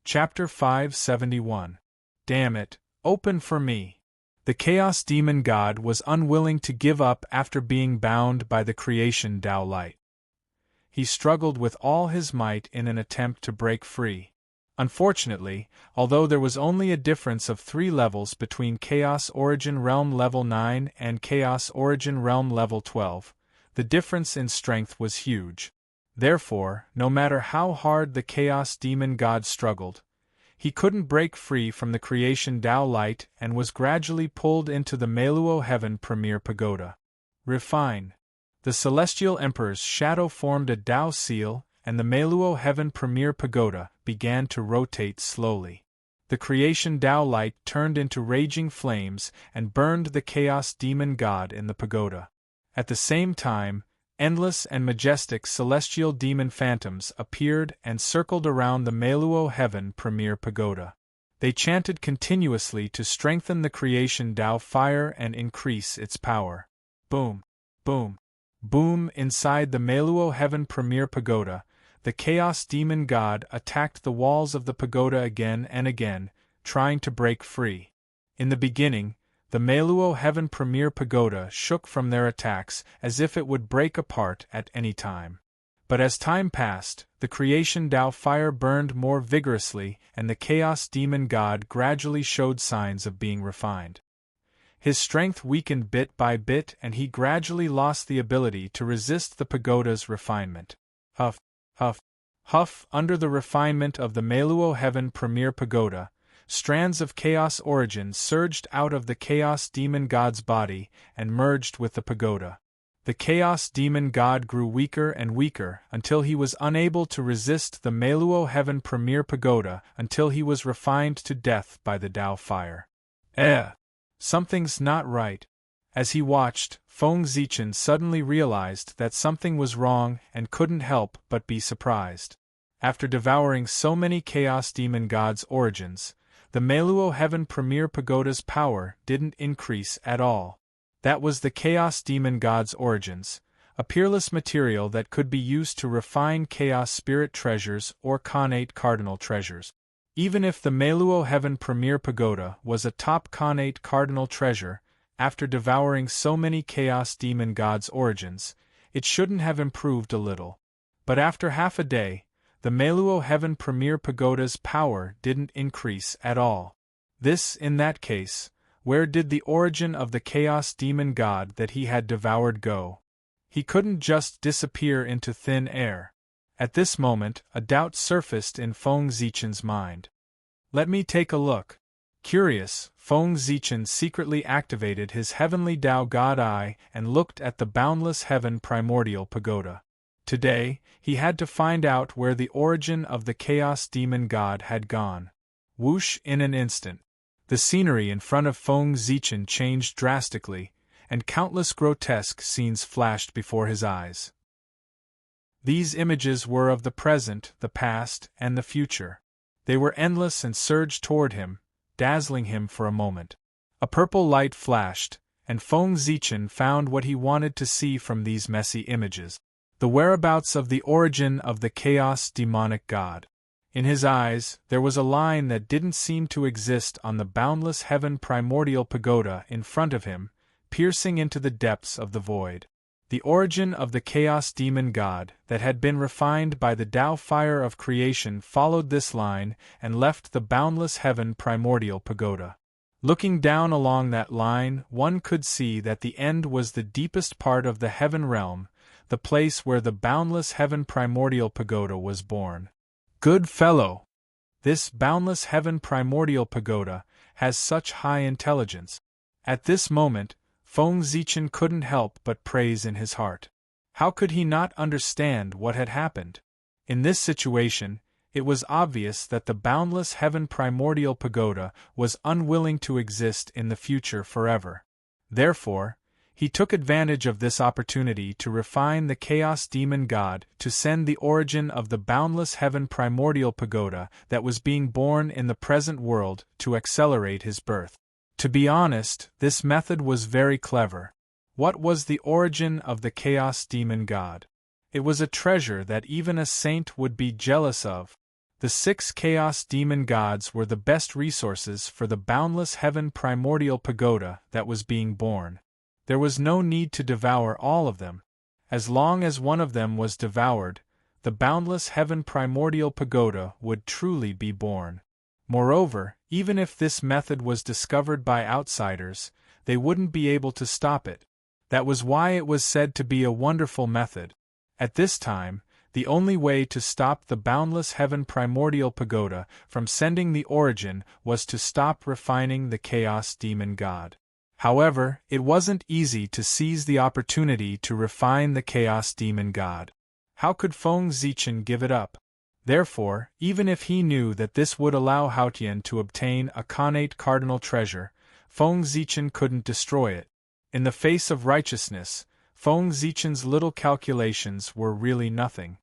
Chapter 571. Damn it, open for me. The Chaos Demon God was unwilling to give up after being bound by the creation Tao light. He struggled with all his might in an attempt to break free. Unfortunately, although there was only a difference of 3 levels between Chaos Origin Realm Level 9 and Chaos Origin Realm Level 12, the difference in strength was huge. Therefore, no matter how hard the Chaos Demon God struggled, he couldn't break free from the creation Tao light and was gradually pulled into the Meluo Heaven Premier Pagoda. Refine. The Celestial Emperor's shadow formed a Tao seal, and the Meluo Heaven Premier Pagoda began to rotate slowly. The creation Tao light turned into raging flames and burned the Chaos Demon God in the pagoda. At the same time, endless and majestic celestial demon phantoms appeared and circled around the Meluo Heaven Premier Pagoda. They chanted continuously to strengthen the creation Tao fire and increase its power. Boom, boom, boom. Inside the Meluo Heaven Premier Pagoda, the Chaos Demon God attacked the walls of the pagoda again and again, trying to break free. In the beginning, the Meluo Heaven Premier Pagoda shook from their attacks as if it would break apart at any time. But as time passed, the creation Tao fire burned more vigorously and the Chaos Demon God gradually showed signs of being refined. His strength weakened bit by bit and he gradually lost the ability to resist the pagoda's refinement. Huff, huff, huff. Under the refinement of the Meluo Heaven Premier Pagoda, strands of chaos origin surged out of the Chaos Demon God's body and merged with the pagoda. The Chaos Demon God grew weaker and weaker until he was unable to resist the Meluo Heaven Premier Pagoda until he was refined to death by the Tao fire. Something's not right. As he watched, Feng Zichen suddenly realized that something was wrong and couldn't help but be surprised. After devouring so many Chaos Demon God's origins, the Meluo Heaven Premier Pagoda's power didn't increase at all. That was the Chaos Demon God's origins, a peerless material that could be used to refine Chaos Spirit treasures or Khanate Cardinal treasures. Even if the Meluo Heaven Premier Pagoda was a top Khanate Cardinal treasure, after devouring so many Chaos Demon God's origins, it shouldn't have improved a little. But after half a day, the Meluo Heaven Premier Pagoda's power didn't increase at all. In that case, where did the origin of the Chaos Demon God that he had devoured go? He couldn't just disappear into thin air. At this moment, a doubt surfaced in Feng Zichen's mind. Let me take a look. Curious, Feng Zichen secretly activated his Heavenly Tao God Eye and looked at the boundless Heaven Primordial Pagoda. Today, he had to find out where the origin of the Chaos Demon God had gone. Whoosh! In an instant, the scenery in front of Feng Zichen changed drastically, and countless grotesque scenes flashed before his eyes. These images were of the present, the past, and the future. They were endless and surged toward him, dazzling him for a moment. A purple light flashed, and Feng Zichen found what he wanted to see from these messy images. The whereabouts of the origin of the Chaos Demonic God. In his eyes, there was a line that didn't seem to exist on the boundless Heaven Primordial Pagoda in front of him, piercing into the depths of the void. The origin of the Chaos Demon God that had been refined by the Tao fire of creation followed this line and left the boundless Heaven Primordial Pagoda. Looking down along that line, one could see that the end was the deepest part of the Heaven Realm, the place where the boundless Heaven Primordial Pagoda was born. Good fellow! This boundless Heaven Primordial Pagoda has such high intelligence. At this moment, Feng Zichen couldn't help but praise in his heart. How could he not understand what had happened? In this situation, it was obvious that the boundless Heaven Primordial Pagoda was unwilling to exist in the future forever. Therefore, he took advantage of this opportunity to refine the Chaos Demon God to send the origin of the boundless Heaven Primordial Pagoda that was being born in the present world to accelerate his birth. To be honest, this method was very clever. What was the origin of the Chaos Demon God? It was a treasure that even a saint would be jealous of. The 6 Chaos Demon Gods were the best resources for the boundless heaven primordial pagoda that was being born. There was no need to devour all of them. As long as one of them was devoured, the boundless heaven primordial pagoda would truly be born. Moreover, even if this method was discovered by outsiders, they wouldn't be able to stop it. That was why it was said to be a wonderful method. At this time, the only way to stop the boundless heaven primordial pagoda from sending the origin was to stop refining the Chaos Demon God. However, it wasn't easy to seize the opportunity to refine the Chaos Demon God. How could Feng Zichen give it up? Therefore, even if he knew that this would allow Haotian to obtain a connate cardinal treasure, Feng Zichen couldn't destroy it. In the face of righteousness, Feng Zichen's little calculations were really nothing.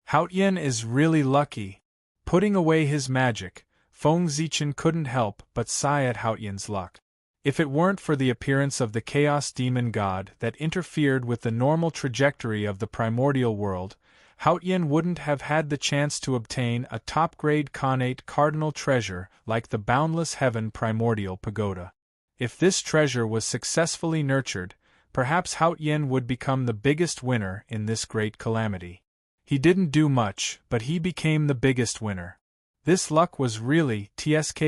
Haotian is really lucky. Putting away his magic, Feng Zichen couldn't help but sigh at Haotian's luck. If it weren't for the appearance of the Chaos Demon God that interfered with the normal trajectory of the primordial world, Haotian wouldn't have had the chance to obtain a top-grade connate cardinal treasure like the boundless heaven primordial pagoda. If this treasure was successfully nurtured, perhaps Haotian would become the biggest winner in this great calamity. He didn't do much, but he became the biggest winner. This luck was really tsk.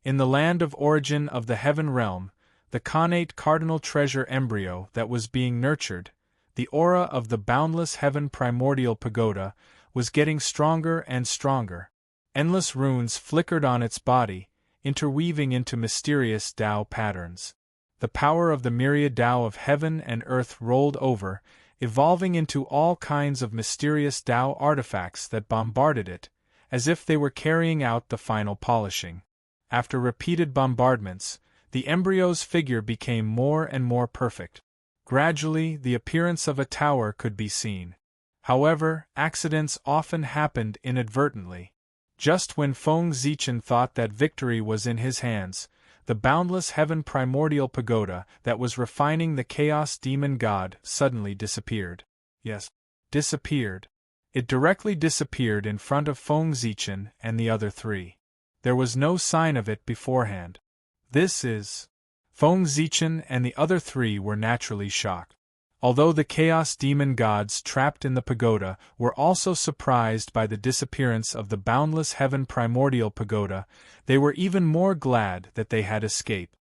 In the land of origin of the heaven realm, the connate cardinal treasure embryo that was being nurtured, the aura of the boundless heaven primordial pagoda, was getting stronger and stronger. Endless runes flickered on its body, interweaving into mysterious Tao patterns. The power of the myriad Tao of heaven and earth rolled over, evolving into all kinds of mysterious Tao artifacts that bombarded it, as if they were carrying out the final polishing. After repeated bombardments, the embryo's figure became more and more perfect. Gradually, the appearance of a tower could be seen. However, accidents often happened inadvertently. Just when Feng Zichen thought that victory was in his hands, the boundless heaven primordial pagoda that was refining the Chaos Demon God suddenly disappeared. Yes, disappeared. It directly disappeared in front of Feng Zichen and the other three. There was no sign of it beforehand. This is... Feng Zichen and the other three were naturally shocked. Although the Chaos Demon Gods trapped in the pagoda were also surprised by the disappearance of the boundless heaven primordial pagoda, they were even more glad that they had escaped.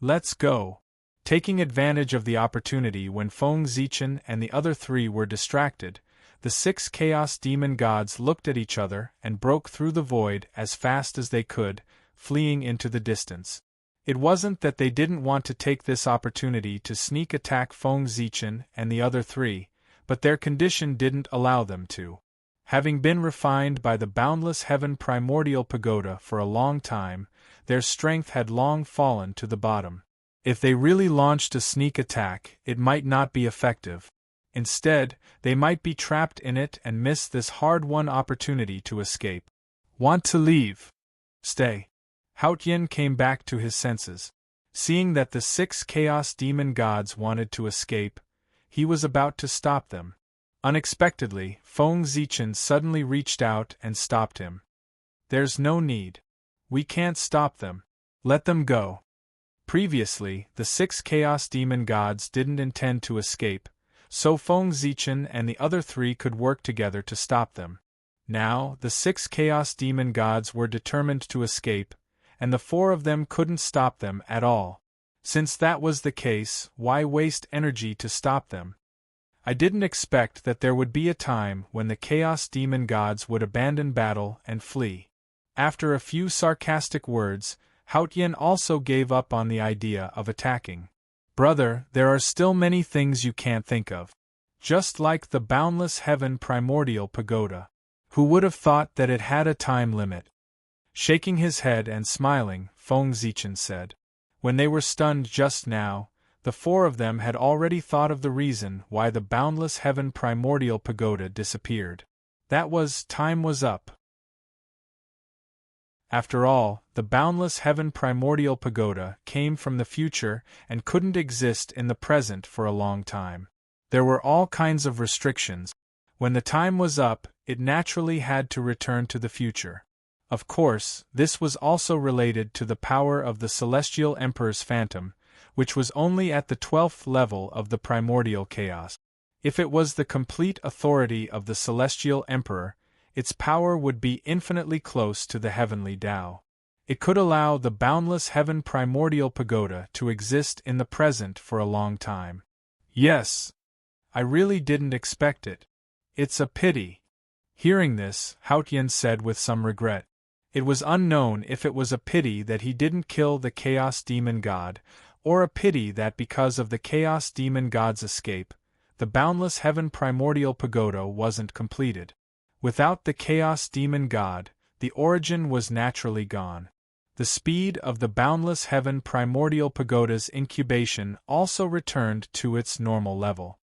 Let's go. Taking advantage of the opportunity when Feng Zichen and the other three were distracted, the 6 Chaos Demon Gods looked at each other and broke through the void as fast as they could, fleeing into the distance. It wasn't that they didn't want to take this opportunity to sneak attack Feng Zichen and the other three, but their condition didn't allow them to. Having been refined by the boundless heaven primordial pagoda for a long time, their strength had long fallen to the bottom. If they really launched a sneak attack, it might not be effective. Instead, they might be trapped in it and miss this hard-won opportunity to escape. Want to leave? Stay. Haotian came back to his senses. Seeing that the 6 Chaos Demon Gods wanted to escape, he was about to stop them. Unexpectedly, Feng Zichen suddenly reached out and stopped him. There's no need. We can't stop them. Let them go. Previously, the 6 Chaos Demon Gods didn't intend to escape, so Feng Zichen and the other three could work together to stop them. Now, the 6 Chaos Demon Gods were determined to escape, and the 4 of them couldn't stop them at all. Since that was the case, why waste energy to stop them? I didn't expect that there would be a time when the Chaos Demon Gods would abandon battle and flee. After a few sarcastic words, Haotian also gave up on the idea of attacking. Brother, there are still many things you can't think of. Just like the boundless heaven primordial pagoda. Who would have thought that it had a time limit? Shaking his head and smiling, Feng Zichen said. When they were stunned just now, the 4 of them had already thought of the reason why the boundless heaven primordial pagoda disappeared. That was, time was up. After all, the boundless heaven primordial pagoda came from the future and couldn't exist in the present for a long time. There were all kinds of restrictions. When the time was up, it naturally had to return to the future. Of course, this was also related to the power of the Celestial Emperor's phantom, which was only at the 12th level of the primordial chaos. If it was the complete authority of the Celestial Emperor, its power would be infinitely close to the heavenly Tao. It could allow the boundless heaven primordial pagoda to exist in the present for a long time. Yes. I really didn't expect it. It's a pity. Hearing this, Haotian said with some regret. It was unknown if it was a pity that he didn't kill the Chaos Demon God, or a pity that because of the Chaos Demon God's escape, the boundless heaven primordial pagoda wasn't completed. Without the Chaos Demon God, the origin was naturally gone. The speed of the boundless heaven primordial pagoda's incubation also returned to its normal level.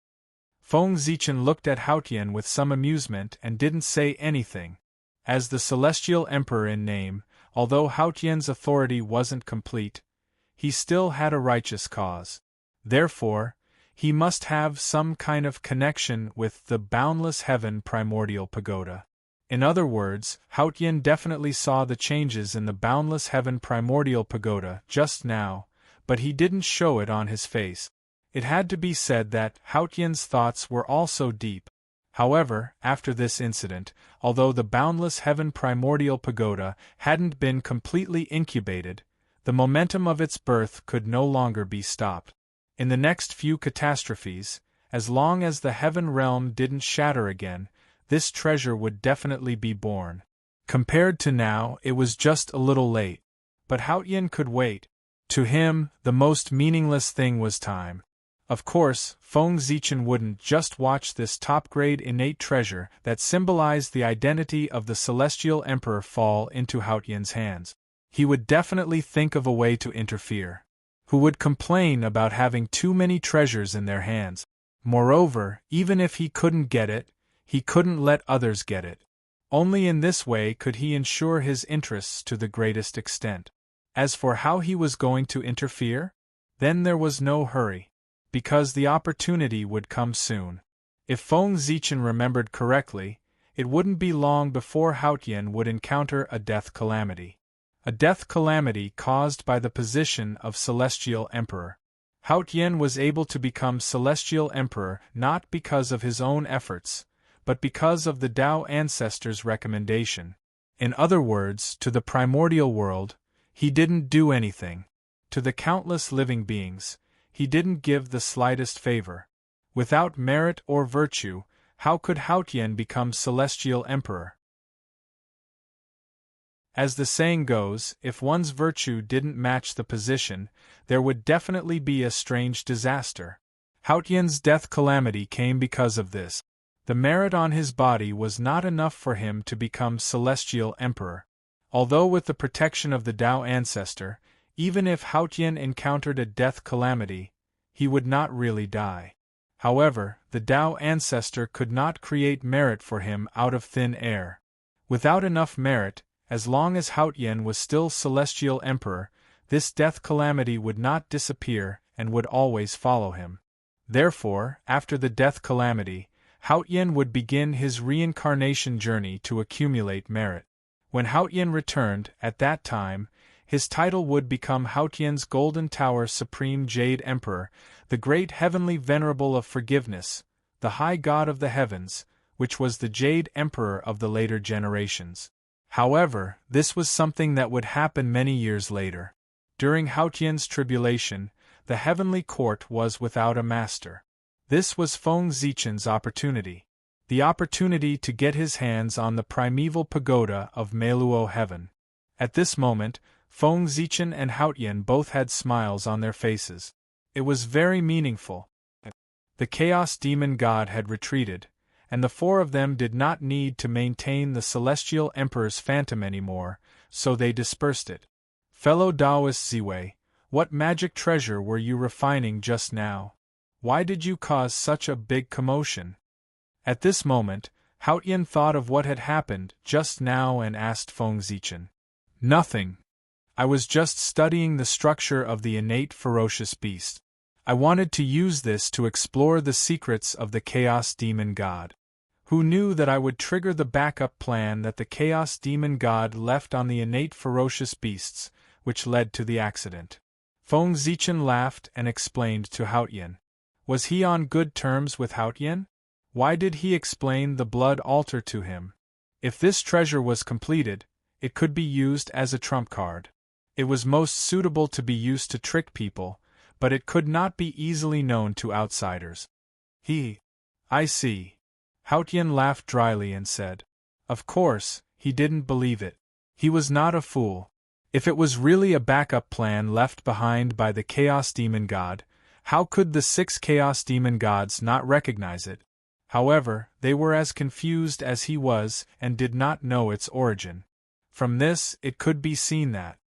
Feng Zichen looked at Haotian with some amusement and didn't say anything. As the Celestial Emperor in name, although Haotian's authority wasn't complete, he still had a righteous cause. Therefore, he must have some kind of connection with the boundless heaven primordial pagoda. In other words, Haotian definitely saw the changes in the boundless heaven primordial pagoda just now, but he didn't show it on his face. It had to be said that Haotian's thoughts were also deep. However, after this incident, although the boundless heaven primordial pagoda hadn't been completely incubated, the momentum of its birth could no longer be stopped. In the next few catastrophes, as long as the heaven realm didn't shatter again, this treasure would definitely be born. Compared to now, it was just a little late. But Haotian could wait. To him, the most meaningless thing was time. Of course, Feng Zichen wouldn't just watch this top-grade innate treasure that symbolized the identity of the Celestial Emperor fall into Haotian's hands. He would definitely think of a way to interfere. Who would complain about having too many treasures in their hands? Moreover, even if he couldn't get it, he couldn't let others get it. Only in this way could he ensure his interests to the greatest extent. As for how he was going to interfere, then there was no hurry, because the opportunity would come soon. If Feng Zichen remembered correctly, it wouldn't be long before Haotian would encounter a death calamity. A death calamity caused by the position of Celestial Emperor. Haotian was able to become Celestial Emperor not because of his own efforts, but because of the Tao ancestors' recommendation. In other words, to the primordial world, he didn't do anything. To the countless living beings, he didn't give the slightest favor. Without merit or virtue, how could Haotian become Celestial Emperor? As the saying goes, if one's virtue didn't match the position, there would definitely be a strange disaster. Haotian's death calamity came because of this. The merit on his body was not enough for him to become Celestial Emperor. Although with the protection of the Tao ancestor, even if Haotian encountered a death calamity, he would not really die. However, the Tao ancestor could not create merit for him out of thin air. Without enough merit, as long as Haotian was still Celestial Emperor, this death calamity would not disappear and would always follow him. Therefore, after the death calamity, Haotian would begin his reincarnation journey to accumulate merit. When Haotian returned, at that time, his title would become Haotian's Golden Tower Supreme Jade Emperor, the Great Heavenly Venerable of Forgiveness, the High God of the Heavens, which was the Jade Emperor of the later generations. However, this was something that would happen many years later. During Haotian's tribulation, the heavenly court was without a master. This was Feng Zichen's opportunity. The opportunity to get his hands on the primeval pagoda of Meluo Heaven. At this moment, Feng Zichen and Haotian both had smiles on their faces. It was very meaningful. The Chaos Demon God had retreated, and the four of them did not need to maintain the Celestial Emperor's phantom anymore, so they dispersed it. Fellow Taoist Ziwei, what magic treasure were you refining just now? Why did you cause such a big commotion? At this moment, Haotian thought of what had happened just now and asked Feng Zichen. Nothing. I was just studying the structure of the innate ferocious beast. I wanted to use this to explore the secrets of the Chaos Demon God. Who knew that I would trigger the backup plan that the Chaos Demon God left on the innate ferocious beasts, which led to the accident? Feng Zichen laughed and explained to Haotian. Was he on good terms with Haotian? Why did he explain the blood altar to him? If this treasure was completed, it could be used as a trump card. It was most suitable to be used to trick people, but it could not be easily known to outsiders. I see. Haotian laughed dryly and said. Of course, he didn't believe it. He was not a fool. If it was really a backup plan left behind by the Chaos Demon God, how could the 6 Chaos Demon Gods not recognize it? However, they were as confused as he was and did not know its origin. From this, it could be seen that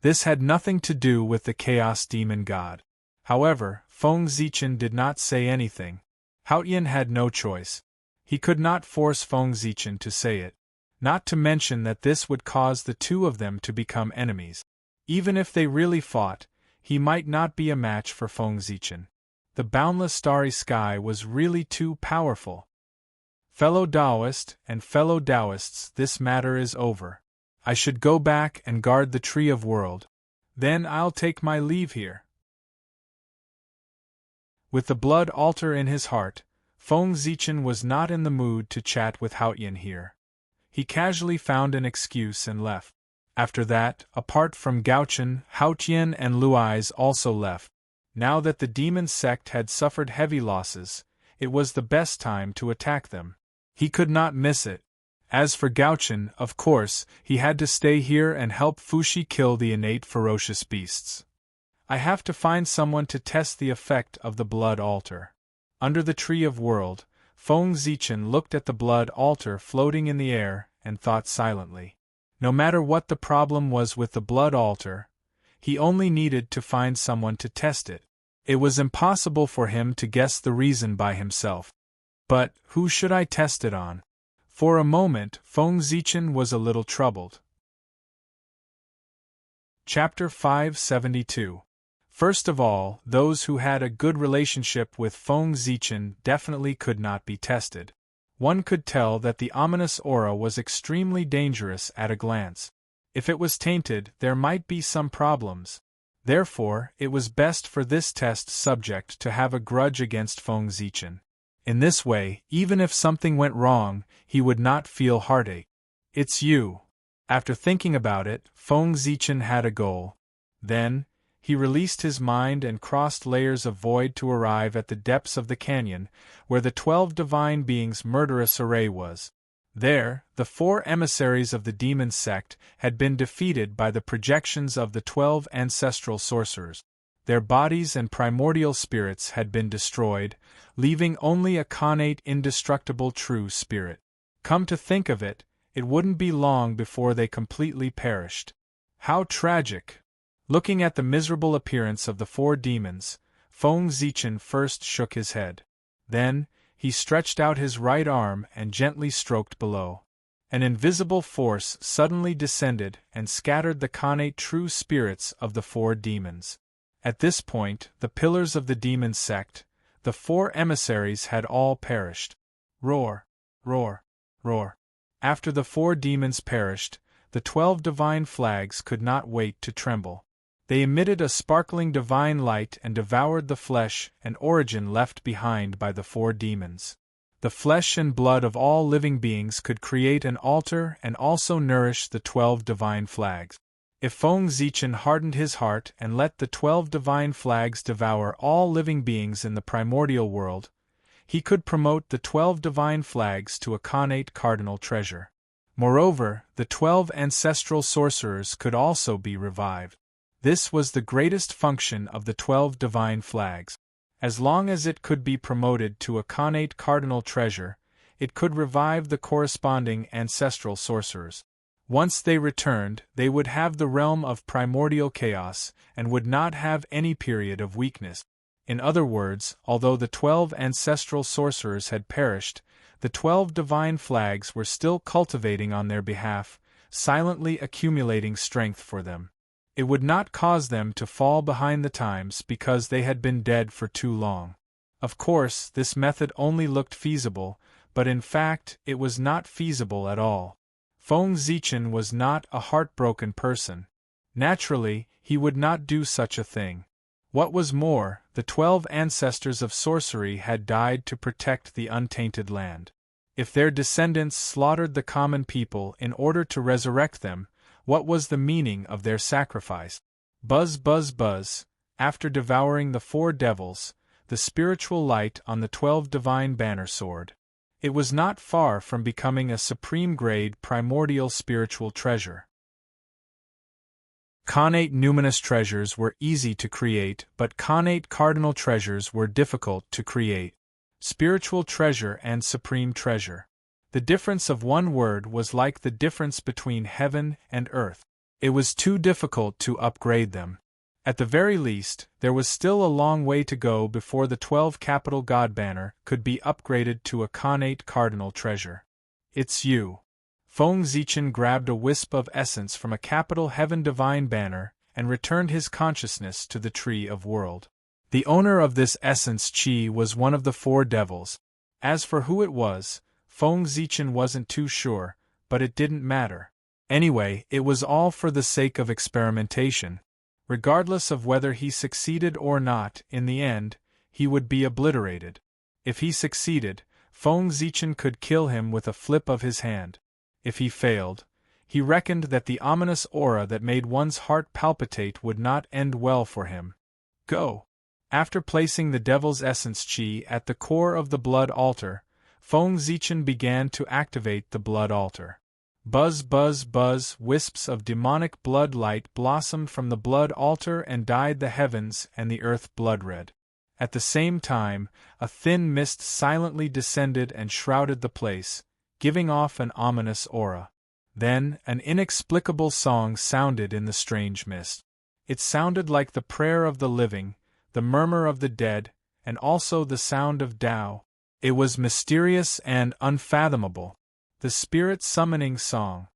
this had nothing to do with the Chaos Demon God. However, Feng Zichen did not say anything. Haotian had no choice. He could not force Feng Zichen to say it, not to mention that this would cause the two of them to become enemies. Even if they really fought, he might not be a match for Feng Zichen. The boundless starry sky was really too powerful. Fellow Taoist and fellow Taoists, this matter is over. I should go back and guard the Tree of World. Then I'll take my leave here. With the blood altar in his heart, Feng Zichen was not in the mood to chat with Haotian here. He casually found an excuse and left. After that, apart from Gaochen, Haotian and Luais also left. Now that the demon sect had suffered heavy losses, it was the best time to attack them. He could not miss it. As for Gaochen, of course, he had to stay here and help Fushi kill the innate ferocious beasts. I have to find someone to test the effect of the blood altar. Under the Tree of World, Feng Zichen looked at the blood altar floating in the air and thought silently. No matter what the problem was with the blood altar, he only needed to find someone to test it. It was impossible for him to guess the reason by himself. But who should I test it on? For a moment, Feng Zichen was a little troubled. Chapter 572. First of all, those who had a good relationship with Feng Zichen definitely could not be tested. One could tell that the ominous aura was extremely dangerous at a glance. If it was tainted, there might be some problems. Therefore, it was best for this test subject to have a grudge against Feng Zichen. In this way, even if something went wrong, he would not feel heartache. It's you. After thinking about it, Feng Zichen had a goal. Then, he released his mind and crossed layers of void to arrive at the depths of the canyon, where the 12 divine beings' murderous array was. There, the 4 emissaries of the demon sect had been defeated by the projections of the 12 ancestral sorcerers. Their bodies and primordial spirits had been destroyed, leaving only a connate indestructible true spirit. Come to think of it, it wouldn't be long before they completely perished. How tragic! Looking at the miserable appearance of the 4 demons, Feng Zichen first shook his head. Then, he stretched out his right arm and gently stroked below. An invisible force suddenly descended and scattered the connate true spirits of the 4 demons. At this point, the pillars of the demon sect, the 4 emissaries had all perished. Roar, roar, roar. After the 4 demons perished, the 12 divine flags could not wait to tremble. They emitted a sparkling divine light and devoured the flesh and origin left behind by the 4 demons. The flesh and blood of all living beings could create an altar and also nourish the 12 divine flags. If Feng Zichen hardened his heart and let the 12 divine flags devour all living beings in the primordial world, he could promote the 12 divine flags to a connate cardinal treasure. Moreover, the 12 ancestral sorcerers could also be revived. This was the greatest function of the 12 divine flags. As long as it could be promoted to a connate cardinal treasure, it could revive the corresponding ancestral sorcerers. Once they returned, they would have the realm of primordial chaos, and would not have any period of weakness. In other words, although the 12 ancestral sorcerers had perished, the 12 divine flags were still cultivating on their behalf, silently accumulating strength for them. It would not cause them to fall behind the times because they had been dead for too long. Of course, this method only looked feasible, but in fact it was not feasible at all. Feng Zichen was not a heartbroken person. Naturally, he would not do such a thing. What was more, the 12 ancestors of sorcery had died to protect the untainted land. If their descendants slaughtered the common people in order to resurrect them, what was the meaning of their sacrifice? Buzz, buzz, buzz. After devouring the 4 devils, the spiritual light on the 12 divine banner soared. It was not far from becoming a supreme-grade primordial spiritual treasure. Connate numinous treasures were easy to create, but connate cardinal treasures were difficult to create. Spiritual treasure and supreme treasure. The difference of one word was like the difference between heaven and earth. It was too difficult to upgrade them. At the very least, there was still a long way to go before the 12 capital God banner could be upgraded to a connate cardinal treasure. It's you. Feng Zichen grabbed a wisp of essence from a capital heaven divine banner and returned his consciousness to the tree of world. The owner of this essence chi was one of the 4 devils. As for who it was, Feng Zichen wasn't too sure, but it didn't matter. Anyway, it was all for the sake of experimentation. Regardless of whether he succeeded or not, in the end, he would be obliterated. If he succeeded, Feng Zichen could kill him with a flip of his hand. If he failed, he reckoned that the ominous aura that made one's heart palpitate would not end well for him. Go! After placing the devil's essence chi at the core of the blood altar, Feng Zichen began to activate the blood altar. Buzz, buzz, buzz, wisps of demonic blood light blossomed from the blood altar and dyed the heavens and the earth blood-red. At the same time, a thin mist silently descended and shrouded the place, giving off an ominous aura. Then, an inexplicable song sounded in the strange mist. It sounded like the prayer of the living, the murmur of the dead, and also the sound of Tao. It was mysterious and unfathomable. The Spirit Summoning Song.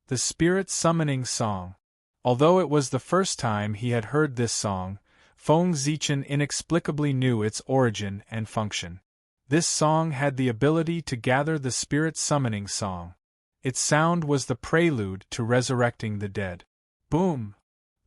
The Spirit Summoning Song. Although it was the first time he had heard this song, Feng Zichen inexplicably knew its origin and function. This song had the ability to gather the Spirit Summoning Song. Its sound was the prelude to resurrecting the dead. Boom!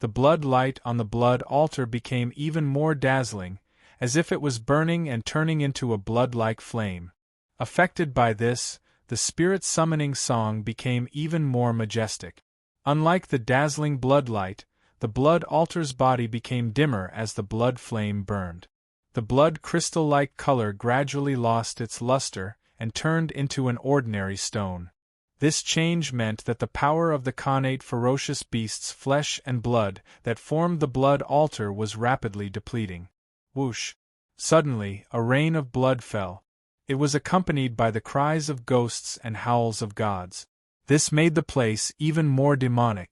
The blood light on the blood altar became even more dazzling, as if it was burning and turning into a blood-like flame. Affected by this, the Spirit Summoning Song became even more majestic. Unlike the dazzling blood light, the blood altar's body became dimmer as the blood flame burned. The blood crystal-like color gradually lost its luster and turned into an ordinary stone. This change meant that the power of the connate ferocious beast's flesh and blood that formed the blood altar was rapidly depleting. Whoosh! Suddenly, a rain of blood fell. It was accompanied by the cries of ghosts and howls of gods. This made the place even more demonic.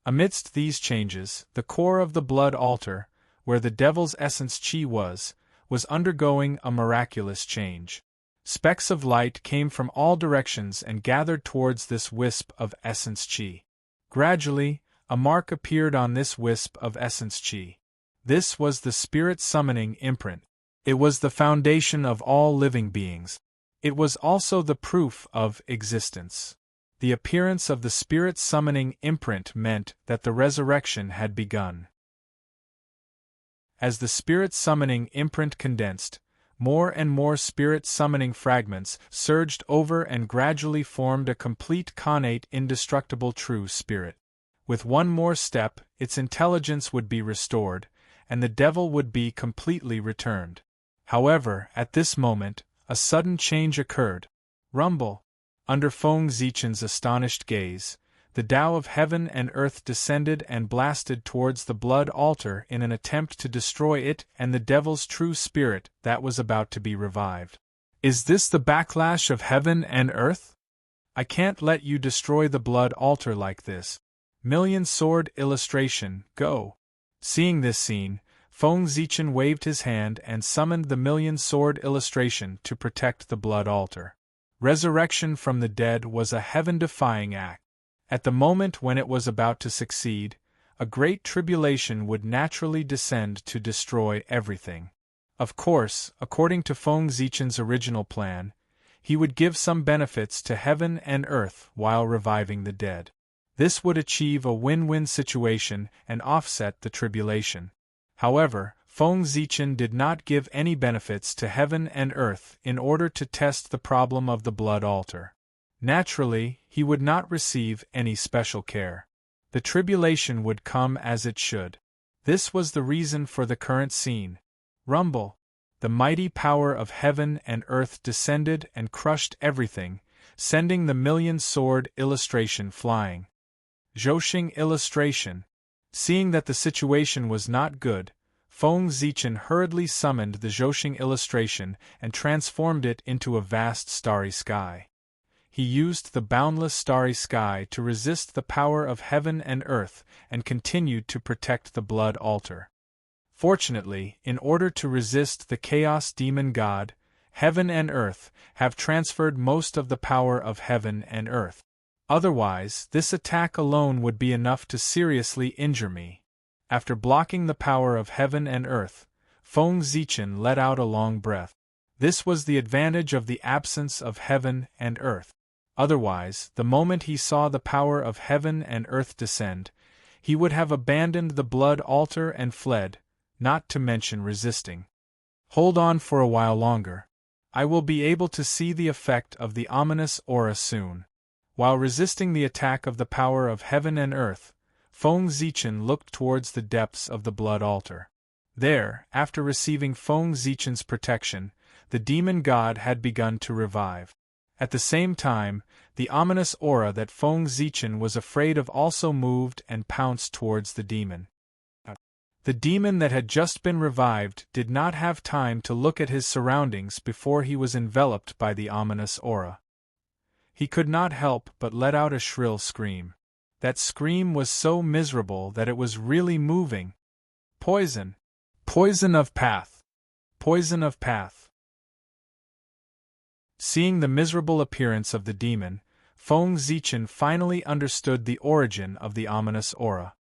Amidst these changes, the core of the blood altar, where the devil's essence chi was undergoing a miraculous change. Specks of light came from all directions and gathered towards this wisp of essence chi. Gradually, a mark appeared on this wisp of essence chi. This was the Spirit Summoning Imprint. It was the foundation of all living beings. It was also the proof of existence. The appearance of the Spirit Summoning Imprint meant that the resurrection had begun. As the Spirit Summoning Imprint condensed, more and more Spirit Summoning fragments surged over and gradually formed a complete connate indestructible true spirit. With one more step, its intelligence would be restored, and the devil would be completely returned. However, at this moment, a sudden change occurred. Rumble! Under Feng Zichen's astonished gaze, the Tao of heaven and earth descended and blasted towards the blood altar in an attempt to destroy it and the devil's true spirit that was about to be revived. Is this the backlash of heaven and earth? I can't let you destroy the blood altar like this. Million sword illustration, go! Seeing this scene, Feng Zichen waved his hand and summoned the million sword illustration to protect the blood altar. Resurrection from the dead was a heaven-defying act. At the moment when it was about to succeed, a great tribulation would naturally descend to destroy everything. Of course, according to Feng Zichen's original plan, He would give some benefits to heaven and earth while reviving the dead. This would achieve a win-win situation and offset the tribulation. However, Feng Zichen did not give any benefits to heaven and earth in order to test the problem of the blood altar. Naturally, he would not receive any special care. The tribulation would come as it should. This was the reason for the current scene. Rumble. The mighty power of heaven and earth descended and crushed everything, sending the million-sword illustration flying. Zhouxing illustration. Seeing that the situation was not good, Feng Zichen hurriedly summoned the Zhouxing illustration and transformed it into a vast starry sky. He used the boundless starry sky to resist the power of heaven and earth and continued to protect the blood altar. Fortunately, in order to resist the chaos demon god, heaven and earth have transferred most of the power of heaven and earth. Otherwise, this attack alone would be enough to seriously injure me. After blocking the power of heaven and earth, Feng Zichen let out a long breath. This was the advantage of the absence of heaven and earth. Otherwise, the moment he saw the power of heaven and earth descend, he would have abandoned the blood altar and fled, not to mention resisting. Hold on for a while longer. I will be able to see the effect of the ominous aura soon. While resisting the attack of the power of heaven and earth, Feng Zichen looked towards the depths of the blood altar. There, after receiving Feng Zichen's protection, the demon god had begun to revive. At the same time, the ominous aura that Feng Zichen was afraid of also moved and pounced towards the demon. The demon that had just been revived did not have time to look at his surroundings before he was enveloped by the ominous aura. He could not help but let out a shrill scream. That scream was so miserable that it was really moving. Poison! Poison of path! Poison of path! Seeing the miserable appearance of the demon, Feng Zichen finally understood the origin of the ominous aura.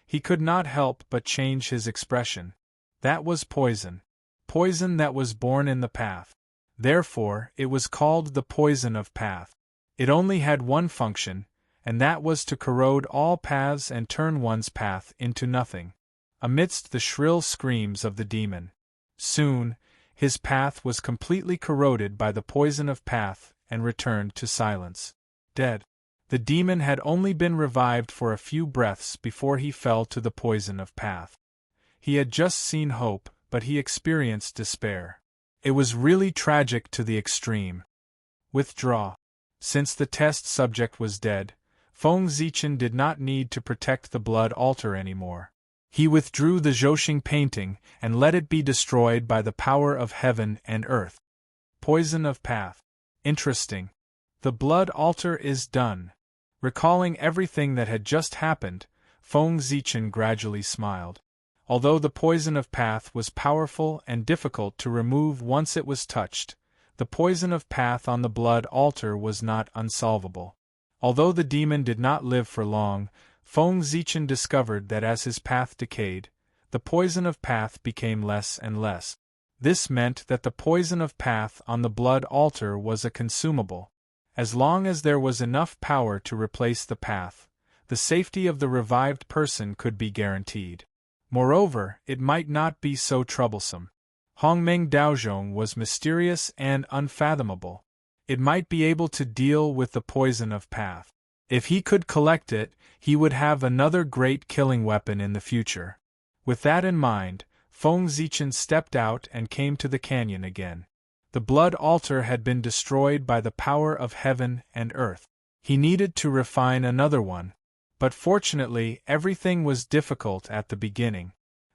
He could not help but change his expression. That was poison. Poison that was born in the path. Therefore, it was called the poison of path. It only had one function, and that was to corrode all paths and turn one's path into nothing. Amidst the shrill screams of the demon, soon, his path was completely corroded by the poison of path and returned to silence. Dead. The demon had only been revived for a few breaths before he fell to the poison of path. He had just seen hope, but he experienced despair. It was really tragic to the extreme. Withdraw. Since the test subject was dead, Feng Zichen did not need to protect the blood altar anymore. He withdrew the Zhouxing painting and let it be destroyed by the power of heaven and earth. Poison of path. Interesting. The blood altar is done. Recalling everything that had just happened, Feng Zichen gradually smiled. Although the poison of path was powerful and difficult to remove once it was touched, the poison of path on the blood altar was not unsolvable. Although the demon did not live for long, Feng Zichen discovered that as his path decayed, the poison of path became less and less. This meant that the poison of path on the blood altar was a consumable. As long as there was enough power to replace the path, the safety of the revived person could be guaranteed. Moreover, it might not be so troublesome. Hongmeng Daozhong was mysterious and unfathomable. It might be able to deal with the poison of path. If he could collect it, he would have another great killing weapon in the future. With that in mind, Feng Zichen stepped out and came to the canyon again. The blood altar had been destroyed by the power of heaven and earth. He needed to refine another one. But fortunately, everything was difficult at the beginning.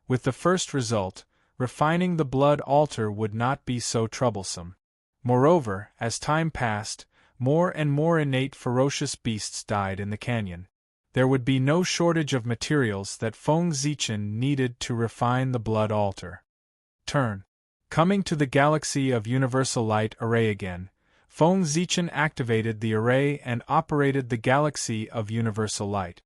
With the first result, refining the blood altar would not be so troublesome. Moreover, as time passed, more and more innate ferocious beasts died in the canyon. There would be no shortage of materials that Feng Zichen needed to refine the blood altar. Turn. Coming to the galaxy of universal light array again, Feng Zichen activated the array and operated the galaxy of universal light.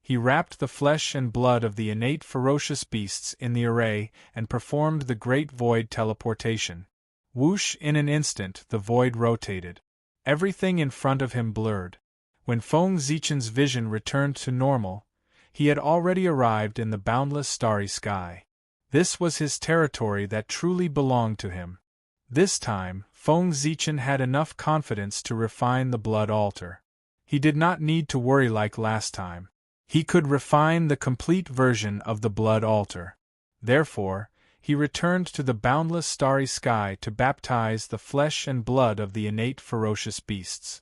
He wrapped the flesh and blood of the innate ferocious beasts in the array and performed the Great Void teleportation. Whoosh! In an instant the void rotated. Everything in front of him blurred. When Feng Zichen's vision returned to normal, he had already arrived in the boundless starry sky. This was his territory that truly belonged to him. This time, Feng Zichen had enough confidence to refine the blood altar. He did not need to worry like last time. He could refine the complete version of the blood altar. Therefore, he returned to the boundless starry sky to baptize the flesh and blood of the innate ferocious beasts.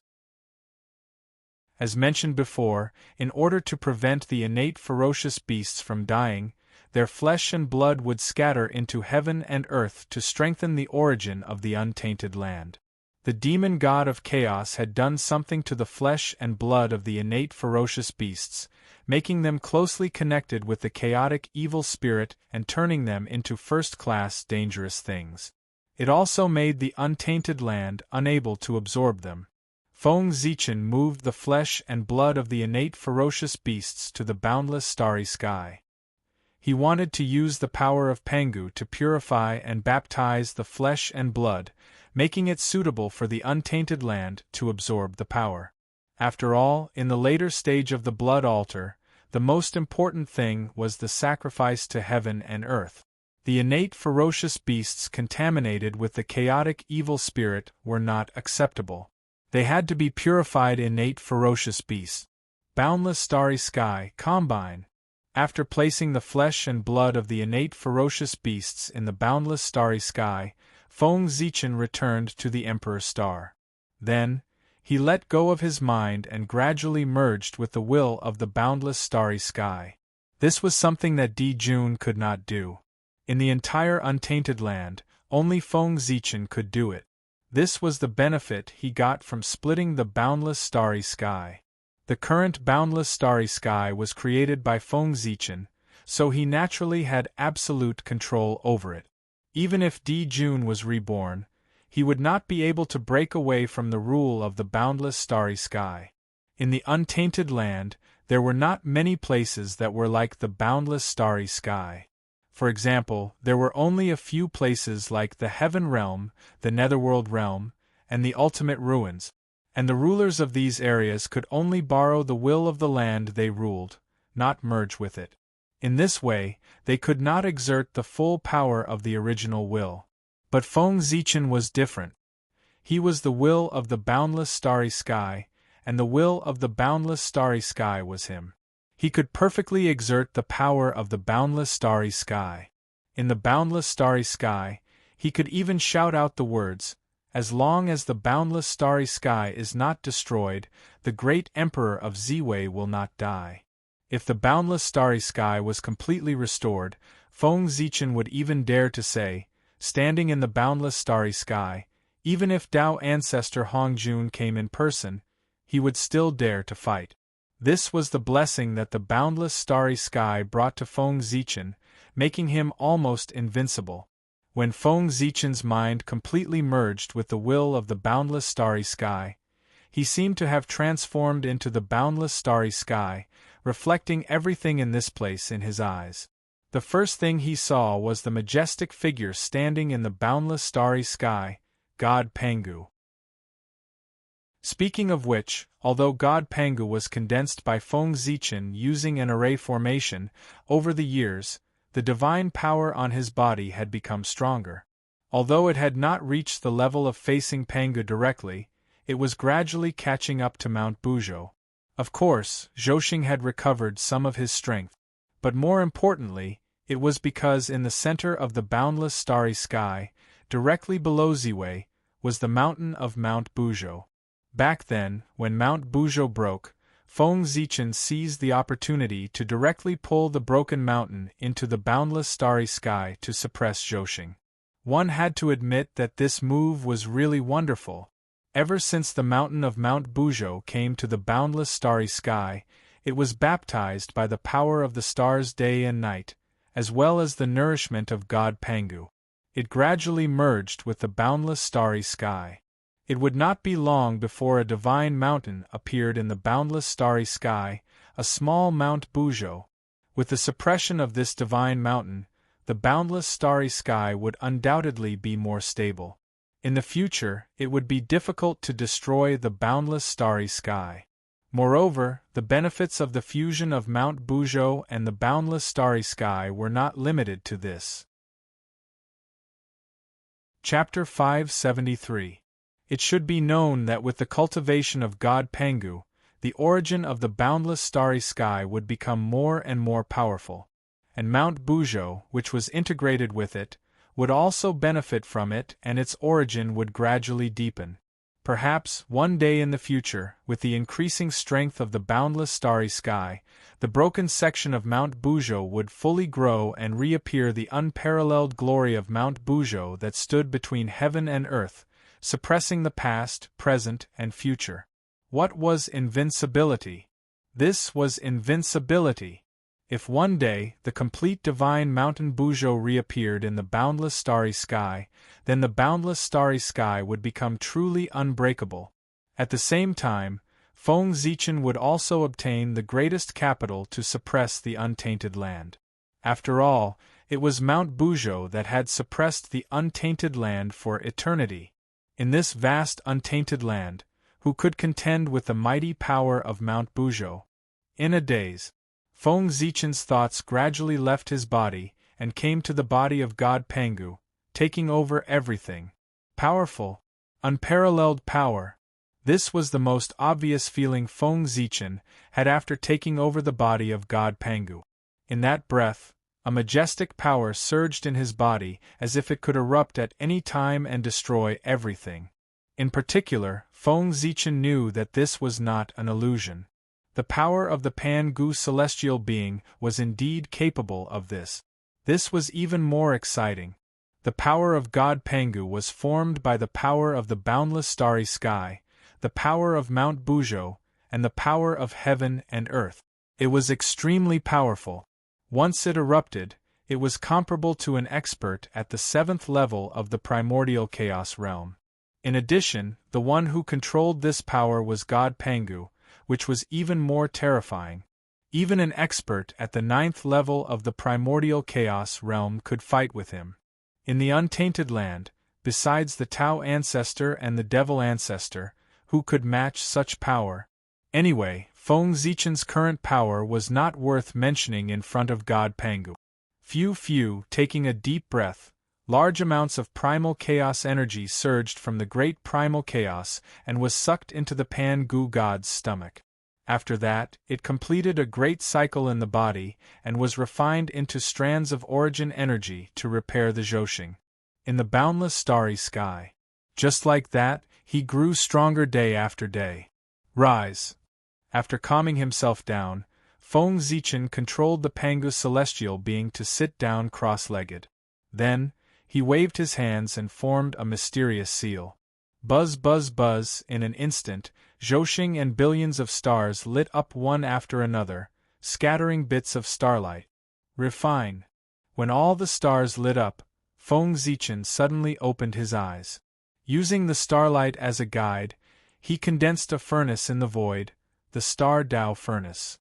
As mentioned before, in order to prevent the innate ferocious beasts from dying, their flesh and blood would scatter into heaven and earth to strengthen the origin of the untainted land. The demon god of chaos had done something to the flesh and blood of the innate ferocious beasts, making them closely connected with the chaotic evil spirit and turning them into first-class dangerous things. It also made the untainted land unable to absorb them. Feng Zichen moved the flesh and blood of the innate ferocious beasts to the boundless starry sky. He wanted to use the power of Pangu to purify and baptize the flesh and blood, making it suitable for the untainted land to absorb the power. After all, in the later stage of the blood altar, the most important thing was the sacrifice to heaven and earth. The innate ferocious beasts contaminated with the chaotic evil spirit were not acceptable. They had to be purified. Innate ferocious beasts. Boundless starry sky, combine. After placing the flesh and blood of the innate ferocious beasts in the boundless starry sky, Feng Zichen returned to the Emperor Star. Then, he let go of his mind and gradually merged with the will of the boundless starry sky. This was something that Di Jun could not do. In the entire untainted land, only Feng Zichen could do it. This was the benefit he got from splitting the boundless starry sky. The current boundless starry sky was created by Feng Zichen, so he naturally had absolute control over it. Even if Di Jun was reborn, he would not be able to break away from the rule of the boundless starry sky. In the untainted land, there were not many places that were like the boundless starry sky. For example, there were only a few places like the Heaven Realm, the Netherworld Realm, and the Ultimate Ruins, and the rulers of these areas could only borrow the will of the land they ruled, not merge with it. In this way, they could not exert the full power of the original will. But Feng Zichen was different. He was the will of the boundless starry sky, and the will of the boundless starry sky was him. He could perfectly exert the power of the boundless starry sky. In the boundless starry sky, he could even shout out the words, "As long as the boundless starry sky is not destroyed, the great emperor of Ziwei will not die." If the boundless starry sky was completely restored, Feng Zichen would even dare to say, standing in the boundless starry sky, even if Dao ancestor Hongjun came in person, he would still dare to fight. This was the blessing that the boundless starry sky brought to Feng Zichen, making him almost invincible. When Feng Zichen's mind completely merged with the will of the boundless starry sky, he seemed to have transformed into the boundless starry sky, reflecting everything in this place in his eyes. The first thing he saw was the majestic figure standing in the boundless starry sky, God Pangu. Speaking of which, although God Pangu was condensed by Feng Zichen using an array formation, over the years, the divine power on his body had become stronger. Although it had not reached the level of facing Pangu directly, it was gradually catching up to Mount Buzhou. Of course, Zhouxing had recovered some of his strength, but more importantly, it was because in the center of the boundless starry sky, directly below Ziwei, was the mountain of Mount Buzhou. Back then, when Mount Buzhou broke, Feng Zichen seized the opportunity to directly pull the broken mountain into the boundless starry sky to suppress Zhouxing. One had to admit that this move was really wonderful. Ever since the mountain of Mount Buzhou came to the boundless starry sky, it was baptized by the power of the stars day and night, as well as the nourishment of God Pangu. It gradually merged with the boundless starry sky. It would not be long before a divine mountain appeared in the boundless starry sky, a small Mount Buzhou. With the suppression of this divine mountain, the boundless starry sky would undoubtedly be more stable. In the future, it would be difficult to destroy the boundless starry sky. Moreover, the benefits of the fusion of Mount Buzhou and the boundless starry sky were not limited to this. Chapter 573. It should be known that with the cultivation of God Pangu, the origin of the boundless starry sky would become more and more powerful, and Mount Buzhou, which was integrated with it, would also benefit from it, and its origin would gradually deepen. Perhaps, one day in the future, with the increasing strength of the boundless starry sky, the broken section of Mount Buzhou would fully grow and reappear the unparalleled glory of Mount Buzhou that stood between heaven and earth, suppressing the past, present, and future. What was invincibility? This was invincibility. If one day the complete divine mountain Buzhou reappeared in the boundless starry sky, then the boundless starry sky would become truly unbreakable. At the same time, Feng Zichen would also obtain the greatest capital to suppress the untainted land. After all, it was Mount Buzhou that had suppressed the untainted land for eternity. In this vast untainted land, who could contend with the mighty power of Mount Buzhou? In a daze, Feng Zichen's thoughts gradually left his body and came to the body of God Pangu, taking over everything. Powerful, unparalleled power. This was the most obvious feeling Feng Zichen had after taking over the body of God Pangu. In that breath, a majestic power surged in his body as if it could erupt at any time and destroy everything. In particular, Feng Zichen knew that this was not an illusion. The power of the Pangu celestial being was indeed capable of this. This was even more exciting. The power of God Pangu was formed by the power of the boundless starry sky, the power of Mount Buzhou, and the power of heaven and earth. It was extremely powerful. Once it erupted, it was comparable to an expert at the 7th level of the primordial chaos realm. In addition, the one who controlled this power was God Pangu, which was even more terrifying. Even an expert at the 9th level of the primordial chaos realm could fight with him. In the untainted land, besides the Tao ancestor and the Devil ancestor, who could match such power? Anyway, Feng Zichen's current power was not worth mentioning in front of God Pangu. Taking a deep breath, large amounts of primal chaos energy surged from the great primal chaos and was sucked into the Pangu god's stomach. After that, it completed a great cycle in the body and was refined into strands of origin energy to repair the Zhoshing. In the boundless starry sky. Just like that, he grew stronger day after day. Rise. After calming himself down, Feng Zichen controlled the Pangu celestial being to sit down cross-legged. Then, he waved his hands and formed a mysterious seal. Buzz buzz buzz, in an instant, Zhoshing and billions of stars lit up one after another, scattering bits of starlight. Refine. When all the stars lit up, Feng Zichen suddenly opened his eyes. Using the starlight as a guide, he condensed a furnace in the void, the Star Tao furnace.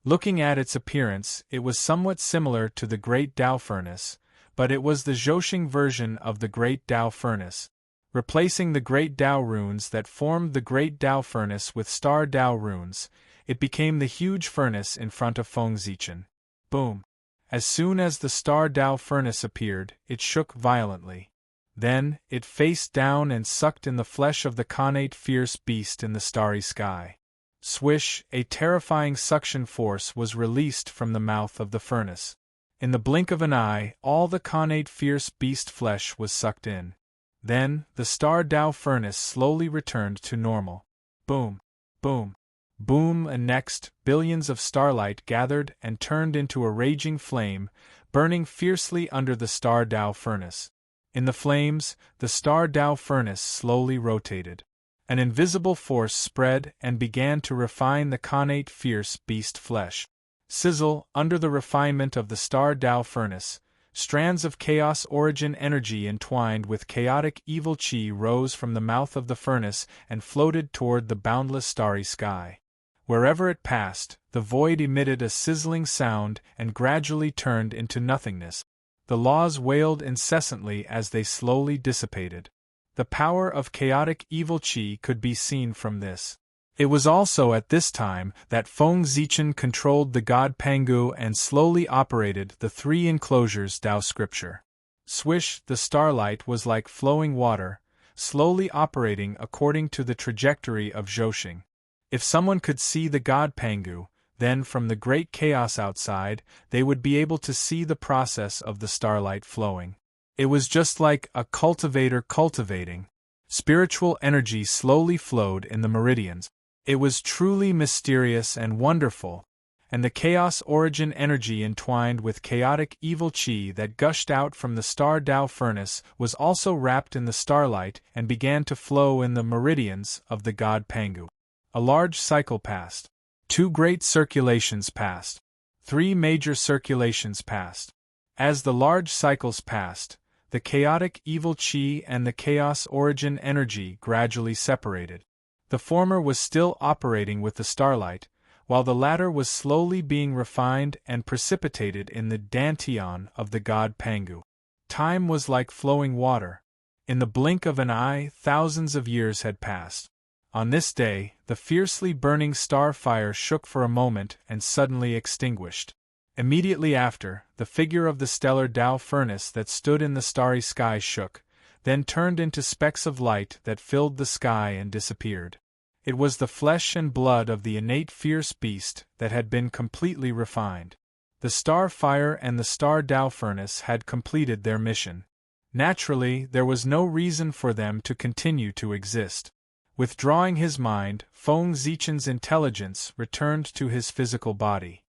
Looking at its appearance, it was somewhat similar to the Great Tao furnace, but it was the Zhoshing version of the Great Tao furnace. Replacing the Great Tao runes that formed the Great Tao furnace with Star Tao runes, it became the huge furnace in front of Feng Zichen. Boom! As soon as the Star Tao furnace appeared, it shook violently. Then, it faced down and sucked in the flesh of the connate fierce beast in the starry sky. Swish, a terrifying suction force was released from the mouth of the furnace. In the blink of an eye, all the connate fierce beast flesh was sucked in. Then, the Star Tao furnace slowly returned to normal. Boom, boom, boom, and next, billions of starlight gathered and turned into a raging flame, burning fiercely under the Star Tao furnace. In the flames, the Star Tao furnace slowly rotated. An invisible force spread and began to refine the connate fierce beast flesh. Sizzle, under the refinement of the Star Tao furnace, strands of chaos origin energy entwined with chaotic evil chi rose from the mouth of the furnace and floated toward the boundless starry sky. Wherever it passed, the void emitted a sizzling sound and gradually turned into nothingness. The laws wailed incessantly as they slowly dissipated. The power of chaotic evil qi could be seen from this. It was also at this time that Feng Zichen controlled the god Pangu and slowly operated the three enclosures Dao scripture. Swish, the starlight was like flowing water, slowly operating according to the trajectory of Zhouxing. If someone could see the god Pangu, then from the great chaos outside, they would be able to see the process of the starlight flowing. It was just like a cultivator cultivating. Spiritual energy slowly flowed in the meridians. It was truly mysterious and wonderful, and the chaos origin energy entwined with chaotic evil qi that gushed out from the star Dao furnace was also wrapped in the starlight and began to flow in the meridians of the god Pangu. A large cycle passed. 2 great circulations passed. 3 major circulations passed. As the large cycles passed, the chaotic evil qi and the chaos origin energy gradually separated. The former was still operating with the starlight, while the latter was slowly being refined and precipitated in the dantian of the god Pangu. Time was like flowing water. In the blink of an eye, thousands of years had passed. On this day, the fiercely burning star fire shook for a moment and suddenly extinguished. Immediately after, the figure of the stellar Dao furnace that stood in the starry sky shook, then turned into specks of light that filled the sky and disappeared. It was the flesh and blood of the innate fierce beast that had been completely refined. The star fire and the star Dao furnace had completed their mission. Naturally, there was no reason for them to continue to exist. Withdrawing his mind, Feng Zichen's intelligence returned to his physical body.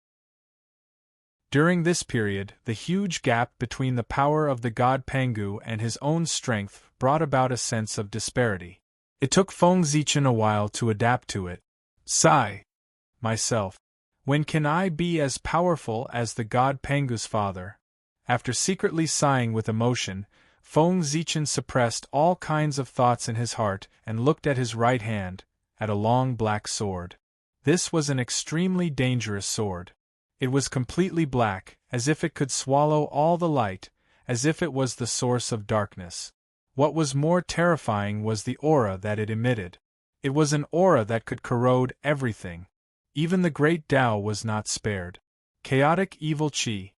During this period, the huge gap between the power of the god Pangu and his own strength brought about a sense of disparity. It took Feng Zichen a while to adapt to it. Sigh. Myself. When can I be as powerful as the god Pangu's father? After secretly sighing with emotion, Feng Zichen suppressed all kinds of thoughts in his heart and looked at his right hand, at a long black sword. This was an extremely dangerous sword. It was completely black, as if it could swallow all the light, as if it was the source of darkness. What was more terrifying was the aura that it emitted. It was an aura that could corrode everything. Even the great Tao was not spared. Chaotic evil qi.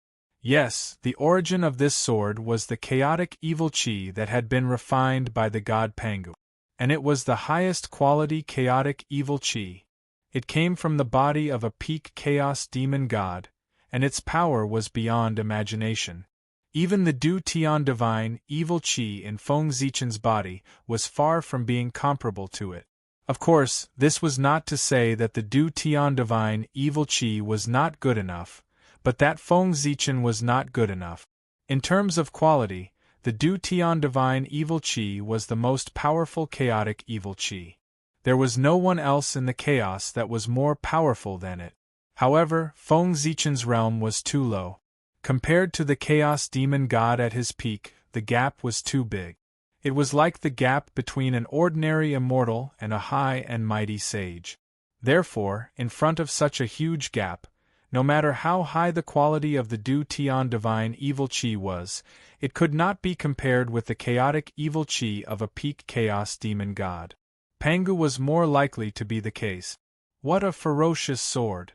Yes, the origin of this sword was the chaotic evil qi that had been refined by the god Pangu. And it was the highest quality chaotic evil qi. It came from the body of a peak chaos demon god, and its power was beyond imagination. Even the Du Tian divine evil qi in Feng Zichen's body was far from being comparable to it. Of course, this was not to say that the Du Tian divine evil qi was not good enough, but that Feng Zichen was not good enough. In terms of quality, the Du Tian divine evil qi was the most powerful chaotic evil qi. There was no one else in the chaos that was more powerful than it. However, Feng Zichen's realm was too low. Compared to the chaos demon god at his peak, the gap was too big. It was like the gap between an ordinary immortal and a high and mighty sage. Therefore, in front of such a huge gap, no matter how high the quality of the Du Tian divine evil qi was, it could not be compared with the chaotic evil qi of a peak chaos demon god. Pangu was more likely to be the case. What a ferocious sword!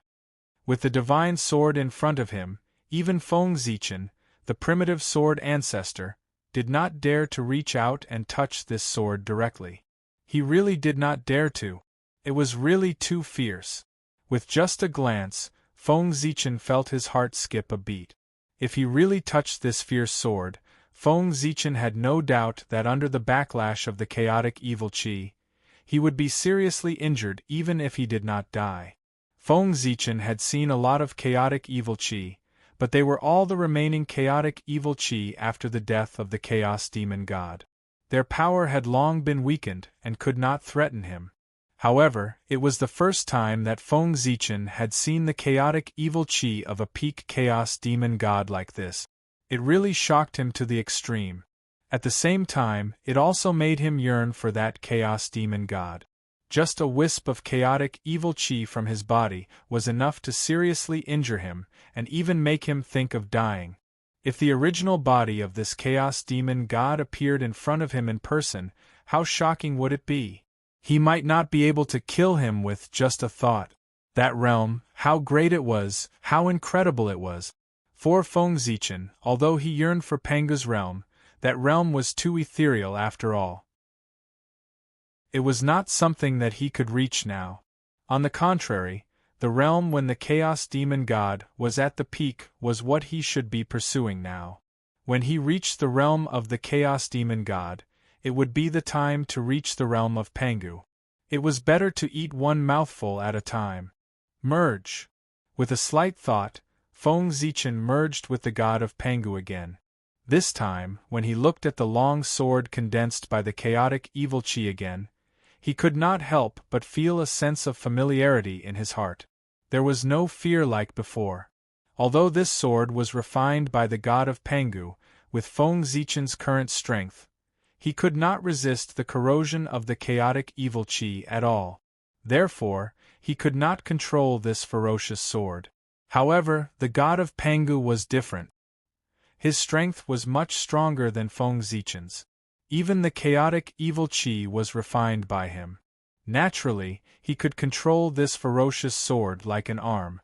With the divine sword in front of him, even Feng Zichen, the primitive sword ancestor, did not dare to reach out and touch this sword directly. He really did not dare to. It was really too fierce. With just a glance, Feng Zichen felt his heart skip a beat. If he really touched this fierce sword, Feng Zichen had no doubt that under the backlash of the chaotic evil qi, he would be seriously injured even if he did not die. Feng Zichen had seen a lot of chaotic evil qi, but they were all the remaining chaotic evil qi after the death of the chaos demon god. Their power had long been weakened and could not threaten him. However, it was the first time that Feng Zichen had seen the chaotic evil qi of a peak chaos demon god like this. It really shocked him to the extreme. At the same time, it also made him yearn for that chaos demon god. Just a wisp of chaotic evil qi from his body was enough to seriously injure him, and even make him think of dying. If the original body of this chaos demon god appeared in front of him in person, how shocking would it be? He might not be able to kill him with just a thought. That realm, how great it was, how incredible it was. For Feng Zichen, although he yearned for Pangu's realm, that realm was too ethereal after all. It was not something that he could reach now. On the contrary, the realm when the Chaos Demon God was at the peak was what he should be pursuing now. When he reached the realm of the Chaos Demon God, it would be the time to reach the realm of Pangu. It was better to eat one mouthful at a time. Merge. With a slight thought, Feng Zichen merged with the god of Pangu again. This time, when he looked at the long sword condensed by the chaotic evil chi again, he could not help but feel a sense of familiarity in his heart. There was no fear like before. Although this sword was refined by the god of Pangu, with Feng Zichen's current strength, he could not resist the corrosion of the chaotic evil chi at all. Therefore, he could not control this ferocious sword. However, the god of Pangu was different. His strength was much stronger than Feng Zichen's. Even the chaotic evil chi was refined by him. Naturally, he could control this ferocious sword like an arm.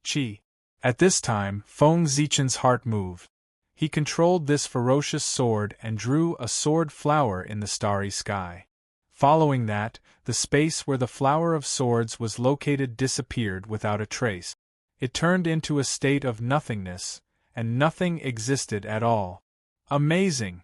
Chi. At this time, Feng Zichen's heart moved. He controlled this ferocious sword and drew a sword flower in the starry sky. Following that, the space where the flower of swords was located disappeared without a trace. It turned into a state of nothingness, and nothing existed at all. Amazing!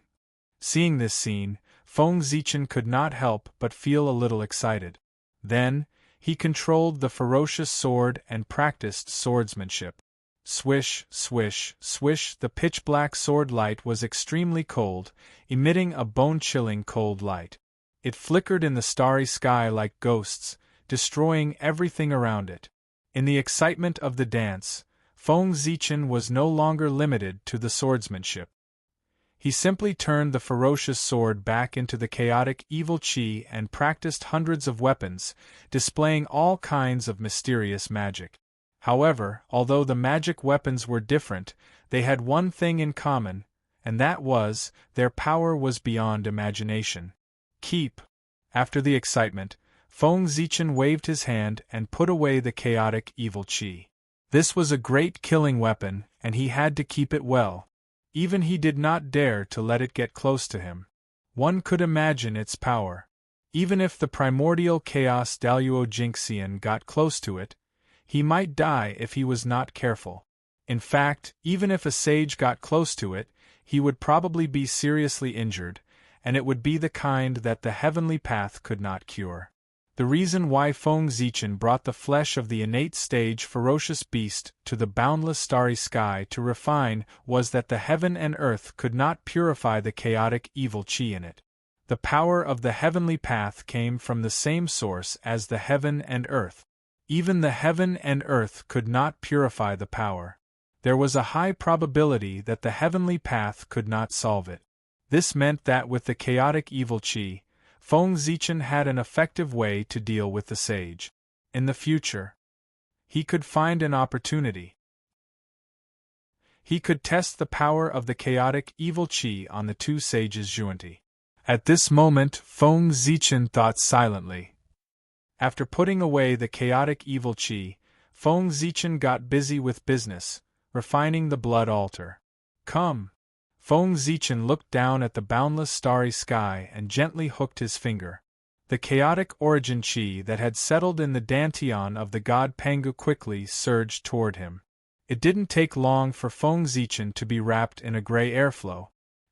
Seeing this scene, Feng Zichen could not help but feel a little excited. Then, he controlled the ferocious sword and practiced swordsmanship. Swish, swish, swish, the pitch-black sword light was extremely cold, emitting a bone-chilling cold light. It flickered in the starry sky like ghosts, destroying everything around it. In the excitement of the dance, Feng Zichen was no longer limited to the swordsmanship. He simply turned the ferocious sword back into the chaotic evil chi and practiced hundreds of weapons, displaying all kinds of mysterious magic. However, although the magic weapons were different, they had one thing in common, and that was, their power was beyond imagination. Keep. After the excitement, Feng Zichen waved his hand and put away the chaotic evil chi. This was a great killing weapon, and he had to keep it well. Even he did not dare to let it get close to him. One could imagine its power. Even if the primordial chaos Daluo Jinxian got close to it, he might die if he was not careful. In fact, even if a sage got close to it, he would probably be seriously injured, and it would be the kind that the heavenly path could not cure. The reason why Feng Zichen brought the flesh of the innate stage ferocious beast to the boundless starry sky to refine was that the heaven and earth could not purify the chaotic evil chi in it. The power of the heavenly path came from the same source as the heaven and earth. Even the heaven and earth could not purify the power. There was a high probability that the heavenly path could not solve it. This meant that with the chaotic evil chi, Feng Zichen had an effective way to deal with the sage. In the future, he could find an opportunity. He could test the power of the chaotic evil chi on the two sages Zhuanti. At this moment, Feng Zichen thought silently. After putting away the chaotic evil chi, Feng Zichen got busy with business, refining the blood altar. Come! Feng Zichen looked down at the boundless starry sky and gently hooked his finger. The chaotic origin chi that had settled in the dantian of the god Pangu quickly surged toward him. It didn't take long for Feng Zichen to be wrapped in a gray airflow.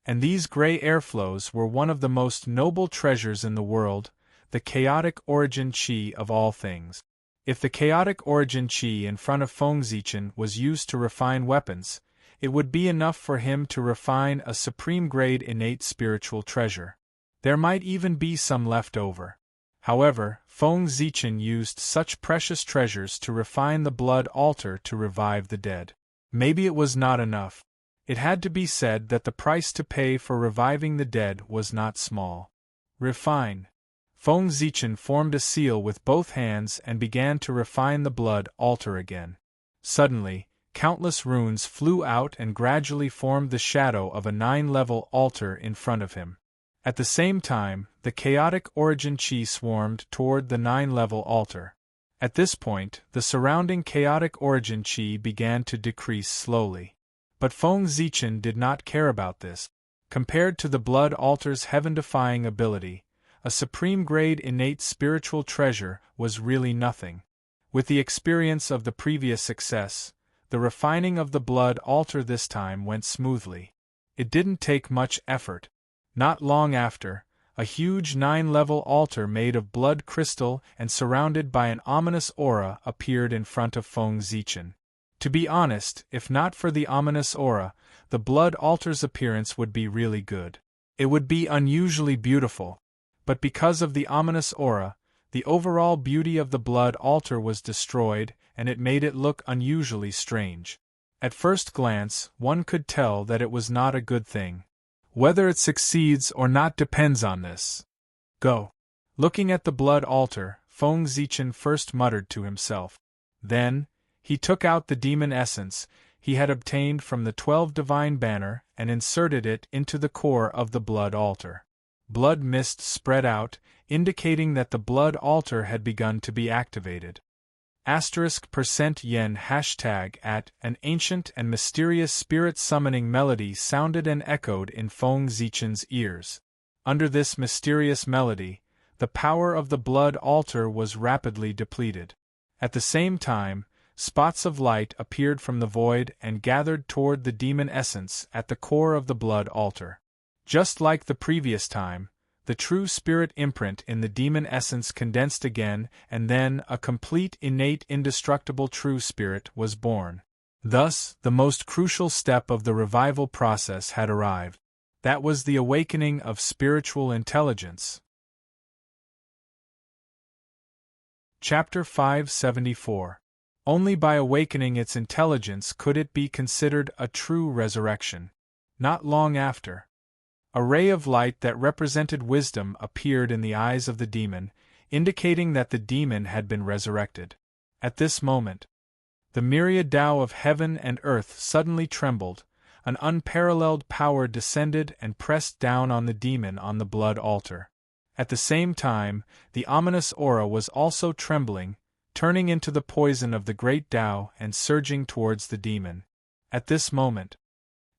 And these gray airflows were one of the most noble treasures in the world, the chaotic origin chi of all things. If the chaotic origin chi in front of Feng Zichen was used to refine weapons, it would be enough for him to refine a supreme-grade innate spiritual treasure. There might even be some left over. However, Feng Zichen used such precious treasures to refine the blood altar to revive the dead. Maybe it was not enough. It had to be said that the price to pay for reviving the dead was not small. Refine. Feng Zichen formed a seal with both hands and began to refine the blood altar again. Suddenly, countless runes flew out and gradually formed the shadow of a 9-level altar in front of him. At the same time, the chaotic origin chi swarmed toward the 9-level altar. At this point, the surrounding chaotic origin chi began to decrease slowly. But Feng Zichen did not care about this. Compared to the blood altar's heaven-defying ability, a supreme-grade innate spiritual treasure was really nothing. With the experience of the previous success, the refining of the blood altar this time went smoothly. It didn't take much effort. Not long after, a huge 9-level altar made of blood crystal and surrounded by an ominous aura appeared in front of Feng Zichen. To be honest, if not for the ominous aura, the blood altar's appearance would be really good. It would be unusually beautiful. But because of the ominous aura, the overall beauty of the blood altar was destroyed, and it made it look unusually strange. At first glance, one could tell that it was not a good thing. Whether it succeeds or not depends on this. Go. Looking at the blood altar, Feng Zichen first muttered to himself. Then, he took out the demon essence he had obtained from the 12 divine banner and inserted it into the core of the blood altar. Blood mist spread out, indicating that the blood altar had begun to be activated. %yen hashtag at an ancient and mysterious spirit summoning melody sounded and echoed in Feng Zichen's ears. Under this mysterious melody, the power of the blood altar was rapidly depleted. At the same time, spots of light appeared from the void and gathered toward the demon essence at the core of the blood altar. Just like the previous time, the true spirit imprint in the demon essence condensed again, and then a complete innate indestructible true spirit was born. Thus, the most crucial step of the revival process had arrived. That was the awakening of spiritual intelligence. Chapter 574. Only by awakening its intelligence could it be considered a true resurrection. Not long after, a ray of light that represented wisdom appeared in the eyes of the demon, indicating that the demon had been resurrected. At this moment, the myriad Tao of heaven and earth suddenly trembled, an unparalleled power descended and pressed down on the demon on the blood altar. At the same time, the ominous aura was also trembling, turning into the poison of the great Tao and surging towards the demon. At this moment,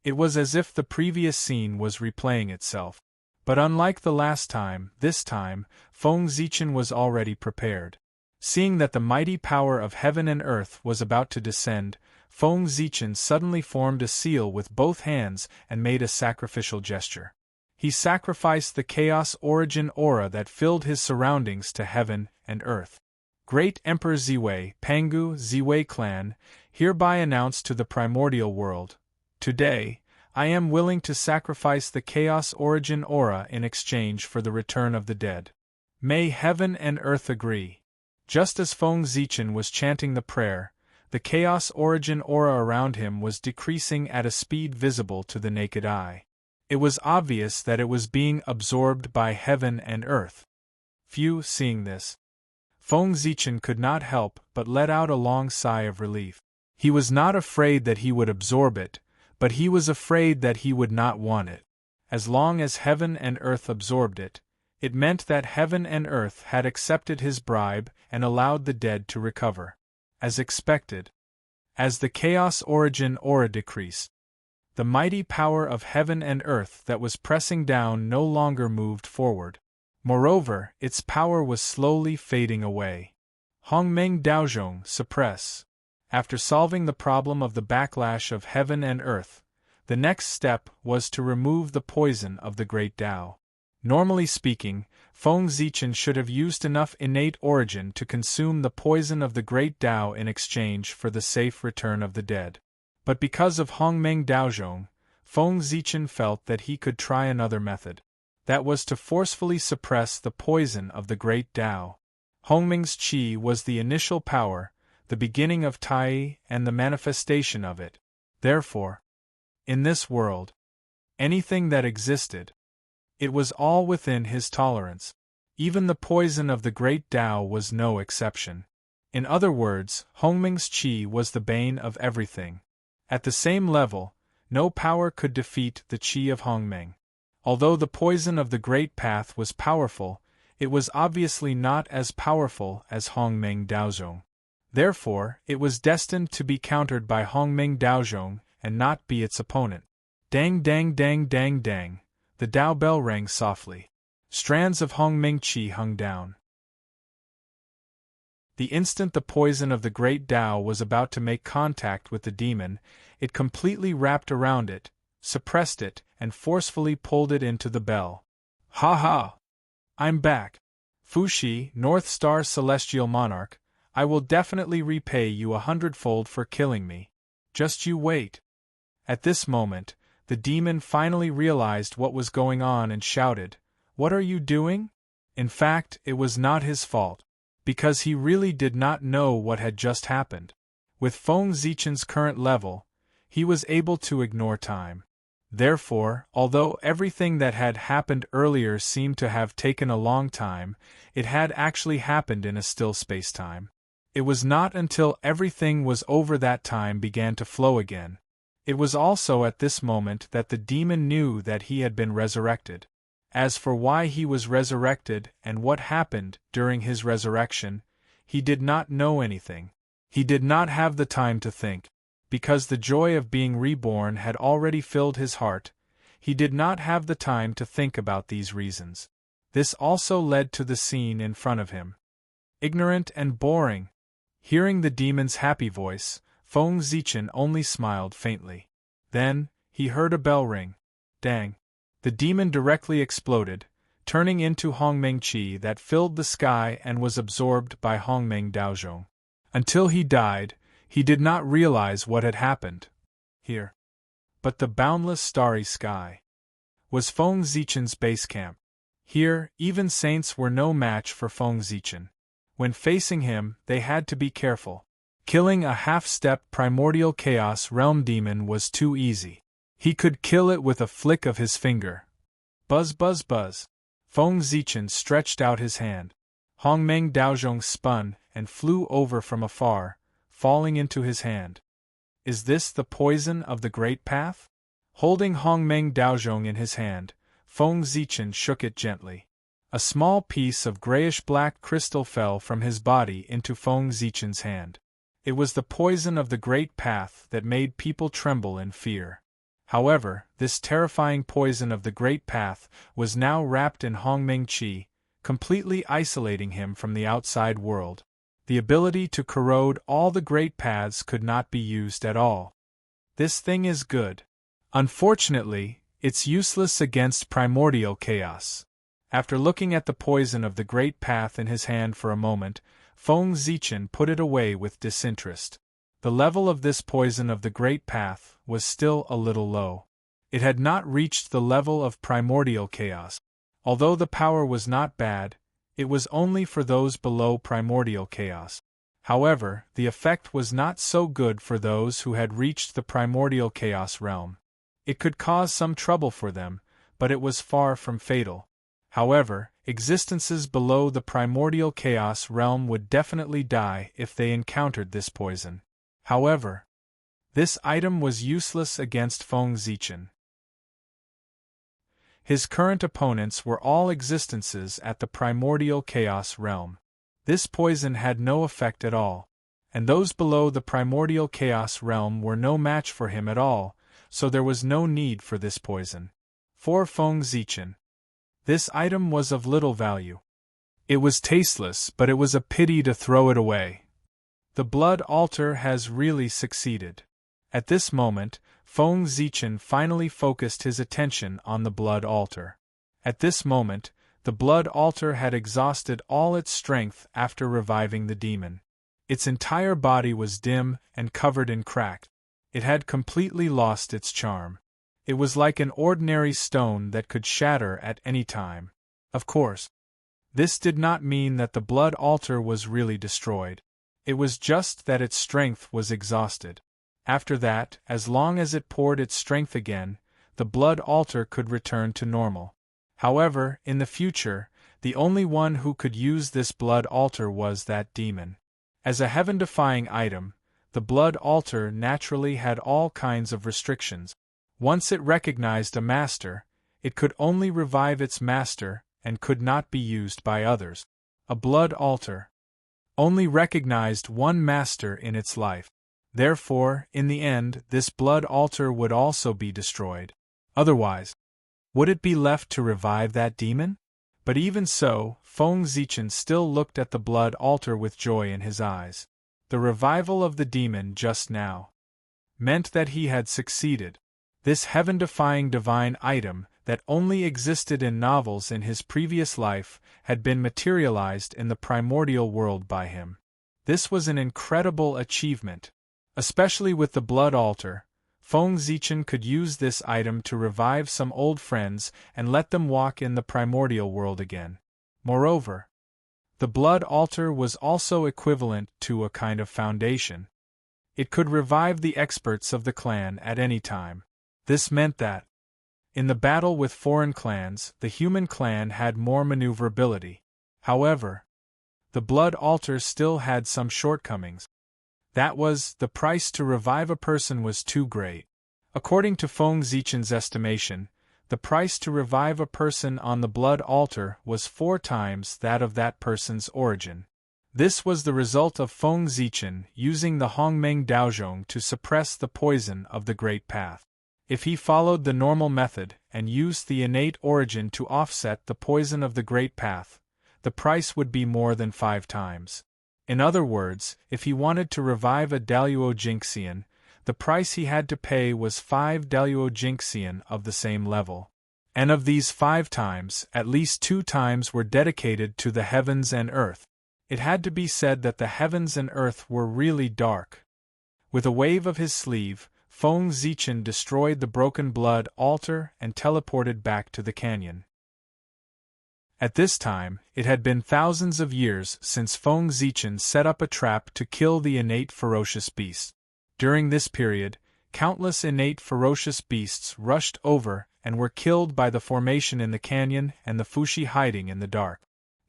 it was as if the previous scene was replaying itself. But unlike the last time, this time, Feng Zichen was already prepared. Seeing that the mighty power of heaven and earth was about to descend, Feng Zichen suddenly formed a seal with both hands and made a sacrificial gesture. He sacrificed the chaos origin aura that filled his surroundings to heaven and earth. Great Emperor Ziwei, Pangu Ziwei clan, hereby announce to the primordial world, today, I am willing to sacrifice the chaos origin aura in exchange for the return of the dead. May heaven and earth agree. Just as Feng Zichen was chanting the prayer, the chaos origin aura around him was decreasing at a speed visible to the naked eye. It was obvious that it was being absorbed by heaven and earth. Few seeing this, Feng Zichen could not help but let out a long sigh of relief. He was not afraid that he would absorb it, but he was afraid that he would not want it. As long as heaven and earth absorbed it, it meant that heaven and earth had accepted his bribe and allowed the dead to recover. As expected, as the chaos origin aura decreased, the mighty power of heaven and earth that was pressing down no longer moved forward. Moreover, its power was slowly fading away. Hongmeng Daozhong suppress. After solving the problem of the backlash of heaven and earth, the next step was to remove the poison of the great Tao. Normally speaking, Feng Zichen should have used enough innate origin to consume the poison of the great Tao in exchange for the safe return of the dead. But because of Hongmeng Daozhong, Feng Zichen felt that he could try another method. That was to forcefully suppress the poison of the great Tao. Hongmeng's qi was the initial power, the beginning of Tai and the manifestation of it. Therefore, in this world, anything that existed, it was all within his tolerance. Even the poison of the great Tao was no exception. In other words, Hongming's qi was the bane of everything. At the same level, no power could defeat the qi of Hongming. Although the poison of the Great Path was powerful, it was obviously not as powerful as Hongming Daozhong. Therefore, it was destined to be countered by Hongming Daozhong and not be its opponent. Dang dang dang dang dang, the Dao bell rang softly. Strands of Hongming qi hung down. The instant the poison of the Great Dao was about to make contact with the demon, it completely wrapped around it, suppressed it, and forcefully pulled it into the bell. Ha ha! I'm back. Fuxi, North Star Celestial Monarch, I will definitely repay you 100-fold for killing me. Just you wait. At this moment, the demon finally realized what was going on and shouted, "What are you doing?" In fact, it was not his fault, because he really did not know what had just happened. With Feng Zichen's current level, he was able to ignore time. Therefore, although everything that had happened earlier seemed to have taken a long time, it had actually happened in a still space-time. It was not until everything was over that time began to flow again. It was also at this moment that the demon knew that he had been resurrected. As for why he was resurrected and what happened during his resurrection, he did not know anything. He did not have the time to think. Because the joy of being reborn had already filled his heart, he did not have the time to think about these reasons. This also led to the scene in front of him. Ignorant and boring. Hearing the demon's happy voice, Feng Zichen only smiled faintly. Then, he heard a bell ring. Dang. The demon directly exploded, turning into Hongming qi that filled the sky and was absorbed by Hongming Daozhong. Until he died, he did not realize what had happened. Here. But the boundless starry sky was Feng Zichen's base camp. Here, even saints were no match for Feng Zichen. When facing him, they had to be careful. Killing a half-step primordial chaos realm demon was too easy. He could kill it with a flick of his finger. Buzz buzz buzz. Feng Zichen stretched out his hand. Hongmeng Daozhong spun and flew over from afar, falling into his hand. Is this the poison of the Great Path? Holding Hongmeng Daozhong in his hand, Feng Zichen shook it gently. A small piece of grayish-black crystal fell from his body into Feng Zichen's hand. It was the poison of the Great Path that made people tremble in fear. However, this terrifying poison of the Great Path was now wrapped in Hongming qi, completely isolating him from the outside world. The ability to corrode all the great paths could not be used at all. This thing is good. Unfortunately, it's useless against primordial chaos. After looking at the poison of the Great Path in his hand for a moment, Feng Zichen put it away with disinterest. The level of this poison of the Great Path was still a little low. It had not reached the level of primordial chaos. Although the power was not bad, it was only for those below primordial chaos. However, the effect was not so good for those who had reached the primordial chaos realm. It could cause some trouble for them, but it was far from fatal. However, existences below the primordial chaos realm would definitely die if they encountered this poison. However, this item was useless against Feng Zichen. His current opponents were all existences at the primordial chaos realm. This poison had no effect at all, and those below the primordial chaos realm were no match for him at all, so there was no need for this poison. For Feng Zichen, this item was of little value. It was tasteless, but it was a pity to throw it away. The blood altar has really succeeded. At this moment, Feng Zichen finally focused his attention on the blood altar. At this moment, the blood altar had exhausted all its strength after reviving the demon. Its entire body was dim and covered in cracks. It had completely lost its charm. It was like an ordinary stone that could shatter at any time. Of course, this did not mean that the blood altar was really destroyed. It was just that its strength was exhausted. After that, as long as it poured its strength again, the blood altar could return to normal. However, in the future, the only one who could use this blood altar was that demon. As a heaven-defying item, the blood altar naturally had all kinds of restrictions. Once it recognized a master, it could only revive its master and could not be used by others. A blood altar only recognized one master in its life. Therefore, in the end, this blood altar would also be destroyed. Otherwise, would it be left to revive that demon? But even so, Feng Zichen still looked at the blood altar with joy in his eyes. The revival of the demon just now meant that he had succeeded. This heaven-defying divine item that only existed in novels in his previous life had been materialized in the primordial world by him. This was an incredible achievement. Especially with the blood altar, Feng Zichen could use this item to revive some old friends and let them walk in the primordial world again. Moreover, the blood altar was also equivalent to a kind of foundation. It could revive the experts of the clan at any time. This meant that, in the battle with foreign clans, the human clan had more maneuverability. However, the blood altar still had some shortcomings. That was, the price to revive a person was too great. According to Feng Zichen's estimation, the price to revive a person on the blood altar was 4 times that of that person's origin. This was the result of Feng Zichen using the Hongmeng Daozhong to suppress the poison of the Great Path. If he followed the normal method and used the innate origin to offset the poison of the Great Path, the price would be more than 5 times. In other words, if he wanted to revive a Daluo Jinxian, the price he had to pay was 5 Daluo Jinxian of the same level. And of these 5 times, at least 2 times were dedicated to the heavens and earth. It had to be said that the heavens and earth were really dark. With a wave of his sleeve, Feng Zichen destroyed the broken blood altar and teleported back to the canyon. At this time, it had been thousands of years since Feng Zichen set up a trap to kill the innate ferocious beast. During this period, countless innate ferocious beasts rushed over and were killed by the formation in the canyon and the Fushi hiding in the dark.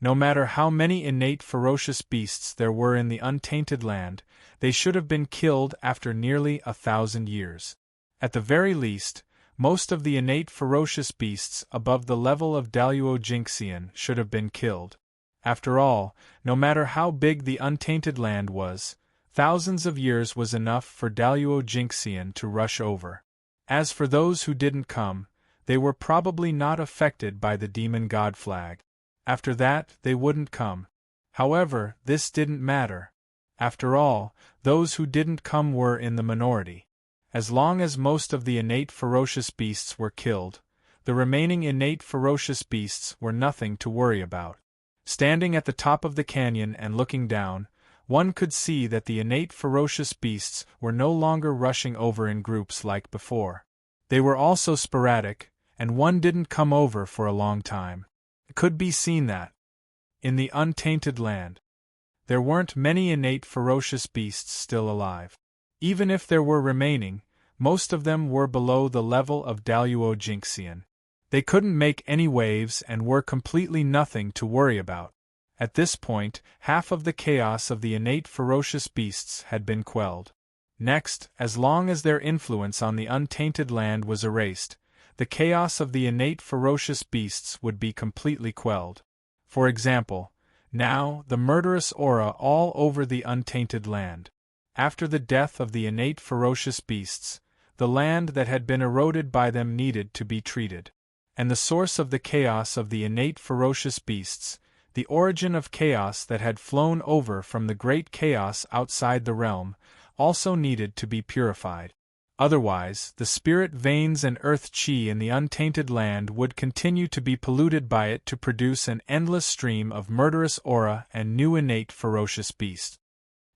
No matter how many innate ferocious beasts there were in the untainted land, they should have been killed after nearly 1,000 years. At the very least, most of the innate ferocious beasts above the level of Daluo Jinxian should have been killed. After all, no matter how big the untainted land was, thousands of years was enough for Daluo Jinxian to rush over. As for those who didn't come, they were probably not affected by the demon god flag. After that, they wouldn't come. However, this didn't matter. After all, those who didn't come were in the minority. As long as most of the innate ferocious beasts were killed, the remaining innate ferocious beasts were nothing to worry about. Standing at the top of the canyon and looking down, one could see that the innate ferocious beasts were no longer rushing over in groups like before. They were also sporadic, and one didn't come over for a long time. It could be seen that, in the untainted land, there weren't many innate ferocious beasts still alive. Even if there were remaining, most of them were below the level of Daluo Jinxian. They couldn't make any waves and were completely nothing to worry about. At this point, half of the chaos of the innate ferocious beasts had been quelled. Next, as long as their influence on the untainted land was erased, the chaos of the innate ferocious beasts would be completely quelled. For example, now, the murderous aura all over the untainted land. After the death of the innate ferocious beasts, the land that had been eroded by them needed to be treated. And the source of the chaos of the innate ferocious beasts, the origin of chaos that had flown over from the great chaos outside the realm, also needed to be purified. Otherwise, the spirit veins and earth chi in the untainted land would continue to be polluted by it to produce an endless stream of murderous aura and new innate ferocious beasts.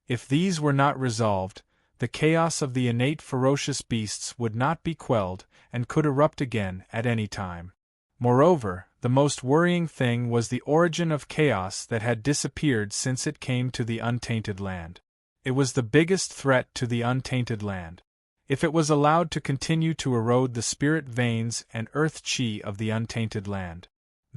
If these were not resolved, the chaos of the innate ferocious beasts would not be quelled and could erupt again at any time. Moreover, the most worrying thing was the origin of chaos that had disappeared since it came to the untainted land. It was the biggest threat to the untainted land. If it was allowed to continue to erode the spirit veins and earth chi of the untainted land,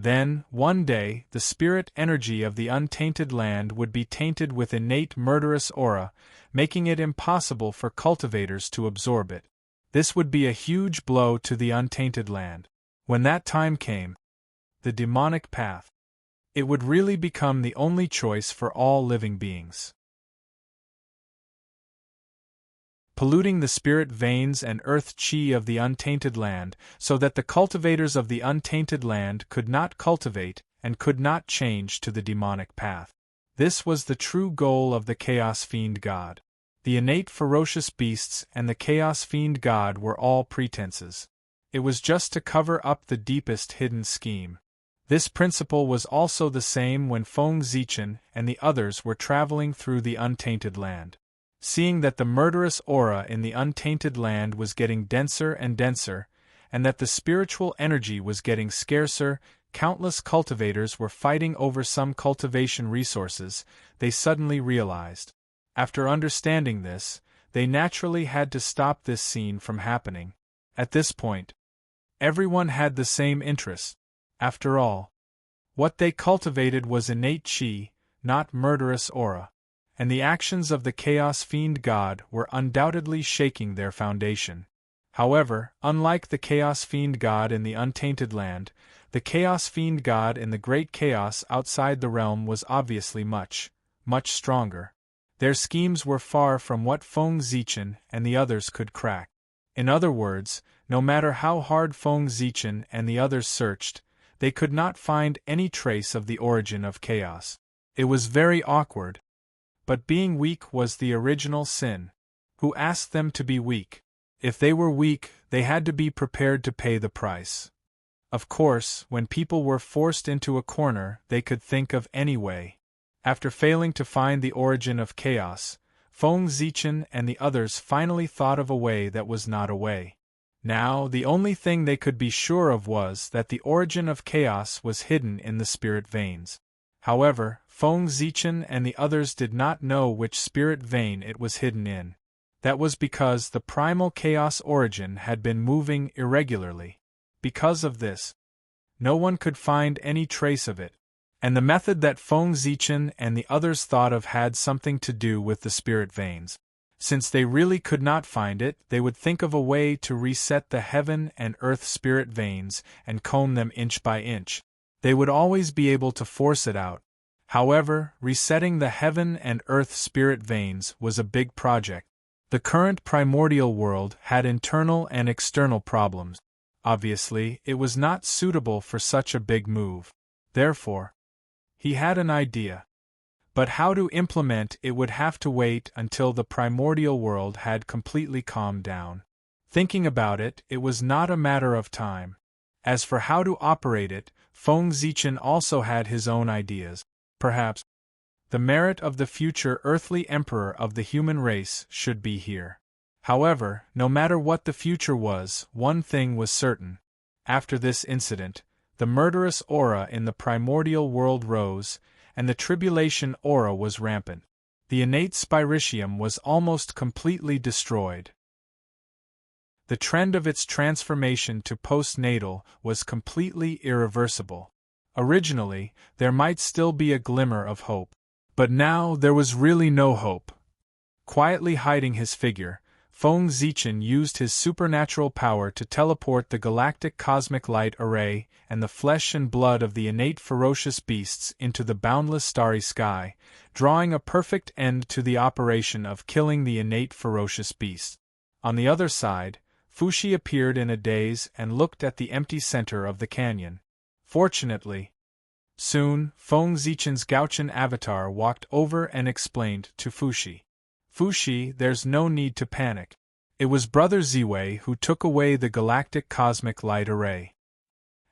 Then, one day, the spirit energy of the untainted land would be tainted with innate murderous aura, making it impossible for cultivators to absorb it. This would be a huge blow to the untainted land. When that time came, the demonic path, it would really become the only choice for all living beings. Polluting the spirit veins and earth chi of the untainted land, so that the cultivators of the untainted land could not cultivate and could not change to the demonic path. This was the true goal of the Chaos Fiend God. The innate ferocious beasts and the Chaos Fiend God were all pretenses. It was just to cover up the deepest hidden scheme. This principle was also the same when Feng Zichen and the others were traveling through the untainted land. Seeing that the murderous aura in the untainted land was getting denser and denser, and that the spiritual energy was getting scarcer, countless cultivators were fighting over some cultivation resources, they suddenly realized. After understanding this, they naturally had to stop this scene from happening. At this point, everyone had the same interest. After all, what they cultivated was innate chi, not murderous aura. And the actions of the Chaos Fiend God were undoubtedly shaking their foundation. However, unlike the Chaos Fiend God in the untainted land, the Chaos Fiend God in the Great Chaos outside the realm was obviously much, much stronger. Their schemes were far from what Feng Zichen and the others could crack. In other words, no matter how hard Feng Zichen and the others searched, they could not find any trace of the origin of chaos. It was very awkward. But being weak was the original sin. Who asked them to be weak? If they were weak, they had to be prepared to pay the price. Of course, when people were forced into a corner, they could think of any way. After failing to find the origin of chaos, Feng Zichen and the others finally thought of a way that was not a way. Now, the only thing they could be sure of was that the origin of chaos was hidden in the spirit veins. However, Feng Zichen and the others did not know which spirit vein it was hidden in. That was because the primal chaos origin had been moving irregularly. Because of this, no one could find any trace of it, and the method that Feng Zichen and the others thought of had something to do with the spirit veins. Since they really could not find it, they would think of a way to reset the heaven and earth spirit veins and comb them inch by inch. They would always be able to force it out. However, resetting the heaven and earth spirit veins was a big project. The current primordial world had internal and external problems. Obviously, it was not suitable for such a big move. Therefore, he had an idea. But how to implement it would have to wait until the primordial world had completely calmed down. Thinking about it, it was not a matter of time. As for how to operate it, Feng Zichen also had his own ideas. Perhaps the merit of the future earthly emperor of the human race should be here. However, no matter what the future was, one thing was certain. After this incident, the murderous aura in the primordial world rose, and the tribulation aura was rampant. The innate spiritium was almost completely destroyed. The trend of its transformation to postnatal was completely irreversible. Originally, there might still be a glimmer of hope. But now there was really no hope. Quietly hiding his figure, Feng Zichen used his supernatural power to teleport the galactic cosmic light array and the flesh and blood of the innate ferocious beasts into the boundless starry sky, drawing a perfect end to the operation of killing the innate ferocious beasts. On the other side, Fushi appeared in a daze and looked at the empty center of the canyon. Fortunately, soon, Feng Zichen's Gauchan avatar walked over and explained to Fushi. Fushi, there's no need to panic. It was Brother Ziwei who took away the galactic cosmic light array.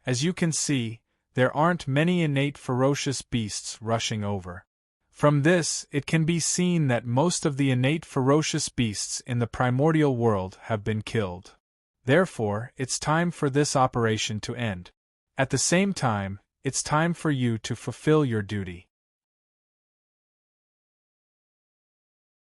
As you can see, there aren't many innate ferocious beasts rushing over. From this, it can be seen that most of the innate ferocious beasts in the primordial world have been killed. Therefore, it's time for this operation to end. At the same time, it's time for you to fulfill your duty.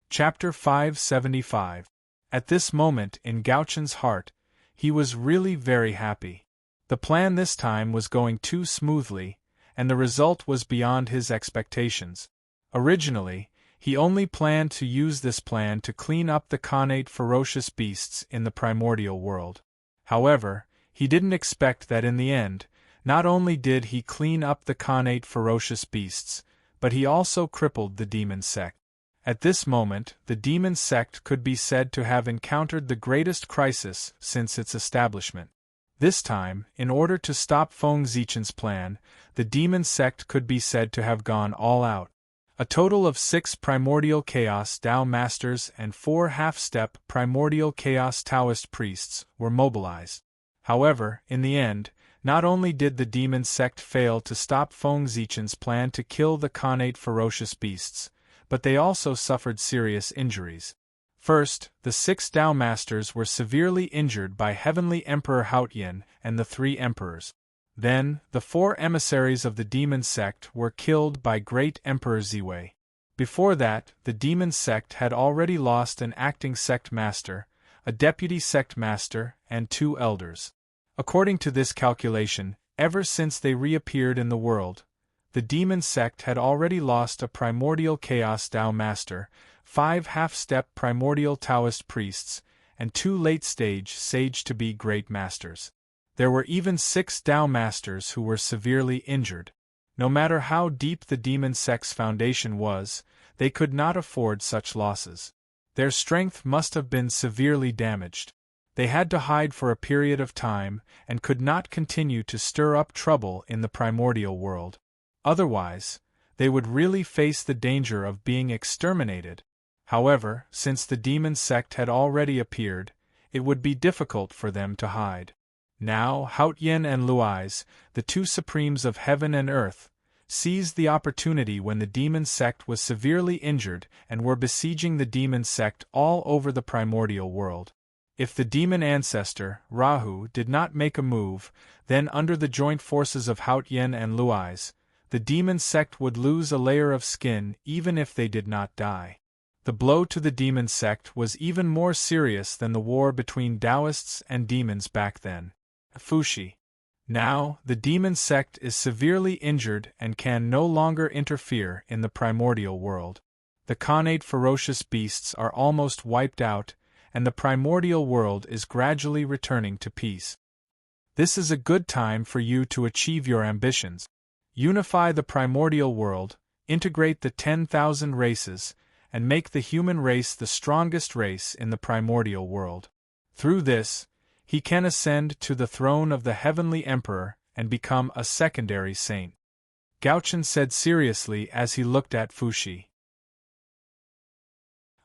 Chapter 575. At this moment in Gauchan's heart, he was really very happy. The plan this time was going too smoothly, and the result was beyond his expectations. Originally, he only planned to use this plan to clean up the connate ferocious beasts in the primordial world. However, he didn't expect that in the end, not only did he clean up the connate ferocious beasts, but he also crippled the demon sect. At this moment, the demon sect could be said to have encountered the greatest crisis since its establishment. This time, in order to stop Feng Zichen's plan, the demon sect could be said to have gone all out. A total of 6 primordial chaos Tao masters and 4 half-step primordial chaos Taoist priests were mobilized. However, in the end, not only did the demon sect fail to stop Feng Zichen's plan to kill the connate ferocious beasts, but they also suffered serious injuries. First, the 6 Tao masters were severely injured by Heavenly Emperor Haotian and the 3 emperors. Then, the 4 emissaries of the demon sect were killed by Great Emperor Ziwei. Before that, the demon sect had already lost an acting sect master, a deputy sect master, and 2 elders. According to this calculation, ever since they reappeared in the world, the demon sect had already lost a primordial chaos Tao master, 5 half-step primordial Taoist priests, and 2 late-stage sage-to-be great masters. There were even 6 Tao masters who were severely injured. No matter how deep the demon sect's foundation was, they could not afford such losses. Their strength must have been severely damaged. They had to hide for a period of time and could not continue to stir up trouble in the primordial world. Otherwise, they would really face the danger of being exterminated. However, since the demon sect had already appeared, it would be difficult for them to hide. Now, Haotian and Luais, the 2 supremes of heaven and earth, seized the opportunity when the demon sect was severely injured and were besieging the demon sect all over the primordial world. If the demon ancestor, Rahu, did not make a move, then under the joint forces of Haotian and Luais, the demon sect would lose a layer of skin even if they did not die. The blow to the demon sect was even more serious than the war between Taoists and demons back then. Fuxi. Now, the demon sect is severely injured and can no longer interfere in the primordial world. The connate ferocious beasts are almost wiped out, and the primordial world is gradually returning to peace. This is a good time for you to achieve your ambitions. Unify the primordial world, integrate the 10,000 races, and make the human race the strongest race in the primordial world. Through this, he can ascend to the throne of the Heavenly Emperor and become a secondary saint. Gaochen said seriously as he looked at Fuxi.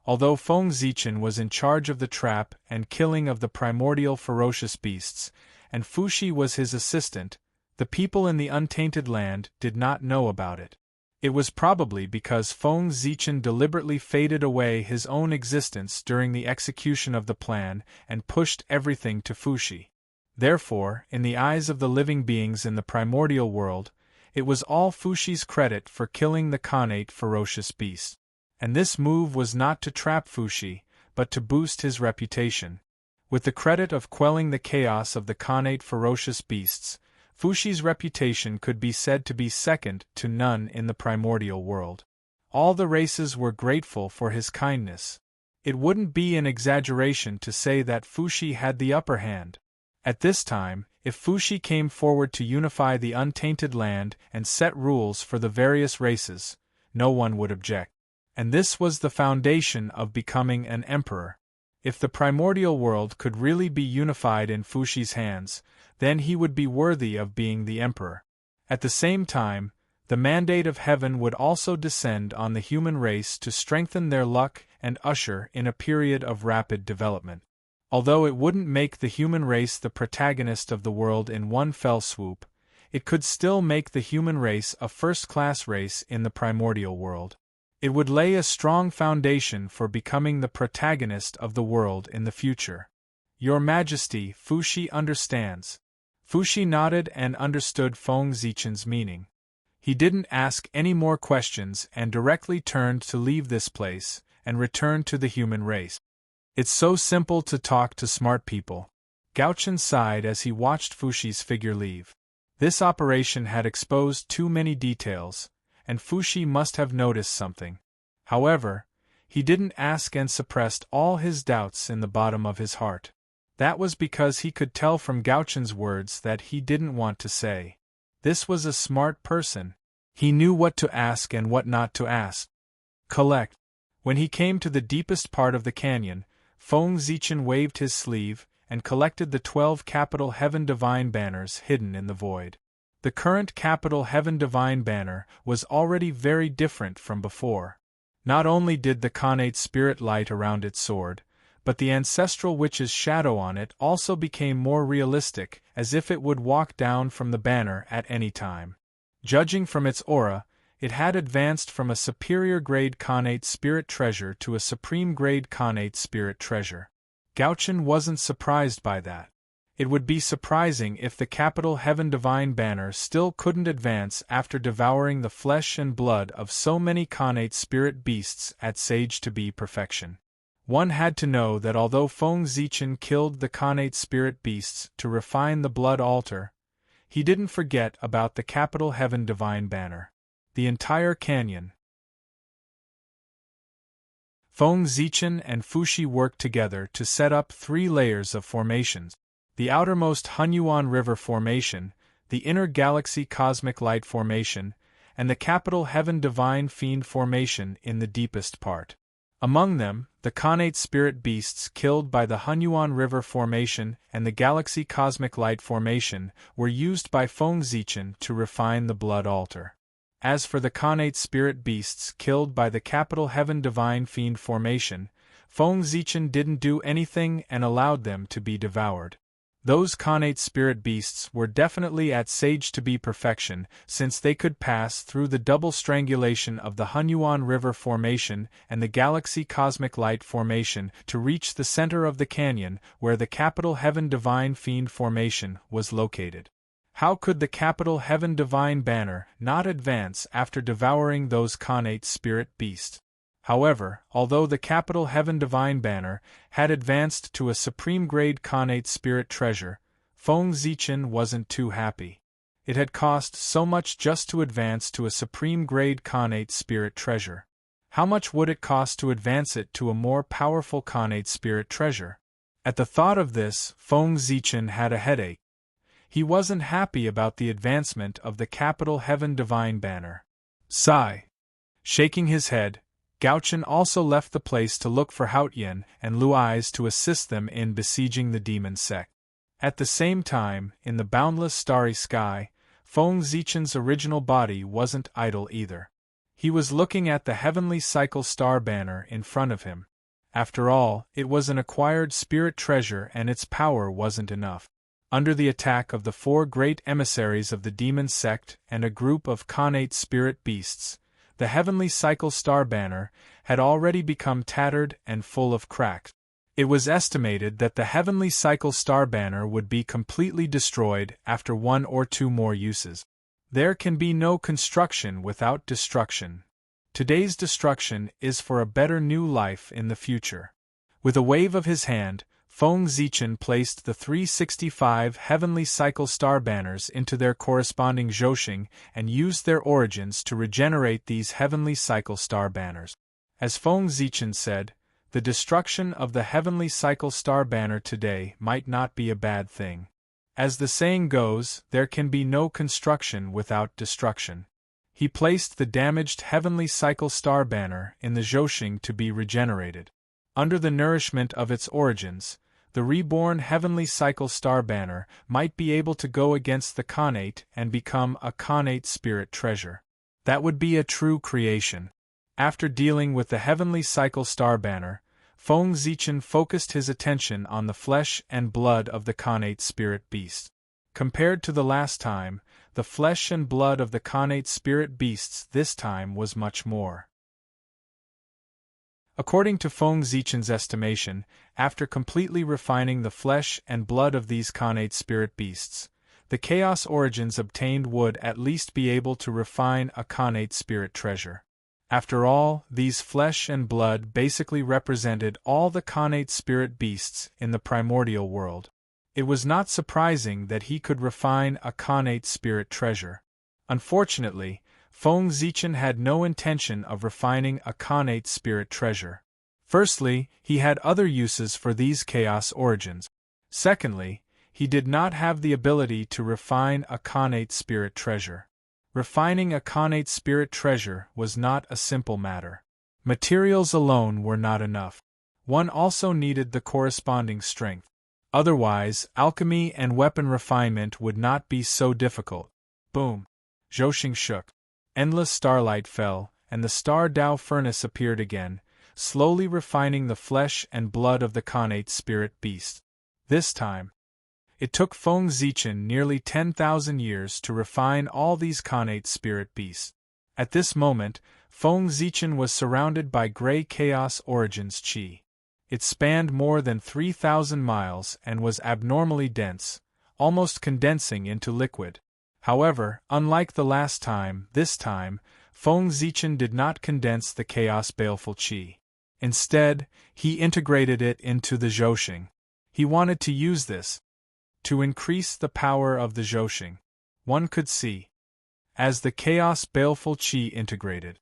Although Feng Zichen was in charge of the trap and killing of the primordial ferocious beasts, and Fuxi was his assistant, the people in the untainted land did not know about it. It was probably because Feng Zichen deliberately faded away his own existence during the execution of the plan and pushed everything to Fuxi. Therefore, in the eyes of the living beings in the primordial world, it was all Fuxi's credit for killing the connate ferocious beast. And this move was not to trap Fuxi, but to boost his reputation. With the credit of quelling the chaos of the connate ferocious beasts, Fuxi's reputation could be said to be second to none in the primordial world. All the races were grateful for his kindness. It wouldn't be an exaggeration to say that Fuxi had the upper hand. At this time, if Fuxi came forward to unify the untainted land and set rules for the various races, no one would object. And this was the foundation of becoming an emperor. If the primordial world could really be unified in Fuxi's hands, then he would be worthy of being the emperor. At the same time, the mandate of heaven would also descend on the human race to strengthen their luck and usher in a period of rapid development. Although it wouldn't make the human race the protagonist of the world in one fell swoop, it could still make the human race a first-class race in the primordial world. It would lay a strong foundation for becoming the protagonist of the world in the future. Your Majesty, Fuxi understands. Fuxi nodded and understood Feng Zichen's meaning. He didn't ask any more questions and directly turned to leave this place and return to the human race. It's so simple to talk to smart people. Gauchen sighed as he watched Fushi's figure leave. This operation had exposed too many details, and Fushi must have noticed something. However, he didn't ask and suppressed all his doubts in the bottom of his heart. That was because he could tell from Gauchen's words that he didn't want to say. This was a smart person. He knew what to ask and what not to ask. Collect. When he came to the deepest part of the canyon, Feng Zichen waved his sleeve and collected the 12 capital Heaven Divine banners hidden in the void. The current capital Heaven Divine banner was already very different from before. Not only did the connate spirit light around it soared, but the ancestral witch's shadow on it also became more realistic, as if it would walk down from the banner at any time. Judging from its aura, it had advanced from a superior grade connate spirit treasure to a supreme grade connate spirit treasure. Gauchen wasn't surprised by that. It would be surprising if the capital Heaven Divine banner still couldn't advance after devouring the flesh and blood of so many connate spirit beasts at Sage to be perfection. One had to know that although Feng Zichen killed the connate spirit beasts to refine the blood altar, he didn't forget about the capital Heaven Divine banner. The entire canyon. Feng Zichen and Fushi worked together to set up 3 layers of formations. The outermost Hunyuan River Formation, the inner Galaxy Cosmic Light Formation, and the capital Heaven Divine Fiend Formation in the deepest part. Among them, the connate spirit beasts killed by the Hunyuan River Formation and the Galaxy Cosmic Light Formation were used by Feng Zichen to refine the blood altar. As for the connate spirit beasts killed by the capital Heaven Divine Fiend Formation, Feng Zichen didn't do anything and allowed them to be devoured. Those connate spirit beasts were definitely at Sage to be perfection, since they could pass through the double strangulation of the Hunyuan River Formation and the Galaxy Cosmic Light Formation to reach the center of the canyon where the capital Heaven Divine Fiend Formation was located. How could the capital Heaven Divine banner not advance after devouring those connate spirit beasts? However, although the capital Heaven Divine banner had advanced to a supreme grade connate spirit treasure, Feng Zichen wasn't too happy. It had cost so much just to advance to a supreme grade connate spirit treasure. How much would it cost to advance it to a more powerful connate spirit treasure? At the thought of this, Feng Zichen had a headache. He wasn't happy about the advancement of the capital Heaven Divine banner. Sigh. Shaking his head, Gauchen also left the place to look for Haotian and Luais to assist them in besieging the demon sect. At the same time, in the boundless starry sky, Feng Zichen's original body wasn't idle either. He was looking at the heavenly cycle star banner in front of him. After all, it was an acquired spirit treasure and its power wasn't enough. Under the attack of the 4 great emissaries of the demon sect and a group of connate spirit beasts, the heavenly cycle star banner had already become tattered and full of cracks. It was estimated that the heavenly cycle star banner would be completely destroyed after 1 or 2 more uses. There can be no construction without destruction. Today's destruction is for a better new life in the future. With a wave of his hand, Feng Zichen placed the 365 heavenly cycle star banners into their corresponding zhousing and used their origins to regenerate these heavenly cycle star banners. As Feng Zichen said, the destruction of the heavenly cycle star banner today might not be a bad thing. As the saying goes, there can be no construction without destruction. He placed the damaged heavenly cycle star banner in the zhousing to be regenerated. Under the nourishment of its origins, the reborn heavenly cycle star banner might be able to go against the connate and become a connate spirit treasure. That would be a true creation. After dealing with the heavenly cycle star banner, Feng Zichen focused his attention on the flesh and blood of the connate spirit beast. Compared to the last time, the flesh and blood of the connate spirit beasts this time was much more. According to Feng Zichen's estimation, after completely refining the flesh and blood of these connate spirit beasts, the Chaos Origins obtained would at least be able to refine a connate spirit treasure. After all, these flesh and blood basically represented all the connate spirit beasts in the primordial world. It was not surprising that he could refine a connate spirit treasure. Unfortunately, Feng Zichen had no intention of refining a connate spirit treasure. Firstly, he had other uses for these chaos origins. Secondly, he did not have the ability to refine a connate spirit treasure. Refining a connate spirit treasure was not a simple matter. Materials alone were not enough. One also needed the corresponding strength. Otherwise, alchemy and weapon refinement would not be so difficult. Boom! Zhouxing shook. Endless starlight fell, and the star Dao furnace appeared again, slowly refining the flesh and blood of the connate spirit beast. This time, it took Feng Zichen nearly 10,000 years to refine all these connate spirit beasts. At this moment, Feng Zichen was surrounded by gray chaos origins qi. It spanned more than 3,000 miles and was abnormally dense, almost condensing into liquid. However, unlike the last time, this time, Feng Zichen did not condense the chaos baleful qi. Instead, he integrated it into the Zhouxing. He wanted to use this to increase the power of the Zhouxing. One could see, as the chaos baleful qi integrated,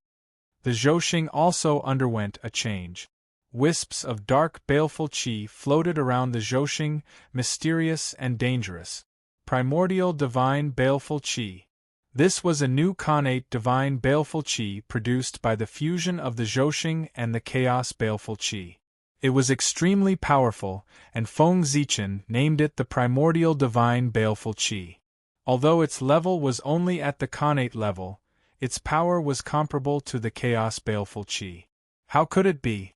the Zhouxing also underwent a change. Wisps of dark baleful qi floated around the Zhouxing, mysterious and dangerous. Primordial divine baleful qi. This was a new connate divine baleful qi produced by the fusion of the Zhouxing and the chaos baleful qi. It was extremely powerful, and Feng Zichen named it the primordial divine baleful qi. Although its level was only at the connate level, its power was comparable to the chaos baleful qi. How could it be?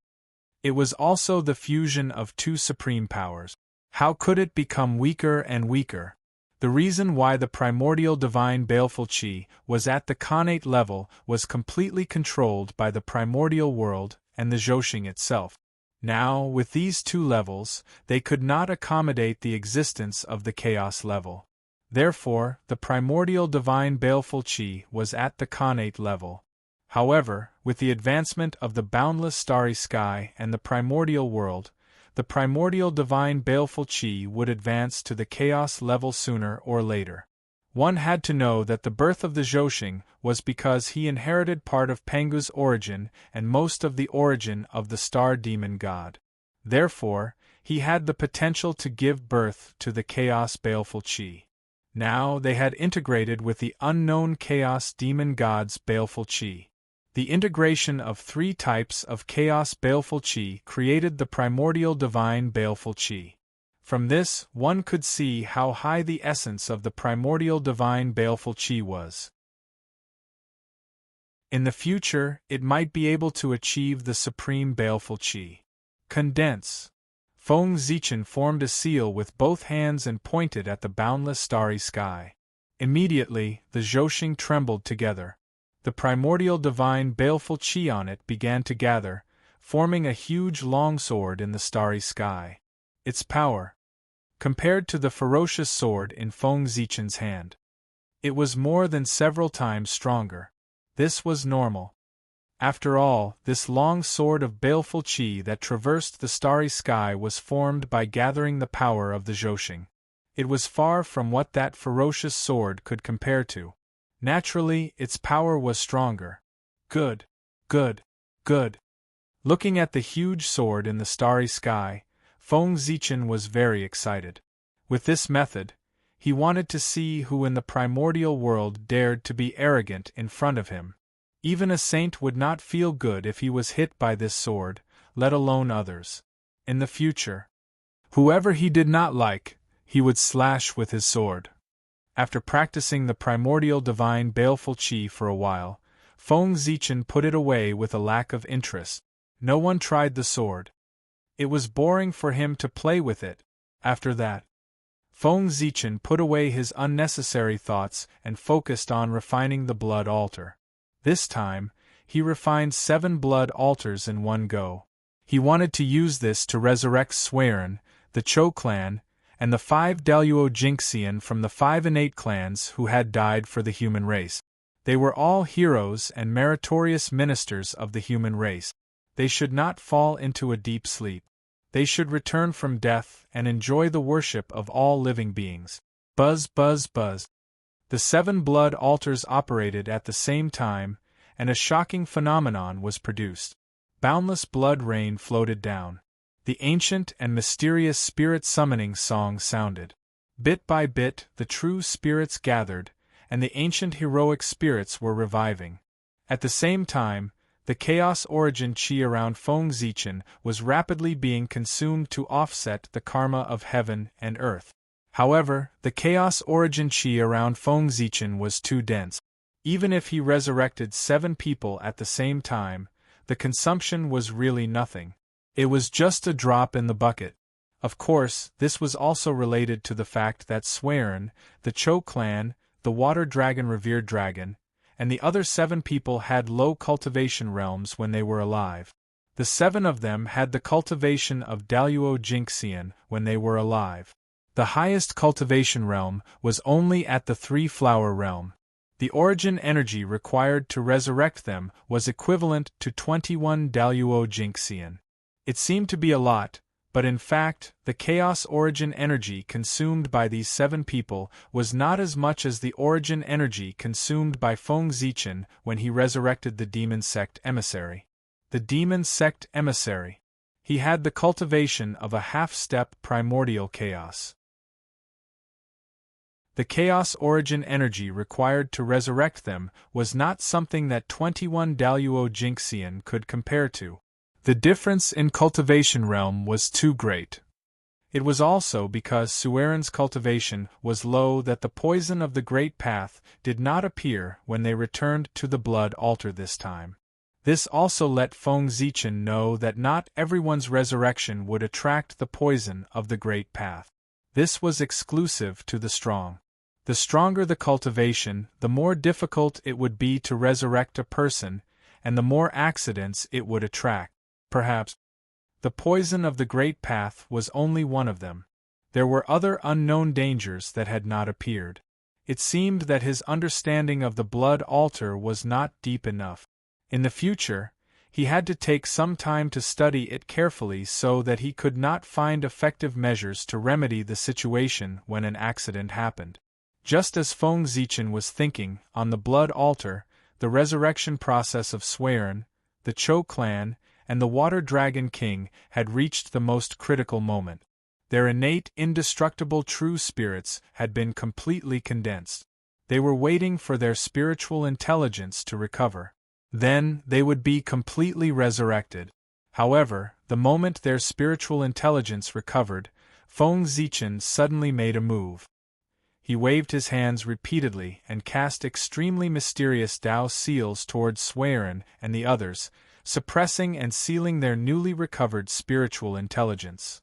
It was also the fusion of two supreme powers. How could it become weaker and weaker? The reason why the primordial divine baleful qi was at the connate level was completely controlled by the primordial world and the Zhouxing itself. Now, with these two levels, they could not accommodate the existence of the chaos level. Therefore, the primordial divine baleful qi was at the connate level. However, with the advancement of the boundless starry sky and the primordial world, the primordial divine baleful qi would advance to the chaos level sooner or later. One had to know that the birth of the Zhouxing was because he inherited part of Pengu's origin and most of the origin of the star demon god. Therefore, he had the potential to give birth to the chaos baleful qi. Now they had integrated with the unknown chaos demon god's baleful qi. The integration of three types of chaos baleful qi created the primordial divine baleful qi. From this, one could see how high the essence of the primordial divine baleful qi was. In the future, it might be able to achieve the supreme baleful qi. Condense. Feng Zichen formed a seal with both hands and pointed at the boundless starry sky. Immediately, the Zhouxing trembled together. The primordial divine baleful qi on it began to gather, forming a huge longsword in the starry sky. Its power, compared to the ferocious sword in Feng Zichen's hand, it was more than several times stronger. This was normal. After all, this long sword of baleful qi that traversed the starry sky was formed by gathering the power of the Zhouxing. It was far from what that ferocious sword could compare to. Naturally, its power was stronger. Good. Good. Good. Looking at the huge sword in the starry sky, Feng Zichen was very excited. With this method, he wanted to see who in the primordial world dared to be arrogant in front of him. Even a saint would not feel good if he was hit by this sword, let alone others. In the future, whoever he did not like, he would slash with his sword. After practicing the primordial divine baleful qi for a while, Feng Zichen put it away with a lack of interest. No one tried the sword. It was boring for him to play with it. After that, Feng Zichen put away his unnecessary thoughts and focused on refining the blood altar. This time, he refined 7 blood altars in one go. He wanted to use this to resurrect Swerin, the Cho clan, and the 5 Deluo Jinxian from the 5 innate clans who had died for the human race. They were all heroes and meritorious ministers of the human race. They should not fall into a deep sleep. They should return from death and enjoy the worship of all living beings. Buzz, buzz, buzz. The 7 blood altars operated at the same time, and a shocking phenomenon was produced. Boundless blood rain floated down. The ancient and mysterious spirit summoning song sounded. Bit by bit, the true spirits gathered, and the ancient heroic spirits were reviving. At the same time, the chaos origin chi around Feng Zichen was rapidly being consumed to offset the karma of heaven and earth. However, the chaos origin chi around Feng Zichen was too dense. Even if he resurrected 7 people at the same time, the consumption was really nothing. It was just a drop in the bucket. Of course, this was also related to the fact that Swerin, the Cho clan, the water dragon revered dragon, and the other 7 people had low cultivation realms when they were alive. The 7 of them had the cultivation of Daluo Jinxian when they were alive. The highest cultivation realm was only at the 3-flower realm. The origin energy required to resurrect them was equivalent to 21 Daluo Jinxian. It seemed to be a lot, but in fact, the chaos origin energy consumed by these 7 people was not as much as the origin energy consumed by Feng Zichen when he resurrected the demon sect emissary. The demon sect emissary. He had the cultivation of a half-step primordial chaos. The chaos origin energy required to resurrect them was not something that 21 Daluo Jinxian could compare to. The difference in cultivation realm was too great. It was also because Suerin's cultivation was low that the poison of the Great Path did not appear when they returned to the blood altar this time. This also let Feng Zichen know that not everyone's resurrection would attract the poison of the Great Path. This was exclusive to the strong. The stronger the cultivation, the more difficult it would be to resurrect a person, and the more accidents it would attract. Perhaps the poison of the Great Path was only one of them. There were other unknown dangers that had not appeared. It seemed that his understanding of the blood altar was not deep enough. In the future, he had to take some time to study it carefully so that he could not find effective measures to remedy the situation when an accident happened. Just as Feng Zichen was thinking, on the blood altar, the resurrection process of Swerin, the Cho clan, and the Water Dragon King had reached the most critical moment. Their innate, indestructible true spirits had been completely condensed. They were waiting for their spiritual intelligence to recover. Then they would be completely resurrected. However, the moment their spiritual intelligence recovered, Feng Zichen suddenly made a move. He waved his hands repeatedly and cast extremely mysterious Dao seals towards Swerin and the others, suppressing and sealing their newly recovered spiritual intelligence.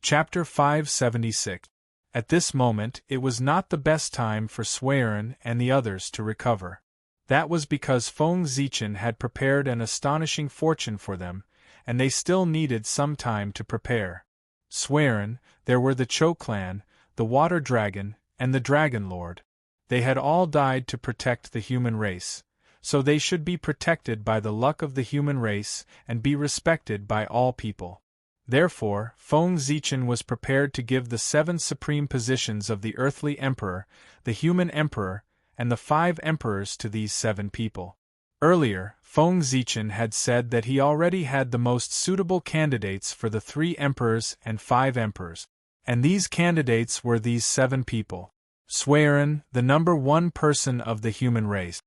Chapter 576. At this moment, it was not the best time for Swerin and the others to recover. That was because Feng Zichen had prepared an astonishing fortune for them, and they still needed some time to prepare. Swerin, there were the Cho clan, the Water Dragon, and the Dragon Lord. They had all died to protect the human race, so they should be protected by the luck of the human race and be respected by all people. Therefore, Feng Zichen was prepared to give the 7 supreme positions of the earthly emperor, the human emperor, and the 5 emperors to these 7 people. Earlier, Feng Zichen had said that he already had the most suitable candidates for the 3 emperors and 5 emperors, and these candidates were these 7 people. Swerin, the number 1 person of the human race.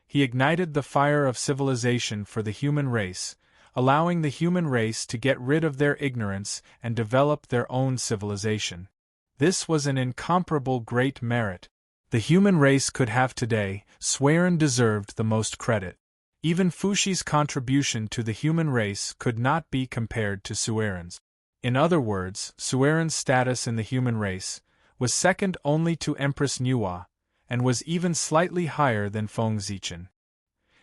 He ignited the fire of civilization for the human race, allowing the human race to get rid of their ignorance and develop their own civilization. This was an incomparable great merit. The human race could have today. Swerin deserved the most credit. Even Fushi's contribution to the human race could not be compared to Suerin's. In other words, Suerin's status in the human race was second only to Empress Nuwa, and was even slightly higher than Feng Zichen.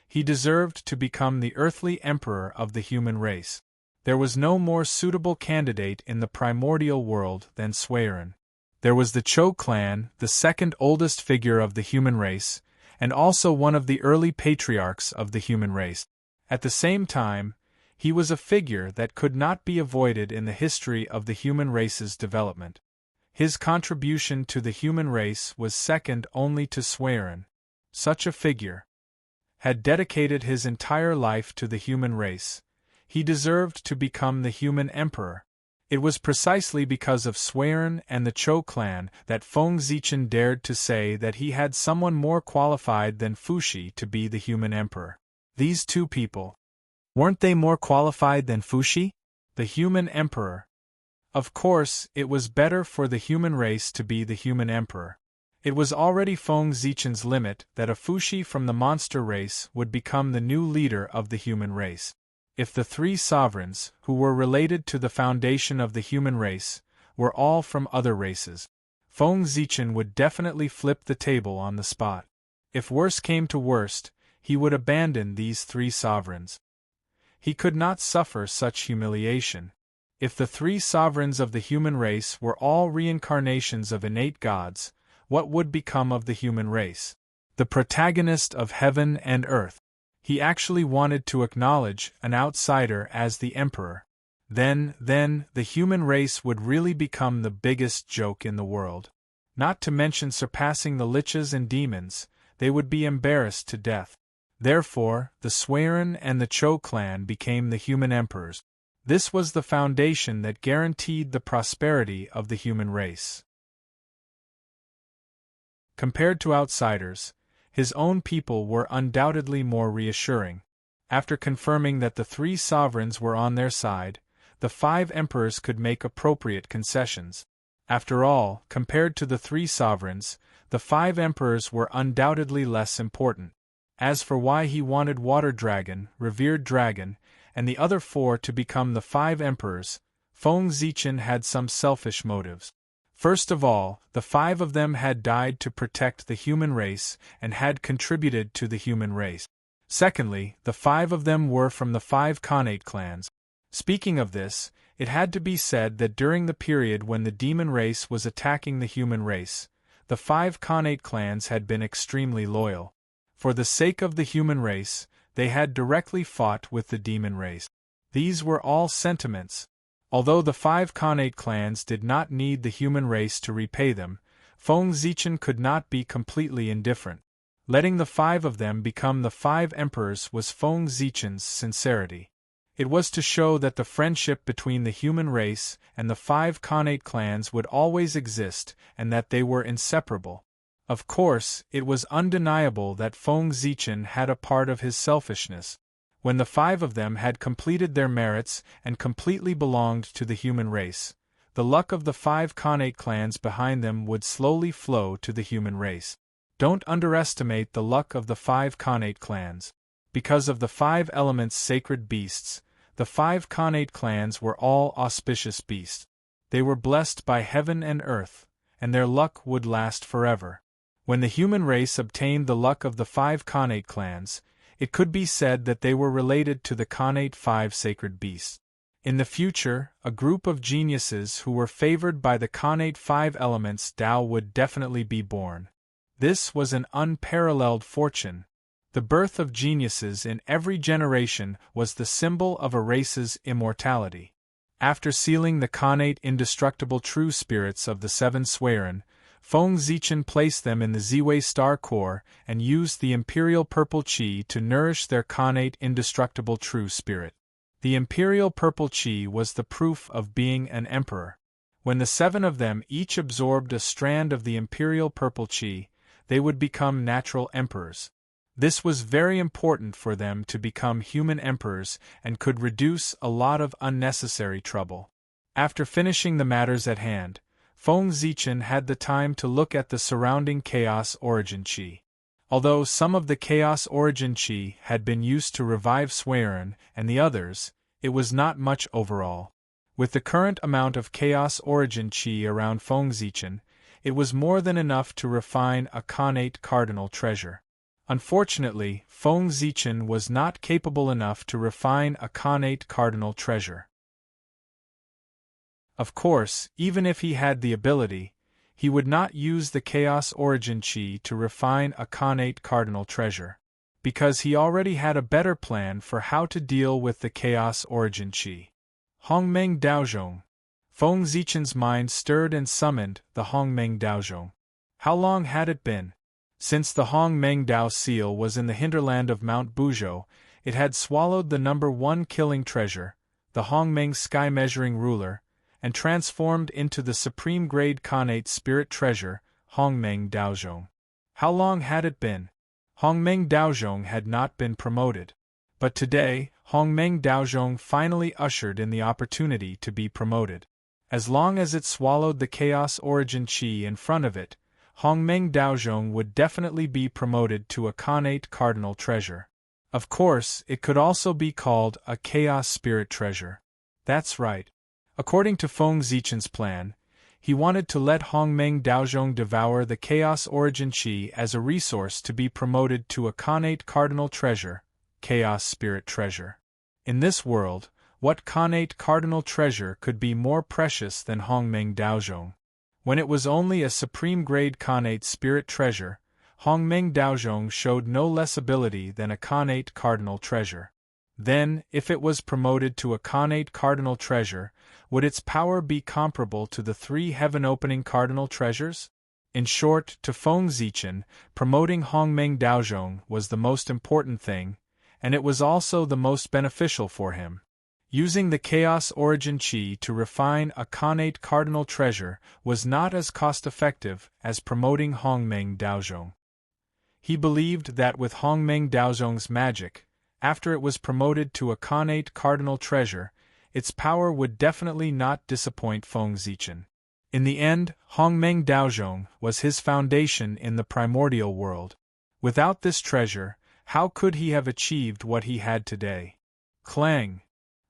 He deserved to become the earthly emperor of the human race. There was no more suitable candidate in the primordial world than Swerin. There was the Cho clan, the second oldest figure of the human race, and also one of the early patriarchs of the human race. At the same time, he was a figure that could not be avoided in the history of the human race's development. His contribution to the human race was second only to serene. Such a figure had dedicated his entire life to the human race. He deserved to become the human emperor. It was precisely because of serene and the Cho clan that Feng Zichen dared to say that he had someone more qualified than Fuxi to be the human emperor. These two people, weren't they more qualified than Fuxi, the human emperor? Of course, it was better for the human race to be the human emperor. It was already Feng Zichen's limit that a Fuxi from the monster race would become the new leader of the human race. If the three sovereigns, who were related to the foundation of the human race, were all from other races, Feng Zichen would definitely flip the table on the spot. If worse came to worst, he would abandon these three sovereigns. He could not suffer such humiliation. If the three sovereigns of the human race were all reincarnations of innate gods, what would become of the human race? The protagonist of heaven and earth. He actually wanted to acknowledge an outsider as the emperor. Then, the human race would really become the biggest joke in the world. Not to mention surpassing the liches and demons, they would be embarrassed to death. Therefore, the serene and the Cho clan became the human emperors. This was the foundation that guaranteed the prosperity of the human race. Compared to outsiders, his own people were undoubtedly more reassuring. After confirming that the three sovereigns were on their side, the five emperors could make appropriate concessions. After all, compared to the three sovereigns, the five emperors were undoubtedly less important. As for why he wanted Water Dragon, Revered Dragon, and the other four to become the five emperors, Feng Zichen had some selfish motives. First of all, the five of them had died to protect the human race and had contributed to the human race. Secondly, the five of them were from the five Khanate clans. Speaking of this, it had to be said that during the period when the demon race was attacking the human race, the five Khanate clans had been extremely loyal. For the sake of the human race, they had directly fought with the demon race. These were all sentiments. Although the five Khanate clans did not need the human race to repay them, Feng Zichen could not be completely indifferent. Letting the five of them become the five emperors was Feng Zichen's sincerity. It was to show that the friendship between the human race and the five Khanate clans would always exist and that they were inseparable. Of course, it was undeniable that Feng Zichen had a part of his selfishness. When the five of them had completed their merits and completely belonged to the human race, the luck of the five Khanate clans behind them would slowly flow to the human race. Don't underestimate the luck of the five Khanate clans. Because of the five elements sacred beasts, the five Khanate clans were all auspicious beasts. They were blessed by heaven and earth, and their luck would last forever. When the human race obtained the luck of the five Khanate clans, it could be said that they were related to the Khanate five sacred beasts. In the future, a group of geniuses who were favored by the Khanate five elements Tao would definitely be born. This was an unparalleled fortune. The birth of geniuses in every generation was the symbol of a race's immortality. After sealing the Khanate indestructible true spirits of the seven serene, Feng Zichen placed them in the Ziwei star core and used the imperial purple qi to nourish their Khanate indestructible true spirit. The imperial purple qi was the proof of being an emperor. When the seven of them each absorbed a strand of the imperial purple qi, they would become natural emperors. This was very important for them to become human emperors and could reduce a lot of unnecessary trouble. After finishing the matters at hand, Feng Zichen had the time to look at the surrounding Chaos Origin Qi. Although some of the Chaos Origin Qi had been used to revive serene and the others, it was not much overall. With the current amount of Chaos Origin Qi around Feng Zichen, it was more than enough to refine a Khanate cardinal treasure. Unfortunately, Feng Zichen was not capable enough to refine a Khanate cardinal treasure. Of course, even if he had the ability, he would not use the Chaos Origin Qi to refine a Khanate cardinal treasure. because he already had a better plan for how to deal with the chaos origin qi. Hongmeng Daozhong. Feng Zichen's mind stirred and summoned the Hongmeng Daozhong. How long had it been? Since the Hongmeng Dao seal was in the hinterland of Mount Buzhou, it had swallowed the number 1 killing treasure, the Hongmeng sky-measuring ruler, and transformed into the supreme-grade Khanate spirit treasure, Hongmeng Daozhong. How long had it been? Hongmeng Daozhong had not been promoted. But today, Hongmeng Daozhong finally ushered in the opportunity to be promoted. As long as it swallowed the chaos origin qi in front of it, Hongmeng Daozhong would definitely be promoted to a Khanate cardinal treasure. Of course, it could also be called a chaos spirit treasure. That's right. According to Feng Zichen's plan, he wanted to let Hongmeng Daozhong devour the chaos origin qi as a resource to be promoted to a Khanate cardinal treasure, chaos spirit treasure. In this world, what Khanate cardinal treasure could be more precious than Hongmeng Daozhong? When it was only a supreme-grade Khanate spirit treasure, Hongmeng Daozhong showed no less ability than a Khanate cardinal treasure. Then, if it was promoted to a Khanate cardinal treasure, would its power be comparable to the 3 heaven-opening cardinal treasures? In short, to Feng Zichen, promoting Hongmeng Daozhong was the most important thing, and it was also the most beneficial for him. Using the chaos origin qi to refine a Khanate cardinal treasure was not as cost-effective as promoting Hongmeng Daozhong. He believed that with Hongmeng Daozhong's magic, after it was promoted to a Khanate cardinal treasure, its power would definitely not disappoint Feng Zichen. In the end, Hongmeng Daozhong was his foundation in the primordial world. Without this treasure, how could he have achieved what he had today? Clang!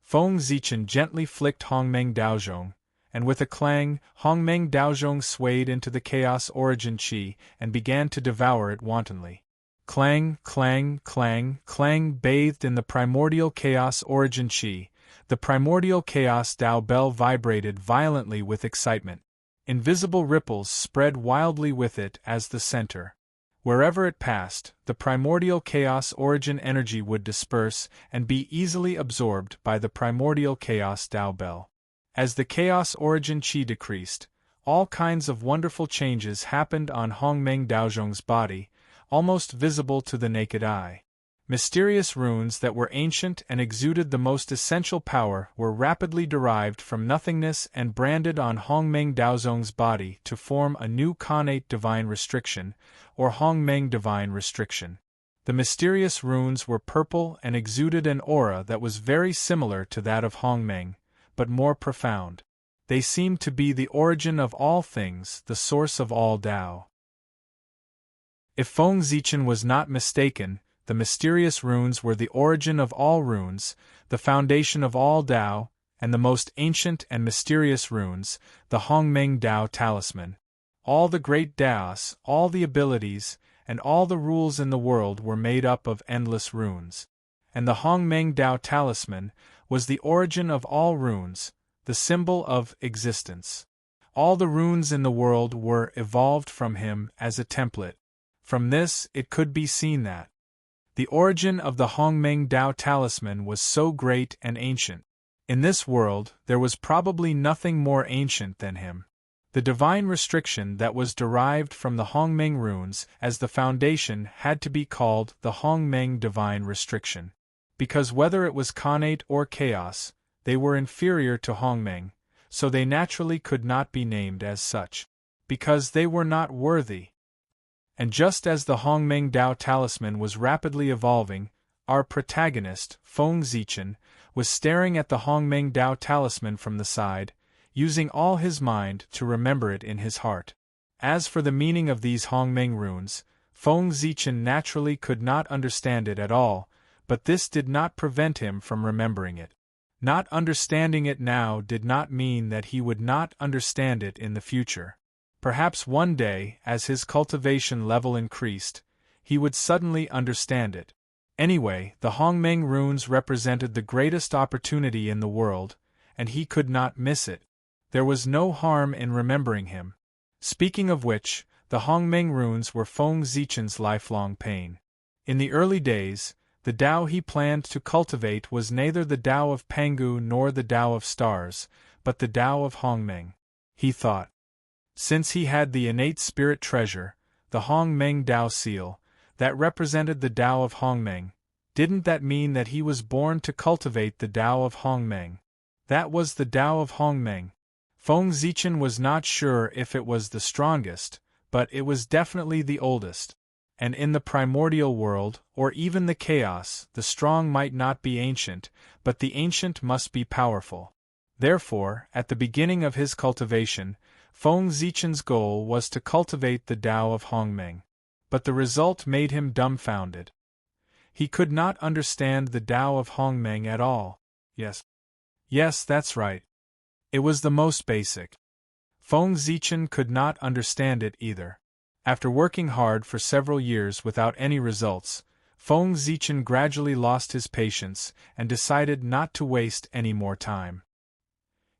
Feng Zichen gently flicked Hongmeng Daozhong, and with a clang, Hongmeng Daozhong swayed into the chaos origin qi and began to devour it wantonly. Clang, clang, clang, clang. Bathed in the primordial chaos origin qi, the primordial chaos Dao bell vibrated violently with excitement. Invisible ripples spread wildly with it as the center. Wherever it passed, the primordial chaos origin energy would disperse and be easily absorbed by the primordial chaos Dao bell. As the chaos origin qi decreased, all kinds of wonderful changes happened on Hongmeng Daozhong's body, almost visible to the naked eye. Mysterious runes that were ancient and exuded the most essential power were rapidly derived from nothingness and branded on Hongmeng Daozhong's body to form a new Khanate divine restriction, or Hongmeng divine restriction. The mysterious runes were purple and exuded an aura that was very similar to that of Hongmeng, but more profound. They seemed to be the origin of all things, the source of all Dao. If Feng Zichen was not mistaken, the mysterious runes were the origin of all runes, the foundation of all Dao, and the most ancient and mysterious runes, the Hongmeng Dao talisman. All the great Daos, all the abilities, and all the rules in the world were made up of endless runes. And the Hongmeng Dao talisman was the origin of all runes, the symbol of existence. All the runes in the world were evolved from him as a template. From this, it could be seen that the origin of the Hongmeng Dao talisman was so great and ancient. In this world, there was probably nothing more ancient than him. The divine restriction that was derived from the Hongmeng runes as the foundation had to be called the Hongmeng divine restriction. Because whether it was Khanate or chaos, they were inferior to Hongmeng, so they naturally could not be named as such. Because they were not worthy. And just as the Hongmeng Dao talisman was rapidly evolving, our protagonist, Feng Zichen, was staring at the Hongmeng Dao talisman from the side, using all his mind to remember it in his heart. As for the meaning of these Hongmeng runes, Feng Zichen naturally could not understand it at all, but this did not prevent him from remembering it. Not understanding it now did not mean that he would not understand it in the future. Perhaps one day, as his cultivation level increased, he would suddenly understand it. Anyway, the Hongmeng runes represented the greatest opportunity in the world, and he could not miss it. There was no harm in remembering him. Speaking of which, the Hongmeng runes were Feng Zichen's lifelong pain. In the early days, the Tao he planned to cultivate was neither the Tao of Pangu nor the Tao of stars, but the Tao of Hongmeng. He thought. Since he had the innate spirit treasure, the Hongmeng Tao seal, that represented the Tao of Hongmeng, didn't that mean that he was born to cultivate the Tao of Hongmeng? That was the Tao of Hongmeng. Feng Zichen was not sure if it was the strongest, but it was definitely the oldest. And in the primordial world, or even the chaos, the strong might not be ancient, but the ancient must be powerful. Therefore, at the beginning of his cultivation, Feng Zichen's goal was to cultivate the Tao of Hongmeng. But the result made him dumbfounded. He could not understand the Tao of Hongmeng at all. Yes, that's right. It was the most basic. Feng Zichen could not understand it either. After working hard for several years without any results, Feng Zichen gradually lost his patience and decided not to waste any more time.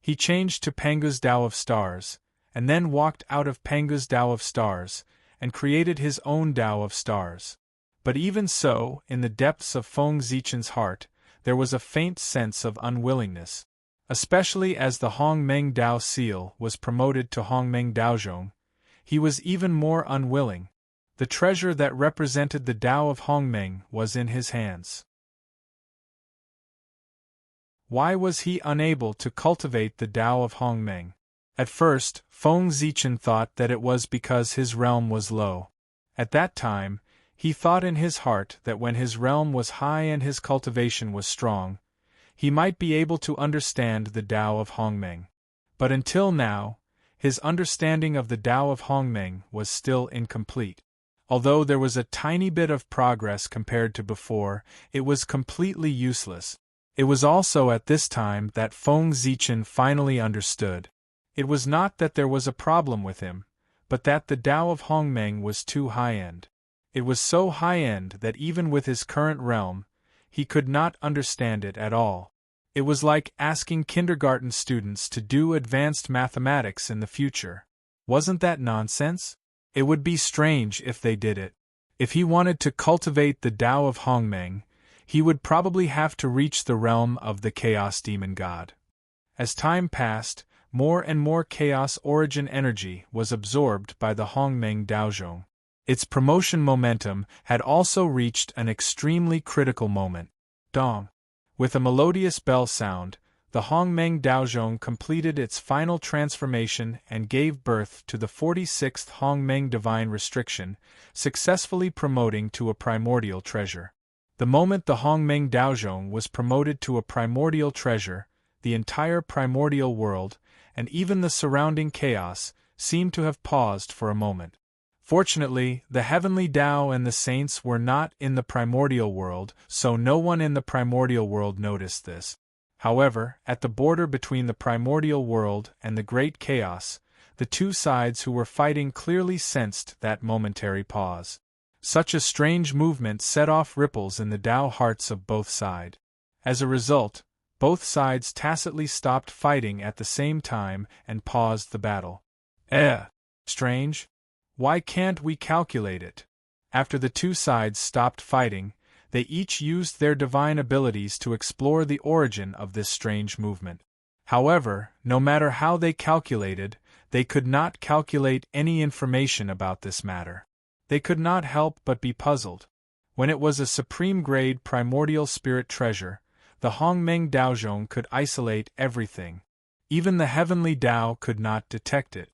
He changed to Pangu's Tao of Stars, and then walked out of Pangu's Tao of Stars, and created his own Tao of Stars. But even so, in the depths of Feng Zichen's heart, there was a faint sense of unwillingness. Especially as the Hongmeng Tao seal was promoted to Hongmeng Daozhong, he was even more unwilling. The treasure that represented the Tao of Hongmeng was in his hands. Why was he unable to cultivate the Tao of Hongmeng? At first, Feng Zichen thought that it was because his realm was low. At that time, he thought in his heart that when his realm was high and his cultivation was strong, he might be able to understand the Tao of Hongmeng. But until now, his understanding of the Tao of Hongmeng was still incomplete. Although there was a tiny bit of progress compared to before, it was completely useless. It was also at this time that Feng Zichen finally understood. It was not that there was a problem with him, but that the Tao of Hongmeng was too high-end. It was so high-end that even with his current realm, he could not understand it at all. It was like asking kindergarten students to do advanced mathematics in the future. Wasn't that nonsense? It would be strange if they did it. If he wanted to cultivate the Tao of Hongmeng, he would probably have to reach the realm of the Chaos Demon God. As time passed, more and more Chaos Origin energy was absorbed by the Hongmeng Daozhong. Its promotion momentum had also reached an extremely critical moment. Dong. With a melodious bell sound, the Hongmeng Daozhong completed its final transformation and gave birth to the 46th Hongmeng Divine Restriction, successfully promoting to a primordial treasure. The moment the Hongmeng Daozhong was promoted to a primordial treasure, the entire primordial world, and even the surrounding chaos, seemed to have paused for a moment. Fortunately, the heavenly Tao and the saints were not in the primordial world, so no one in the primordial world noticed this. However, at the border between the primordial world and the great chaos, the two sides who were fighting clearly sensed that momentary pause. Such a strange movement set off ripples in the Tao hearts of both sides. As a result, both sides tacitly stopped fighting at the same time and paused the battle. Strange? Why can't we calculate it? After the two sides stopped fighting, they each used their divine abilities to explore the origin of this strange movement. However, no matter how they calculated, they could not calculate any information about this matter. They could not help but be puzzled. When it was a supreme-grade primordial spirit treasure, the Hongmeng Daozhong could isolate everything. Even the heavenly Tao could not detect it.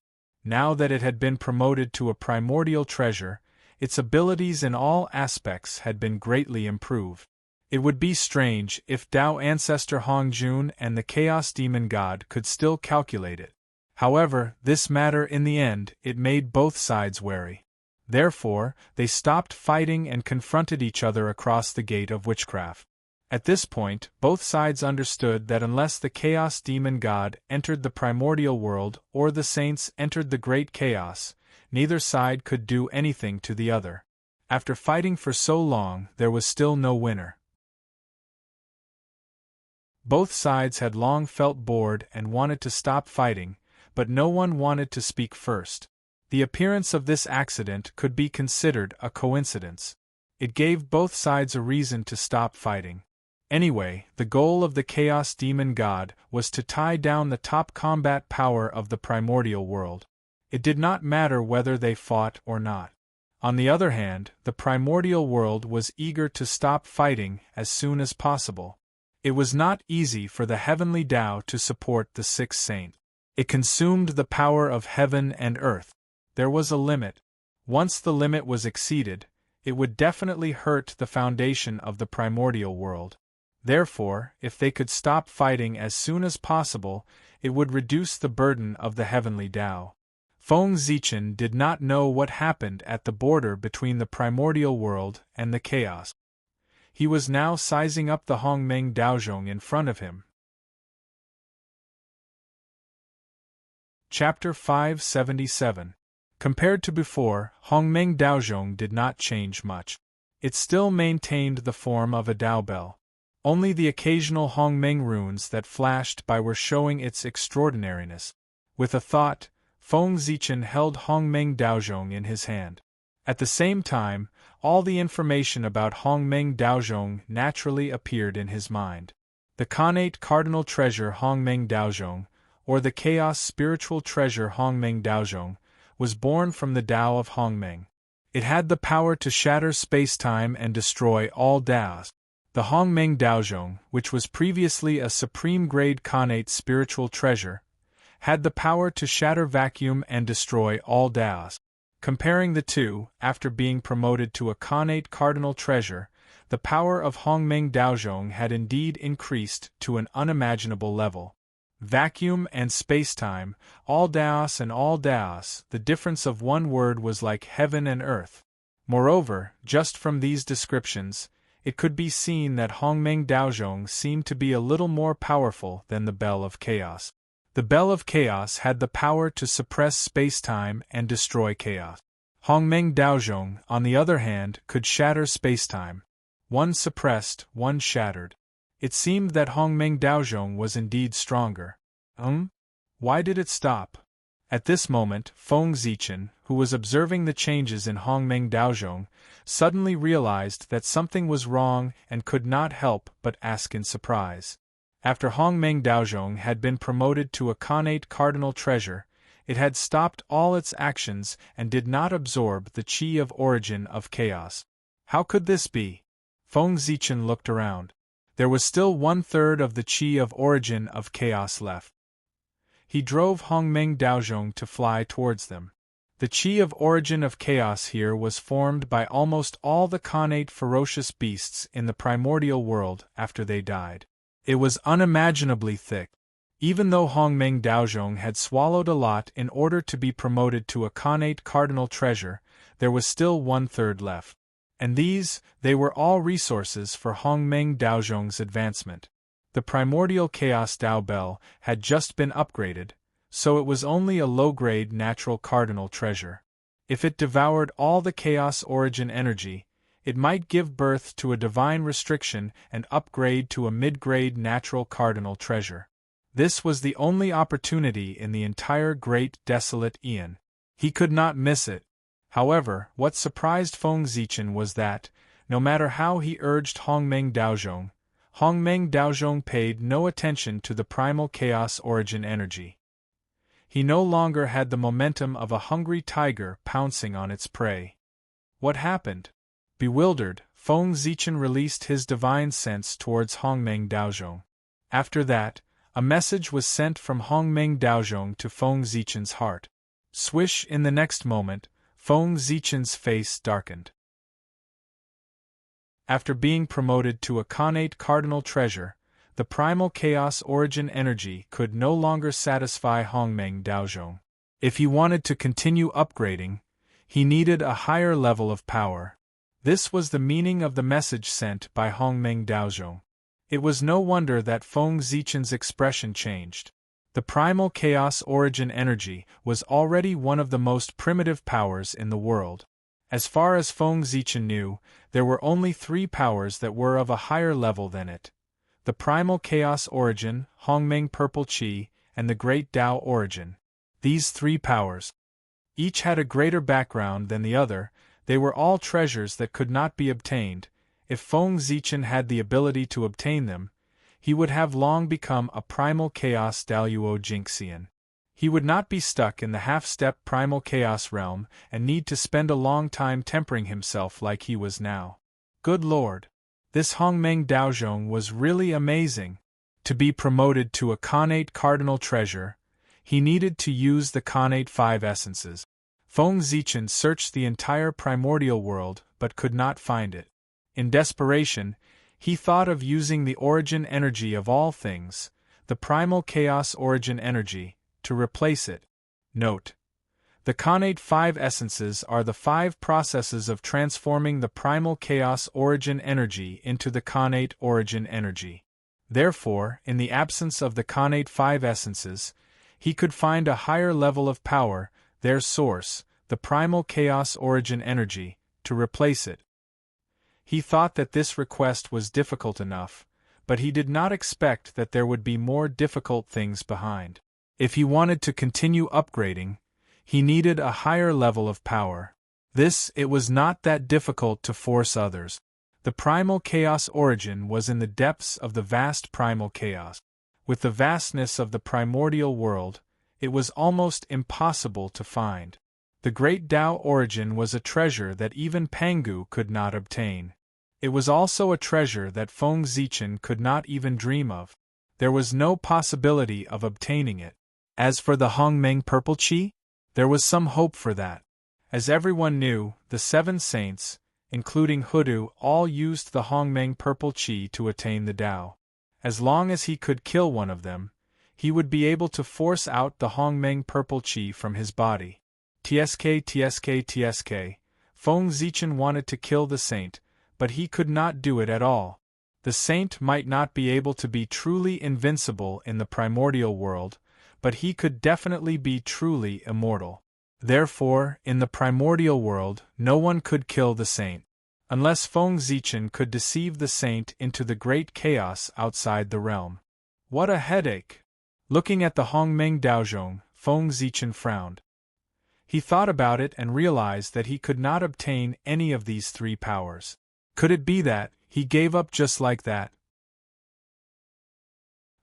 Now that it had been promoted to a primordial treasure, its abilities in all aspects had been greatly improved. It would be strange if Tao Ancestor Hongjun and the Chaos Demon God could still calculate it. However, this matter in the end, it made both sides wary. Therefore, they stopped fighting and confronted each other across the gate of witchcraft. At this point, both sides understood that unless the Chaos Demon God entered the primordial world or the saints entered the great chaos, neither side could do anything to the other. After fighting for so long, there was still no winner. Both sides had long felt bored and wanted to stop fighting, but no one wanted to speak first. The appearance of this accident could be considered a coincidence. It gave both sides a reason to stop fighting. Anyway, the goal of the Chaos Demon God was to tie down the top combat power of the primordial world. It did not matter whether they fought or not. On the other hand, the primordial world was eager to stop fighting as soon as possible. It was not easy for the heavenly Tao to support the sixth saint. It consumed the power of heaven and earth. There was a limit. Once the limit was exceeded, it would definitely hurt the foundation of the primordial world. Therefore, if they could stop fighting as soon as possible, it would reduce the burden of the heavenly Tao. Feng Zichen did not know what happened at the border between the primordial world and the chaos. He was now sizing up the Hongmeng Daozhong in front of him. Chapter 577. Compared to before, Hongmeng Daozhong did not change much. It still maintained the form of a Dao bell. Only the occasional Hongmeng runes that flashed by were showing its extraordinariness. With a thought, Feng Zichen held Hongmeng Daozhong in his hand. At the same time, all the information about Hongmeng Daozhong naturally appeared in his mind. The Khanate Cardinal Treasure Hongmeng Daozhong, or the Chaos Spiritual Treasure Hongmeng Daozhong, was born from the Tao of Hongmeng. It had the power to shatter space-time and destroy all Daos. The Hongmeng Daozhong, which was previously a supreme-grade Khanate spiritual treasure, had the power to shatter vacuum and destroy all Daos. Comparing the two, after being promoted to a Khanate cardinal treasure, the power of Hongmeng Daozhong had indeed increased to an unimaginable level. Vacuum and space-time, all Daos and all Daos, the difference of one word was like heaven and earth. Moreover, just from these descriptions, it could be seen that Hongmeng Daozhong seemed to be a little more powerful than the Bell of Chaos. The Bell of Chaos had the power to suppress space-time and destroy chaos. Hongmeng Daozhong, on the other hand, could shatter space-time. One suppressed, one shattered. It seemed that Hongmeng Daozhong was indeed stronger. Why did it stop? At this moment, Feng Zichen, who was observing the changes in Hongmeng Daozhong, suddenly realized that something was wrong and could not help but ask in surprise. After Hongmeng Daozhong had been promoted to a Khanate cardinal treasure, it had stopped all its actions and did not absorb the qi of origin of chaos. How could this be? Feng Zichen looked around. There was still 1/3 of the qi of origin of chaos left. He drove Hongmeng Daozhong to fly towards them. The qi of origin of chaos here was formed by almost all the Khanate ferocious beasts in the primordial world after they died. It was unimaginably thick. Even though Hongmeng Daozhong had swallowed a lot in order to be promoted to a Khanate cardinal treasure, there was still 1/3 left. And they were all resources for Hongmeng Daozhong's advancement. The primordial Chaos Dao Bell had just been upgraded, so it was only a low-grade natural cardinal treasure. If it devoured all the Chaos origin energy, it might give birth to a divine restriction and upgrade to a mid-grade natural cardinal treasure. This was the only opportunity in the entire great desolate Aeon. He could not miss it. However, what surprised Feng Zichen was that, no matter how he urged Hongmeng Daozhong paid no attention to the primal chaos origin energy. He no longer had the momentum of a hungry tiger pouncing on its prey. What happened? Bewildered, Feng Zichen released his divine sense towards Hongmeng Daozhong. After that, a message was sent from Hongmeng Daozhong to Feng Zichen's heart. Swish! In the next moment, Feng Zichen's face darkened. After being promoted to a Khanate cardinal treasure, the primal chaos origin energy could no longer satisfy Hongmeng Daozhong. If he wanted to continue upgrading, he needed a higher level of power. This was the meaning of the message sent by Hongmeng Daozhong. It was no wonder that Feng Zichen's expression changed. The primal chaos origin energy was already one of the most primitive powers in the world. As far as Feng Zichen knew, there were only 3 powers that were of a higher level than it: the primal chaos origin, Hongmeng purple qi, and the great Tao origin. These 3 powers, each had a greater background than the other, They were all treasures that could not be obtained. If Feng Zichen had the ability to obtain them, he would have long become a primal chaos Daluo Jinxian. He would not be stuck in the half-step primal chaos realm and need to spend a long time tempering himself like he was now. Good lord! This Hongmeng Daozhong was really amazing. To be promoted to a Khanate Cardinal Treasure, he needed to use the Khanate 5 essences. Feng Zichen searched the entire primordial world but could not find it. In desperation, he thought of using the origin energy of all things, the primal chaos origin energy, to replace it. Note: the Khanate 5 essences are the 5 processes of transforming the primal chaos origin energy into the Khanate origin energy. Therefore, in the absence of the Khanate 5 essences, he could find a higher level of power, their source, the primal chaos origin energy, to replace it. He thought that this request was difficult enough, but he did not expect that there would be more difficult things behind. If he wanted to continue upgrading, he needed a higher level of power. It was not that difficult to force others. The primal chaos origin was in the depths of the vast primal chaos. With the vastness of the primordial world, it was almost impossible to find. The great Tao origin was a treasure that even Pangu could not obtain. It was also a treasure that Feng Zichen could not even dream of. There was no possibility of obtaining it. As for the Hongmeng Purple Qi, there was some hope for that. As everyone knew, the 7 saints, including Hudu, all used the Hongmeng Purple Qi to attain the Tao. As long as he could kill one of them, he would be able to force out the Hongmeng Purple Qi from his body. Tsk. Feng Zichen wanted to kill the saint, but he could not do it at all. The saint might not be able to be truly invincible in the primordial world, but he could definitely be truly immortal. Therefore, in the primordial world, no one could kill the saint. Unless Feng Zichen could deceive the saint into the great chaos outside the realm. What a headache! Looking at the Hongmeng Daozhong, Feng Zichen frowned. He thought about it and realized that he could not obtain any of these 3 powers. Could it be that he gave up just like that?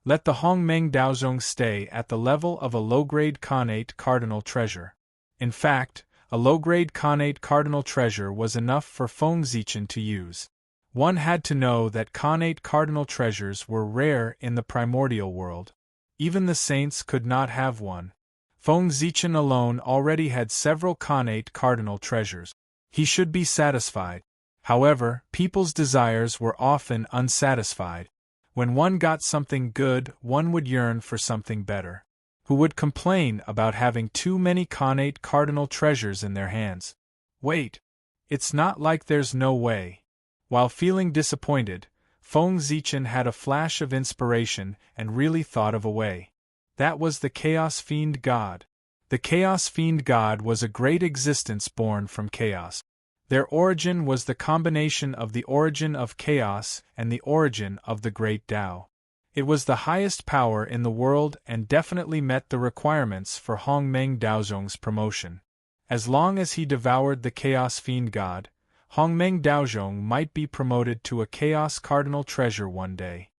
Let the Hongmeng Daozhong stay at the level of a low-grade Khanate Cardinal Treasure. In fact, a low-grade Khanate Cardinal Treasure was enough for Feng Zichen to use. One had to know that Khanate Cardinal Treasures were rare in the primordial world. Even the saints could not have one. Feng Zichen alone already had several Khanate Cardinal Treasures. He should be satisfied. However, people's desires were often unsatisfied. When one got something good, one would yearn for something better. Who would complain about having too many Khanate Cardinal Treasures in their hands? Wait! It's not like there's no way. While feeling disappointed, Feng Zichen had a flash of inspiration and really thought of a way. That was the Chaos Fiend God. The Chaos Fiend God was a great existence born from chaos. Their origin was the combination of the origin of chaos and the origin of the great Tao. It was the highest power in the world and definitely met the requirements for Hongmeng Daozhong's promotion. As long as he devoured the Chaos Fiend God, Hongmeng Daozhong might be promoted to a Chaos Cardinal Treasure one day.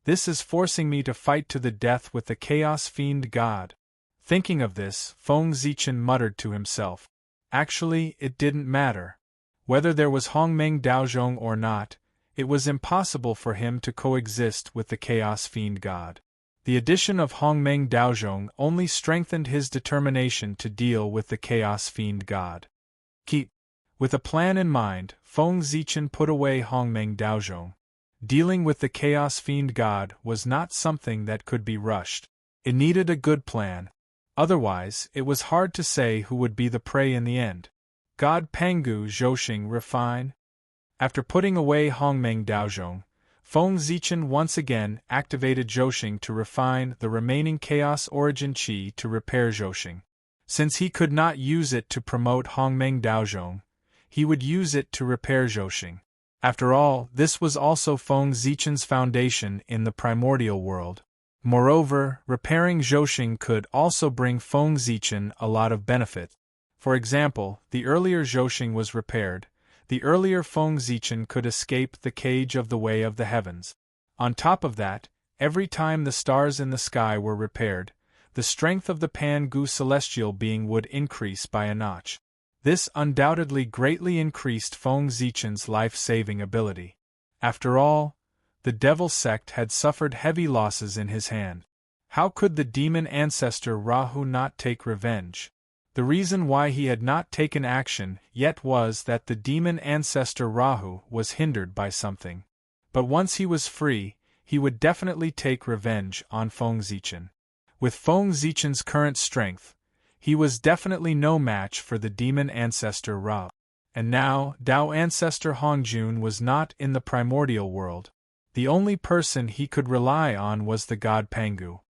This is forcing me to fight to the death with the Chaos Fiend God. Thinking of this, Feng Zichen muttered to himself. Actually, it didn't matter. Whether there was Hongmeng Daozhong or not, it was impossible for him to coexist with the Chaos Fiend God. The addition of Hongmeng Daozhong only strengthened his determination to deal with the Chaos Fiend God. With a plan in mind, Feng Zichen put away Hongmeng Daozhong. Dealing with the Chaos Fiend God was not something that could be rushed. It needed a good plan. Otherwise, it was hard to say who would be the prey in the end. God Pangu Zhouxing refine? After putting away Hongmeng Daozhong, Feng Zichen once again activated Zhouxing to refine the remaining Chaos Origin Qi to repair Zhouxing. Since he could not use it to promote Hongmeng Daozhong, he would use it to repair Zhouxing. After all, this was also Feng Zichen's foundation in the primordial world. Moreover, repairing Zhouxing could also bring Feng Zichen a lot of benefit. For example, the earlier Zhoshing was repaired, the earlier Feng Zichen could escape the cage of the way of the heavens. On top of that, every time the stars in the sky were repaired, the strength of the Pan-Gu celestial being would increase by a notch. This undoubtedly greatly increased Feng Zichen's life-saving ability. After all, the devil sect had suffered heavy losses in his hand. How could the demon ancestor Rahu not take revenge? The reason why he had not taken action yet was that the demon ancestor Rahu was hindered by something. But once he was free, he would definitely take revenge on Feng Zichen. With Feng Zichen's current strength, he was definitely no match for the demon ancestor Ra. And now, Tao ancestor Hongjun was not in the primordial world. The only person he could rely on was the god Pangu.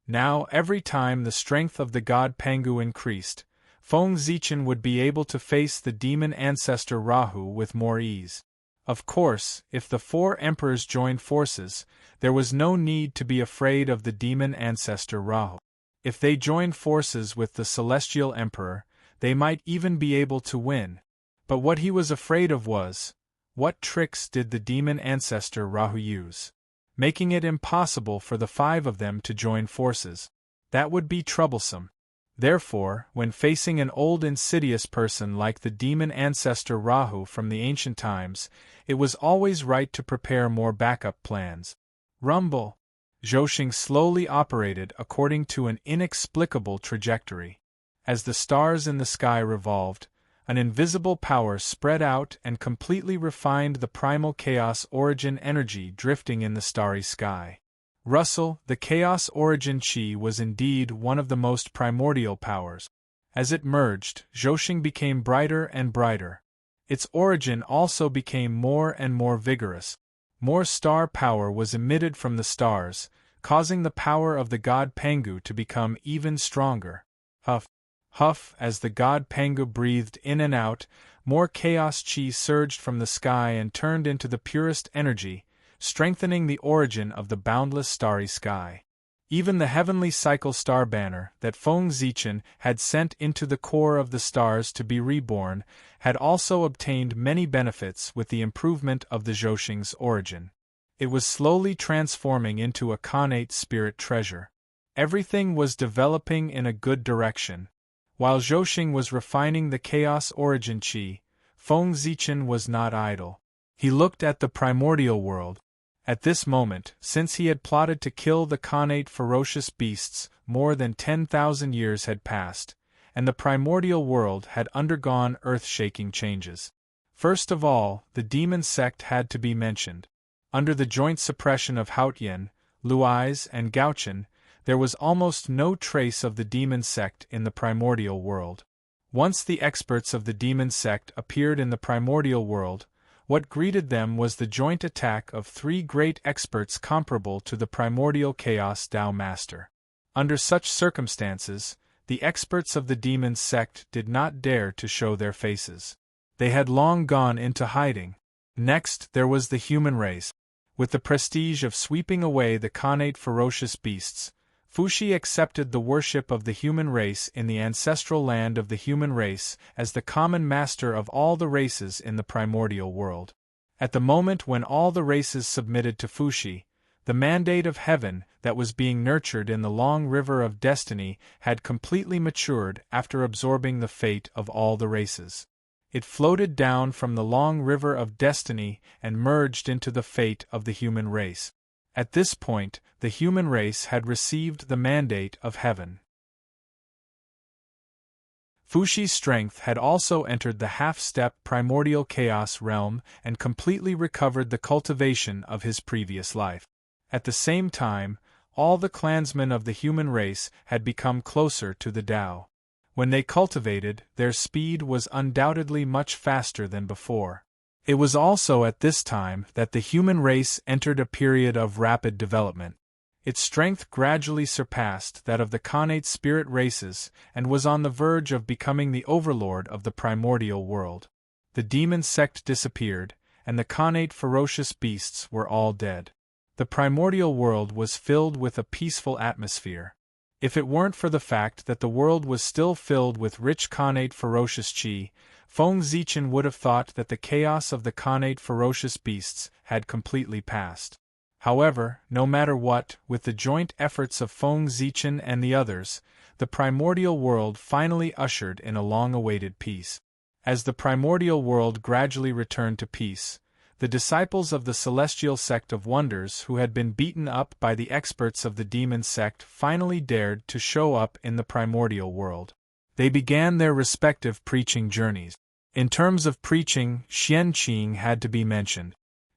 Now, every time the strength of the god Pangu increased, Feng Zichen would be able to face the demon ancestor Rahu with more ease. Of course, if the four emperors joined forces, there was no need to be afraid of the demon ancestor Rahu. If they joined forces with the celestial emperor, they might even be able to win. But what he was afraid of was, what tricks did the demon ancestor Rahu use? Making it impossible for the five of them to join forces. That would be troublesome. Therefore, when facing an old insidious person like the demon ancestor Rahu from the ancient times, it was always right to prepare more backup plans. Rumble. Zhoshing slowly operated according to an inexplicable trajectory. As the stars in the sky revolved, an invisible power spread out and completely refined the primal chaos origin energy drifting in the starry sky. Russell, the chaos origin chi was indeed one of the most primordial powers. As it merged, Zhoshing became brighter and brighter. Its origin also became more and more vigorous. More star power was emitted from the stars, causing the power of the god Pangu to become even stronger. Huff, huff, as the god Pangu breathed in and out, more chaos chi surged from the sky and turned into the purest energy, strengthening the origin of the boundless starry sky. Even the heavenly cycle star banner that Feng Zichen had sent into the core of the stars to be reborn had also obtained many benefits with the improvement of the Zhoshing's origin. It was slowly transforming into a connate spirit treasure. Everything was developing in a good direction. While Zhoshing was refining the chaos origin chi, Feng Zichen was not idle. He looked at the primordial world. At this moment, since he had plotted to kill the connate ferocious beasts, more than 10,000 years had passed, and the primordial world had undergone earth-shaking changes. First of all, the demon sect had to be mentioned. Under the joint suppression of Haotian, Luais, and Gaochen, there was almost no trace of the demon sect in the primordial world. Once the experts of the demon sect appeared in the primordial world, what greeted them was the joint attack of three great experts comparable to the primordial chaos Tao Master. Under such circumstances, the experts of the demon sect did not dare to show their faces. They had long gone into hiding. Next, there was the human race. With the prestige of sweeping away the connate ferocious beasts, Fuxi accepted the worship of the human race in the ancestral land of the human race as the common master of all the races in the primordial world. At the moment when all the races submitted to Fuxi, the mandate of heaven that was being nurtured in the long river of destiny had completely matured after absorbing the fate of all the races. It floated down from the long river of destiny and merged into the fate of the human race. At this point, the human race had received the mandate of heaven. Fuxi's strength had also entered the half-step primordial chaos realm and completely recovered the cultivation of his previous life. At the same time, all the clansmen of the human race had become closer to the Tao. When they cultivated, their speed was undoubtedly much faster than before. It was also at this time that the human race entered a period of rapid development. Its strength gradually surpassed that of the connate spirit races and was on the verge of becoming the overlord of the primordial world. The demon sect disappeared, and the connate ferocious beasts were all dead. The primordial world was filled with a peaceful atmosphere. If it weren't for the fact that the world was still filled with rich Khanate ferocious Qi, Feng Zichen would have thought that the chaos of the Khanate ferocious beasts had completely passed. However, no matter what, with the joint efforts of Feng Zichen and the others, the primordial world finally ushered in a long-awaited peace. As the primordial world gradually returned to peace, the disciples of the celestial sect of wonders who had been beaten up by the experts of the demon sect finally dared to show up in the primordial world. They began their respective preaching journeys. In terms of preaching, Xianqing had to be mentioned.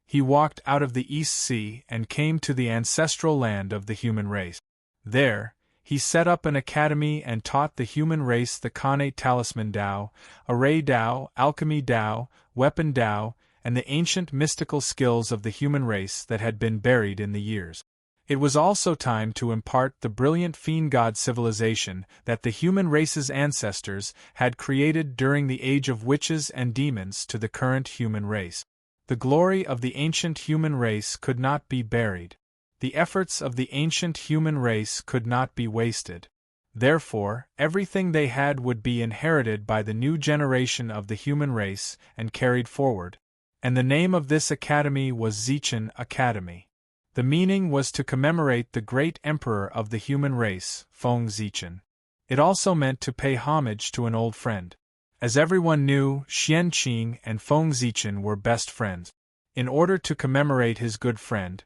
He walked out of the East Sea and came to the ancestral land of the human race. There, he set up an academy and taught the human race the Khanate Talisman Tao, Array Tao, Alchemy Tao, Weapon Tao, and the ancient mystical skills of the human race that had been buried in the years. It was also time to impart the brilliant fiend god civilization that the human race's ancestors had created during the age of witches and demons to the current human race. The glory of the ancient human race could not be buried. The efforts of the ancient human race could not be wasted. Therefore, everything they had would be inherited by the new generation of the human race and carried forward. And the name of this academy was Zichen Academy. The meaning was to commemorate the great emperor of the human race, Feng Zichen. It also meant to pay homage to an old friend. As everyone knew, Xianqing and Feng Zichen were best friends. In order to commemorate his good friend,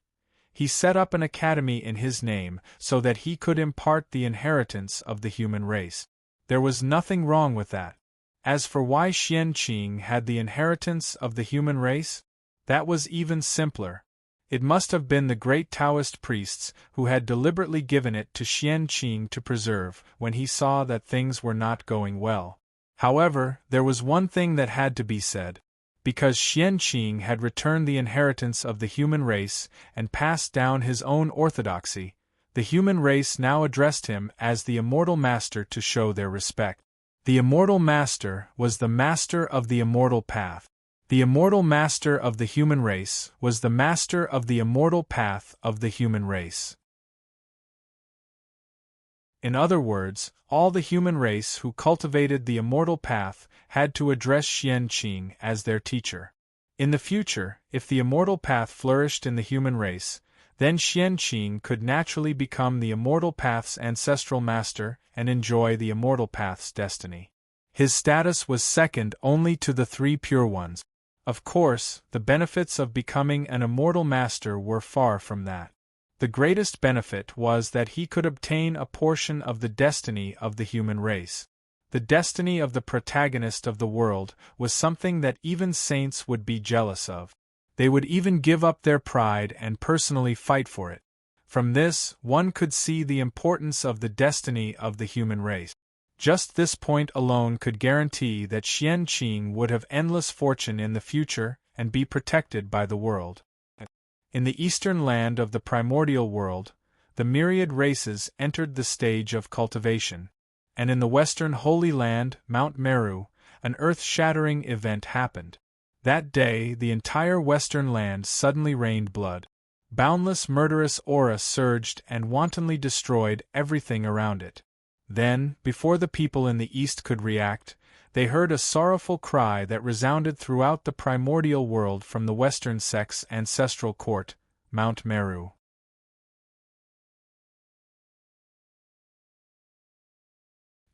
he set up an academy in his name so that he could impart the inheritance of the human race. There was nothing wrong with that. As for why Xianqing had the inheritance of the human race, that was even simpler. It must have been the great Taoist priests who had deliberately given it to Xianqing to preserve when he saw that things were not going well. However, there was one thing that had to be said. Because Xianqing had returned the inheritance of the human race and passed down his own orthodoxy, the human race now addressed him as the Immortal Master to show their respect. The Immortal Master was the master of the immortal path. The Immortal Master of the human race was the master of the immortal path of the human race. In other words, all the human race who cultivated the immortal path had to address Xianqing as their teacher. In the future, if the immortal path flourished in the human race, then Xianqing could naturally become the immortal path's ancestral master and enjoy the immortal path's destiny. His status was second only to the three pure ones. Of course, the benefits of becoming an immortal master were far from that. The greatest benefit was that he could obtain a portion of the destiny of the human race. The destiny of the protagonist of the world was something that even saints would be jealous of. They would even give up their pride and personally fight for it. From this, one could see the importance of the destiny of the human race. Just this point alone could guarantee that Xianqing would have endless fortune in the future and be protected by the world. In the eastern land of the primordial world, the myriad races entered the stage of cultivation, and in the western Holy Land, Mount Meru, an earth-shattering event happened. That day, the entire western land suddenly rained blood. Boundless murderous aura surged and wantonly destroyed everything around it. Then, before the people in the east could react, they heard a sorrowful cry that resounded throughout the primordial world from the western sect's ancestral court, Mount Meru.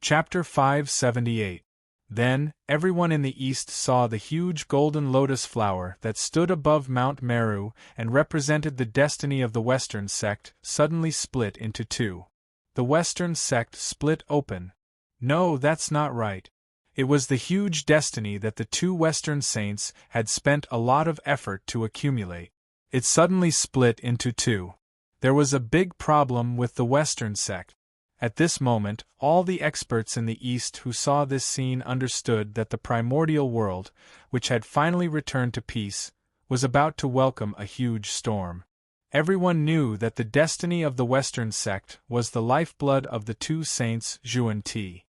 Chapter 578. Then, everyone in the east saw the huge golden lotus flower that stood above Mount Meru and represented the destiny of the western sect suddenly split into two. The western sect split open. No, that's not right. It was the huge destiny that the two Western saints had spent a lot of effort to accumulate. It suddenly split into two. There was a big problem with the Western sect. At this moment, all the experts in the East who saw this scene understood that the primordial world, which had finally returned to peace, was about to welcome a huge storm. Everyone knew that the destiny of the Western sect was the lifeblood of the two saints Zhu and Ti.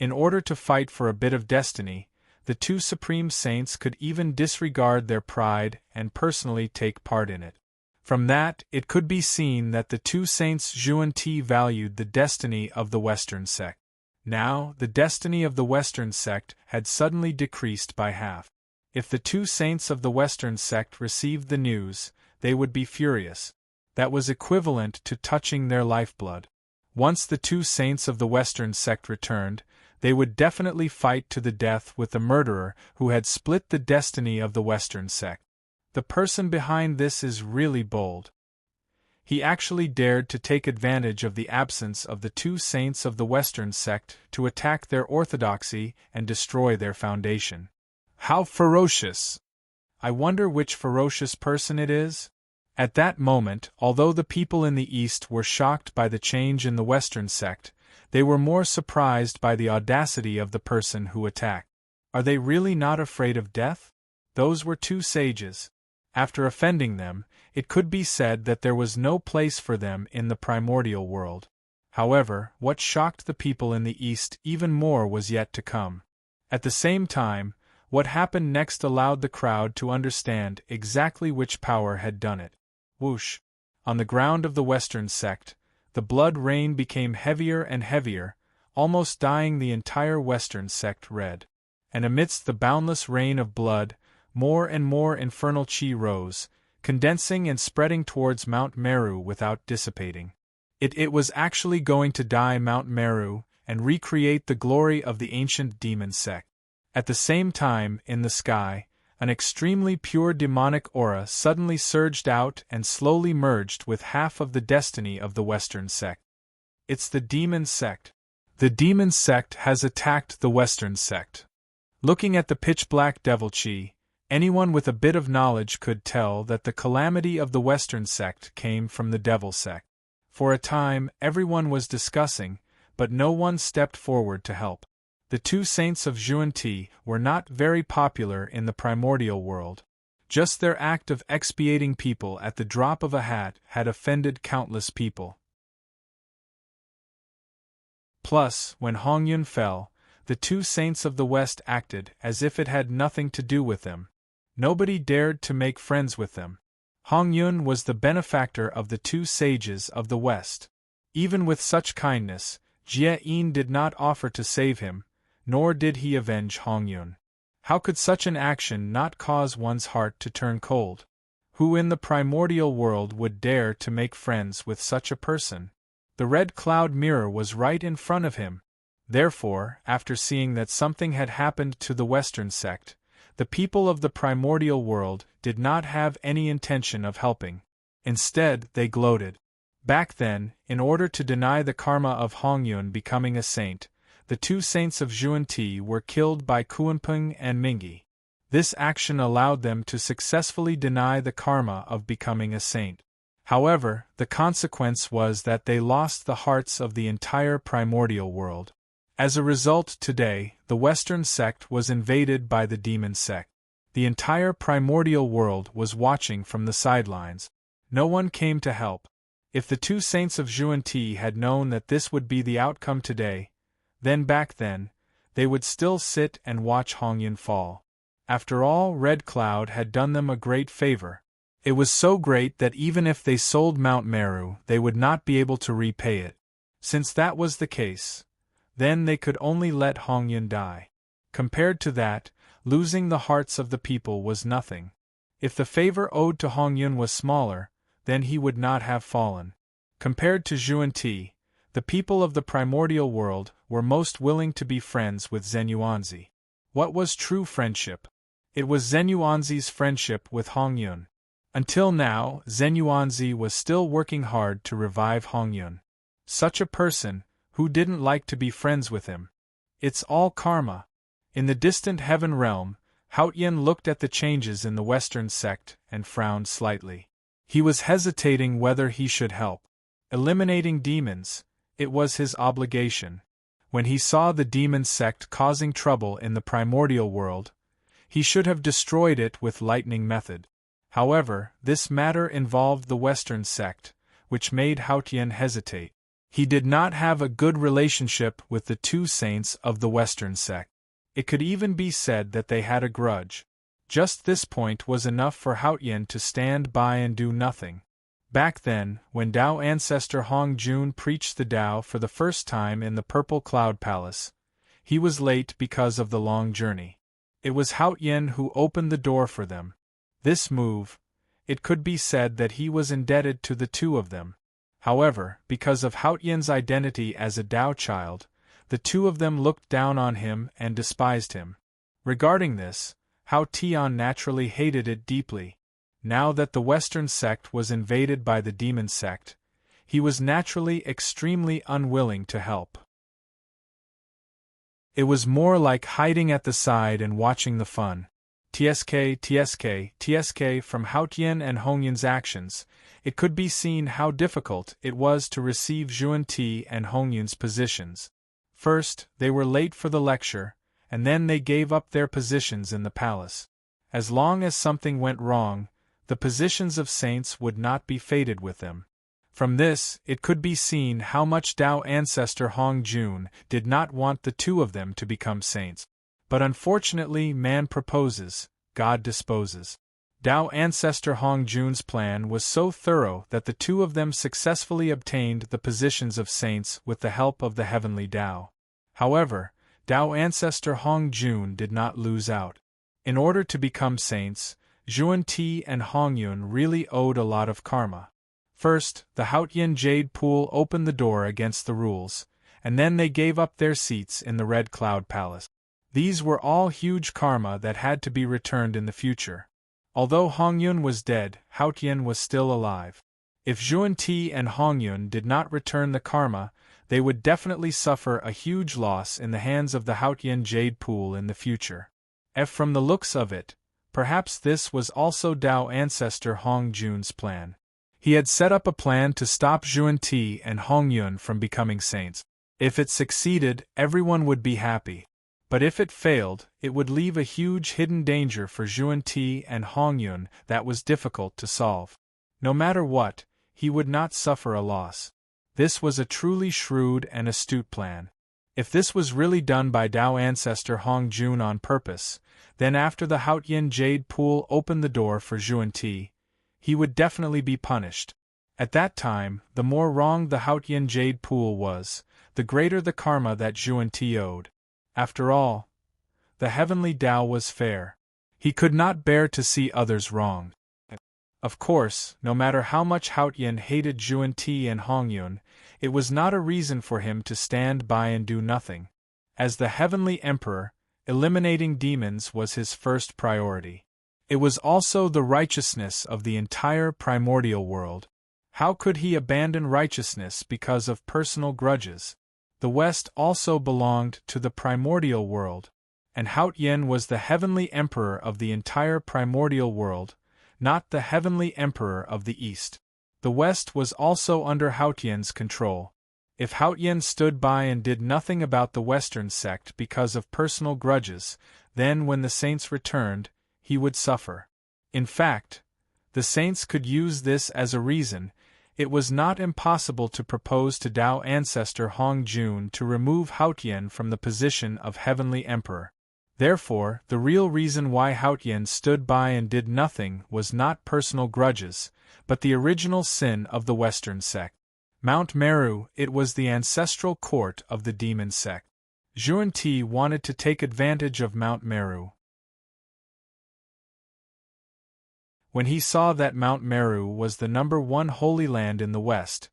In order to fight for a bit of destiny, the two supreme saints could even disregard their pride and personally take part in it. From that, it could be seen that the two saints Zhuan-Ti valued the destiny of the Western sect. Now, the destiny of the Western sect had suddenly decreased by half. If the two saints of the Western sect received the news, they would be furious. That was equivalent to touching their lifeblood. Once the two saints of the Western sect returned, they would definitely fight to the death with the murderer who had split the destiny of the Western sect. The person behind this is really bold. He actually dared to take advantage of the absence of the two saints of the Western sect to attack their orthodoxy and destroy their foundation. How ferocious! I wonder which ferocious person it is? At that moment, although the people in the East were shocked by the change in the Western sect, they were more surprised by the audacity of the person who attacked. Are they really not afraid of death? Those were two sages. After offending them, it could be said that there was no place for them in the primordial world. However, what shocked the people in the East even more was yet to come. At the same time, what happened next allowed the crowd to understand exactly which power had done it. Whoosh! On the ground of the Western sect, the blood rain became heavier and heavier, almost dyeing the entire Western sect red. And amidst the boundless rain of blood, more and more infernal chi rose, condensing and spreading towards Mount Meru without dissipating. It was actually going to dye Mount Meru and recreate the glory of the ancient demon sect. At the same time, in the sky, an extremely pure demonic aura suddenly surged out and slowly merged with half of the destiny of the Western sect. It's the demon sect. The demon sect has attacked the Western sect. Looking at the pitch-black devil chi, anyone with a bit of knowledge could tell that the calamity of the Western sect came from the devil sect. For a time, everyone was discussing, but no one stepped forward to help. The two saints of Zhuan-Ti were not very popular in the primordial world. Just their act of expiating people at the drop of a hat had offended countless people. Plus, when Hongyun fell, the two saints of the West acted as if it had nothing to do with them. Nobody dared to make friends with them. Hongyun was the benefactor of the two sages of the West. Even with such kindness, Jie-in did not offer to save him, nor did he avenge Hongyun. How could such an action not cause one's heart to turn cold? Who in the primordial world would dare to make friends with such a person? The red cloud mirror was right in front of him. Therefore, after seeing that something had happened to the Western sect, the people of the primordial world did not have any intention of helping. Instead, they gloated. Back then, in order to deny the karma of Hongyun becoming a saint, the two saints of Zhuan-Ti were killed by Kuanping and Mingyi. This action allowed them to successfully deny the karma of becoming a saint. However, the consequence was that they lost the hearts of the entire primordial world. As a result, today, the Western sect was invaded by the demon sect. The entire primordial world was watching from the sidelines. No one came to help. If the two saints of Zhuan-Ti had known that this would be the outcome today, then back then, they would still sit and watch Hongyun fall. After all, Red Cloud had done them a great favor. It was so great that even if they sold Mount Meru, they would not be able to repay it. Since that was the case, then they could only let Hongyun die. Compared to that, losing the hearts of the people was nothing. If the favor owed to Hongyun was smaller, then he would not have fallen. Compared to Zhuan-Ti, the people of the primordial world were most willing to be friends with Zenyuanzi. What was true friendship? It was Zenyuanzi's friendship with Hongyun. Until now, Zenyuanzi was still working hard to revive Hongyun. Such a person, who didn't like to be friends with him? It's all karma. In the distant heaven realm, Haotian looked at the changes in the Western sect and frowned slightly. He was hesitating whether he should help. Eliminating demons, it was his obligation. When he saw the demon sect causing trouble in the primordial world, he should have destroyed it with lightning method. However, this matter involved the Western sect, which made Haotian hesitate. He did not have a good relationship with the two saints of the Western sect. It could even be said that they had a grudge. Just this point was enough for Haotian to stand by and do nothing. Back then, when Tao ancestor Hong Jun preached the Tao for the first time in the Purple Cloud Palace, he was late because of the long journey. It was Hao Yin who opened the door for them. This move, it could be said that he was indebted to the two of them. However, because of Hao Yin's identity as a Tao child, the two of them looked down on him and despised him. Regarding this, Hao Tian naturally hated it deeply. Now that the Western sect was invaded by the demon sect, he was naturally extremely unwilling to help. It was more like hiding at the side and watching the fun. TSK from Hao Tian and Hong Yun's actions, it could be seen how difficult it was to receive Zhuan Ti and Hong Yun's positions. First, they were late for the lecture, and then they gave up their positions in the palace. As long as something went wrong, the positions of saints would not be fated with them. From this, it could be seen how much Tao ancestor Hong Jun did not want the two of them to become saints. But unfortunately, man proposes, God disposes. Tao ancestor Hong Jun's plan was so thorough that the two of them successfully obtained the positions of saints with the help of the heavenly Tao. However, Tao ancestor Hong Jun did not lose out. In order to become saints, Zhuan Ti and Hong Yun really owed a lot of karma. First, the Haotian Jade Pool opened the door against the rules, and then they gave up their seats in the Red Cloud Palace. These were all huge karma that had to be returned in the future. Although Hong Yun was dead, Haotian was still alive. If Zhuan Ti and Hong Yun did not return the karma, they would definitely suffer a huge loss in the hands of the Haotian Jade Pool in the future. From the looks of it, perhaps this was also Tao ancestor Hong Jun's plan. He had set up a plan to stop Zhuan Ti and Hong Yun from becoming saints. If it succeeded, everyone would be happy. But if it failed, it would leave a huge hidden danger for Zhuan Ti and Hong Yun that was difficult to solve. No matter what, he would not suffer a loss. This was a truly shrewd and astute plan. If this was really done by Tao ancestor Hong Jun on purpose, then after the Haotian Jade Pool opened the door for Zhuan Ti, he would definitely be punished. At that time, the more wrong the Haotian Jade Pool was, the greater the karma that Zhuan Ti owed. After all, the heavenly Tao was fair. He could not bear to see others wronged. Of course, no matter how much Haotian hated Zhuan Ti and Hong Yun, it was not a reason for him to stand by and do nothing. As the heavenly emperor, eliminating demons was his first priority. It was also the righteousness of the entire primordial world. How could he abandon righteousness because of personal grudges? The West also belonged to the primordial world, and Haotian was the heavenly emperor of the entire primordial world, not the heavenly emperor of the East. The West was also under Haotian's control. If Haotian stood by and did nothing about the Western sect because of personal grudges, then when the saints returned, he would suffer. In fact, the saints could use this as a reason. It was not impossible to propose to Tao ancestor Hong Jun to remove Haotian from the position of heavenly emperor. Therefore, the real reason why Haotian stood by and did nothing was not personal grudges, but the original sin of the Western sect. Mount Meru, it was the ancestral court of the demon sect. Zhuan Ti wanted to take advantage of Mount Meru. When he saw that Mount Meru was the #1 holy land in the West,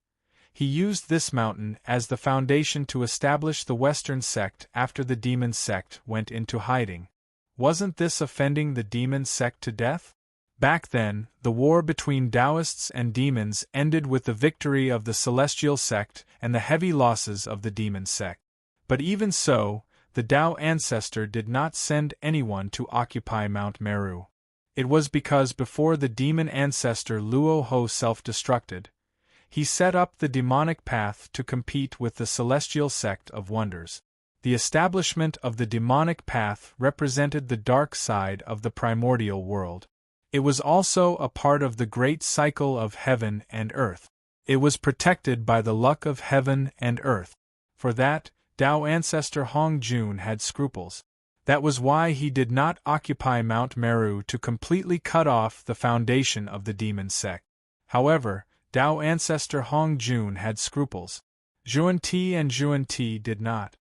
he used this mountain as the foundation to establish the Western sect after the demon sect went into hiding. Wasn't this offending the demon sect to death? Back then, the war between Taoists and demons ended with the victory of the celestial sect and the heavy losses of the demon sect. But even so, the Tao ancestor did not send anyone to occupy Mount Meru. It was because before the demon ancestor Luo Ho self-destructed, he set up the demonic path to compete with the celestial sect of wonders. The establishment of the demonic path represented the dark side of the primordial world. It was also a part of the great cycle of heaven and earth. It was protected by the luck of heaven and earth. For that, Tao ancestor Hong Jun had scruples. That was why he did not occupy Mount Meru to completely cut off the foundation of the demon sect. However, Tao ancestor Hong Jun had scruples. Xuanti and Xuanti did not.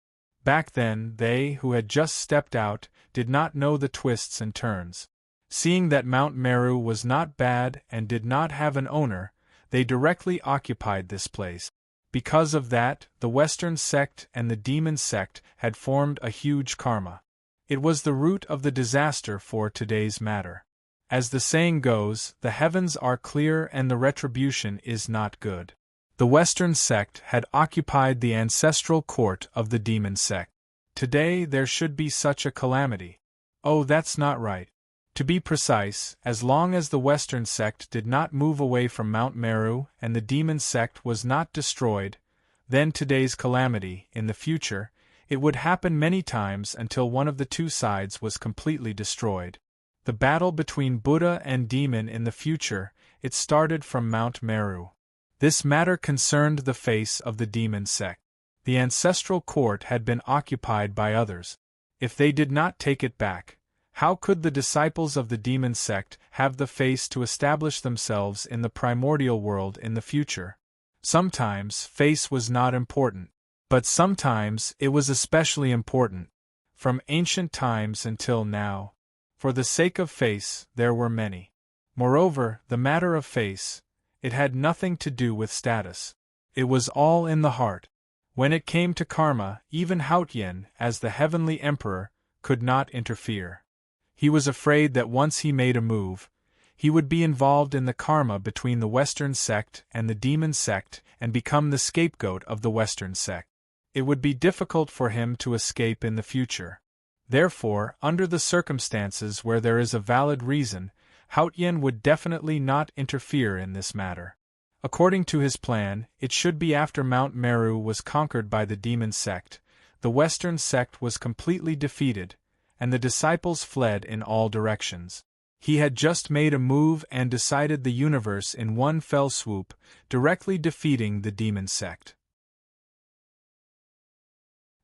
Back then, they, who had just stepped out, did not know the twists and turns. Seeing that Mount Meru was not bad and did not have an owner, they directly occupied this place. Because of that, the Western sect and the demon sect had formed a huge karma. It was the root of the disaster for today's matter. As the saying goes, the heavens are clear and the retribution is not good. The Western sect had occupied the ancestral court of the demon sect. Today there should be such a calamity. Oh, that's not right. To be precise, as long as the Western sect did not move away from Mount Meru and the demon sect was not destroyed, then today's calamity, in the future, it would happen many times until one of the two sides was completely destroyed. The battle between Buddha and demon in the future, it started from Mount Meru. This matter concerned the face of the demon sect. The ancestral court had been occupied by others. If they did not take it back, how could the disciples of the demon sect have the face to establish themselves in the primordial world in the future? Sometimes face was not important, but sometimes it was especially important, from ancient times until now. For the sake of face, there were many. Moreover, the matter of face, it had nothing to do with status. It was all in the heart. When it came to karma, even Haotian, as the heavenly emperor, could not interfere. He was afraid that once he made a move, he would be involved in the karma between the Western sect and the demon sect and become the scapegoat of the Western sect. It would be difficult for him to escape in the future. Therefore, under the circumstances where there is a valid reason, Haotian would definitely not interfere in this matter. According to his plan, it should be after Mount Meru was conquered by the demon sect, the Western sect was completely defeated, and the disciples fled in all directions. He had just made a move and decided the universe in one fell swoop, directly defeating the demon sect.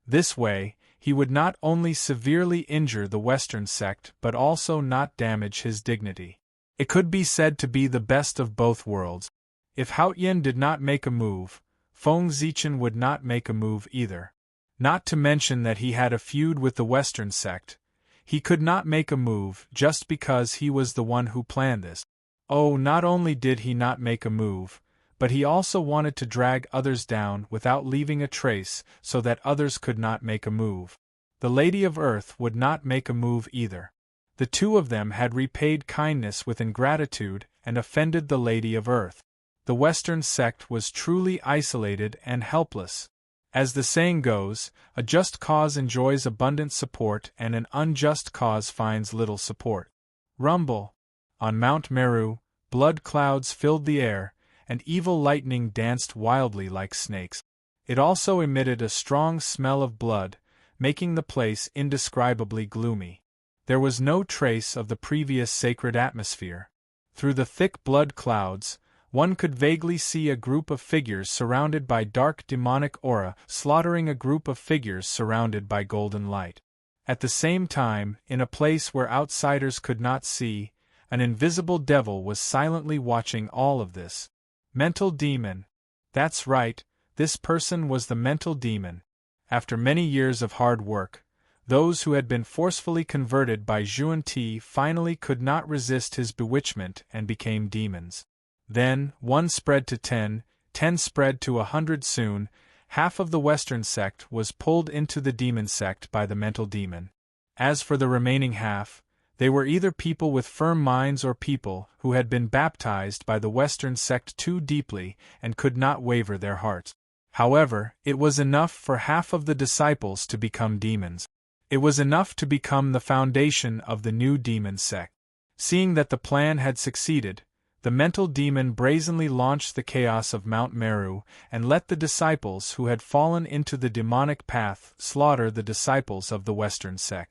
This way, he would not only severely injure the Western sect but also not damage his dignity. It could be said to be the best of both worlds. If Haotian did not make a move, Feng Zichen would not make a move either. Not to mention that he had a feud with the Western sect. He could not make a move just because he was the one who planned this. Oh, not only did he not make a move, but he also wanted to drag others down without leaving a trace so that others could not make a move. The Lady of Earth would not make a move either. The two of them had repaid kindness with ingratitude and offended the Lady of Earth. The Western sect was truly isolated and helpless. As the saying goes, a just cause enjoys abundant support and an unjust cause finds little support. Rumble. On Mount Meru, blood clouds filled the air, and evil lightning danced wildly like snakes. It also emitted a strong smell of blood, making the place indescribably gloomy. There was no trace of the previous sacred atmosphere. Through the thick blood clouds, one could vaguely see a group of figures surrounded by dark demonic aura slaughtering a group of figures surrounded by golden light. At the same time, in a place where outsiders could not see, an invisible devil was silently watching all of this. Mental demon. That's right, this person was the mental demon. After many years of hard work, those who had been forcefully converted by Xuanti finally could not resist his bewitchment and became demons. Then, 1 spread to 10, 10 spread to 100 soon, half of the Western sect was pulled into the demon sect by the mental demon. As for the remaining half, they were either people with firm minds or people who had been baptized by the Western sect too deeply and could not waver their hearts. However, it was enough for half of the disciples to become demons. It was enough to become the foundation of the new demon sect. Seeing that the plan had succeeded, the mental demon brazenly launched the chaos of Mount Meru and let the disciples who had fallen into the demonic path slaughter the disciples of the Western sect.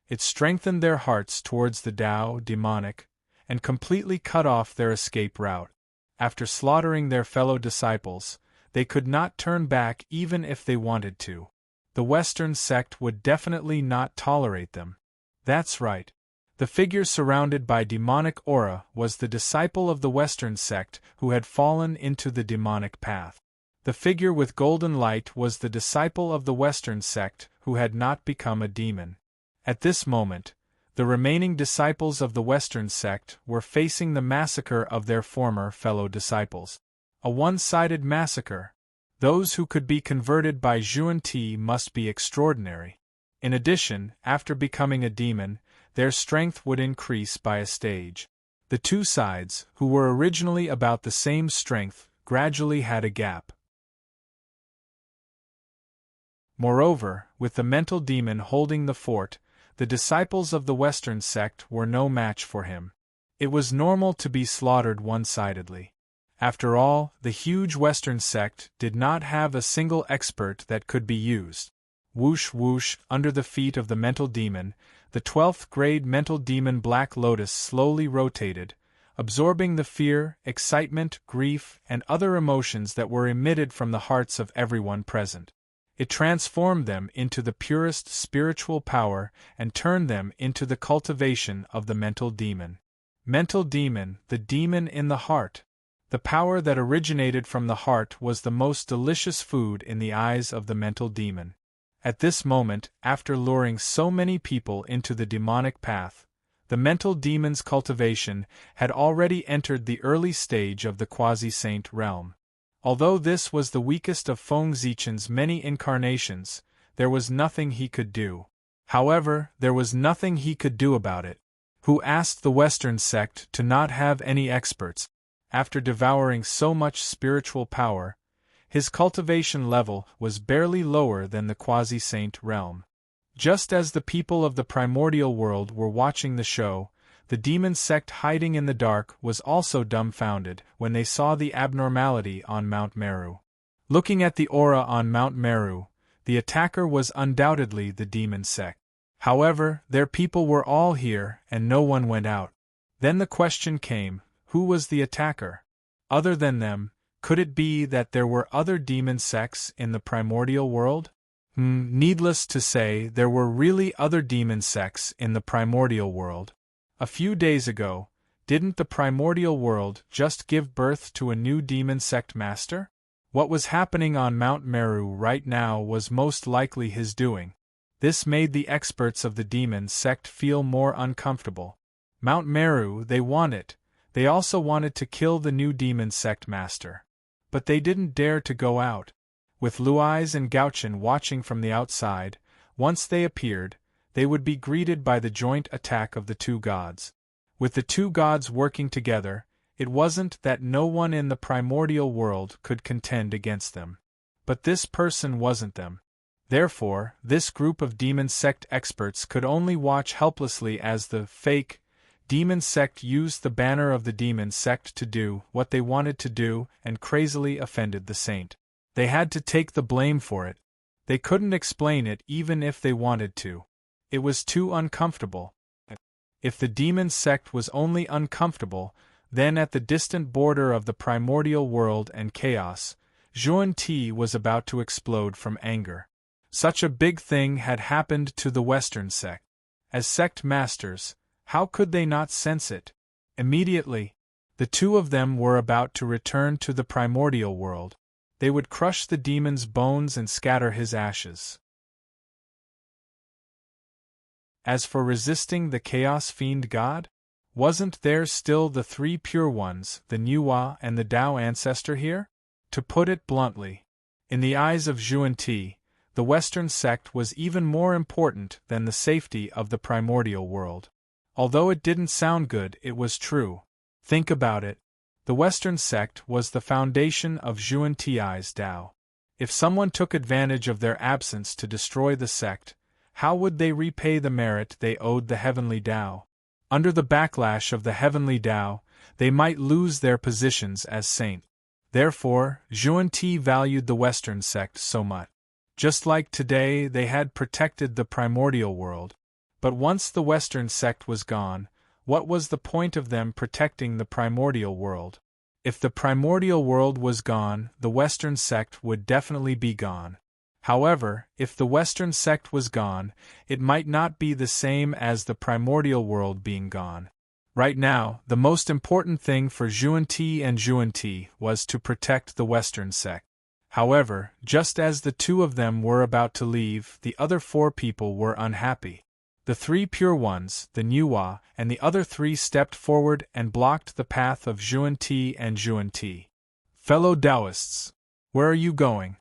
It strengthened their hearts towards the Tao demonic and completely cut off their escape route. After slaughtering their fellow disciples, they could not turn back even if they wanted to. The Western sect would definitely not tolerate them. That's right. The figure surrounded by demonic aura was the disciple of the Western sect who had fallen into the demonic path. The figure with golden light was the disciple of the Western sect who had not become a demon. At this moment, the remaining disciples of the Western sect were facing the massacre of their former fellow disciples. A one-sided massacre. Those who could be converted by Xuanti must be extraordinary. In addition, after becoming a demon, their strength would increase by a stage. The two sides, who were originally about the same strength, gradually had a gap. Moreover, with the mental demon holding the fort, the disciples of the Western sect were no match for him. It was normal to be slaughtered one-sidedly. After all, the huge Western sect did not have a single expert that could be used. Whoosh whoosh, under the feet of the mental demon, the 12th grade mental demon Black Lotus slowly rotated, absorbing the fear, excitement, grief, and other emotions that were emitted from the hearts of everyone present. It transformed them into the purest spiritual power and turned them into the cultivation of the mental demon. Mental demon, the demon in the heart. The power that originated from the heart was the most delicious food in the eyes of the mental demon. At this moment, after luring so many people into the demonic path, the mental demon's cultivation had already entered the early stage of the quasi-saint realm. Although this was the weakest of Feng Zichen's many incarnations, there was nothing he could do. However, there was nothing he could do about it. Who asked the Western sect to not have any experts? After devouring so much spiritual power, his cultivation level was barely lower than the quasi-saint realm. Just as the people of the primordial world were watching the show, the demon sect hiding in the dark was also dumbfounded when they saw the abnormality on Mount Meru. Looking at the aura on Mount Meru, the attacker was undoubtedly the demon sect. However, their people were all here and no one went out. Then the question came, who was the attacker? Other than them, could it be that there were other demon sects in the primordial world? Needless to say, there were really other demon sects in the primordial world. A few days ago, didn't the primordial world just give birth to a new demon sect master? What was happening on Mount Meru right now was most likely his doing. This made the experts of the demon sect feel more uncomfortable. Mount Meru, they won it. They also wanted to kill the new demon sect master. But they didn't dare to go out. With Luiz and Gauchen watching from the outside, once they appeared, they would be greeted by the joint attack of the two gods. With the two gods working together, it wasn't that no one in the primordial world could contend against them. But this person wasn't them. Therefore, this group of demon sect experts could only watch helplessly as the fake demon sect used the banner of the demon sect to do what they wanted to do and crazily offended the saint. They had to take the blame for it. They couldn't explain it even if they wanted to. It was too uncomfortable. If the demon sect was only uncomfortable, then at the distant border of the primordial world and chaos, Xuanti was about to explode from anger. Such a big thing had happened to the Western sect. As sect masters, how could they not sense it? Immediately, the two of them were about to return to the primordial world. They would crush the demon's bones and scatter his ashes. As for resisting the Chaos Fiend God, wasn't there still the three pure ones, the Nuwa and the Tao ancestor here? To put it bluntly, in the eyes of Xuanti, the Western sect was even more important than the safety of the primordial world. Although it didn't sound good, it was true. Think about it. The Western sect was the foundation of Xuanti's Tao. If someone took advantage of their absence to destroy the sect, how would they repay the merit they owed the heavenly Tao? Under the backlash of the heavenly Tao, they might lose their positions as saint. Therefore, Xuanti valued the Western sect so much. Just like today, they had protected the primordial world. But once the Western sect was gone, what was the point of them protecting the primordial world? If the primordial world was gone, the Western sect would definitely be gone. However, if the Western sect was gone, it might not be the same as the primordial world being gone. Right now, the most important thing for Xuanti and Xuanti was to protect the Western sect. However, just as the two of them were about to leave, the other four people were unhappy. The three pure ones, the Nuwa, and the other three stepped forward and blocked the path of Xuanti and Xuanti. Fellow Taoists, where are you going?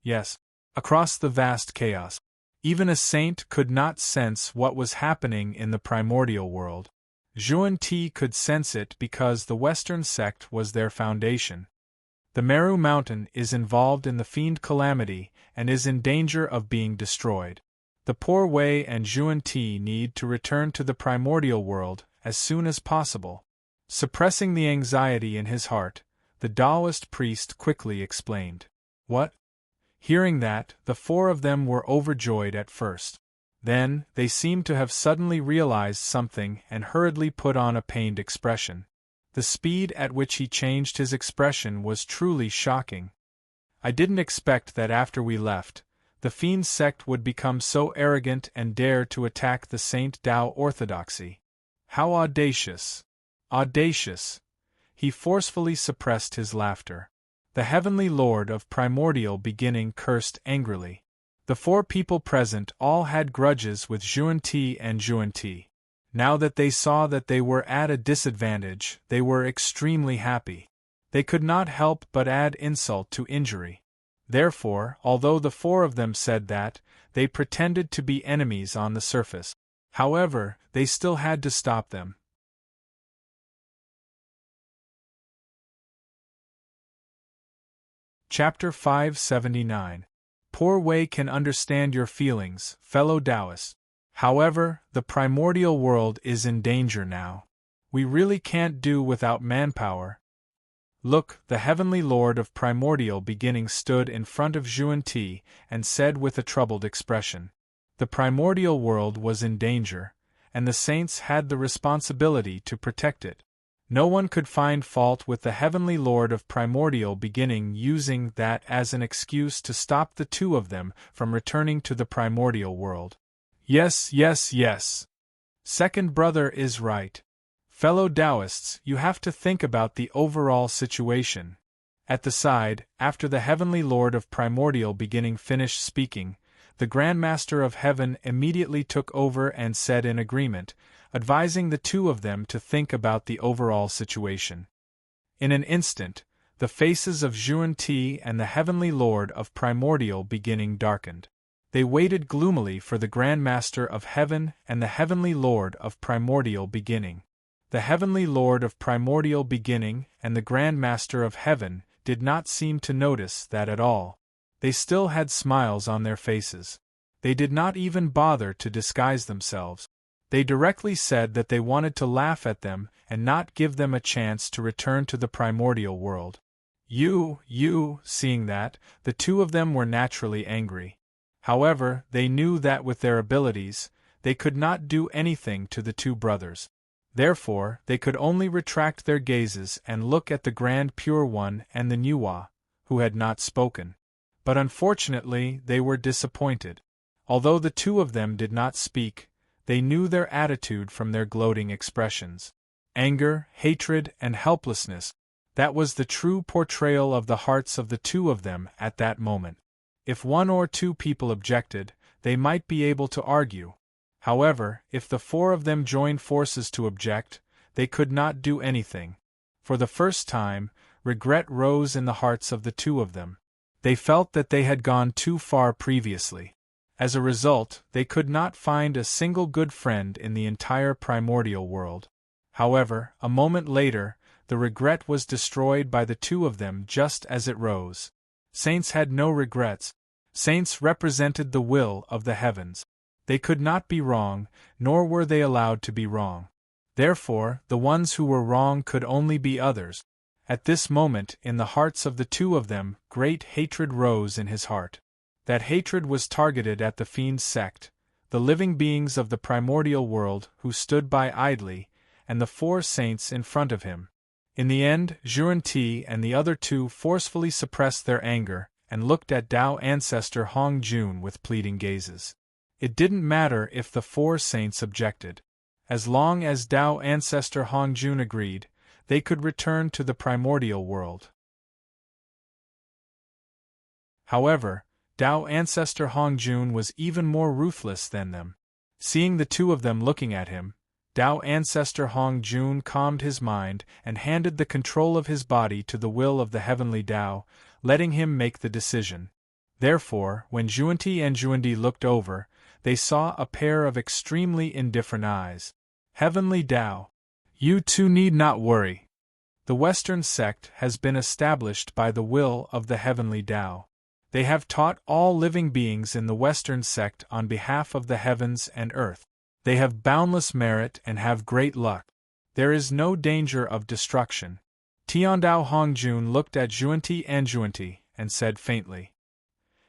Yes. Across the vast chaos. Even a saint could not sense what was happening in the primordial world. Xuanti could sense it because the Western sect was their foundation. The Meru Mountain is involved in the fiend calamity and is in danger of being destroyed. The poor Wei and Xuanti need to return to the primordial world as soon as possible. Suppressing the anxiety in his heart, the Taoist priest quickly explained. What? Hearing that, the four of them were overjoyed at first. Then, they seemed to have suddenly realized something and hurriedly put on a pained expression. The speed at which he changed his expression was truly shocking. I didn't expect that after we left, the fiend sect would become so arrogant and dare to attack the Saint Tao orthodoxy. How audacious! Audacious! He forcefully suppressed his laughter. The heavenly lord of primordial beginning cursed angrily. The four people present all had grudges with Xuanti and Xuanti. Now that they saw that they were at a disadvantage, they were extremely happy. They could not help but add insult to injury. Therefore, although the four of them said that, they pretended to be enemies on the surface. However, they still had to stop them. Chapter 579. Poor Wei can understand your feelings, fellow Taoists. However, the primordial world is in danger now. We really can't do without manpower. Look, the heavenly lord of primordial beginning stood in front of Xuanti and said with a troubled expression. The primordial world was in danger, and the saints had the responsibility to protect it. No one could find fault with the heavenly lord of primordial beginning using that as an excuse to stop the two of them from returning to the primordial world. Yes, yes, yes. Second brother is right. Fellow Taoists, you have to think about the overall situation. At the side, after the heavenly lord of primordial beginning finished speaking, the Grand Master of Heaven immediately took over and said in agreement, advising the two of them to think about the overall situation. In an instant, the faces of Xuanti and the heavenly lord of primordial beginning darkened. They waited gloomily for the Grand Master of Heaven and the heavenly lord of primordial beginning. The heavenly lord of primordial beginning and the Grand Master of Heaven did not seem to notice that at all. They still had smiles on their faces. They did not even bother to disguise themselves. They directly said that they wanted to laugh at them and not give them a chance to return to the primordial world. Seeing that, the two of them were naturally angry. However, they knew that with their abilities, they could not do anything to the two brothers. Therefore, they could only retract their gazes and look at the Grand Pure One and the Nuwa, who had not spoken. But unfortunately, they were disappointed. Although the two of them did not speak, they knew their attitude from their gloating expressions. Anger, hatred, and helplessness. That was the true portrayal of the hearts of the two of them at that moment. If one or two people objected, they might be able to argue. However, if the four of them joined forces to object, they could not do anything. For the first time, regret rose in the hearts of the two of them. They felt that they had gone too far previously. As a result, they could not find a single good friend in the entire primordial world. However, a moment later, the regret was destroyed by the two of them just as it rose. Saints had no regrets. Saints represented the will of the heavens. They could not be wrong, nor were they allowed to be wrong. Therefore, the ones who were wrong could only be others. At this moment, in the hearts of the two of them, great hatred rose in his heart. That hatred was targeted at the fiend sect, the living beings of the primordial world who stood by idly, and the four saints in front of him. In the end, Xuanti and the other two forcefully suppressed their anger, and looked at Tao ancestor Hong Jun with pleading gazes. It didn't matter if the four saints objected. As long as Tao ancestor Hong Jun agreed, they could return to the primordial world. However, Tao ancestor Hong Jun was even more ruthless than them. Seeing the two of them looking at him, Tao ancestor Hong Jun calmed his mind and handed the control of his body to the will of the heavenly Tao, letting him make the decision. Therefore, when Xuanti and Xuandi looked over, they saw a pair of extremely indifferent eyes. Heavenly Tao, you two need not worry. The Western sect has been established by the will of the heavenly Tao. They have taught all living beings in the Western sect on behalf of the heavens and earth. They have boundless merit and have great luck. There is no danger of destruction. Tiandao Hongjun looked at Xuanti and Xuanti and said faintly.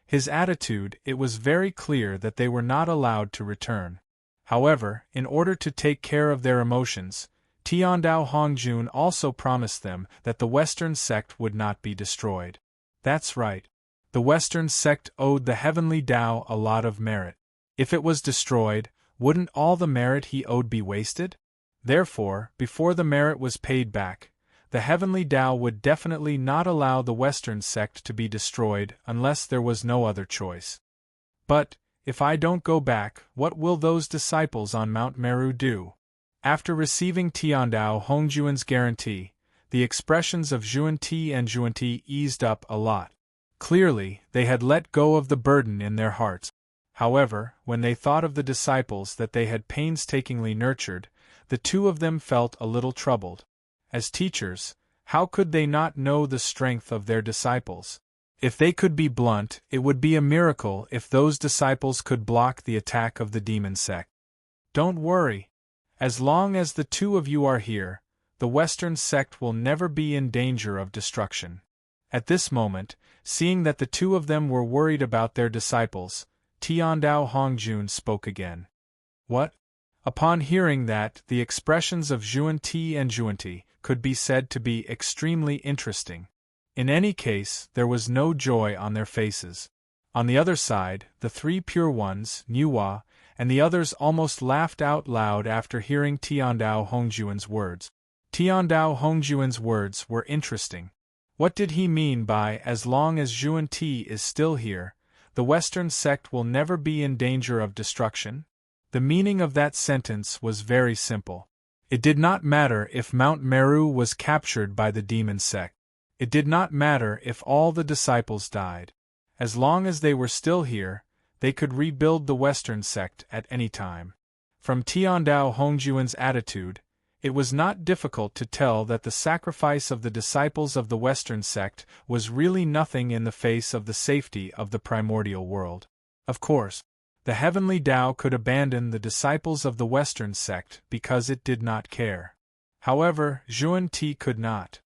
His attitude, it was very clear that they were not allowed to return. However, in order to take care of their emotions, Tiandao Hongjun also promised them that the Western sect would not be destroyed. That's right. The Western sect owed the heavenly Tao a lot of merit. If it was destroyed, wouldn't all the merit he owed be wasted? Therefore, before the merit was paid back, the heavenly Tao would definitely not allow the Western sect to be destroyed unless there was no other choice. But, if I don't go back, what will those disciples on Mount Meru do? After receiving Tiandao Hongjuan's guarantee, the expressions of Xuanti and Xuanti eased up a lot. Clearly, they had let go of the burden in their hearts. However, when they thought of the disciples that they had painstakingly nurtured, the two of them felt a little troubled. As teachers, how could they not know the strength of their disciples? If they could be blunt, it would be a miracle if those disciples could block the attack of the demon sect. Don't worry. As long as the two of you are here, the Western sect will never be in danger of destruction. At this moment, seeing that the two of them were worried about their disciples, Tiandao Hongjun spoke again. What? Upon hearing that, the expressions of Xuanti and Xuanti could be said to be extremely interesting. In any case, there was no joy on their faces. On the other side, the three pure ones, Nuwa, and the others almost laughed out loud after hearing Tiandao Hongjuan's words. Tiandao Hongjuan's words were interesting. What did he mean by as long as Xuanti is still here, the Western sect will never be in danger of destruction? The meaning of that sentence was very simple. It did not matter if Mount Meru was captured by the demon sect. It did not matter if all the disciples died. As long as they were still here, they could rebuild the Western sect at any time. From Tiandao Hongjuan's attitude, it was not difficult to tell that the sacrifice of the disciples of the Western sect was really nothing in the face of the safety of the primordial world. Of course, the heavenly Tao could abandon the disciples of the Western sect because it did not care. However, Xuanti could not.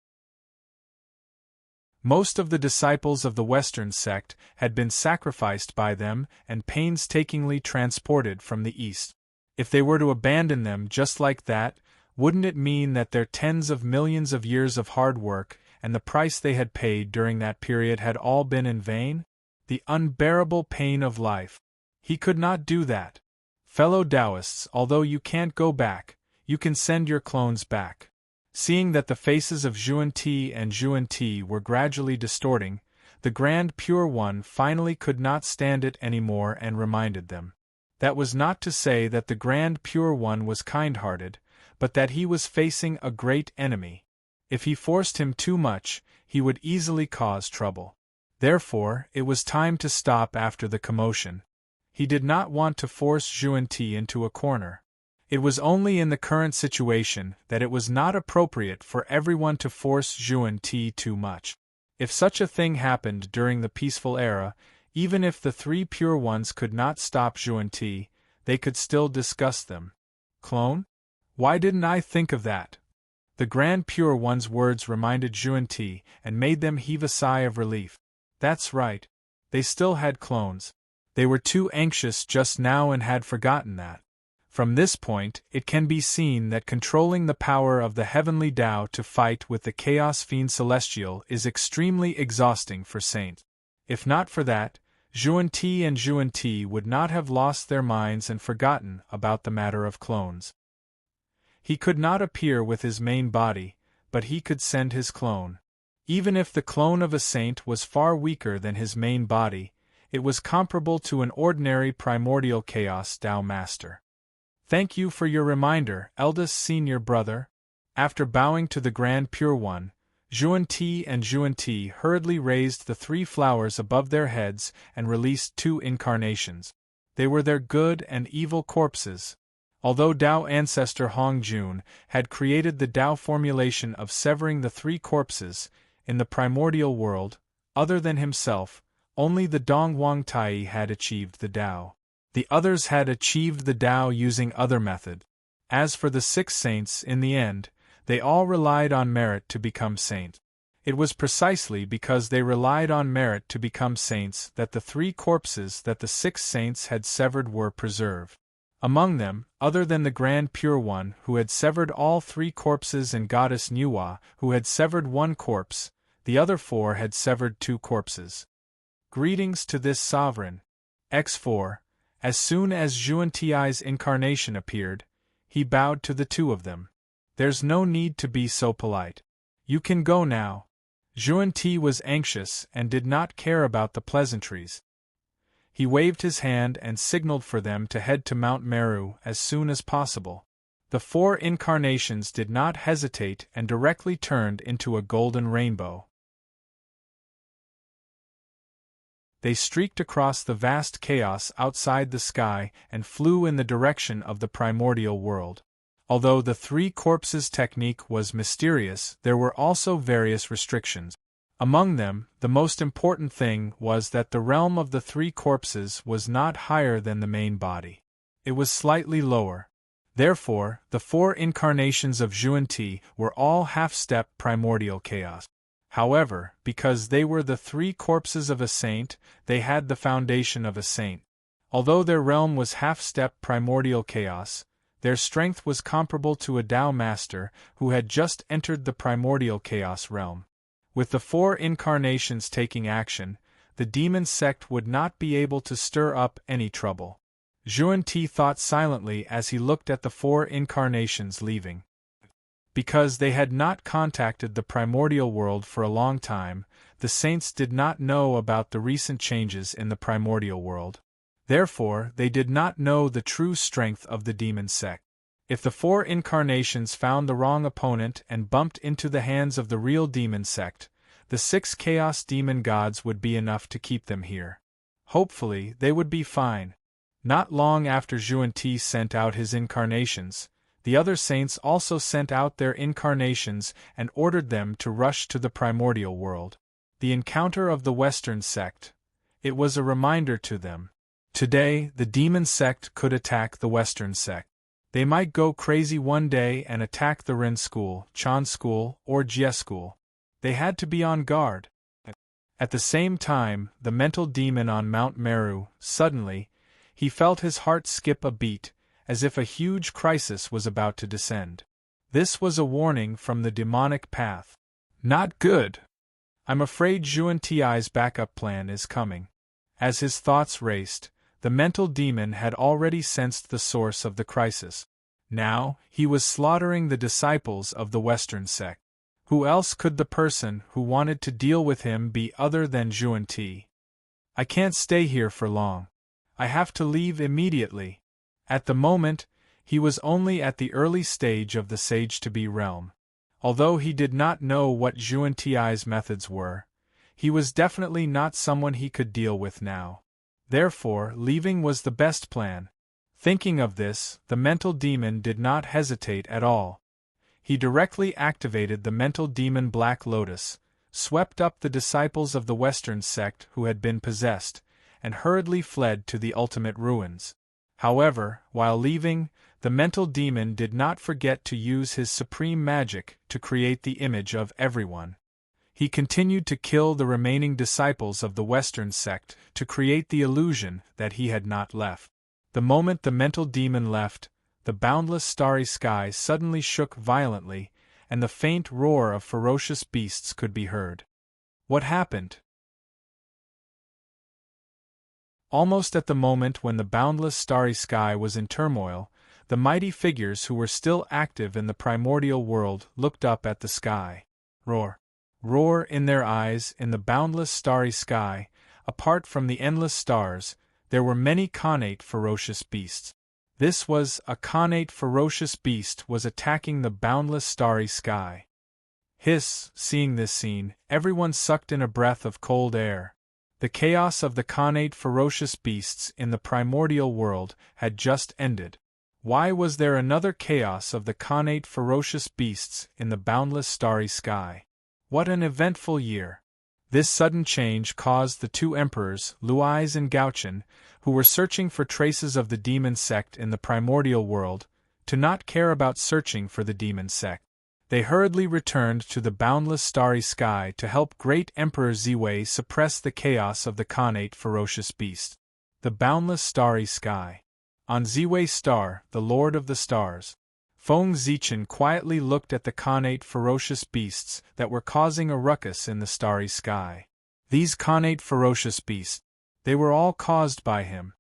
Most of the disciples of the Western sect had been sacrificed by them and painstakingly transported from the East. If they were to abandon them just like that, wouldn't it mean that their tens of millions of years of hard work and the price they had paid during that period had all been in vain? The unbearable pain of life. He could not do that. Fellow Taoists, although you can't go back, you can send your clones back. Seeing that the faces of Xuanti and Xuanti were gradually distorting, the Grand Pure One finally could not stand it anymore and reminded them. That was not to say that the Grand Pure One was kind-hearted, but that he was facing a great enemy. If he forced him too much, he would easily cause trouble. Therefore, it was time to stop after the commotion. He did not want to force Xuanti into a corner. It was only in the current situation that it was not appropriate for everyone to force Xuanti too much. If such a thing happened during the peaceful era, even if the three pure ones could not stop Xuanti, they could still discuss them. Clone? Why didn't I think of that? The Grand Pure One's words reminded Xuanti and made them heave a sigh of relief. That's right. They still had clones. They were too anxious just now and had forgotten that. From this point, it can be seen that controlling the power of the heavenly Tao to fight with the Chaos Fiend Celestial is extremely exhausting for Saint. If not for that, Xuanti and Xuanti would not have lost their minds and forgotten about the matter of clones. He could not appear with his main body, but he could send his clone. Even if the clone of a saint was far weaker than his main body, it was comparable to an ordinary primordial chaos Tao master. Thank you for your reminder, eldest senior brother. After bowing to the Grand Pure One, Xuanti and Xuanti hurriedly raised the 3 flowers above their heads and released 2 incarnations. They were their good and evil corpses. Although Tao ancestor Hongjun had created the Tao formulation of severing the 3 corpses, in the primordial world, other than himself, only the Donghuang Tai had achieved the Tao. The others had achieved the Tao using other methods. As for the 6 saints, in the end, they all relied on merit to become saints. It was precisely because they relied on merit to become saints that the 3 corpses that the 6 saints had severed were preserved. Among them, other than the Grand Pure One who had severed all 3 corpses and Goddess Nuwa who had severed 1 corpse, the other 4 had severed 2 corpses. Greetings to this sovereign. X4. As soon as Xuanti's incarnation appeared, he bowed to the 2 of them. There's no need to be so polite. You can go now. Xuanti was anxious and did not care about the pleasantries. He waved his hand and signaled for them to head to Mount Meru as soon as possible. The 4 incarnations did not hesitate and directly turned into a golden rainbow. They streaked across the vast chaos outside the sky and flew in the direction of the primordial world. Although the 3 corpses technique was mysterious, there were also various restrictions. Among them, the most important thing was that the realm of the 3 corpses was not higher than the main body. It was slightly lower. Therefore, the 4 incarnations of Xuanti were all half-step primordial chaos. However, because they were the 3 corpses of a saint, they had the foundation of a saint. Although their realm was half-step primordial chaos, their strength was comparable to a Tao master who had just entered the primordial chaos realm. With the 4 incarnations taking action, the demon sect would not be able to stir up any trouble. Xuanti thought silently as he looked at the 4 incarnations leaving. Because they had not contacted the primordial world for a long time, the saints did not know about the recent changes in the primordial world. Therefore, they did not know the true strength of the demon sect. If the 4 incarnations found the wrong opponent and bumped into the hands of the real demon sect, the 6 chaos demon gods would be enough to keep them here. Hopefully, they would be fine. Not long after Xuanti sent out his incarnations, the other saints also sent out their incarnations and ordered them to rush to the primordial world. The encounter of the Western sect. It was a reminder to them. Today, the demon sect could attack the Western sect. They might go crazy one day and attack the Ren school, Chan school, or Jie school. They had to be on guard. At the same time, the mental demon on Mount Meru, suddenly, he felt his heart skip a beat, as if a huge crisis was about to descend. This was a warning from the demonic path. Not good. I'm afraid Xuanti's backup plan is coming. As his thoughts raced, the mental demon had already sensed the source of the crisis. Now, he was slaughtering the disciples of the Western sect. Who else could the person who wanted to deal with him be other than Xuanti? I can't stay here for long. I have to leave immediately. At the moment, he was only at the early stage of the Sage-to-Be realm. Although he did not know what Xuanti's methods were, he was definitely not someone he could deal with now. Therefore, leaving was the best plan. Thinking of this, the mental demon did not hesitate at all. He directly activated the mental demon Black Lotus, swept up the disciples of the Western sect who had been possessed, and hurriedly fled to the ultimate ruins. However, while leaving, the mental demon did not forget to use his supreme magic to create the image of everyone. He continued to kill the remaining disciples of the Western sect to create the illusion that he had not left. The moment the mental demon left, the boundless starry sky suddenly shook violently, and the faint roar of ferocious beasts could be heard. What happened? Almost at the moment when the boundless starry sky was in turmoil, the mighty figures who were still active in the primordial world looked up at the sky. Roar! Roar in their eyes in the boundless starry sky, apart from the endless stars, there were many connate ferocious beasts. This was a connate ferocious beast was attacking the boundless starry sky. Hiss! Seeing this scene, everyone sucked in a breath of cold air. The chaos of the connate ferocious beasts in the primordial world had just ended. Why was there another chaos of the connate ferocious beasts in the boundless starry sky? What an eventful year! This sudden change caused the two emperors, Luiz and Gauchen, who were searching for traces of the demon sect in the primordial world, to not care about searching for the demon sect. They hurriedly returned to the boundless starry sky to help great Emperor Ziwei suppress the chaos of the connate ferocious beast. The boundless starry sky. On Ziwei Star, the Lord of the Stars, Feng Zichen quietly looked at the connate ferocious beasts that were causing a ruckus in the starry sky. These connate ferocious beasts, they were all caused by him.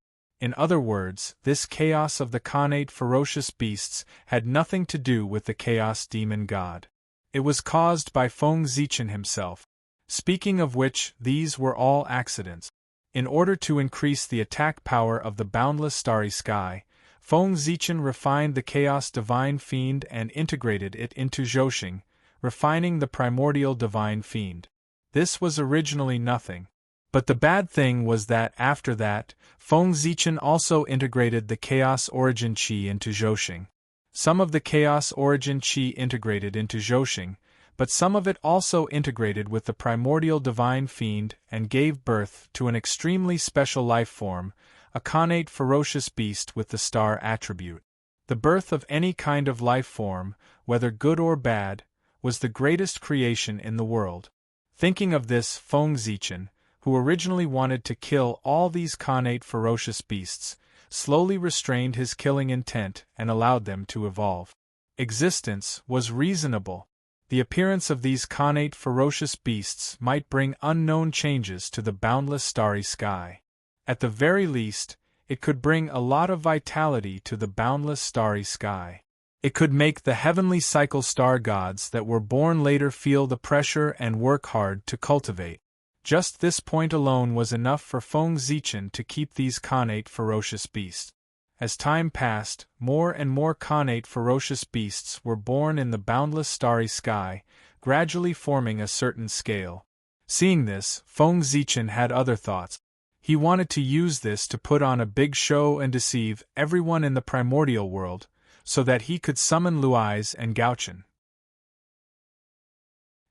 In other words, this chaos of the connate ferocious beasts had nothing to do with the chaos demon god. It was caused by Feng Zichen himself. Speaking of which, these were all accidents. In order to increase the attack power of the boundless starry sky, Feng Zichen refined the Chaos Divine Fiend and integrated it into Zhoshing, refining the primordial Divine Fiend. This was originally nothing. But the bad thing was that after that, Feng Zichen also integrated the Chaos Origin Qi into Zhoshing. Some of the Chaos Origin Qi integrated into Zhoshing, but some of it also integrated with the primordial Divine Fiend and gave birth to an extremely special life form, a connate ferocious beast with the star attribute. The birth of any kind of life form, whether good or bad, was the greatest creation in the world. Thinking of this, Feng Zichen, who originally wanted to kill all these connate ferocious beasts, slowly restrained his killing intent and allowed them to evolve. Existence was reasonable. The appearance of these connate ferocious beasts might bring unknown changes to the boundless starry sky. At the very least, it could bring a lot of vitality to the boundless starry sky. It could make the heavenly cycle star gods that were born later feel the pressure and work hard to cultivate. Just this point alone was enough for Feng Zichen to keep these connate ferocious beasts. As time passed, more and more connate ferocious beasts were born in the boundless starry sky, gradually forming a certain scale. Seeing this, Feng Zichen had other thoughts. He wanted to use this to put on a big show and deceive everyone in the primordial world, so that he could summon Luiz and Gauchen.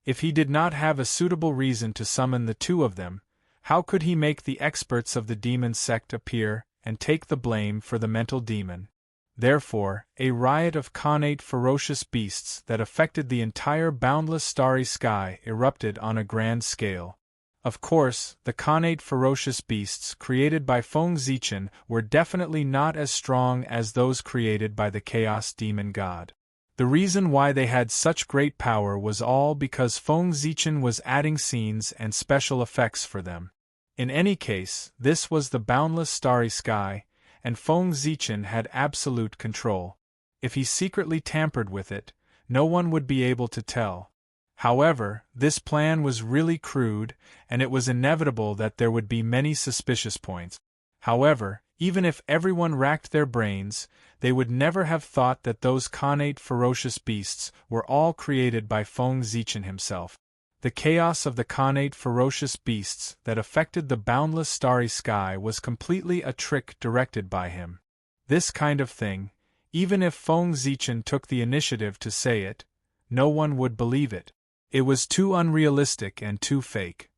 If he did not have a suitable reason to summon the two of them, how could he make the experts of the demon sect appear and take the blame for the mental demon? Therefore, a riot of connate ferocious beasts that affected the entire boundless starry sky erupted on a grand scale. Of course, the connate ferocious beasts created by Feng Zichen were definitely not as strong as those created by the chaos demon god. The reason why they had such great power was all because Feng Zichen was adding scenes and special effects for them. In any case, this was the boundless starry sky, and Feng Zichen had absolute control. If he secretly tampered with it, no one would be able to tell. However, this plan was really crude, and it was inevitable that there would be many suspicious points. However, even if everyone racked their brains, they would never have thought that those connate ferocious beasts were all created by Feng Zichen himself. The chaos of the connate ferocious beasts that affected the boundless starry sky was completely a trick directed by him. This kind of thing, even if Feng Zichen took the initiative to say it, no one would believe it. It was too unrealistic and too fake.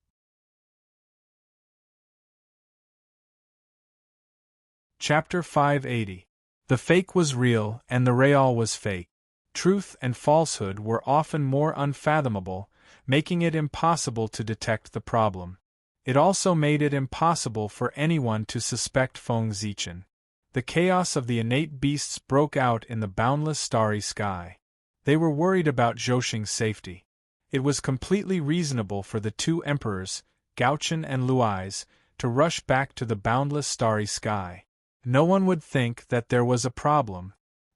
Chapter 580. The fake was real and the real was fake. Truth and falsehood were often more unfathomable, making it impossible to detect the problem. It also made it impossible for anyone to suspect Feng Zichen. The chaos of the innate beasts broke out in the boundless starry sky. They were worried about Zhoshing's safety. It was completely reasonable for the two emperors, Gauchen and Luiz, to rush back to the boundless starry sky. No one would think that there was a problem.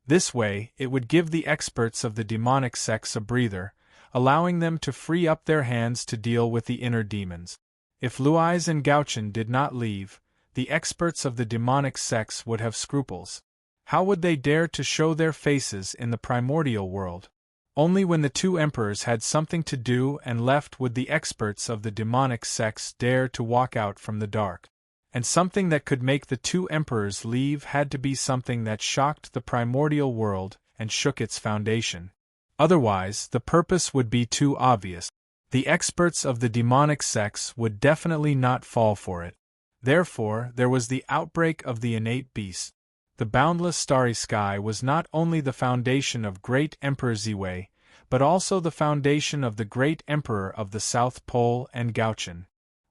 This way, it would give the experts of the demonic sects a breather, allowing them to free up their hands to deal with the inner demons. If Luais and Gauchen did not leave, the experts of the demonic sects would have scruples. How would they dare to show their faces in the primordial world? Only when the two emperors had something to do and left would the experts of the demonic sects dare to walk out from the dark. And something that could make the two emperors leave had to be something that shocked the primordial world and shook its foundation. Otherwise, the purpose would be too obvious. The experts of the demonic sects would definitely not fall for it. Therefore, there was the outbreak of the innate beast. The boundless starry sky was not only the foundation of Great Emperor Ziwei, but also the foundation of the Great Emperor of the South Pole and Gauchen.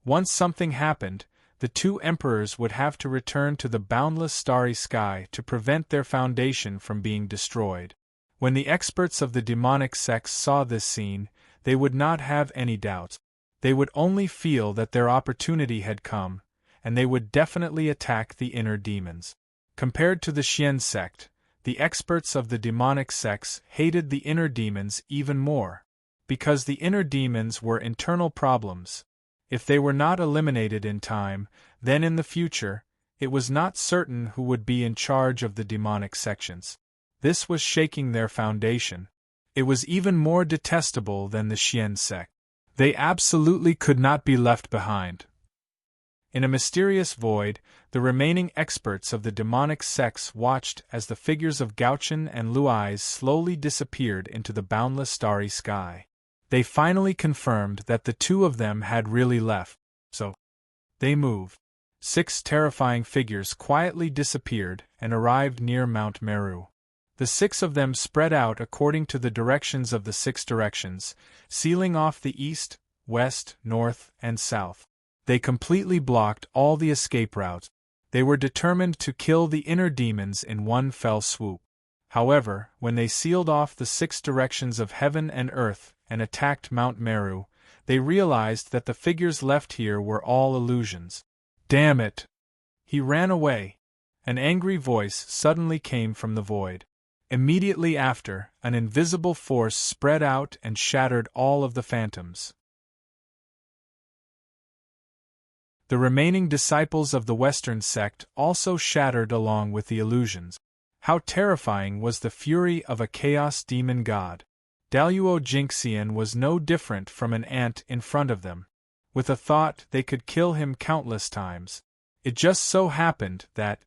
Once something happened, the two emperors would have to return to the boundless starry sky to prevent their foundation from being destroyed. When the experts of the demonic sects saw this scene, they would not have any doubts. They would only feel that their opportunity had come, and they would definitely attack the inner demons. Compared to the Xian sect, the experts of the demonic sects hated the inner demons even more, because the inner demons were internal problems. If they were not eliminated in time, then in the future, it was not certain who would be in charge of the demonic sections. This was shaking their foundation. It was even more detestable than the Xian sect. They absolutely could not be left behind. In a mysterious void, the remaining experts of the demonic sects watched as the figures of Gauchen and Luais slowly disappeared into the boundless starry sky. They finally confirmed that the two of them had really left, so they moved. 6 terrifying figures quietly disappeared and arrived near Mount Meru. The 6 of them spread out according to the directions of the 6 directions, sealing off the east, west, north, and south. They completely blocked all the escape routes. They were determined to kill the inner demons in one fell swoop. However, when they sealed off the 6 directions of heaven and earth and attacked Mount Meru, they realized that the figures left here were all illusions. Damn it! He ran away. An angry voice suddenly came from the void. Immediately after, an invisible force spread out and shattered all of the phantoms. The remaining disciples of the Western sect also shattered along with the illusions. How terrifying was the fury of a chaos demon god! Daluo Jinxian was no different from an ant in front of them. With a thought, they could kill him countless times. It just so happened that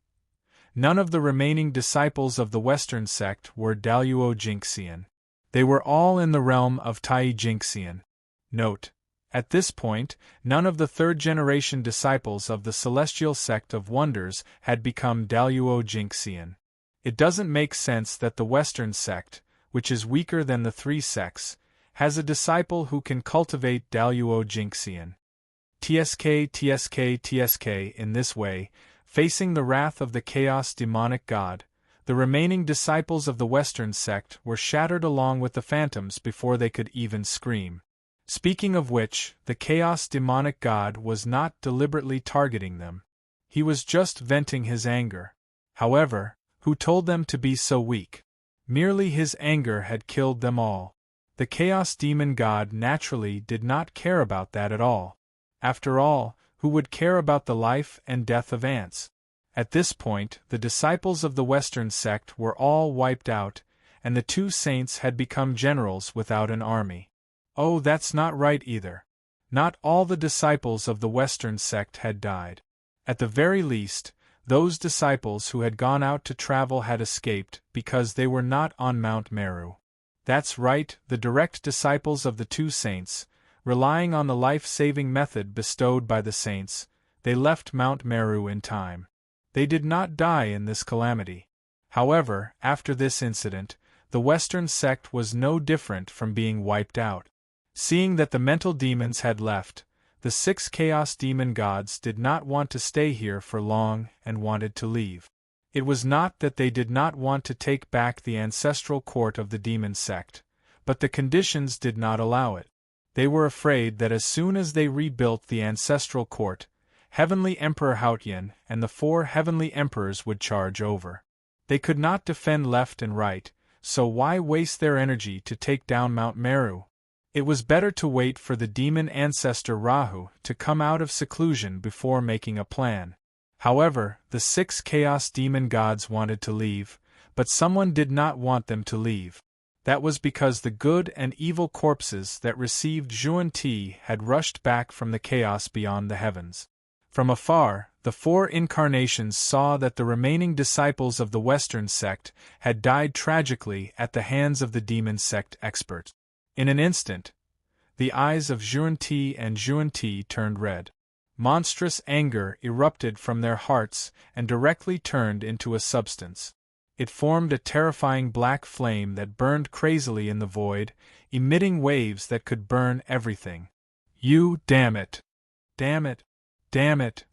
none of the remaining disciples of the Western sect were Daluo Jinxian. They were all in the realm of Tai Jinxian. Note: at this point, none of the third-generation disciples of the Celestial Sect of Wonders had become Daluo Jinxian. It doesn't make sense that the Western sect, which is weaker than the 3 sects, has a disciple who can cultivate Daluo Jinxian. TSK. In this way, facing the wrath of the chaos demonic god, the remaining disciples of the Western sect were shattered along with the phantoms before they could even scream. Speaking of which, the chaos demonic god was not deliberately targeting them. He was just venting his anger. However, who told them to be so weak? Merely his anger had killed them all. The chaos demon god naturally did not care about that at all. After all, who would care about the life and death of ants? At this point, the disciples of the Western sect were all wiped out, and the 2 saints had become generals without an army. Oh, that's not right either. Not all the disciples of the Western sect had died. At the very least, those disciples who had gone out to travel had escaped because they were not on Mount Meru. That's right, the direct disciples of the 2 saints, relying on the life-saving method bestowed by the saints, they left Mount Meru in time. They did not die in this calamity. However, after this incident, the Western sect was no different from being wiped out. Seeing that the mental demons had left, the 6 chaos demon gods did not want to stay here for long and wanted to leave. It was not that they did not want to take back the ancestral court of the demon sect, but the conditions did not allow it. They were afraid that as soon as they rebuilt the ancestral court, Heavenly Emperor Haotian and the 4 heavenly emperors would charge over. They could not defend left and right, so why waste their energy to take down Mount Meru? It was better to wait for the demon ancestor Rahu to come out of seclusion before making a plan. However, the 6 chaos demon gods wanted to leave, but someone did not want them to leave. That was because the good and evil corpses that received Zhuan-Ti had rushed back from the chaos beyond the heavens. From afar, the 4 incarnations saw that the remaining disciples of the Western sect had died tragically at the hands of the demon sect expert. In an instant, the eyes of Zhuan-Ti and Zhuan-Ti turned red. Monstrous anger erupted from their hearts and directly turned into a substance. It formed a terrifying black flame that burned crazily in the void, emitting waves that could burn everything. You, damn it! Damn it! Damn it!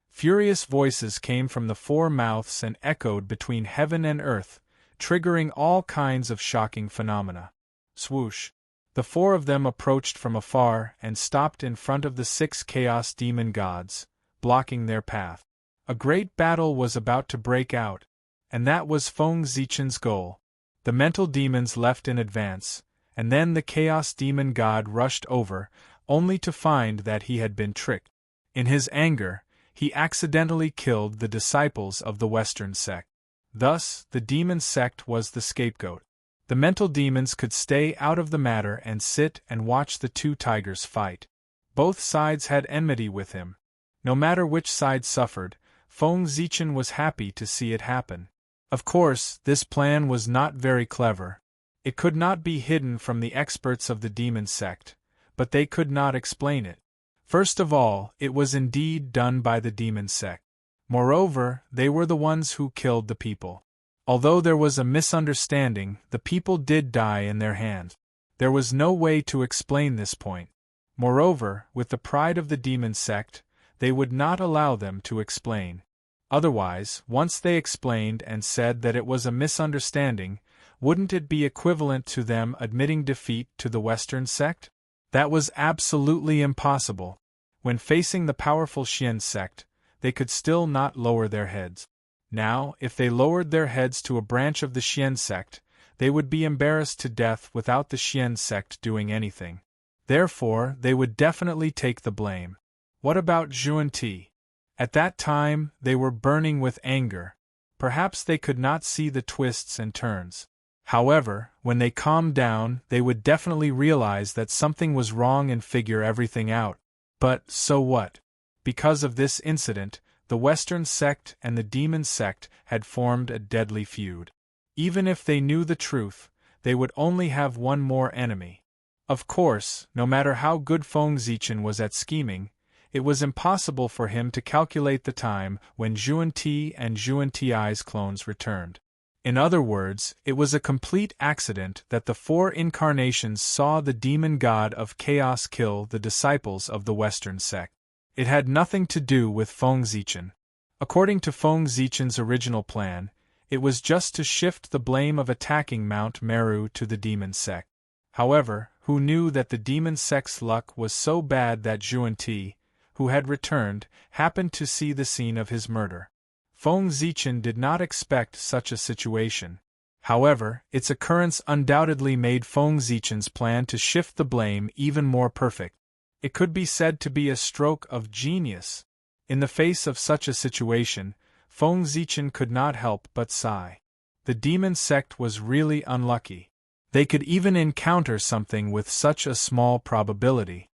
Furious voices came from the 4 mouths and echoed between heaven and earth, triggering all kinds of shocking phenomena. Swoosh! The 4 of them approached from afar and stopped in front of the 6 chaos demon gods, blocking their path. A great battle was about to break out, and that was Feng Zichen's goal. The mental demons left in advance, and then the chaos demon god rushed over, only to find that he had been tricked. In his anger, he accidentally killed the disciples of the Western sect. Thus, the demon sect was the scapegoat. The mental demons could stay out of the matter and sit and watch the 2 tigers fight. Both sides had enmity with him. No matter which side suffered, Feng Zichen was happy to see it happen. Of course, this plan was not very clever. It could not be hidden from the experts of the demon sect, but they could not explain it. First of all, it was indeed done by the demon sect. Moreover, they were the ones who killed the people. Although there was a misunderstanding, the people did die in their hands. There was no way to explain this point. Moreover, with the pride of the demon sect, they would not allow them to explain. Otherwise, once they explained and said that it was a misunderstanding, wouldn't it be equivalent to them admitting defeat to the Western sect? That was absolutely impossible. When facing the powerful Xian sect, they could still not lower their heads. Now, if they lowered their heads to a branch of the Xian sect, they would be embarrassed to death without the Xian sect doing anything. Therefore, they would definitely take the blame. What about Zhuan-Ti? At that time, they were burning with anger. Perhaps they could not see the twists and turns. However, when they calmed down, they would definitely realize that something was wrong and figure everything out. But, so what? Because of this incident, the Western sect and the demon sect had formed a deadly feud. Even if they knew the truth, they would only have one more enemy. Of course, no matter how good Feng Zichen was at scheming, it was impossible for him to calculate the time when Zhuan-Ti and Zhuan-Ti's clones returned. In other words, it was a complete accident that the 4 incarnations saw the demon god of chaos kill the disciples of the Western sect. It had nothing to do with Feng Zichen. According to Feng Zichen's original plan, it was just to shift the blame of attacking Mount Meru to the demon sect. However, who knew that the demon sect's luck was so bad that Zhuan-Ti, who had returned, happened to see the scene of his murder. Feng Zichen did not expect such a situation. However, its occurrence undoubtedly made Feng Zichen's plan to shift the blame even more perfect. It could be said to be a stroke of genius. In the face of such a situation, Feng Zichen could not help but sigh. The demon sect was really unlucky. They could even encounter something with such a small probability.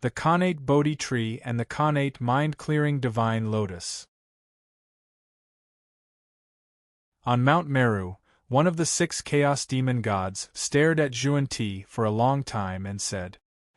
The Khanate Bodhi tree and the Khanate mind-clearing divine lotus. On Mount Meru, one of the 6 chaos demon gods stared at Zhuan-Ti for a long time and said,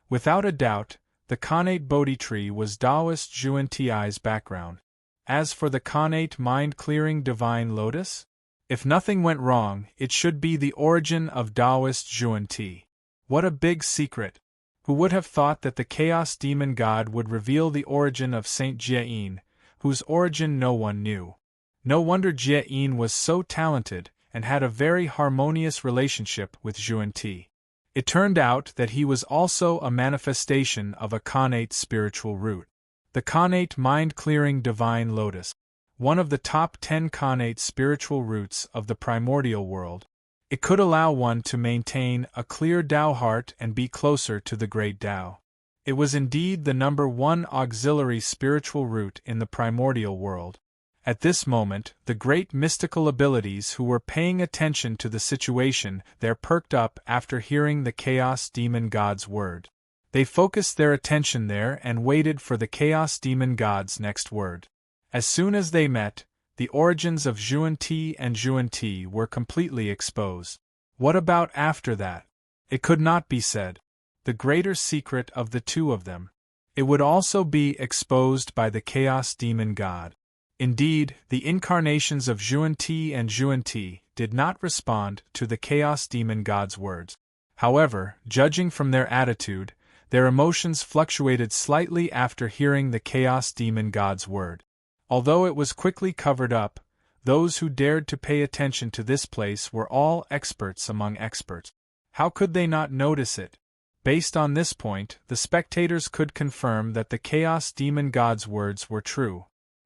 "Without a doubt, the Khanate Bodhi tree was Taoist Zhuan-Ti's background. As for the Khanate mind-clearing divine lotus? If nothing went wrong, it should be the origin of Taoist Zhuan-Ti. What a big secret! Who would have thought that the chaos demon god would reveal the origin of Saint Jieyin, whose origin no one knew? No wonder Jieyin was so talented and had a very harmonious relationship with Zhuan-Ti. It turned out that he was also a manifestation of a connate spiritual root. The connate mind-clearing divine lotus. One of the top 10 connate spiritual roots of the primordial world. It could allow one to maintain a clear Tao heart and be closer to the great Tao. It was indeed the number 1 auxiliary spiritual root in the primordial world. At this moment, the great mystical abilities who were paying attention to the situation there perked up after hearing the Chaos Demon God's word. They focused their attention there and waited for the Chaos Demon God's next word. As soon as they met, the origins of Xuan-Ti and Xuan-Ti were completely exposed. What about after that? It could not be said. The greater secret of the two of them. It would also be exposed by the Chaos Demon God. Indeed, the incarnations of Xuan-Ti and Xuan-Ti did not respond to the Chaos Demon God's words. However, judging from their attitude, their emotions fluctuated slightly after hearing the Chaos Demon God's word. Although it was quickly covered up, those who dared to pay attention to this place were all experts among experts. How could they not notice it? Based on this point, the spectators could confirm that the Chaos Demon God's words were true.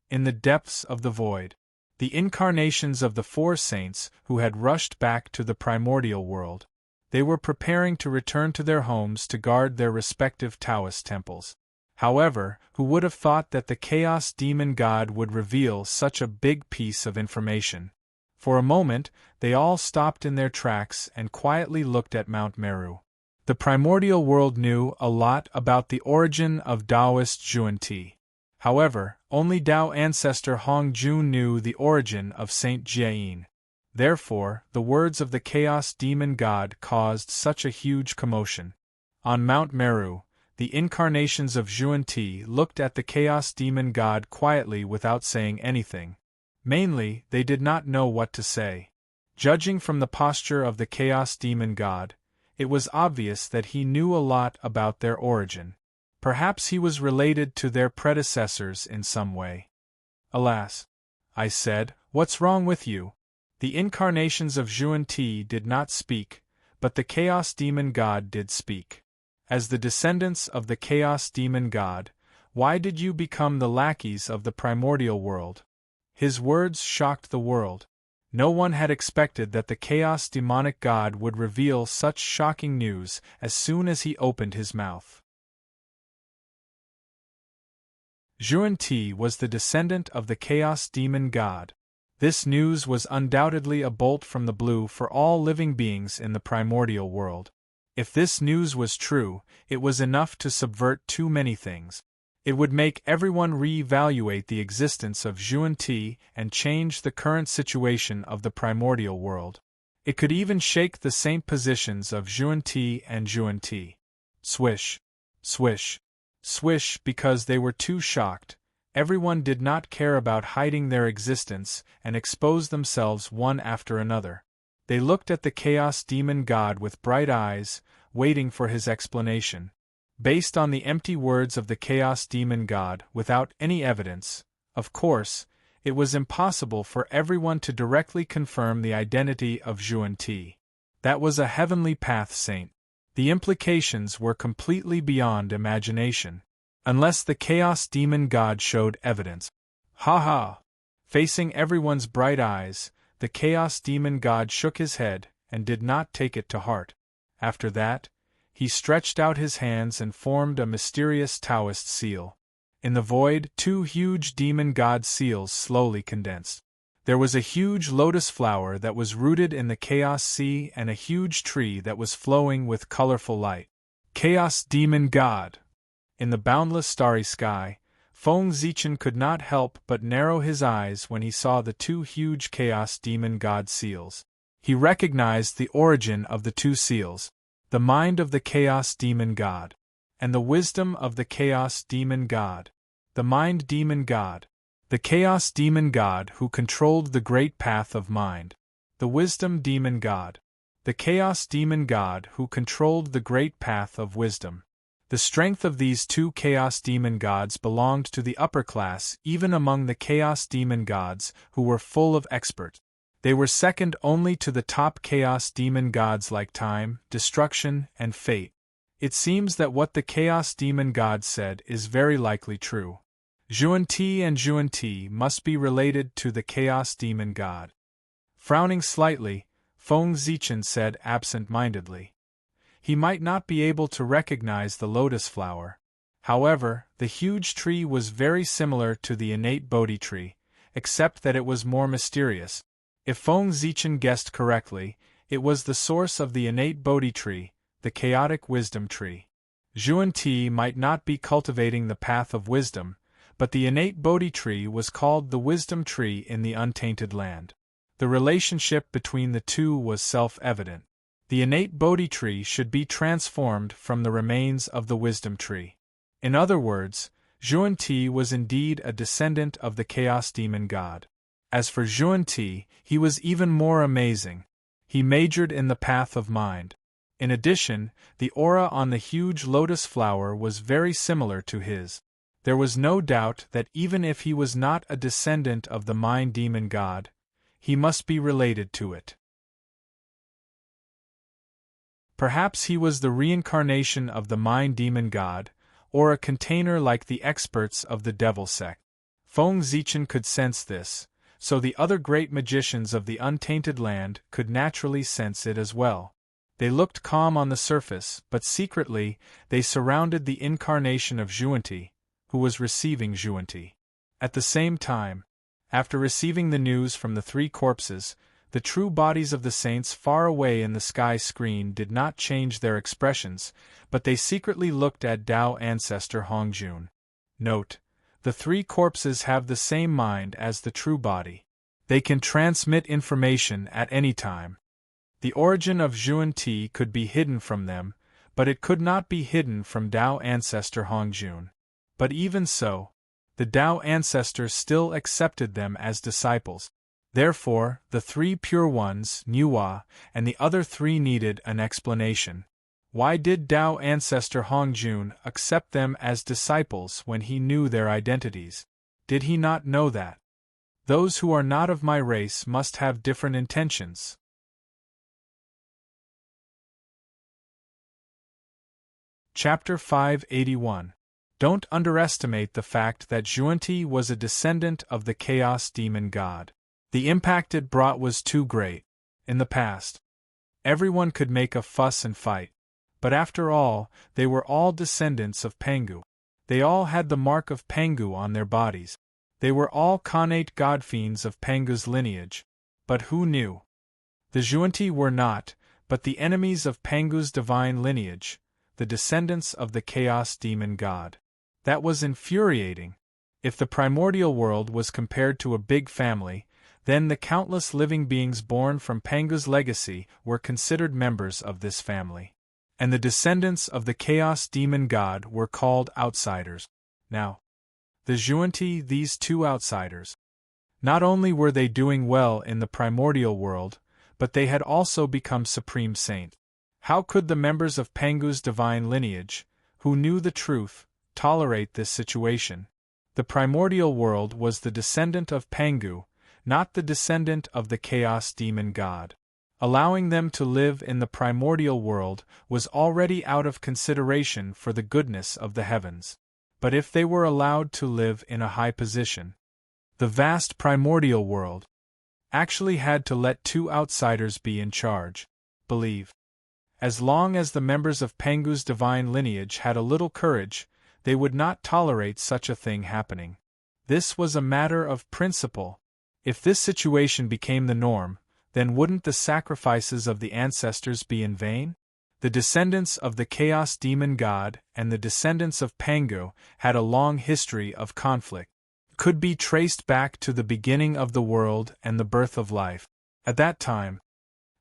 In the depths of the void, the incarnations of the 4 saints who had rushed back to the primordial world. They were preparing to return to their homes to guard their respective Taoist temples. However, who would have thought that the Chaos Demon God would reveal such a big piece of information? For a moment, they all stopped in their tracks and quietly looked at Mount Meru. The primordial world knew a lot about the origin of Taoist Xuan-Ti. However, only Tao ancestor Hong Jun knew the origin of Saint Jiayin. Therefore, the words of the Chaos Demon God caused such a huge commotion. On Mount Meru, the incarnations of Xuan-Ti looked at the Chaos Demon God quietly without saying anything. Mainly, they did not know what to say. Judging from the posture of the Chaos Demon God, it was obvious that he knew a lot about their origin. Perhaps he was related to their predecessors in some way. Alas! I said, what's wrong with you? The incarnations of Xuan-Ti did not speak, but the Chaos Demon God did speak. As the descendants of the Chaos Demon God, why did you become the lackeys of the primordial world? His words shocked the world. No one had expected that the Chaos Demonic God would reveal such shocking news as soon as he opened his mouth. Xuan-Ti was the descendant of the Chaos Demon God. This news was undoubtedly a bolt from the blue for all living beings in the primordial world. If this news was true, it was enough to subvert too many things. It would make everyone re-evaluate the existence of Xuan-Ti and change the current situation of the primordial world. It could even shake the saint positions of Xuan-Ti and Xuan-Ti. Swish, swish, swish, because they were too shocked. Everyone did not care about hiding their existence and expose themselves one after another. They looked at the Chaos Demon God with bright eyes, waiting for his explanation. Based on the empty words of the Chaos Demon God, without any evidence, of course, it was impossible for everyone to directly confirm the identity of Xuan-Ti. That was a heavenly path saint. The implications were completely beyond imagination. Unless the Chaos Demon God showed evidence. Ha ha! Facing everyone's bright eyes, the Chaos Demon God shook his head and did not take it to heart. After that, he stretched out his hands and formed a mysterious Taoist seal. In the void, 2 huge demon god seals slowly condensed. There was a huge lotus flower that was rooted in the Chaos Sea and a huge tree that was flowing with colorful light. Chaos Demon God! In the boundless starry sky, Feng Zichen could not help but narrow his eyes when he saw the 2 huge Chaos Demon God seals. He recognized the origin of the 2 seals, the mind of the Chaos Demon God, and the wisdom of the Chaos Demon God, the Mind Demon God, the Chaos Demon God who controlled the great path of mind, the Wisdom Demon God, the Chaos Demon God who controlled the great path of wisdom. The strength of these 2 Chaos Demon Gods belonged to the upper class even among the Chaos Demon Gods who were full of expert. They were second only to the top chaos demon gods like time, destruction, and fate. It seems that what the chaos demon god said is very likely true. Xuanti and Xuanti must be related to the chaos demon god. Frowning slightly, Feng Zichen said absent-mindedly. He might not be able to recognize the lotus flower. However, the huge tree was very similar to the innate Bodhi tree, except that it was more mysterious. If Feng Zichen guessed correctly, it was the source of the innate Bodhi tree, the chaotic wisdom tree. Xuanti might not be cultivating the path of wisdom, but the innate Bodhi tree was called the wisdom tree in the untainted land. The relationship between the two was self-evident. The innate Bodhi tree should be transformed from the remains of the wisdom tree. In other words, Xuanti was indeed a descendant of the chaos demon god. As for Xuanti, he was even more amazing. He majored in the path of mind. In addition, the aura on the huge lotus flower was very similar to his. There was no doubt that even if he was not a descendant of the mind demon god, he must be related to it. Perhaps he was the reincarnation of the mind demon god, or a container like the experts of the devil sect. Feng Zichen could sense this, so the other great magicians of the untainted land could naturally sense it as well. They looked calm on the surface, but secretly, they surrounded the incarnation of Xuanti, who was receiving Xuanti. At the same time, after receiving the news from the three corpses, the true bodies of the saints far away in the sky screen did not change their expressions, but they secretly looked at Tao ancestor Hongjun. Note: the three corpses have the same mind as the true body. They can transmit information at any time. The origin of Xuanti could be hidden from them, but it could not be hidden from Tao ancestor Hongjun. But even so, the Tao ancestors still accepted them as disciples. Therefore, the three pure ones, Nuwa, and the other three needed an explanation. Why did Tao ancestor Hongjun accept them as disciples when he knew their identities? Did he not know that those who are not of my race must have different intentions? Chapter 581. Don't underestimate the fact that Xuanti was a descendant of the chaos demon god. The impact it brought was too great. In the past, everyone could make a fuss and fight. But after all, they were all descendants of Pangu. They all had the mark of Pangu on their bodies. They were all connate godfiends of Pangu's lineage. But who knew? The Xuanti were not, but the enemies of Pangu's divine lineage, the descendants of the chaos demon god. That was infuriating. If the primordial world was compared to a big family, then the countless living beings born from Pangu's legacy were considered members of this family. And the descendants of the chaos demon god were called outsiders. Now, the Xuanti, these two outsiders, not only were they doing well in the primordial world, but they had also become supreme saints. How could the members of Pangu's divine lineage, who knew the truth, tolerate this situation? The primordial world was the descendant of Pangu, not the descendant of the chaos demon god. Allowing them to live in the primordial world was already out of consideration for the goodness of the heavens. But if they were allowed to live in a high position, the vast primordial world actually had to let two outsiders be in charge. Believe. As long as the members of Pangu's divine lineage had a little courage, they would not tolerate such a thing happening. This was a matter of principle. If this situation became the norm, then wouldn't the sacrifices of the ancestors be in vain? The descendants of the chaos demon god and the descendants of Pangu had a long history of conflict. Could be traced back to the beginning of the world and the birth of life. At that time,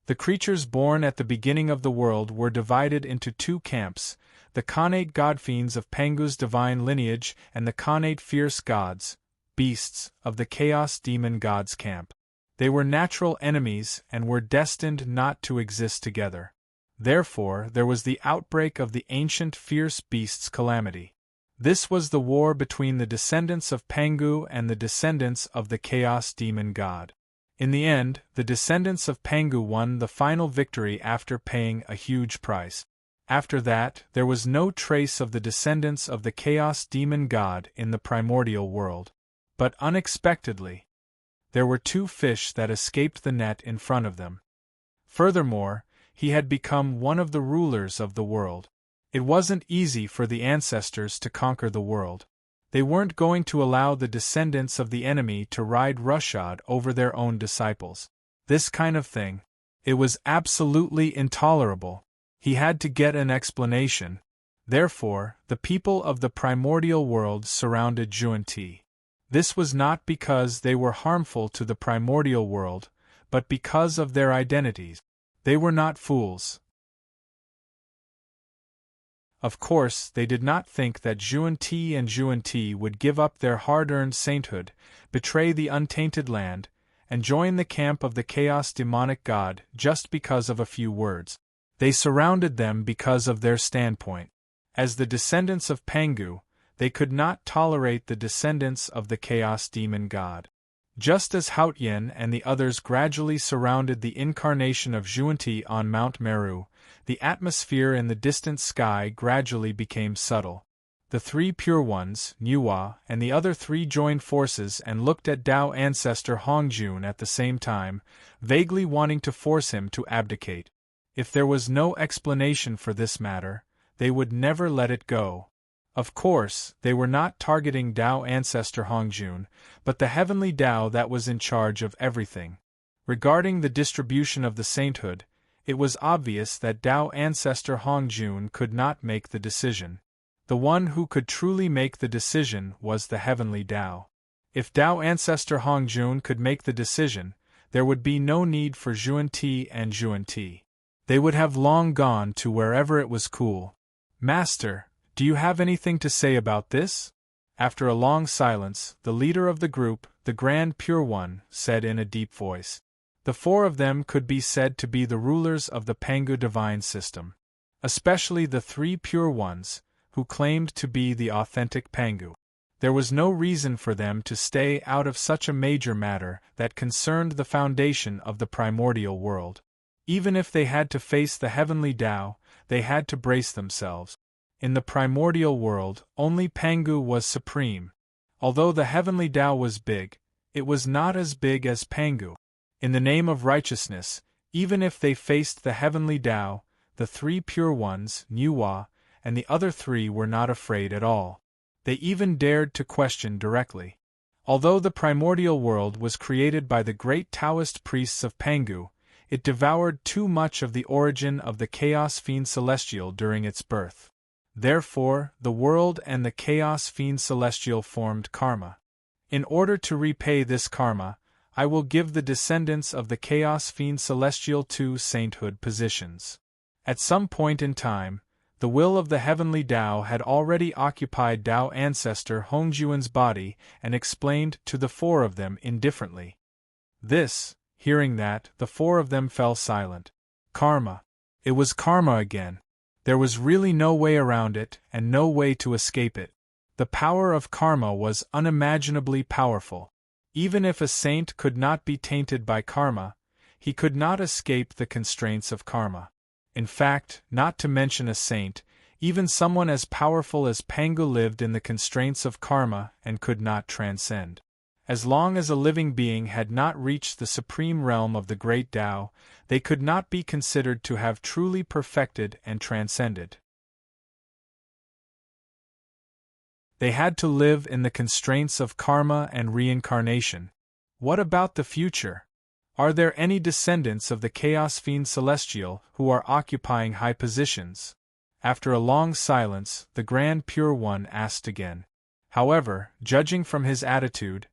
the creatures born at the beginning of the world were divided into two camps, the connate godfiends of Pangu's divine lineage and the connate fierce gods, beasts, of the chaos demon god's camp. They were natural enemies and were destined not to exist together. Therefore, there was the outbreak of the ancient fierce beasts' calamity. This was the war between the descendants of Pangu and the descendants of the chaos demon god. In the end, the descendants of Pangu won the final victory after paying a huge price. After that, there was no trace of the descendants of the Chaos Demon God in the primordial world. But unexpectedly, there were 2 fish that escaped the net in front of them. Furthermore, he had become one of the rulers of the world. It wasn't easy for the ancestors to conquer the world. They weren't going to allow the descendants of the enemy to ride roughshod over their own disciples. This kind of thing. It was absolutely intolerable. He had to get an explanation. Therefore, the people of the primordial world surrounded Yuan-Ti. This was not because they were harmful to the primordial world, but because of their identities. They were not fools. Of course, they did not think that Yuan-Ti and Yuan-Ti would give up their hard-earned sainthood, betray the untainted land, and join the camp of the chaos demonic god just because of a few words. They surrounded them because of their standpoint. As the descendants of Pangu, they could not tolerate the descendants of the chaos demon god. Just as Haotian and the others gradually surrounded the incarnation of Yuan-Ti on Mount Meru, the atmosphere in the distant sky gradually became subtle. The 3 pure ones, Nuwa, and the other 3 joined forces and looked at Tao ancestor Hongjun at the same time, vaguely wanting to force him to abdicate. If there was no explanation for this matter, they would never let it go. Of course, they were not targeting Tao ancestor Hongjun, but the heavenly Tao that was in charge of everything. Regarding the distribution of the sainthood, it was obvious that Tao ancestor Hongjun could not make the decision. The one who could truly make the decision was the heavenly Tao. If Tao ancestor Hongjun could make the decision, there would be no need for Yuan-Ti and Yuan-Ti. They would have long gone to wherever it was cool. Master, do you have anything to say about this? After a long silence, the leader of the group, the Grand Pure One, said in a deep voice. The 4 of them could be said to be the rulers of the Pangu divine system. Especially the 3 pure ones, who claimed to be the authentic Pangu. There was no reason for them to stay out of such a major matter that concerned the foundation of the primordial world. Even if they had to face the heavenly Tao, they had to brace themselves. In the primordial world, only Pangu was supreme. Although the heavenly Tao was big, it was not as big as Pangu. In the name of righteousness, even if they faced the heavenly Tao, the 3 pure ones, Nuwa, and the other 3 were not afraid at all. They even dared to question directly. Although the primordial world was created by the great Taoist priests of Pangu, it devoured too much of the origin of the Chaos Fiend Celestial during its birth. Therefore, the world and the Chaos Fiend Celestial formed karma. In order to repay this karma, I will give the descendants of the Chaos Fiend Celestial 2 sainthood positions. At some point in time, the will of the heavenly Tao had already occupied Tao ancestor Hongjuan's body and explained to the 4 of them indifferently. Hearing that, the 4 of them fell silent. Karma. It was karma again. There was really no way around it and no way to escape it. The power of karma was unimaginably powerful. Even if a saint could not be tainted by karma, he could not escape the constraints of karma. In fact, not to mention a saint, even someone as powerful as Pangu lived in the constraints of karma and could not transcend. As long as a living being had not reached the supreme realm of the great Tao, they could not be considered to have truly perfected and transcended. They had to live in the constraints of karma and reincarnation. What about the future? Are there any descendants of the Chaos Fiend Celestial who are occupying high positions? After a long silence, the Grand Pure One asked again. However, judging from his attitude,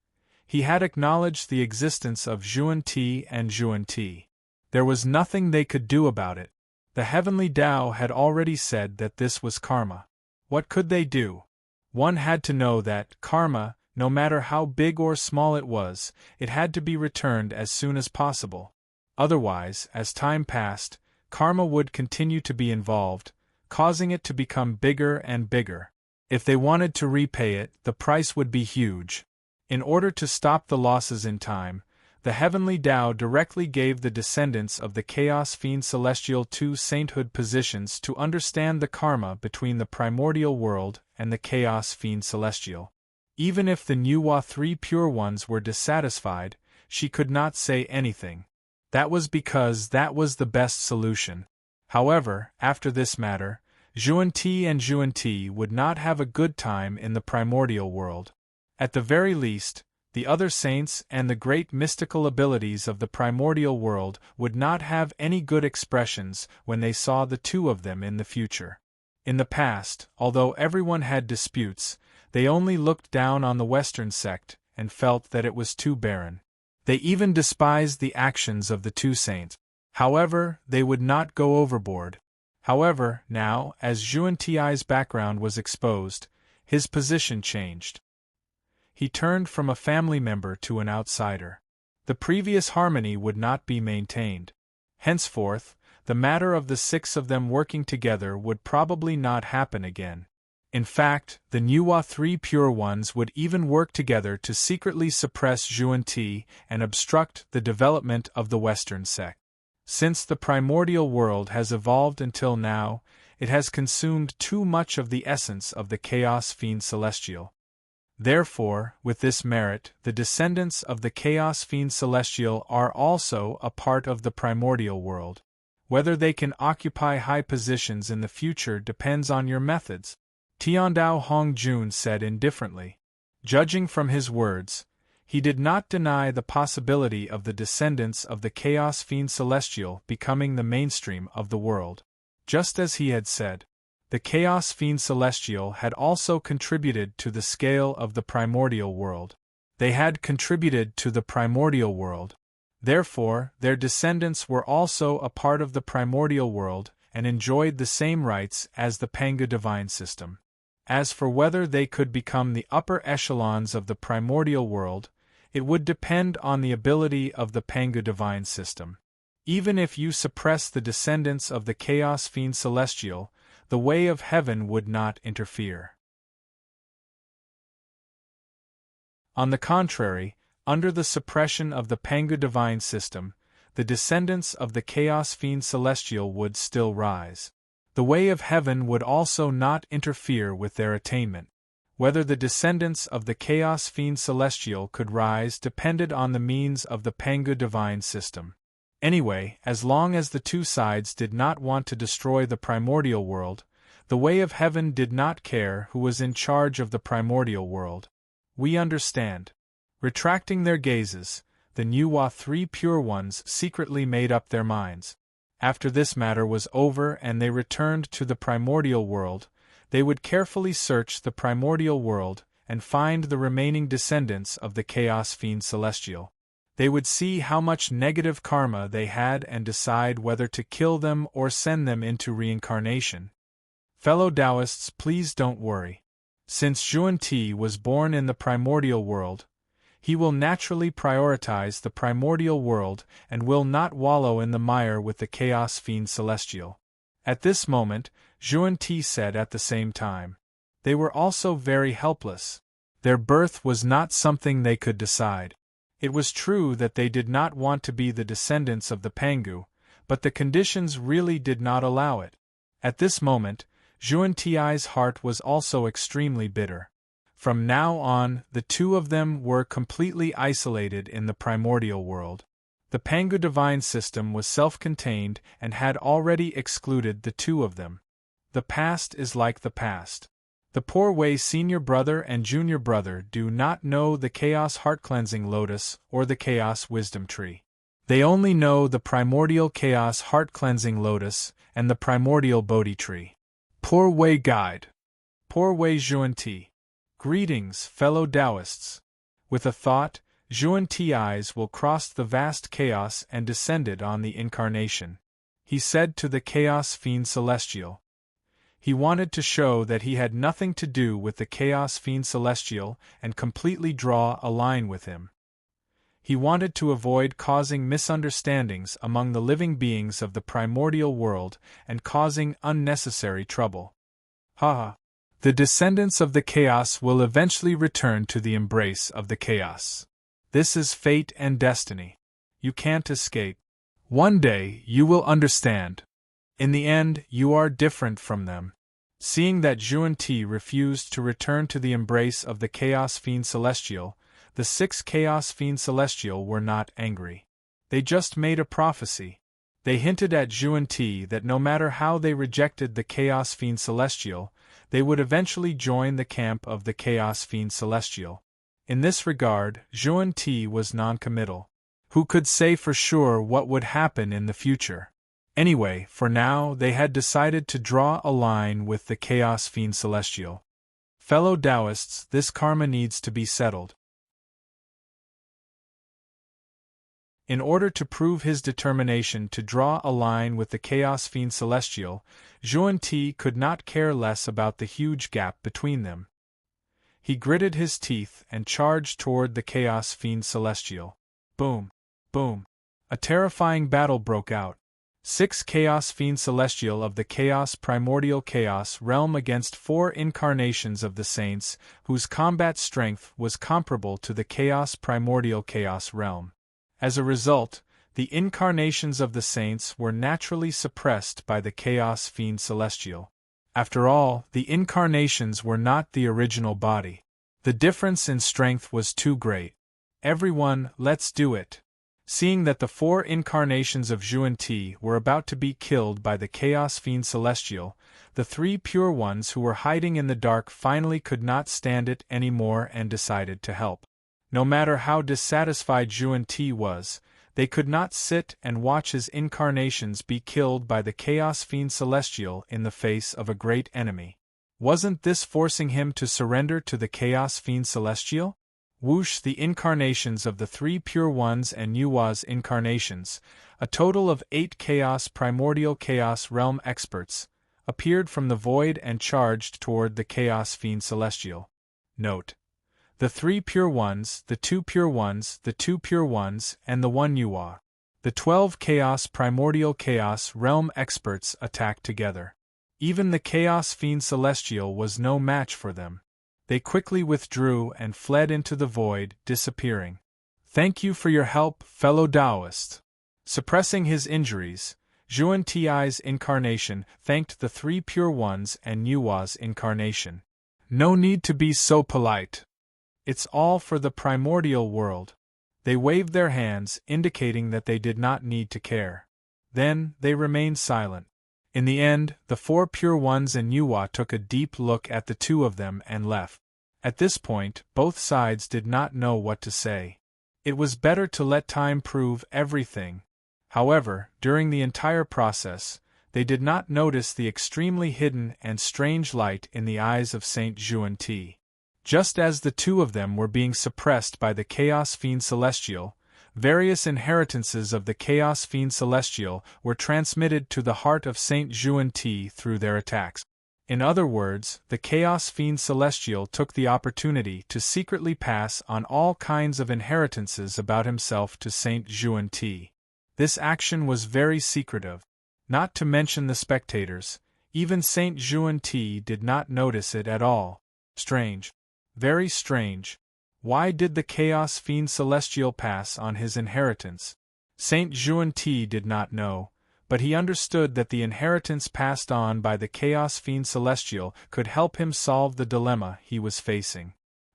he had acknowledged the existence of Yuan-Ti and Yuan-Ti. There was nothing they could do about it. The heavenly Tao had already said that this was karma. What could they do? One had to know that karma, no matter how big or small it was, it had to be returned as soon as possible. Otherwise, as time passed, karma would continue to be involved, causing it to become bigger and bigger. If they wanted to repay it, the price would be huge. In order to stop the losses in time, The heavenly Tao directly gave the descendants of the Chaos Fiend Celestial two sainthood positions to understand the karma between the primordial world and the Chaos Fiend Celestial. Even if the Nuwa three pure ones were dissatisfied, she could not say anything. That was because that was the best solution. However, after this matter, Xuanti and Xuanti would not have a good time in the primordial world. At the very least, the other saints and the great mystical abilities of the primordial world would not have any good expressions when they saw the two of them in the future. In the past, although everyone had disputes, they only looked down on the Western sect and felt that it was too barren. They even despised the actions of the two saints. However, they would not go overboard. However, now, as Xuanti's background was exposed, his position changed. He turned from a family member to an outsider. The previous harmony would not be maintained. Henceforth, the matter of the six of them working together would probably not happen again. In fact, the Nuwa three pure ones would even work together to secretly suppress Xuanti and obstruct the development of the Western sect. Since the primordial world has evolved until now, it has consumed too much of the essence of the Chaos Fiend Celestial. Therefore, with this merit, the descendants of the Chaos Fiend Celestial are also a part of the primordial world. Whether they can occupy high positions in the future depends on your methods, Tiandao Hongjun said indifferently. Judging from his words, he did not deny the possibility of the descendants of the Chaos Fiend Celestial becoming the mainstream of the world. Just as he had said, the Chaos Fiend Celestial had also contributed to the scale of the primordial world. They had contributed to the primordial world. Therefore, their descendants were also a part of the primordial world and enjoyed the same rights as the Pangu divine system. As for whether they could become the upper echelons of the primordial world, it would depend on the ability of the Pangu divine system. Even if you suppress the descendants of the Chaos Fiend Celestial, the way of heaven would not interfere. On the contrary, under the suppression of the Pangu divine system, the descendants of the Chaos Fiend Celestial would still rise. The way of heaven would also not interfere with their attainment. Whether the descendants of the Chaos Fiend Celestial could rise depended on the means of the Pangu divine system. Anyway, as long as the two sides did not want to destroy the primordial world, the way of heaven did not care who was in charge of the primordial world. We understand. Retracting their gazes, the Nuwa three pure ones secretly made up their minds. After this matter was over and they returned to the primordial world, they would carefully search the primordial world and find the remaining descendants of the Chaos Fiend Celestial. They would see how much negative karma they had and decide whether to kill them or send them into reincarnation. Fellow Taoists, please don't worry. Since Xuanti was born in the primordial world, he will naturally prioritize the primordial world and will not wallow in the mire with the Chaos Fiend Celestial. At this moment, Xuanti said at the same time. They were also very helpless. Their birth was not something they could decide. It was true that they did not want to be the descendants of the Pangu, but the conditions really did not allow it. At this moment, Xuanti's heart was also extremely bitter. From now on, the two of them were completely isolated in the primordial world. The Pangu divine system was self-contained and had already excluded the two of them. The past is like the past. The Poor Way senior brother and junior brother do not know the Chaos Heart-Cleansing Lotus or the Chaos Wisdom Tree. They only know the primordial Chaos Heart-Cleansing Lotus and the primordial Bodhi Tree. Poor Way Guide. Poor Way Xuanti. Greetings, fellow Taoists. With a thought, Xuanti's eyes will cross the vast chaos and descended on the incarnation. He said to the Chaos Fiend Celestial. He wanted to show that he had nothing to do with the Chaos Fiend Celestial and completely draw a line with him. He wanted to avoid causing misunderstandings among the living beings of the primordial world and causing unnecessary trouble. Haha. The descendants of the chaos will eventually return to the embrace of the chaos. This is fate and destiny. You can't escape. One day, you will understand. In the end, you are different from them. Seeing that Yuan-Ti refused to return to the embrace of the Chaos Fiend Celestial, the 6 Chaos Fiend Celestial were not angry. They just made a prophecy. They hinted at Yuan-Ti that no matter how they rejected the Chaos Fiend Celestial, they would eventually join the camp of the Chaos Fiend Celestial. In this regard, Yuan-Ti was non-committal. Who could say for sure what would happen in the future? Anyway, for now they had decided to draw a line with the Chaos Fiend Celestial. Fellow Taoists, this karma needs to be settled. In order to prove his determination to draw a line with the Chaos Fiend Celestial, Yuan-Ti could not care less about the huge gap between them. He gritted his teeth and charged toward the Chaos Fiend Celestial. Boom! Boom! A terrifying battle broke out. 6 Chaos Fiend Celestial of the Chaos Primordial Chaos realm against 4 incarnations of the Saints, whose combat strength was comparable to the Chaos Primordial Chaos realm. As a result, the incarnations of the Saints were naturally suppressed by the Chaos Fiend Celestial. After all, the incarnations were not the original body. The difference in strength was too great. Everyone, let's do it. Seeing that the 4 incarnations of Yuan-Ti were about to be killed by the Chaos Fiend Celestial, the 3 pure ones who were hiding in the dark finally could not stand it anymore and decided to help. No matter how dissatisfied Yuan-Ti was, they could not sit and watch his incarnations be killed by the Chaos Fiend Celestial in the face of a great enemy. Wasn't this forcing him to surrender to the Chaos Fiend Celestial? Whoosh! The incarnations of the 3 pure ones and Nuwa's incarnations, a total of 8 Chaos Primordial Chaos Realm experts, appeared from the void and charged toward the Chaos Fiend Celestial. Note: the 3 pure ones, the 2 pure ones, the 2 pure ones, and the 1 Nuwa. The 12 Chaos Primordial Chaos Realm experts attacked together. Even the Chaos Fiend Celestial was no match for them. They quickly withdrew and fled into the void, disappearing. Thank you for your help, fellow Taoist. Suppressing his injuries, Yuan-Ti's incarnation thanked the 3 pure ones and Nuwa's incarnation. No need to be so polite. It's all for the primordial world. They waved their hands, indicating that they did not need to care. Then, they remained silent. In the end, the 4 pure ones and Nuwa took a deep look at the 2 of them and left. At this point, both sides did not know what to say. It was better to let time prove everything. However, during the entire process, they did not notice the extremely hidden and strange light in the eyes of Saint Yuan-Ti. Just as the 2 of them were being suppressed by the Chaos Fiend Celestial, various inheritances of the Chaos Fiend Celestial were transmitted to the heart of Saint Yuan-Ti through their attacks. In other words, the Chaos Fiend Celestial took the opportunity to secretly pass on all kinds of inheritances about himself to Saint Yuan-Ti. This action was very secretive. Not to mention the spectators, even Saint Yuan-Ti did not notice it at all. Strange. Very strange. Why did the Chaos Fiend Celestial pass on his inheritance? Saint Yuan-Ti did not know, but he understood that the inheritance passed on by the Chaos Fiend Celestial could help him solve the dilemma he was facing.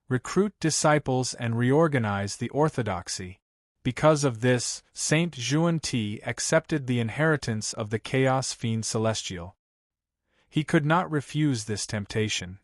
Recruit disciples and reorganize the orthodoxy. Because of this, Saint Yuan-Ti accepted the inheritance of the Chaos Fiend Celestial. He could not refuse this temptation.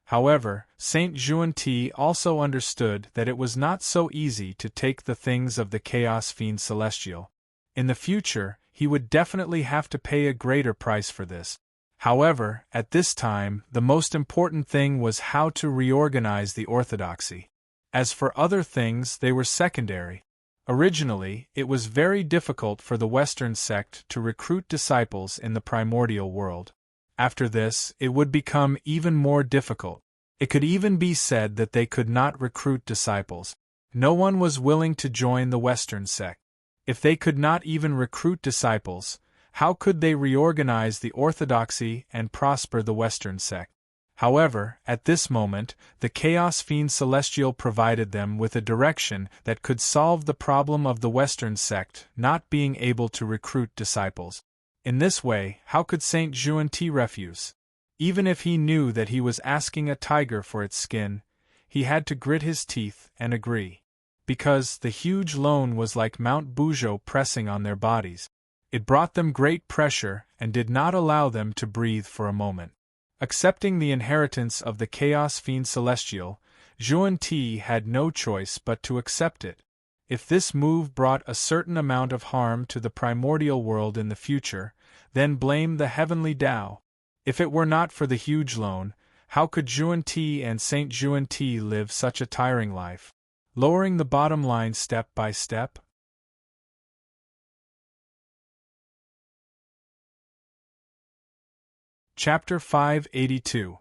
However, Saint Yuan-Ti also understood that it was not so easy to take the things of the Chaos Fiend Celestial. In the future, he would definitely have to pay a greater price for this. However, at this time, the most important thing was how to reorganize the orthodoxy. As for other things, they were secondary. Originally, it was very difficult for the Western sect to recruit disciples in the primordial world. After this, it would become even more difficult. It could even be said that they could not recruit disciples. No one was willing to join the Western sect. If they could not even recruit disciples, how could they reorganize the orthodoxy and prosper the Western sect? However, at this moment, the Chaos Fiend Celestial provided them with a direction that could solve the problem of the Western sect not being able to recruit disciples. In this way, how could Saint Juan-T refuse? Even if he knew that he was asking a tiger for its skin, he had to grit his teeth and agree. Because the huge loan was like Mount Bujo pressing on their bodies. It brought them great pressure and did not allow them to breathe for a moment. Accepting the inheritance of the Chaos Fiend Celestial, Juan-T had no choice but to accept it. If this move brought a certain amount of harm to the primordial world in the future, then blame the heavenly Tao. If it were not for the huge loan, how could Juan-T and Saint Juan-T live such a tiring life? Lowering the bottom line step by step? Chapter 582.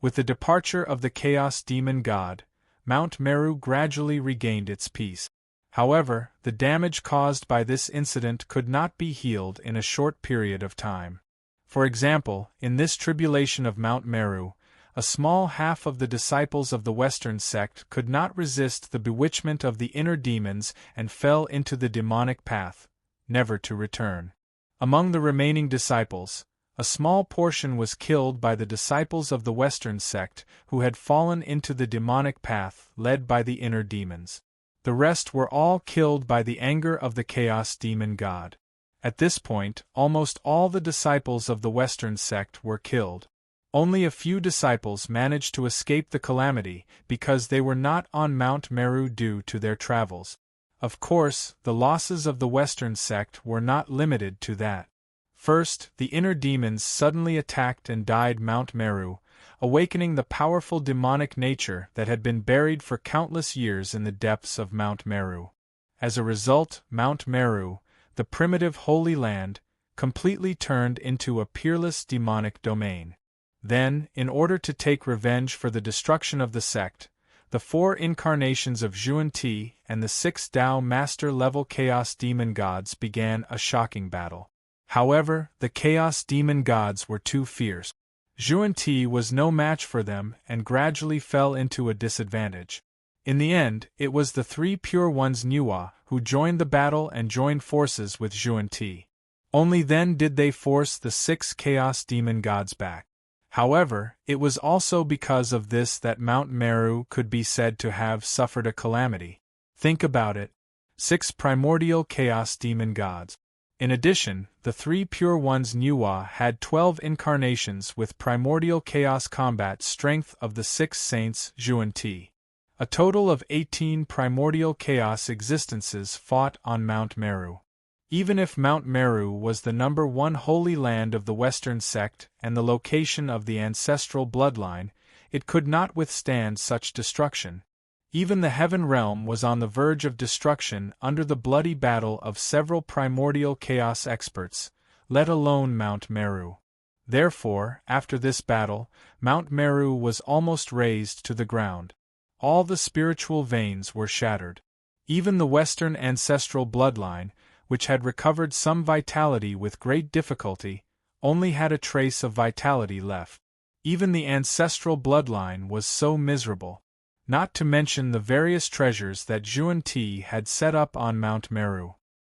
With the departure of the Chaos Demon God, Mount Meru gradually regained its peace. However, the damage caused by this incident could not be healed in a short period of time. For example, in this tribulation of Mount Meru, a small half of the disciples of the Western sect could not resist the bewitchment of the inner demons and fell into the demonic path, never to return. Among the remaining disciples, a small portion was killed by the disciples of the Western sect who had fallen into the demonic path led by the inner demons. The rest were all killed by the anger of the Chaos Demon God. At this point, almost all the disciples of the Western sect were killed. Only a few disciples managed to escape the calamity because they were not on Mount Meru due to their travels. Of course, the losses of the Western sect were not limited to that. First, the inner demons suddenly attacked and died Mount Meru, awakening the powerful demonic nature that had been buried for countless years in the depths of Mount Meru. As a result, Mount Meru, the primitive holy land, completely turned into a peerless demonic domain. Then, in order to take revenge for the destruction of the sect, the 4 incarnations of Juan-T and the 6 Tao Master-level Chaos Demon Gods began a shocking battle. However, the Chaos Demon Gods were too fierce. Juan-T was no match for them and gradually fell into a disadvantage. In the end, it was the 3 Pure Ones Nuwa who joined the battle and joined forces with Juan-T. Only then did they force the 6 Chaos Demon Gods back. However, it was also because of this that Mount Meru could be said to have suffered a calamity. Think about it. 6 primordial Chaos Demon Gods. In addition, the 3 Pure Ones Nuwa had 12 incarnations with primordial chaos combat strength of the 6 saints Juan-T. A total of 18 primordial chaos existences fought on Mount Meru. Even if Mount Meru was the number 1 holy land of the Western sect and the location of the ancestral bloodline, it could not withstand such destruction. Even the heaven realm was on the verge of destruction under the bloody battle of several primordial chaos experts, let alone Mount Meru. Therefore, after this battle, Mount Meru was almost razed to the ground. All the spiritual veins were shattered. Even the Western ancestral bloodline, which had recovered some vitality with great difficulty, only had a trace of vitality left. Even the ancestral bloodline was so miserable. Not to mention the various treasures that Juan-T had set up on Mount Meru.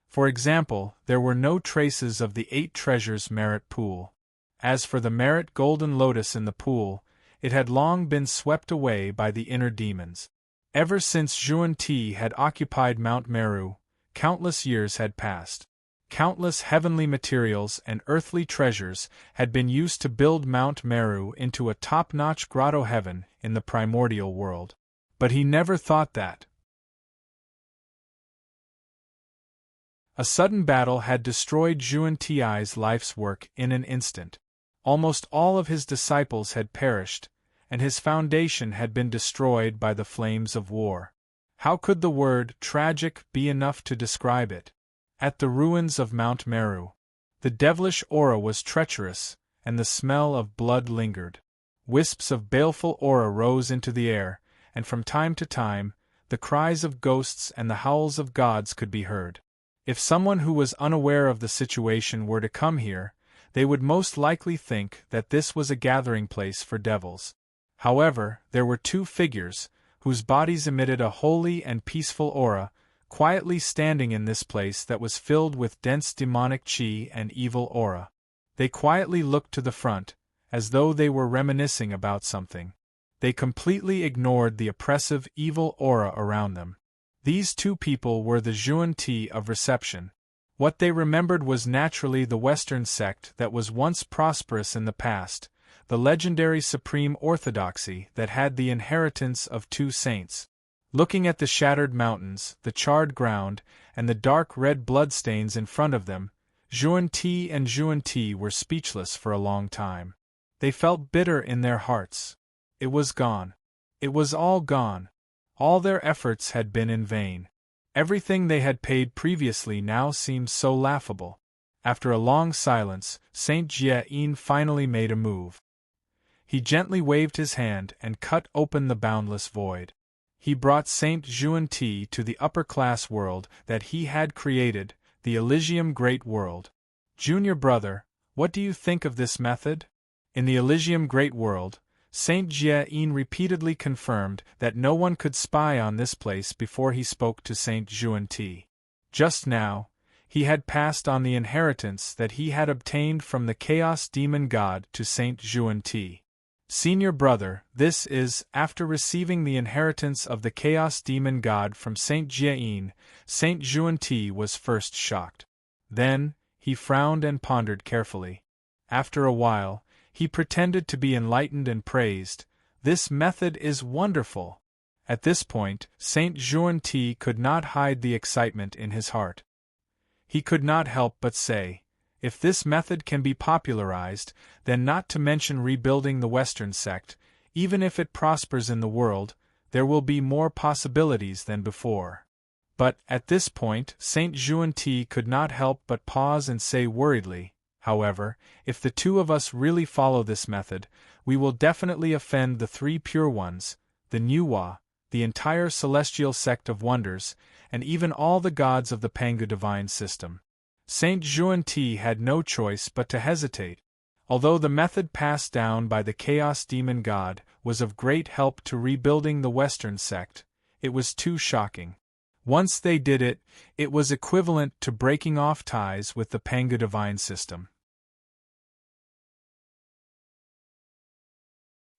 For example, there were no traces of the 8 treasures merit pool. As for the merit golden lotus in the pool, it had long been swept away by the inner demons. Ever since Juan-T had occupied Mount Meru, countless years had passed. Countless heavenly materials and earthly treasures had been used to build Mount Meru into a top-notch grotto heaven in the primordial world. But he never thought that a sudden battle had destroyed Juan-Ti's life's work in an instant. Almost all of his disciples had perished, and his foundation had been destroyed by the flames of war. How could the word tragic be enough to describe it? At the ruins of Mount Meru, the devilish aura was treacherous, and the smell of blood lingered. Wisps of baleful aura rose into the air, and from time to time, the cries of ghosts and the howls of gods could be heard. If someone who was unaware of the situation were to come here, they would most likely think that this was a gathering place for devils. However, there were two figures, whose bodies emitted a holy and peaceful aura, quietly standing in this place that was filled with dense demonic chi and evil aura. They quietly looked to the front, as though they were reminiscing about something. They completely ignored the oppressive evil aura around them. These two people were the Zhuan-Ti of reception. What they remembered was naturally the Western sect that was once prosperous in the past, the legendary Supreme Orthodoxy that had the inheritance of two saints. Looking at the shattered mountains, the charred ground, and the dark red bloodstains in front of them, Zhuan-Ti and Zhuan-Ti were speechless for a long time. They felt bitter in their hearts. It was gone. It was all gone. All their efforts had been in vain. Everything they had paid previously now seemed so laughable. After a long silence, Saint Jie-in finally made a move. He gently waved his hand and cut open the boundless void. He brought Saint Zhuan-Ti to the upper-class world that he had created, the Elysium Great World. Junior brother, what do you think of this method? In the Elysium Great World, Saint Jie-in repeatedly confirmed that no one could spy on this place before he spoke to Saint Zhuan-Ti. Just now, he had passed on the inheritance that he had obtained from the Chaos Demon God to Saint Zhuan-Ti. Senior brother, this is, after receiving the inheritance of the Chaos Demon God from Saint Jie-in, Saint Zhuan-Ti was first shocked. Then, he frowned and pondered carefully. After a while, he pretended to be enlightened and praised, "This method is wonderful." At this point, Saint Zhuan-Ti could not hide the excitement in his heart. He could not help but say, if this method can be popularized, then not to mention rebuilding the Western sect, even if it prospers in the world, there will be more possibilities than before. But, at this point, Saint Zhuan-Ti could not help but pause and say worriedly, however, if the two of us really follow this method, we will definitely offend the three pure ones, the Nuwa, the entire celestial sect of wonders, and even all the gods of the Pangu divine system. Saint Zhuan-Ti had no choice but to hesitate. Although the method passed down by the Chaos Demon God was of great help to rebuilding the Western sect, it was too shocking. Once they did it, it was equivalent to breaking off ties with the Pangu divine system.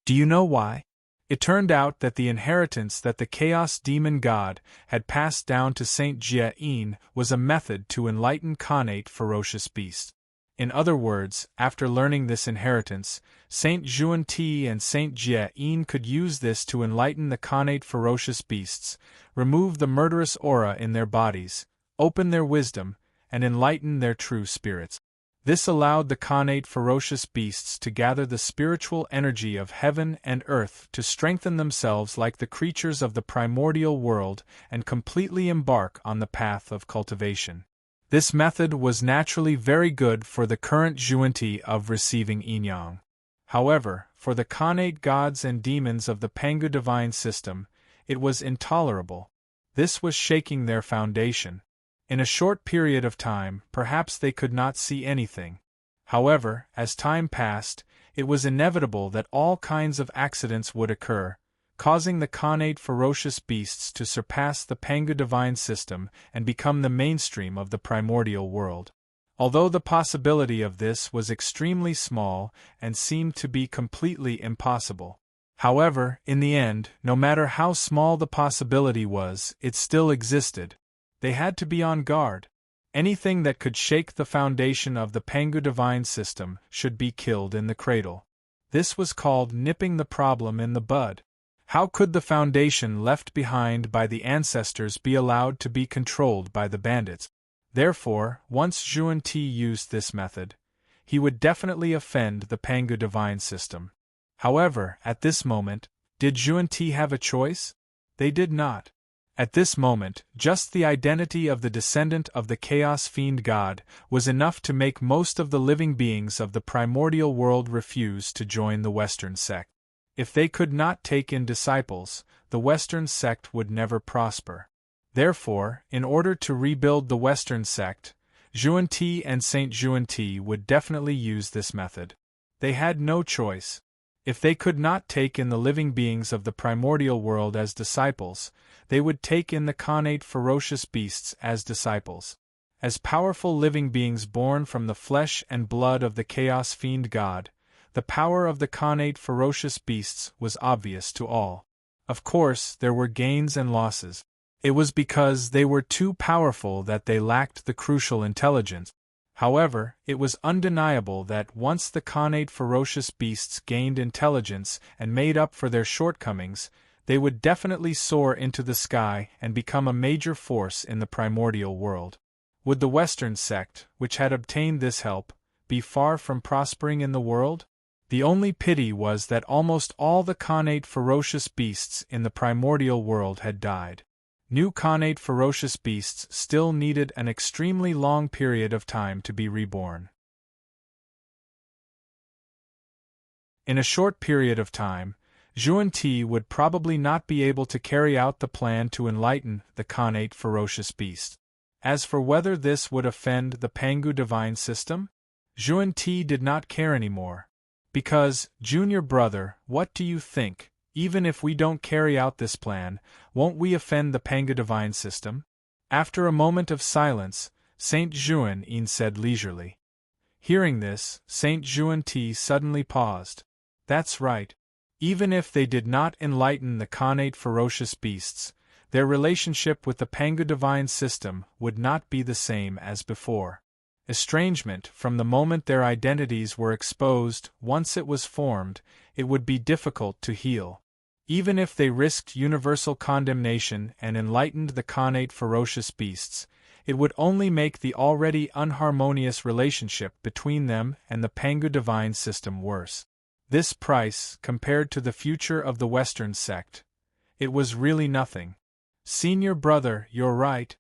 Do you know why? It turned out that the inheritance that the Chaos Demon God had passed down to Saint Jie-in was a method to enlighten connate ferocious beasts. In other words, after learning this inheritance, Saint Zhuan-Ti and Saint Jie-in could use this to enlighten the connate ferocious beasts, remove the murderous aura in their bodies, open their wisdom, and enlighten their true spirits. This allowed the connate ferocious beasts to gather the spiritual energy of heaven and earth to strengthen themselves like the creatures of the primordial world and completely embark on the path of cultivation. This method was naturally very good for the current Zhuan-Ti of receiving Yinyang. However, for the connate gods and demons of the Pangu divine system, it was intolerable. This was shaking their foundation. In a short period of time, perhaps they could not see anything. However, as time passed, it was inevitable that all kinds of accidents would occur, causing the connate ferocious beasts to surpass the Pangu divine system and become the mainstream of the primordial world. Although the possibility of this was extremely small and seemed to be completely impossible. However, in the end, no matter how small the possibility was, it still existed. They had to be on guard. Anything that could shake the foundation of the Pangu divine system should be killed in the cradle. This was called nipping the problem in the bud. How could the foundation left behind by the ancestors be allowed to be controlled by the bandits? Therefore, once Zhuan-Ti used this method, he would definitely offend the Pangu divine system. However, at this moment, did Zhuan-Ti have a choice? They did not. At this moment, just the identity of the descendant of the Chaos Fiend God was enough to make most of the living beings of the primordial world refuse to join the Western sect. If they could not take in disciples, the Western sect would never prosper. Therefore, in order to rebuild the Western sect, Zhuan-Ti and Saint Zhuan-Ti would definitely use this method. They had no choice. If they could not take in the living beings of the primordial world as disciples, they would take in the connate ferocious beasts as disciples. As powerful living beings born from the flesh and blood of the Chaos Fiend God, the power of the connate ferocious beasts was obvious to all. Of course, there were gains and losses. It was because they were too powerful that they lacked the crucial intelligence. However, it was undeniable that once the connate ferocious beasts gained intelligence and made up for their shortcomings, they would definitely soar into the sky and become a major force in the primordial world. Would the Western sect, which had obtained this help, be far from prospering in the world? The only pity was that almost all the connate ferocious beasts in the primordial world had died. New connate ferocious beasts still needed an extremely long period of time to be reborn. In a short period of time, Xuan-Ti would probably not be able to carry out the plan to enlighten the connate ferocious beast. As for whether this would offend the Pangu divine system, Xuan-Ti did not care anymore. Because, junior brother, what do you think? Even if we don't carry out this plan, won't we offend the Pangu divine system? After a moment of silence, Saint Xuan-Yin said leisurely. Hearing this, Saint Xuan-Ti suddenly paused. That's right. Even if they did not enlighten the connate ferocious beasts, their relationship with the Pangu divine system would not be the same as before. Estrangement from the moment their identities were exposed, once it was formed, it would be difficult to heal. Even if they risked universal condemnation and enlightened the connate ferocious beasts, it would only make the already unharmonious relationship between them and the Pangu divine system worse. This price, compared to the future of the Western sect, it was really nothing. Senior brother, you're right.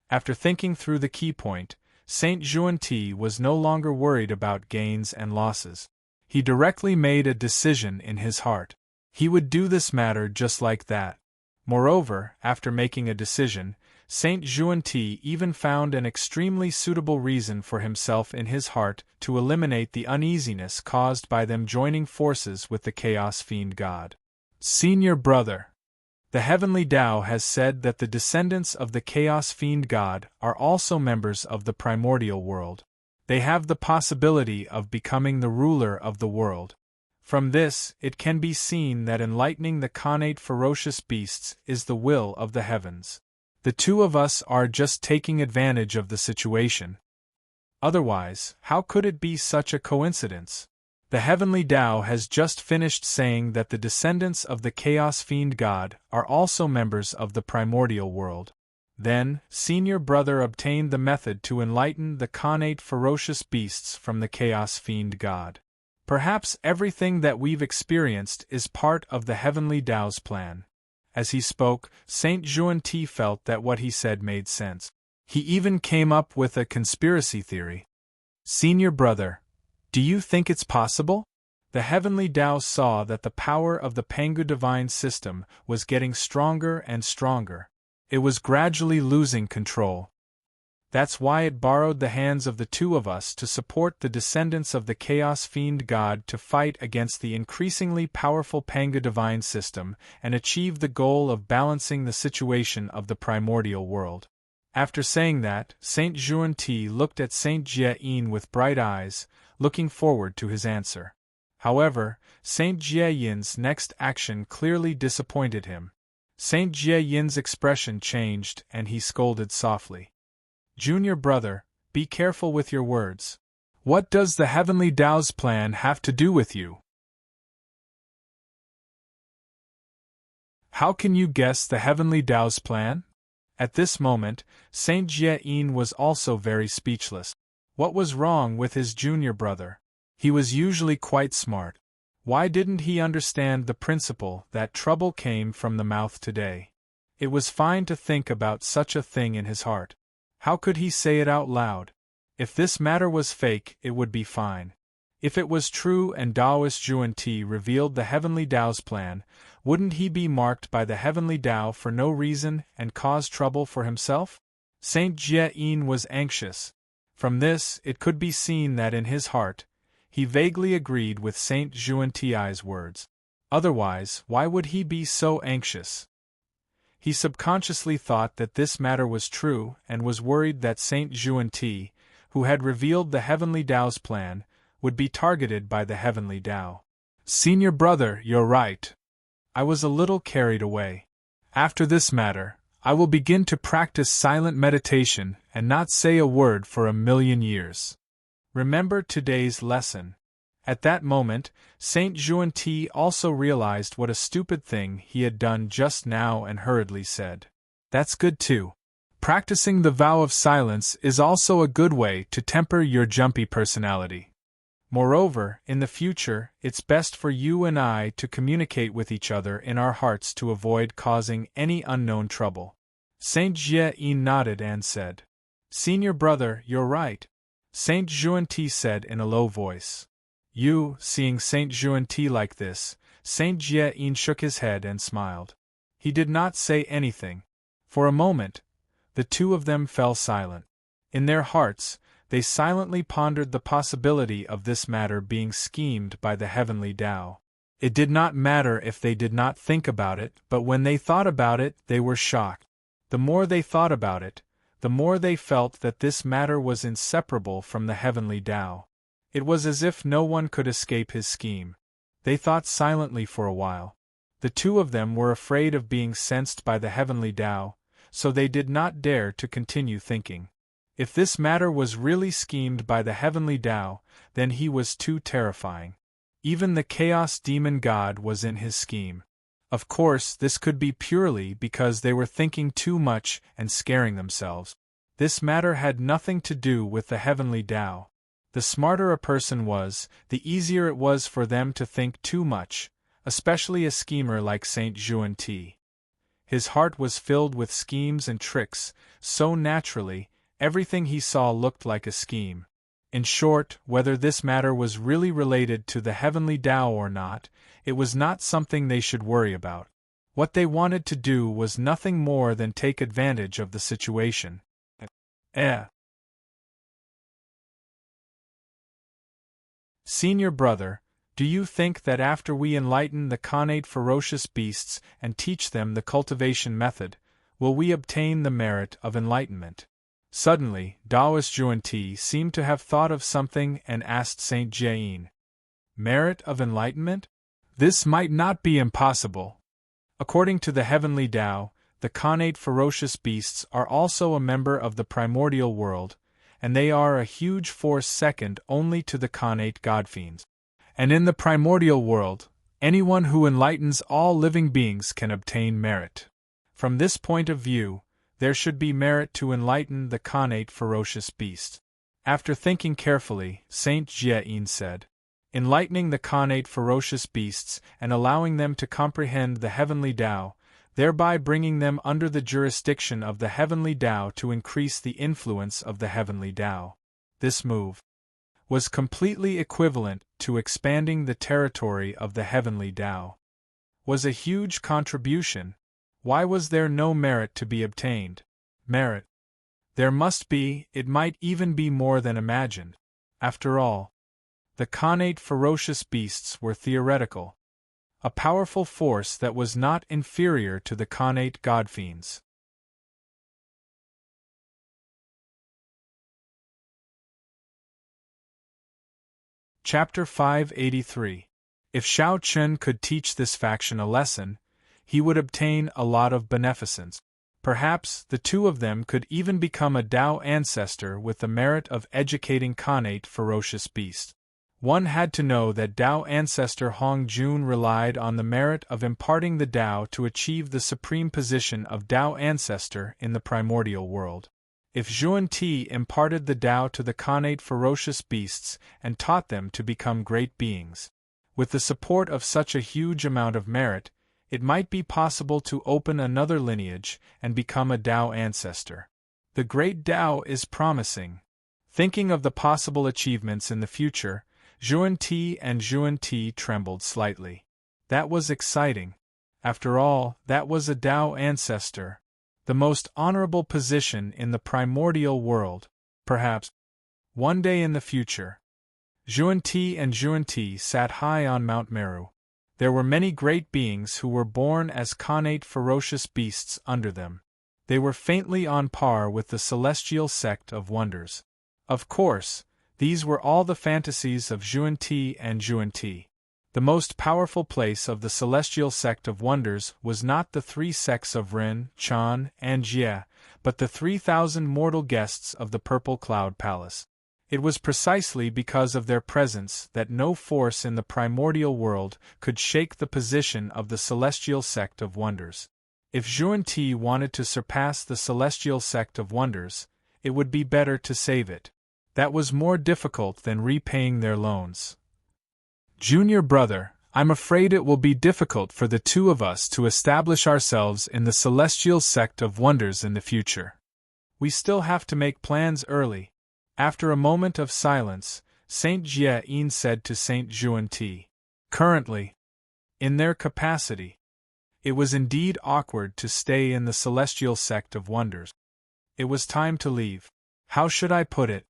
After thinking through the key point, Saint Xuan-Ti was no longer worried about gains and losses. He directly made a decision in his heart. He would do this matter just like that. Moreover, after making a decision, Saint Xuan-Ti even found an extremely suitable reason for himself in his heart to eliminate the uneasiness caused by them joining forces with the Chaos Fiend God. Senior brother, the Heavenly Tao has said that the descendants of the Chaos Fiend God are also members of the primordial world. They have the possibility of becoming the ruler of the world. From this, it can be seen that enlightening the connate ferocious beasts is the will of the heavens. The two of us are just taking advantage of the situation. Otherwise, how could it be such a coincidence? The Heavenly Tao has just finished saying that the descendants of the Chaos Fiend God are also members of the primordial world. Then, Senior Brother obtained the method to enlighten the connate ferocious beasts from the Chaos Fiend God. Perhaps everything that we've experienced is part of the Heavenly Tao's plan. As he spoke, Saint Xuan-Ti felt that what he said made sense. He even came up with a conspiracy theory. Senior Brother, do you think it's possible? The Heavenly Tao saw that the power of the Pangu divine system was getting stronger and stronger. It was gradually losing control. That's why it borrowed the hands of the two of us to support the descendants of the Chaos Fiend God to fight against the increasingly powerful Pangu divine system and achieve the goal of balancing the situation of the primordial world. After saying that, Saint Xuan-Ti looked at Saint Jie-Yin with bright eyes, looking forward to his answer. However, Saint Jie-Yin's next action clearly disappointed him. Saint Jie-Yin's expression changed and he scolded softly. Junior brother, be careful with your words. What does the Heavenly Tao's plan have to do with you? How can you guess the Heavenly Tao's plan? At this moment, Saint Jie-Yin was also very speechless. What was wrong with his junior brother? He was usually quite smart. Why didn't he understand the principle that trouble came from the mouth today? It was fine to think about such a thing in his heart. How could he say it out loud? If this matter was fake, it would be fine. If it was true and Taoist Xuan-Ti revealed the Heavenly Tao's plan, wouldn't he be marked by the Heavenly Tao for no reason and cause trouble for himself? Saint Jie-Yin was anxious. From this, it could be seen that in his heart, He vaguely agreed with Saint Xuanti's words. Otherwise, why would he be so anxious? He subconsciously thought that this matter was true and was worried that Saint Xuanti, who had revealed the Heavenly Tao's plan, would be targeted by the Heavenly Tao. Senior brother, you're right. I was a little carried away. After this matter, I will begin to practice silent meditation and not say a word for 1,000,000 years. Remember today's lesson. At that moment, Saint Xuanti also realized what a stupid thing he had done just now and hurriedly said, "That's good too. Practicing the vow of silence is also a good way to temper your jumpy personality. Moreover, in the future, it's best for you and I to communicate with each other in our hearts to avoid causing any unknown trouble." Saint Jie nodded and said, "Senior brother, you're right," Saint Xuanti said in a low voice. Seeing Saint Xuanti like this, Saint Jie shook his head and smiled. He did not say anything. For a moment, the two of them fell silent. In their hearts, they silently pondered the possibility of this matter being schemed by the Heavenly Tao. It did not matter if they did not think about it, but when they thought about it, they were shocked. The more they thought about it, the more they felt that this matter was inseparable from the Heavenly Tao. It was as if no one could escape his scheme. They thought silently for a while. The two of them were afraid of being sensed by the Heavenly Tao, so they did not dare to continue thinking. If this matter was really schemed by the Heavenly Tao, then he was too terrifying. Even the Chaos Demon God was in his scheme. Of course, this could be purely because they were thinking too much and scaring themselves. This matter had nothing to do with the Heavenly Tao. The smarter a person was, the easier it was for them to think too much, especially a schemer like Saint Xuanti. His heart was filled with schemes and tricks, so naturally, everything he saw looked like a scheme. In short, whether this matter was really related to the Heavenly Tao or not, it was not something they should worry about. What they wanted to do was nothing more than take advantage of the situation. Senior brother, do you think that after we enlighten the connate ferocious beasts and teach them the cultivation method, will we obtain the merit of enlightenment? Suddenly, Taoist Xuanti seemed to have thought of something and asked Saint Jie. Merit of enlightenment? This might not be impossible. According to the Heavenly Tao, the connate ferocious beasts are also a member of the primordial world, and they are a huge force second only to the connate godfiends. And in the primordial world, anyone who enlightens all living beings can obtain merit. From this point of view, there should be merit to enlighten the connate ferocious beast. After thinking carefully, Saint Jie said, enlightening the connate ferocious beasts and allowing them to comprehend the Heavenly Tao, thereby bringing them under the jurisdiction of the Heavenly Tao to increase the influence of the Heavenly Tao. This move was completely equivalent to expanding the territory of the Heavenly Tao. Was a huge contribution. Why was there no merit to be obtained? Merit. There must be, it might even be more than imagined. After all, the connate ferocious beasts were theoretical. A powerful force that was not inferior to the connate godfiends. Chapter 583. If Shao Chun could teach this faction a lesson, he would obtain a lot of beneficence. Perhaps the two of them could even become a Tao ancestor with the merit of educating connate ferocious beasts. One had to know that Tao ancestor Hong Jun relied on the merit of imparting the Tao to achieve the supreme position of Tao ancestor in the primordial world. If Xuanti imparted the Tao to the connate ferocious beasts and taught them to become great beings, with the support of such a huge amount of merit, it might be possible to open another lineage and become a Tao ancestor. The great Tao is promising. Thinking of the possible achievements in the future, Xuanti trembled slightly. That was exciting. After all, that was a Tao ancestor. The most honorable position in the primordial world, perhaps. One day in the future, Xuanti and Xuanti sat high on Mount Meru. There were many great beings who were born as connate ferocious beasts under them. They were faintly on par with the celestial sect of wonders. Of course, these were all the fantasies of Xuanti and Xuanti. The most powerful place of the celestial sect of wonders was not the 3 sects of Ren, Chan, and Jie, but the 3,000 mortal guests of the Purple Cloud Palace. It was precisely because of their presence that no force in the primordial world could shake the position of the celestial sect of wonders. If Xuanti wanted to surpass the celestial sect of wonders, it would be better to save it. That was more difficult than repaying their loans. Junior brother, I'm afraid it will be difficult for the two of us to establish ourselves in the celestial sect of wonders in the future. We still have to make plans early. After a moment of silence, Saint Jie said to Saint Xuanti, currently, in their capacity, it was indeed awkward to stay in the celestial sect of wonders. It was time to leave. How should I put it?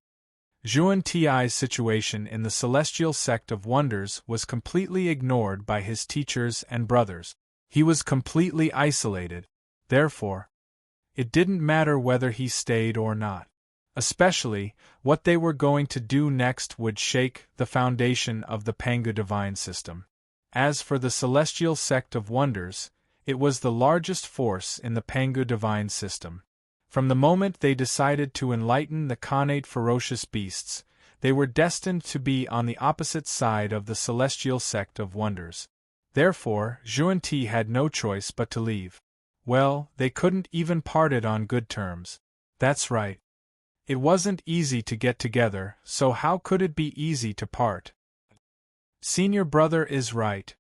Xuanti's situation in the celestial sect of wonders was completely ignored by his teachers and brothers. He was completely isolated. Therefore, it didn't matter whether he stayed or not. Especially, what they were going to do next would shake the foundation of the Pangu divine system. As for the celestial sect of wonders, it was the largest force in the Pangu divine system. From the moment they decided to enlighten the connate ferocious beasts, they were destined to be on the opposite side of the celestial sect of wonders. Therefore, Xuanti had no choice but to leave. Well, they couldn't even part it on good terms. That's right. It wasn't easy to get together, so how could it be easy to part? Senior brother is right.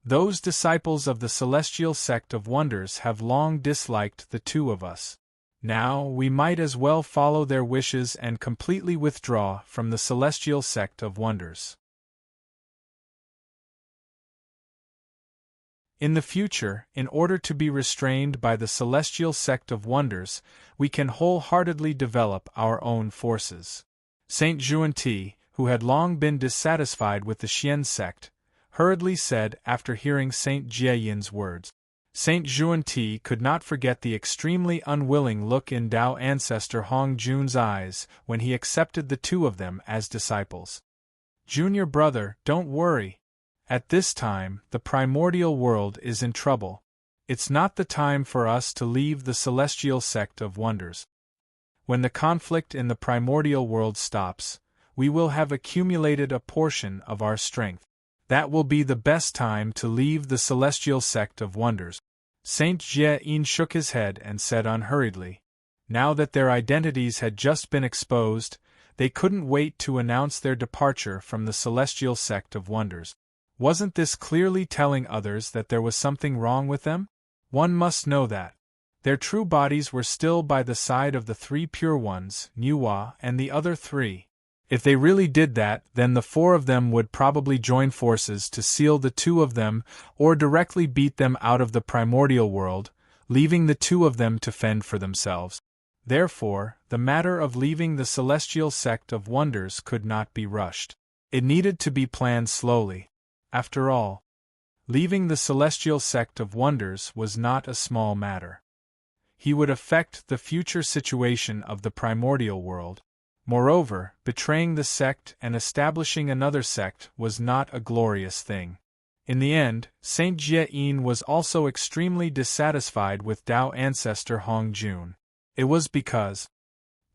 Those disciples of the celestial sect of wonders have long disliked the two of us. Now, we might as well follow their wishes and completely withdraw from the celestial sect of wonders. In the future, in order to be restrained by the celestial sect of wonders, we can wholeheartedly develop our own forces. Saint Xuanti, who had long been dissatisfied with the Xian sect, hurriedly said after hearing Saint Jieyin's words. Saint Xuanti could not forget the extremely unwilling look in Tao ancestor Hong Jun's eyes when he accepted the two of them as disciples. Junior brother, don't worry. At this time, the primordial world is in trouble. It's not the time for us to leave the celestial sect of wonders. When the conflict in the primordial world stops, we will have accumulated a portion of our strength. That will be the best time to leave the celestial sect of wonders. Saint Jie shook his head and said unhurriedly, now that their identities had just been exposed, they couldn't wait to announce their departure from the celestial sect of wonders. Wasn't this clearly telling others that there was something wrong with them? One must know that. Their true bodies were still by the side of the 3 pure ones, Nuwa and the other 3. If they really did that, then the 4 of them would probably join forces to seal the 2 of them or directly beat them out of the primordial world, leaving the 2 of them to fend for themselves. Therefore, the matter of leaving the celestial sect of wonders could not be rushed. It needed to be planned slowly. After all, leaving the celestial sect of wonders was not a small matter. He would affect the future situation of the primordial world. Moreover, betraying the sect and establishing another sect was not a glorious thing. In the end, Saint Jie was also extremely dissatisfied with Tao ancestor Hong Jun. It was because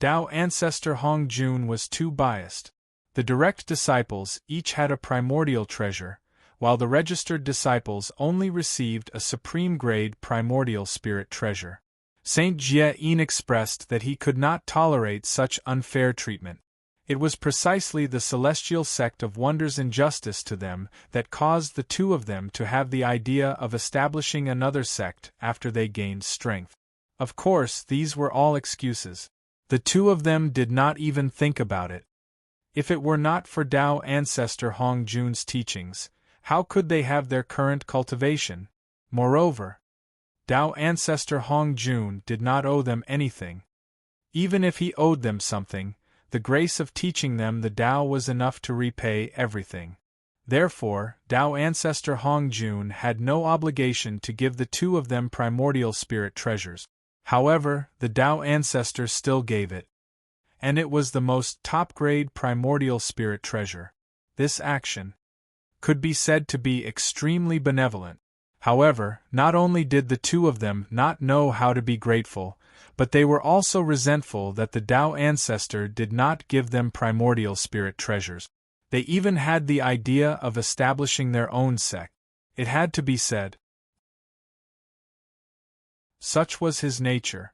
Tao ancestor Hong Jun was too biased. The direct disciples each had a primordial treasure, while the registered disciples only received a supreme-grade primordial spirit treasure. Saint Jie expressed that he could not tolerate such unfair treatment. It was precisely the celestial sect of wonders' injustice to them that caused the 2 of them to have the idea of establishing another sect after they gained strength. Of course, these were all excuses. The 2 of them did not even think about it. If it were not for Tao ancestor Hong Jun's teachings, how could they have their current cultivation? Moreover, Tao ancestor Hong Jun did not owe them anything. Even if he owed them something, the grace of teaching them the Tao was enough to repay everything. Therefore, Tao ancestor Hong Jun had no obligation to give the two of them primordial spirit treasures. However, the Tao ancestor still gave it. And it was the most top-grade primordial spirit treasure. This action could be said to be extremely benevolent. However, not only did the two of them not know how to be grateful, but they were also resentful that the Tao ancestor did not give them primordial spirit treasures. They even had the idea of establishing their own sect. It had to be said. Such was his nature.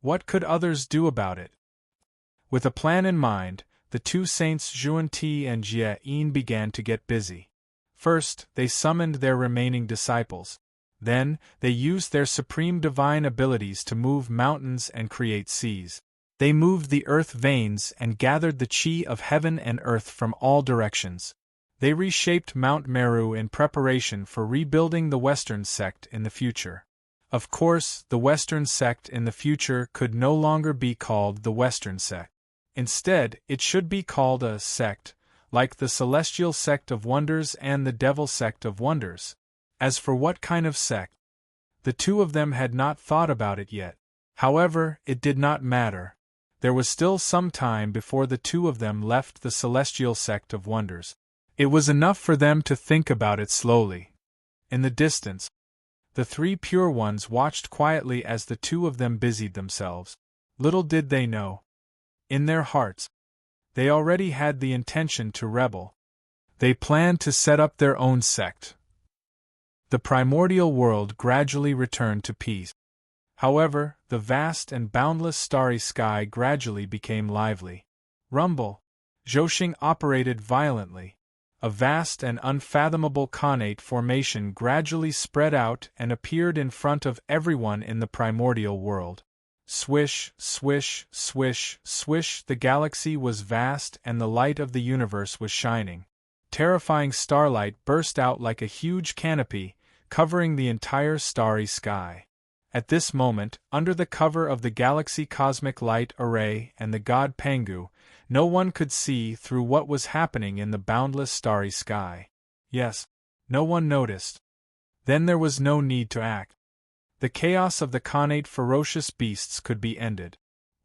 What could others do about it? With a plan in mind, the two saints Zhuan Ti and Jie Yin began to get busy. First, they summoned their remaining disciples. Then, they used their supreme divine abilities to move mountains and create seas. They moved the earth veins and gathered the qi of heaven and earth from all directions. They reshaped Mount Meru in preparation for rebuilding the Western sect in the future. Of course, the Western sect in the future could no longer be called the Western sect. Instead, it should be called a sect, like the Celestial Sect of Wonders and the Devil Sect of Wonders. As for what kind of sect, the two of them had not thought about it yet. However, it did not matter. There was still some time before the two of them left the Celestial Sect of Wonders. It was enough for them to think about it slowly. In the distance, the three pure ones watched quietly as the two of them busied themselves. Little did they know. In their hearts, they already had the intention to rebel. They planned to set up their own sect. The primordial world gradually returned to peace. However, the vast and boundless starry sky gradually became lively. Rumble. Zhoxing operated violently. A vast and unfathomable connate formation gradually spread out and appeared in front of everyone in the primordial world. Swish, swish, swish, swish, the galaxy was vast and the light of the universe was shining. Terrifying starlight burst out like a huge canopy, covering the entire starry sky. At this moment, under the cover of the galaxy cosmic light array and the god Pangu, no one could see through what was happening in the boundless starry sky. Yes, no one noticed. Then there was no need to act. The chaos of the connate ferocious beasts could be ended.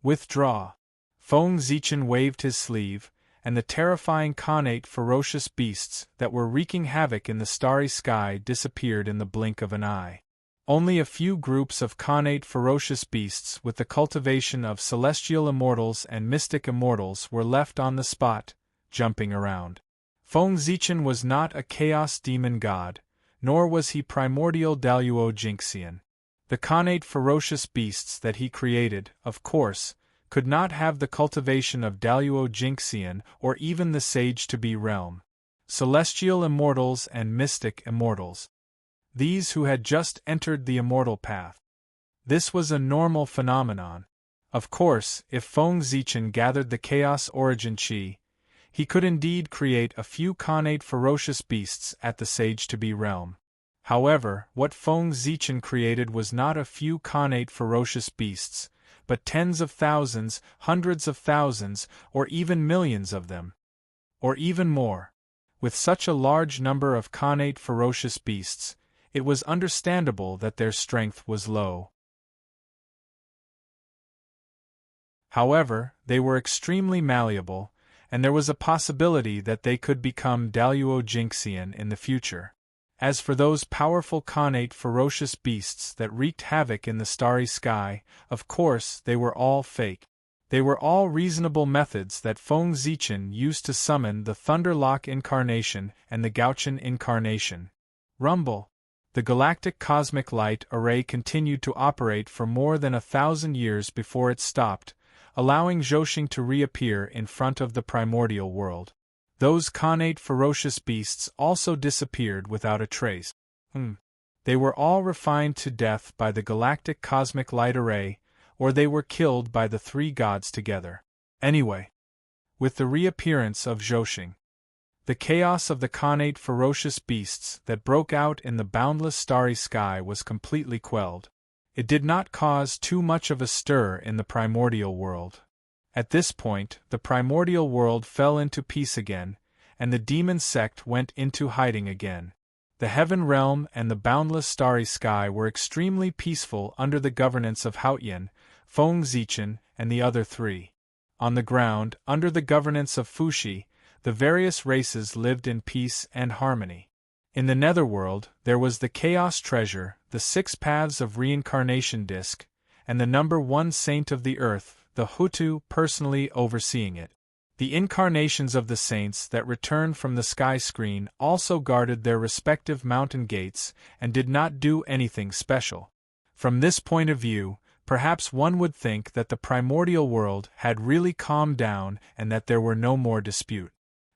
Withdraw. Feng Zichen waved his sleeve, and the terrifying connate ferocious beasts that were wreaking havoc in the starry sky disappeared in the blink of an eye. Only a few groups of connate ferocious beasts with the cultivation of celestial immortals and mystic immortals were left on the spot, jumping around. Feng Zichen was not a chaos demon god, nor was he primordial Daluo Jinxian. The connate ferocious beasts that he created, of course, could not have the cultivation of Daluo Jinxian or even the sage-to-be realm. Celestial immortals and mystic immortals. These who had just entered the immortal path. This was a normal phenomenon. Of course, if Feng Zichen gathered the chaos origin qi, he could indeed create a few connate ferocious beasts at the sage-to-be realm. However, what Feng Zichen created was not a few connate ferocious beasts, but tens of thousands, hundreds of thousands, or even millions of them. Or even more. With such a large number of connate ferocious beasts, it was understandable that their strength was low. However, they were extremely malleable, and there was a possibility that they could become Daluo Jinxian in the future. As for those powerful connate ferocious beasts that wreaked havoc in the starry sky, of course they were all fake. They were all reasonable methods that Feng Zichen used to summon the Thunderlock incarnation and the Gauchen incarnation. Rumble. The galactic cosmic light array continued to operate for more than 1,000 years before it stopped, allowing Zhoxing to reappear in front of the primordial world. Those connate ferocious beasts also disappeared without a trace. They were all refined to death by the galactic cosmic light array, or they were killed by the three gods together. Anyway, with the reappearance of Zhoxing, the chaos of the connate ferocious beasts that broke out in the boundless starry sky was completely quelled. It did not cause too much of a stir in the primordial world. At this point, the primordial world fell into peace again, and the demon sect went into hiding again. The heaven realm and the boundless starry sky were extremely peaceful under the governance of Haotian, Feng Zichen, and the other three. On the ground, under the governance of Fuxi, the various races lived in peace and harmony. In the netherworld, there was the Chaos Treasure, the 6 Paths of Reincarnation Disc, and the number 1 Saint of the Earth, the Hutu, personally overseeing it. The incarnations of the saints that returned from the sky screen also guarded their respective mountain gates and did not do anything special. From this point of view, perhaps one would think that the primordial world had really calmed down and that there were no more dispute.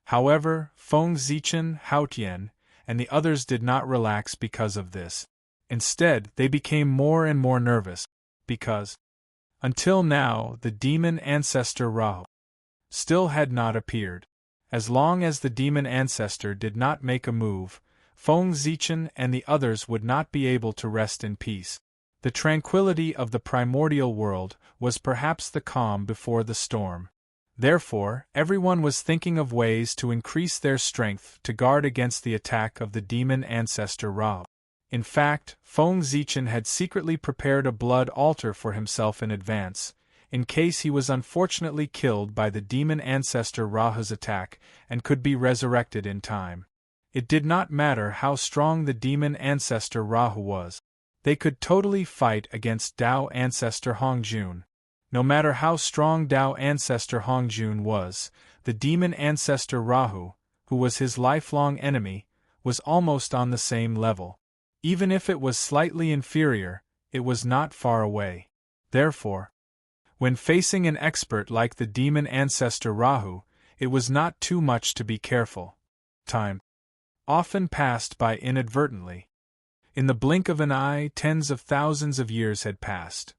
However, Feng Zichen, Haotian, and the others did not relax because of this. Instead, they became more and more nervous, because, until now, the demon ancestor Rahu still had not appeared. As long as the demon ancestor did not make a move, Feng Zichen and the others would not be able to rest in peace. The tranquility of the primordial world was perhaps the calm before the storm. Therefore, everyone was thinking of ways to increase their strength to guard against the attack of the demon ancestor Rahu. In fact, Feng Zichen had secretly prepared a blood altar for himself in advance, in case he was unfortunately killed by the demon ancestor Rahu's attack and could be resurrected in time. It did not matter how strong the demon ancestor Rahu was. They could totally fight against Tao ancestor Hongjun. No matter how strong Tao ancestor Hongjun was, the demon ancestor Rahu, who was his lifelong enemy, was almost on the same level. Even if it was slightly inferior, it was not far away. Therefore, when facing an expert like the demon ancestor Rahu, it was not too much to be careful. Time often passed by inadvertently. In the blink of an eye, tens of thousands of years had passed.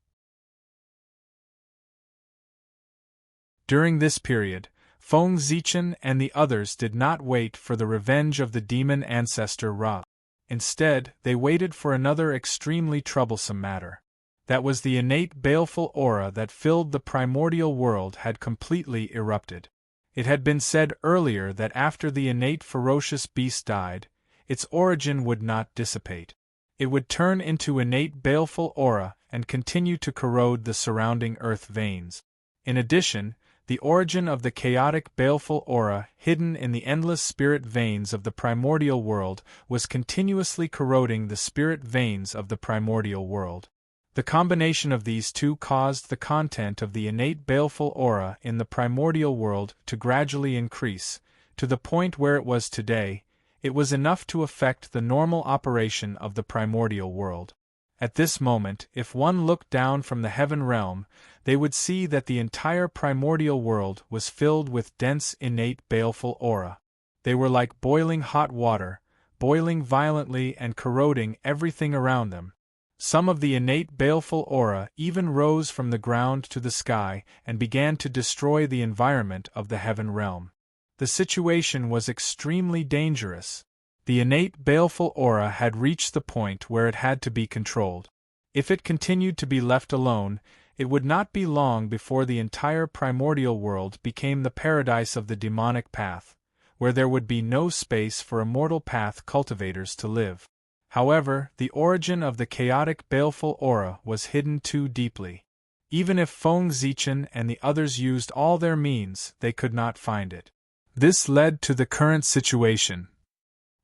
During this period, Feng Zichen and the others did not wait for the revenge of the demon ancestor Ra. Instead, they waited for another extremely troublesome matter. That was the innate baleful aura that filled the primordial world had completely erupted. It had been said earlier that after the innate ferocious beast died, its origin would not dissipate. It would turn into innate baleful aura and continue to corrode the surrounding earth veins. In addition, the origin of the chaotic baleful aura hidden in the endless spirit veins of the primordial world was continuously corroding the spirit veins of the primordial world. The combination of these two caused the content of the innate baleful aura in the primordial world to gradually increase, to the point where it was today. It was enough to affect the normal operation of the primordial world. At this moment, if one looked down from the heaven realm, they would see that the entire primordial world was filled with dense innate baleful aura. They were like boiling hot water, boiling violently and corroding everything around them. Some of the innate baleful aura even rose from the ground to the sky and began to destroy the environment of the heaven realm. The situation was extremely dangerous. The innate baleful aura had reached the point where it had to be controlled. If it continued to be left alone, it would not be long before the entire primordial world became the paradise of the demonic path, where there would be no space for immortal path cultivators to live. However, the origin of the chaotic baleful aura was hidden too deeply. Even if Feng Zichen and the others used all their means, they could not find it. This led to the current situation.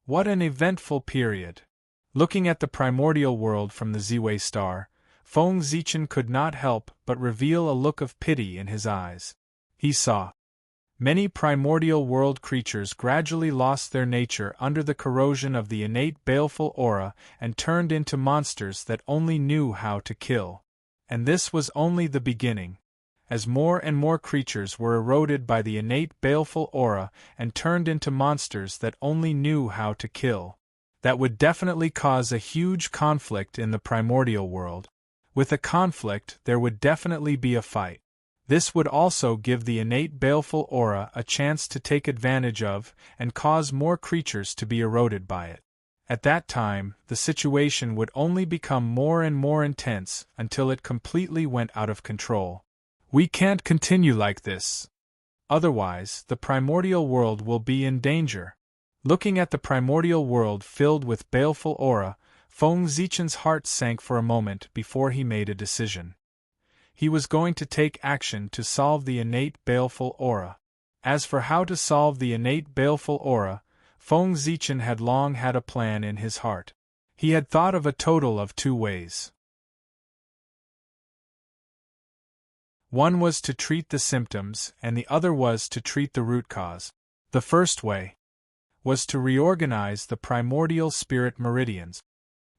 What an eventful period! Looking at the primordial world from the Ziwei star, Feng Zichen could not help but reveal a look of pity in his eyes. He saw many primordial world creatures gradually lost their nature under the corrosion of the innate baleful aura and turned into monsters that only knew how to kill. And this was only the beginning. As more and more creatures were eroded by the innate baleful aura and turned into monsters that only knew how to kill, that would definitely cause a huge conflict in the primordial world. With a conflict, there would definitely be a fight. This would also give the innate baleful aura a chance to take advantage of and cause more creatures to be eroded by it. At that time, the situation would only become more and more intense until it completely went out of control. We can't continue like this. Otherwise, the primordial world will be in danger. Looking at the primordial world filled with baleful aura, Feng Zichen's heart sank for a moment before he made a decision. He was going to take action to solve the innate baleful aura. As for how to solve the innate baleful aura, Feng Zichen had long had a plan in his heart. He had thought of a total of 2 ways. One was to treat the symptoms, and the other was to treat the root cause. The first way was to reorganize the primordial spirit meridians,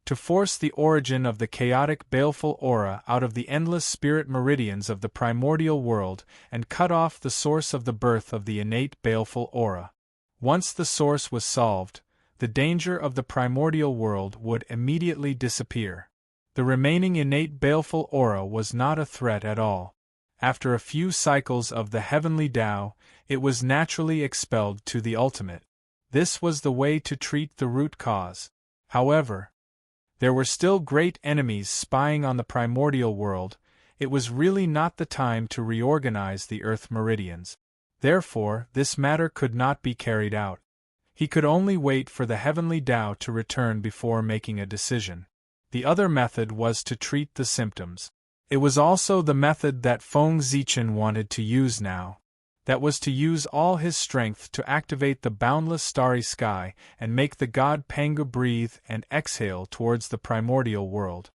to force the origin of the chaotic baleful aura out of the endless spirit meridians of the primordial world and cut off the source of the birth of the innate baleful aura. Once the source was solved, the danger of the primordial world would immediately disappear. The remaining innate baleful aura was not a threat at all. After a few cycles of the heavenly Tao, it was naturally expelled to the ultimate. This was the way to treat the root cause. However, there were still great enemies spying on the primordial world. It was really not the time to reorganize the earth meridians. Therefore, this matter could not be carried out. He could only wait for the heavenly Tao to return before making a decision. The other method was to treat the symptoms. It was also the method that Feng Zichen wanted to use now. That was to use all his strength to activate the boundless starry sky and make the god Pangu breathe and exhale towards the primordial world.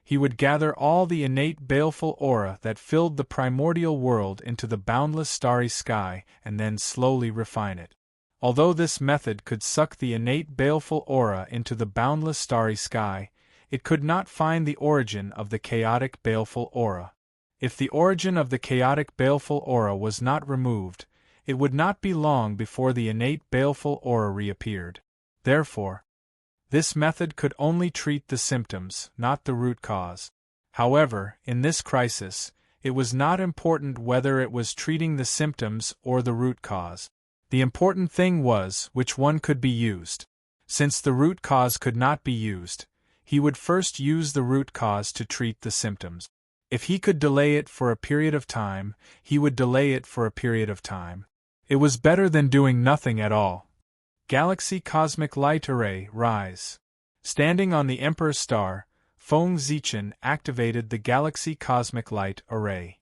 He would gather all the innate baleful aura that filled the primordial world into the boundless starry sky and then slowly refine it. Although this method could suck the innate baleful aura into the boundless starry sky, it could not find the origin of the chaotic baleful aura. If the origin of the chaotic baleful aura was not removed, it would not be long before the innate baleful aura reappeared. Therefore, this method could only treat the symptoms, not the root cause. However, in this crisis, it was not important whether it was treating the symptoms or the root cause. The important thing was which one could be used. Since the root cause could not be used, he would first use the root cause to treat the symptoms. If he could delay it for a period of time, he would delay it for a period of time. It was better than doing nothing at all. Galaxy Cosmic Light Array, rise. Standing on the Emperor Star, Feng Zichen activated the Galaxy Cosmic Light Array.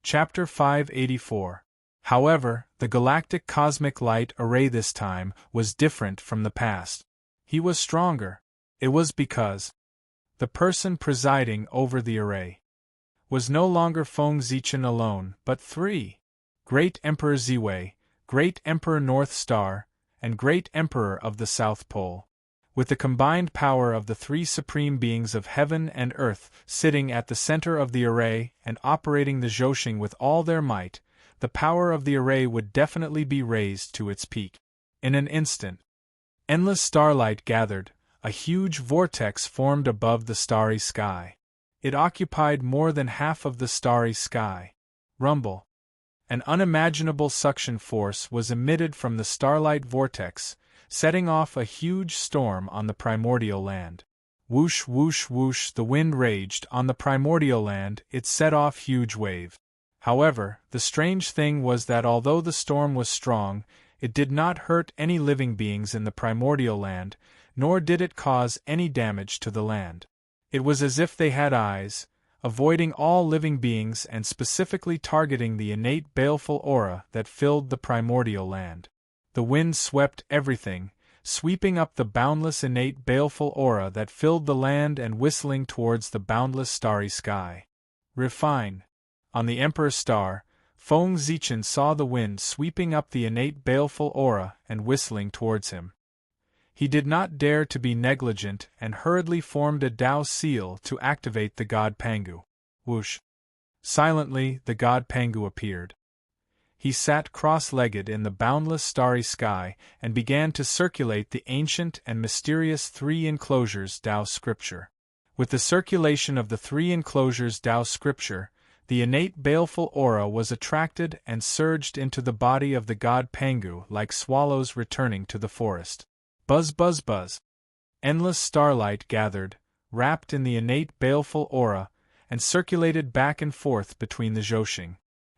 Chapter 584. However, the Galactic Cosmic Light Array this time was different from the past. He was stronger. It was because the person presiding over the array was no longer Feng Zichen alone, but 3. Great Emperor Ziwei, Great Emperor North Star, and Great Emperor of the South Pole. With the combined power of the 3 supreme beings of heaven and earth sitting at the center of the array and operating the Zhoshing with all their might, the power of the array would definitely be raised to its peak. In an instant, endless starlight gathered, a huge vortex formed above the starry sky. It occupied more than half of the starry sky. Rumble. An unimaginable suction force was emitted from the starlight vortex, setting off a huge storm on the primordial land. Whoosh whoosh whoosh, the wind raged on the primordial land, it set off huge wave. However, the strange thing was that although the storm was strong, it did not hurt any living beings in the primordial land, nor did it cause any damage to the land. It was as if they had eyes, avoiding all living beings and specifically targeting the innate baleful aura that filled the primordial land. The wind swept everything, sweeping up the boundless innate baleful aura that filled the land and whistling towards the boundless starry sky. Refine. On the Emperor Star, Feng Zichen saw the wind sweeping up the innate baleful aura and whistling towards him. He did not dare to be negligent and hurriedly formed a Tao seal to activate the god Pangu. Whoosh! Silently, the god Pangu appeared. He sat cross-legged in the boundless starry sky and began to circulate the ancient and mysterious 3 enclosures Tao scripture. With the circulation of the 3 enclosures Tao scripture, the innate baleful aura was attracted and surged into the body of the god Pangu like swallows returning to the forest. Buzz buzz buzz. Endless starlight gathered, wrapped in the innate baleful aura, and circulated back and forth between the Zhoshing.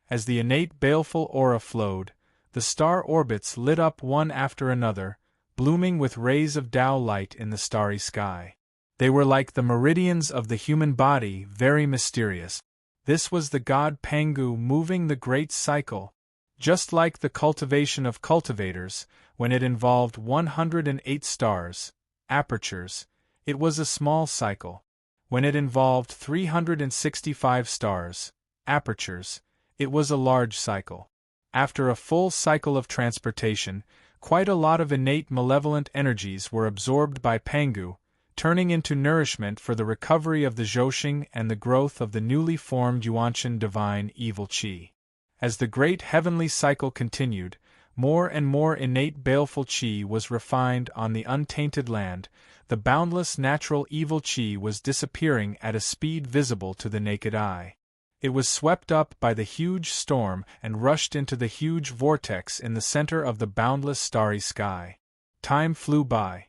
As the innate baleful aura flowed, the star orbits lit up one after another, blooming with rays of Tao light in the starry sky. They were like the meridians of the human body, very mysterious. This was the god Pangu moving the great cycle. Just like the cultivation of cultivators, when it involved 108 stars, apertures, it was a small cycle. When it involved 365 stars, apertures, it was a large cycle. After a full cycle of transportation, quite a lot of innate malevolent energies were absorbed by Pangu, turning into nourishment for the recovery of the Zhoshing and the growth of the newly formed Yuanshan divine evil qi. As the great heavenly cycle continued, more and more innate baleful qi was refined on the untainted land. The boundless natural evil qi was disappearing at a speed visible to the naked eye. It was swept up by the huge storm and rushed into the huge vortex in the center of the boundless starry sky. Time flew by.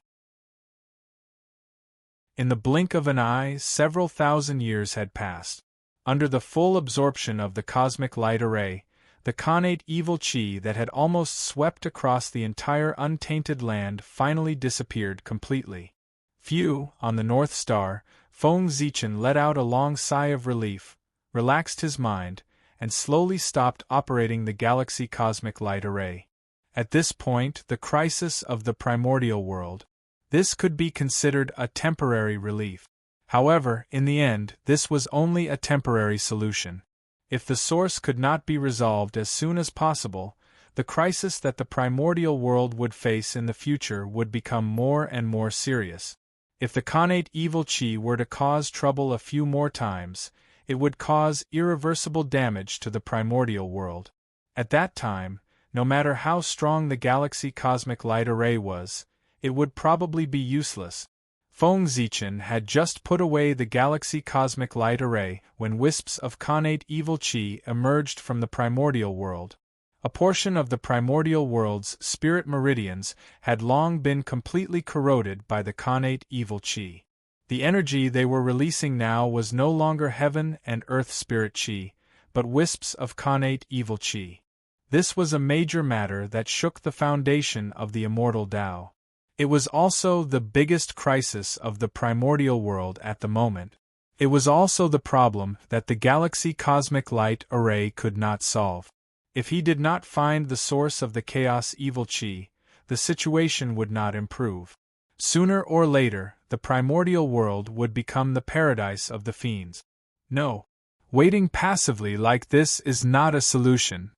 In the blink of an eye, several thousand years had passed. Under the full absorption of the cosmic light array, the connate evil qi that had almost swept across the entire untainted land finally disappeared completely. Phew, on the North Star, Feng Zichen let out a long sigh of relief, relaxed his mind, and slowly stopped operating the galaxy cosmic light array. At this point, the crisis of the primordial world. This could be considered a temporary relief. However, in the end, this was only a temporary solution. If the source could not be resolved as soon as possible, the crisis that the primordial world would face in the future would become more and more serious. If the connate evil qi were to cause trouble a few more times, it would cause irreversible damage to the primordial world. At that time, no matter how strong the galaxy cosmic light array was, it would probably be useless. Feng Zichen had just put away the galaxy cosmic light array when wisps of connate evil qi emerged from the primordial world. A portion of the primordial world's spirit meridians had long been completely corroded by the connate evil qi. The energy they were releasing now was no longer heaven and earth spirit qi, but wisps of connate evil qi. This was a major matter that shook the foundation of the immortal Tao. It was also the biggest crisis of the primordial world at the moment. It was also the problem that the galaxy cosmic light array could not solve. If he did not find the source of the chaos evil qi, the situation would not improve. Sooner or later, the primordial world would become the paradise of the fiends. No. Waiting passively like this is not a solution.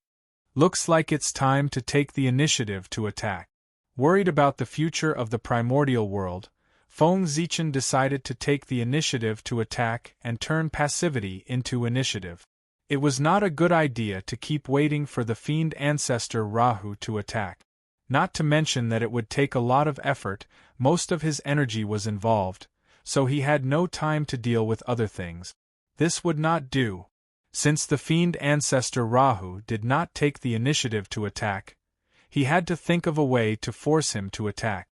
Looks like it's time to take the initiative to attack. Worried about the future of the primordial world, Feng Zichen decided to take the initiative to attack and turn passivity into initiative. It was not a good idea to keep waiting for the fiend ancestor Rahu to attack. Not to mention that it would take a lot of effort, most of his energy was involved, so he had no time to deal with other things. This would not do. Since the fiend ancestor Rahu did not take the initiative to attack, he had to think of a way to force him to attack.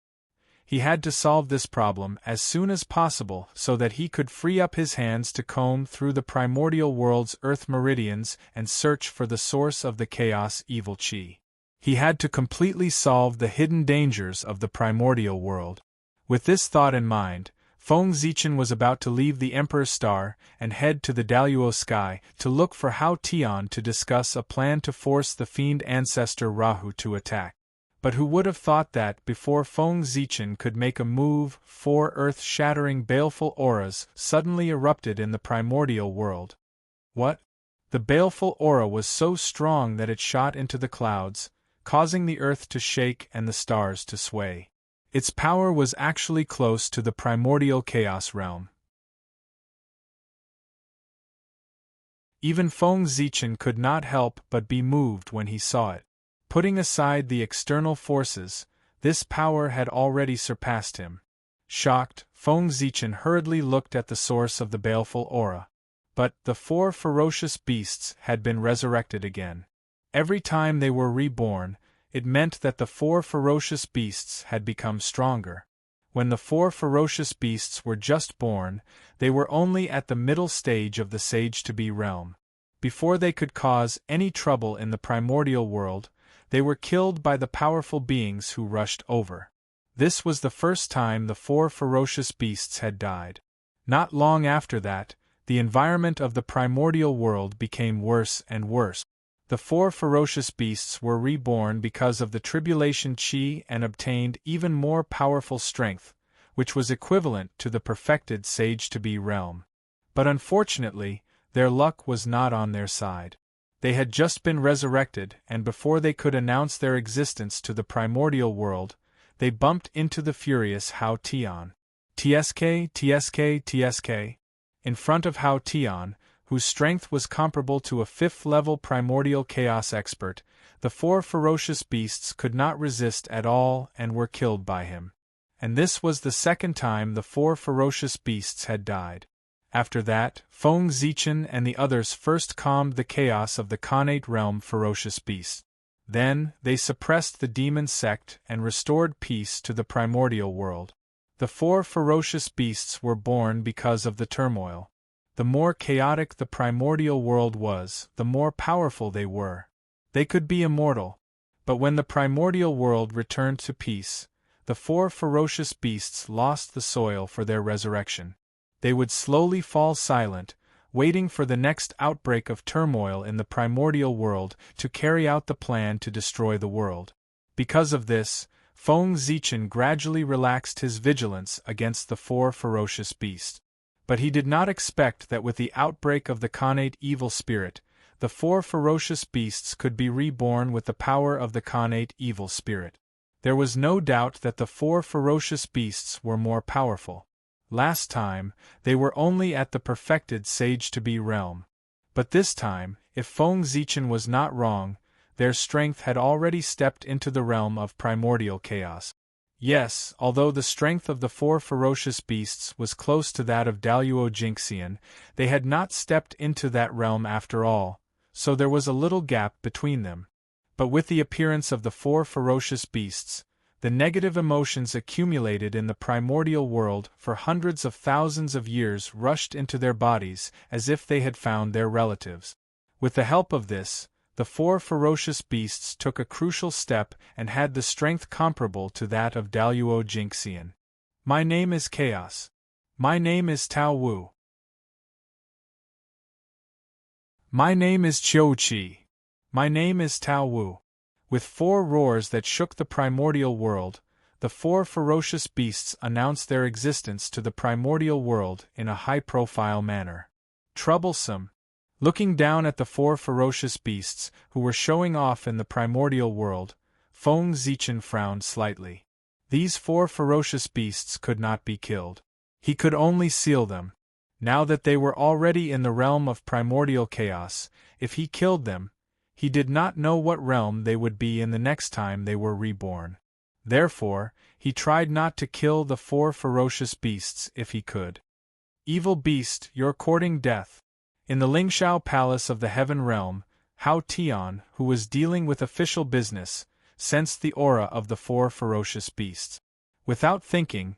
He had to solve this problem as soon as possible so that he could free up his hands to comb through the primordial world's earth meridians and search for the source of the chaos evil qi. He had to completely solve the hidden dangers of the primordial world. With this thought in mind, Feng Zichen was about to leave the Emperor's Star and head to the Daluo sky to look for Hao Tian to discuss a plan to force the fiend ancestor Rahu to attack. But who would have thought that before Feng Zichen could make a move, 4 earth-shattering baleful auras suddenly erupted in the primordial world. What? The baleful aura was so strong that it shot into the clouds, causing the earth to shake and the stars to sway. Its power was actually close to the primordial chaos realm. Even Feng Zichen could not help but be moved when he saw it. Putting aside the external forces, this power had already surpassed him. Shocked, Feng Zichen hurriedly looked at the source of the baleful aura. But the 4 ferocious beasts had been resurrected again. Every time they were reborn, it meant that the 4 ferocious beasts had become stronger. When the four ferocious beasts were just born, they were only at the middle stage of the Sage-to-be realm. Before they could cause any trouble in the primordial world, they were killed by the powerful beings who rushed over. This was the first time the four ferocious beasts had died. Not long after that, the environment of the primordial world became worse and worse. The four ferocious beasts were reborn because of the tribulation chi and obtained even more powerful strength, which was equivalent to the perfected Sage-to-be realm. But unfortunately, their luck was not on their side. They had just been resurrected, and before they could announce their existence to the primordial world, they bumped into the furious Hao Tian. Tsk. In front of Hao Tian, whose strength was comparable to a fifth-level primordial chaos expert, the four ferocious beasts could not resist at all and were killed by him. And this was the second time the four ferocious beasts had died. After that, Feng Zichen and the others first calmed the chaos of the Khanate realm ferocious beasts. Then, they suppressed the demon sect and restored peace to the primordial world. The four ferocious beasts were born because of the turmoil. The more chaotic the primordial world was, the more powerful they were. They could be immortal. But when the primordial world returned to peace, the four ferocious beasts lost the soil for their resurrection. They would slowly fall silent, waiting for the next outbreak of turmoil in the primordial world to carry out the plan to destroy the world. Because of this, Feng Zichen gradually relaxed his vigilance against the four ferocious beasts. But he did not expect that with the outbreak of the Khanate evil spirit, the four ferocious beasts could be reborn with the power of the Khanate evil spirit. There was no doubt that the four ferocious beasts were more powerful. Last time, they were only at the perfected Sage-to-be realm. But this time, if Feng Zichen was not wrong, their strength had already stepped into the realm of primordial chaos. Yes, although the strength of the four ferocious beasts was close to that of Daluo Jinxian, they had not stepped into that realm after all, so there was a little gap between them. But with the appearance of the four ferocious beasts, the negative emotions accumulated in the primordial world for hundreds of thousands of years rushed into their bodies as if they had found their relatives. With the help of this, the four ferocious beasts took a crucial step and had the strength comparable to that of Daluo Jinxian. My name is Chaos. My name is Tao Wu. My name is Qiu Qi. My name is Tao Wu. With four roars that shook the primordial world, the four ferocious beasts announced their existence to the primordial world in a high-profile manner. Troublesome. Looking down at the four ferocious beasts who were showing off in the primordial world, Feng Zichen frowned slightly. These four ferocious beasts could not be killed. He could only seal them. Now that they were already in the realm of primordial chaos, if he killed them, he did not know what realm they would be in the next time they were reborn. Therefore, he tried not to kill the four ferocious beasts if he could. Evil beast, you're courting death. In the Lingshao Palace of the Heaven Realm, Hao Tian, who was dealing with official business, sensed the aura of the four ferocious beasts. Without thinking,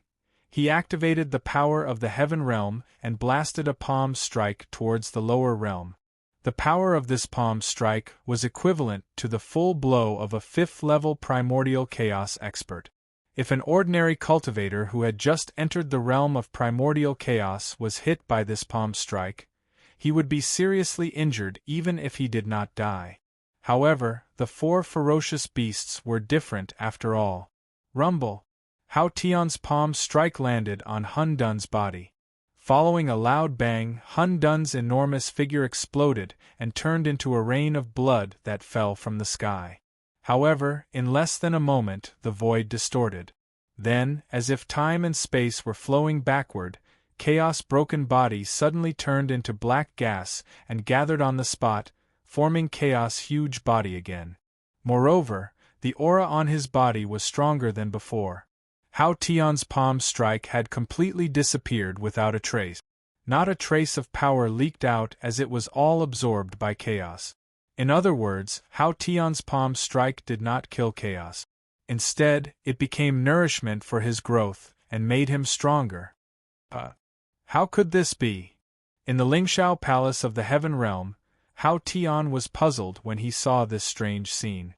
he activated the power of the Heaven Realm and blasted a palm strike towards the lower realm. The power of this palm strike was equivalent to the full blow of a fifth-level primordial chaos expert. If an ordinary cultivator who had just entered the realm of primordial chaos was hit by this palm strike, he would be seriously injured even if he did not die. However, the four ferocious beasts were different after all. Rumble! Hao Tian's palm strike landed on Hun Dun's body. Following a loud bang, Hun Dun's enormous figure exploded and turned into a rain of blood that fell from the sky. However, in less than a moment, the void distorted. Then, as if time and space were flowing backward, Chaos' broken body suddenly turned into black gas and gathered on the spot, forming Chaos' huge body again. Moreover, the aura on his body was stronger than before. Hao Tian's palm strike had completely disappeared without a trace. Not a trace of power leaked out as it was all absorbed by Chaos. In other words, Hao Tian's palm strike did not kill Chaos. Instead, it became nourishment for his growth, and made him stronger. How could this be? In the Lingxiao Palace of the Heaven Realm, Hao Tian was puzzled when he saw this strange scene.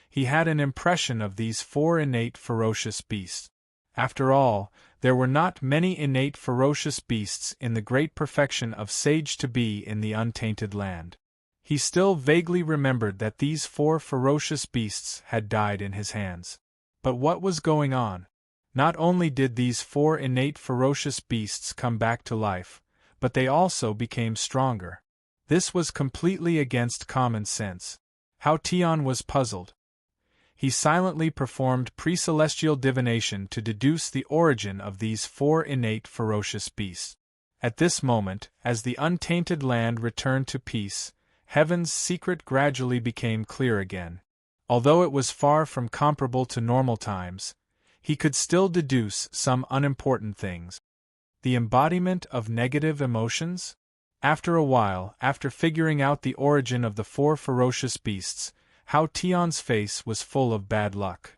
He had an impression of these 4 innate ferocious beasts. After all, there were not many innate ferocious beasts in the great perfection of sage to be in the untainted land. He still vaguely remembered that these 4 ferocious beasts had died in his hands. But what was going on? Not only did these 4 innate ferocious beasts come back to life, but they also became stronger. This was completely against common sense. Hao Tian was puzzled. He silently performed pre-celestial divination to deduce the origin of these 4 innate ferocious beasts. At this moment, as the untainted land returned to peace, heaven's secret gradually became clear again. Although it was far from comparable to normal times, he could still deduce some unimportant things. The embodiment of negative emotions? After a while, after figuring out the origin of the 4 ferocious beasts, Hao Tian's face was full of bad luck.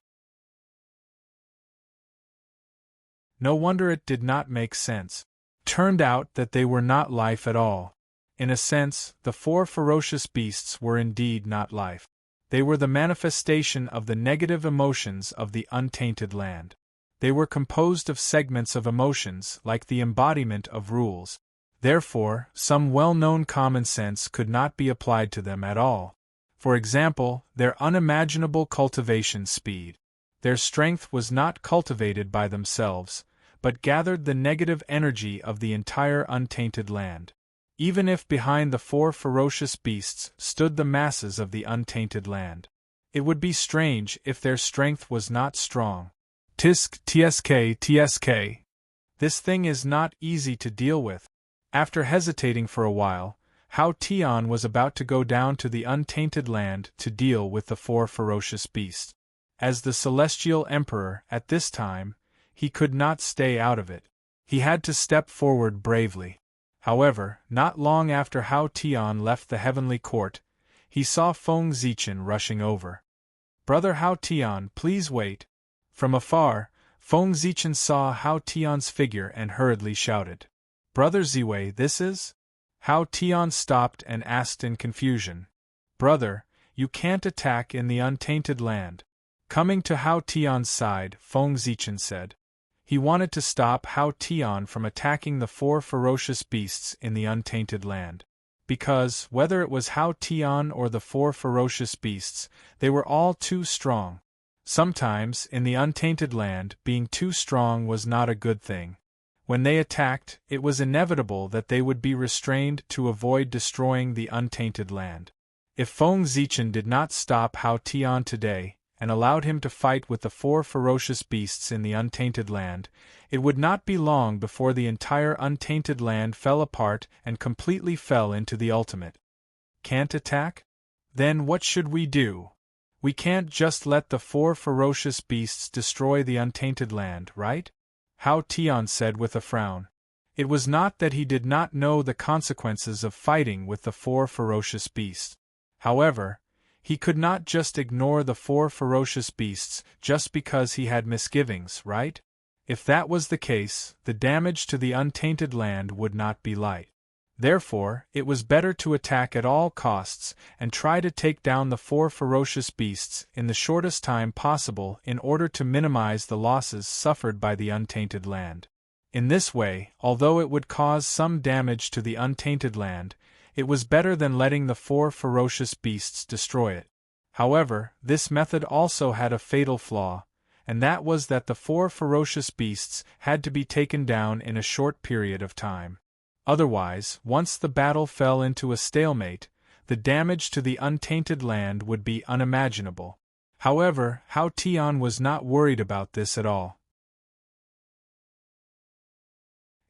No wonder it did not make sense. Turned out that they were not life at all. In a sense, the 4 ferocious beasts were indeed not life. They were the manifestation of the negative emotions of the untainted land. They were composed of segments of emotions like the embodiment of rules. Therefore, some well-known common sense could not be applied to them at all. For example, their unimaginable cultivation speed. Their strength was not cultivated by themselves, but gathered the negative energy of the entire untainted land. Even if behind the 4 ferocious beasts stood the masses of the untainted land, it would be strange if their strength was not strong. Tsk. This thing is not easy to deal with. After hesitating for a while, Hao Tian was about to go down to the untainted land to deal with the 4 ferocious beasts. As the Celestial Emperor at this time, he could not stay out of it. He had to step forward bravely. However, not long after Hao Tian left the heavenly court, he saw Feng Zichen rushing over. "Brother Hao Tian, please wait." From afar, Feng Zichen saw Hao Tian's figure and hurriedly shouted, "Brother Ziwei, this is?" Hao Tian stopped and asked in confusion, "Brother, you can't attack in the untainted land." Coming to Hao Tian's side, Feng Zichen said. He wanted to stop Hao Tian from attacking the 4 ferocious beasts in the untainted land. Because, whether it was Hao Tian or the 4 ferocious beasts, they were all too strong. Sometimes, in the untainted land, being too strong was not a good thing. When they attacked, it was inevitable that they would be restrained to avoid destroying the untainted land. If Feng Zichen did not stop Hao Tian today, and allowed him to fight with the 4 ferocious beasts in the untainted land, it would not be long before the entire untainted land fell apart and completely fell into the ultimate. Can't attack? Then what should we do? We can't just let the 4 ferocious beasts destroy the untainted land, right? Hao Tian said with a frown. It was not that he did not know the consequences of fighting with the 4 ferocious beasts. However, he could not just ignore the 4 ferocious beasts just because he had misgivings, right? If that was the case, the damage to the untainted land would not be light. Therefore, it was better to attack at all costs and try to take down the 4 ferocious beasts in the shortest time possible in order to minimize the losses suffered by the untainted land. In this way, although it would cause some damage to the untainted land, it was better than letting the 4 ferocious beasts destroy it. However, this method also had a fatal flaw, and that was that the 4 ferocious beasts had to be taken down in a short period of time. Otherwise, once the battle fell into a stalemate, the damage to the untainted land would be unimaginable. However, Hao Tian was not worried about this at all.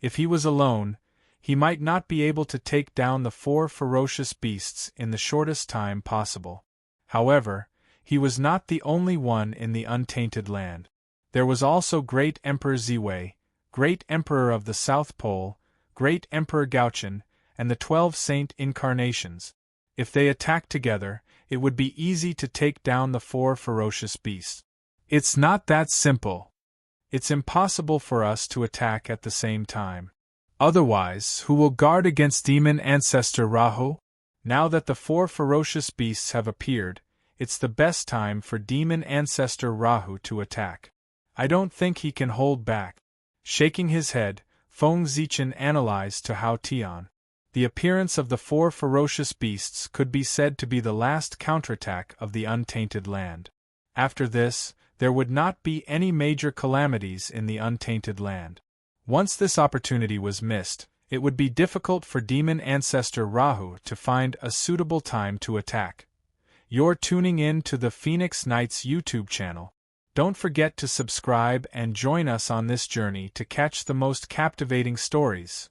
If he was alone, he might not be able to take down the 4 ferocious beasts in the shortest time possible. However, he was not the only one in the untainted land. There was also Great Emperor Ziwei, Great Emperor of the South Pole, Great Emperor Gaochen, and the 12 Saint Incarnations. If they attacked together, it would be easy to take down the 4 ferocious beasts. It's not that simple. It's impossible for us to attack at the same time. Otherwise, who will guard against demon ancestor Rahu? Now that the 4 ferocious beasts have appeared, it's the best time for demon ancestor Rahu to attack. I don't think he can hold back. Shaking his head, Feng Zichen analyzed to Hao Tian. The appearance of the 4 ferocious beasts could be said to be the last counterattack of the untainted land. After this, there would not be any major calamities in the untainted land. Once this opportunity was missed, it would be difficult for demon ancestor Rahu to find a suitable time to attack. You're tuning in to the Phoenix Knights YouTube channel. Don't forget to subscribe and join us on this journey to catch the most captivating stories.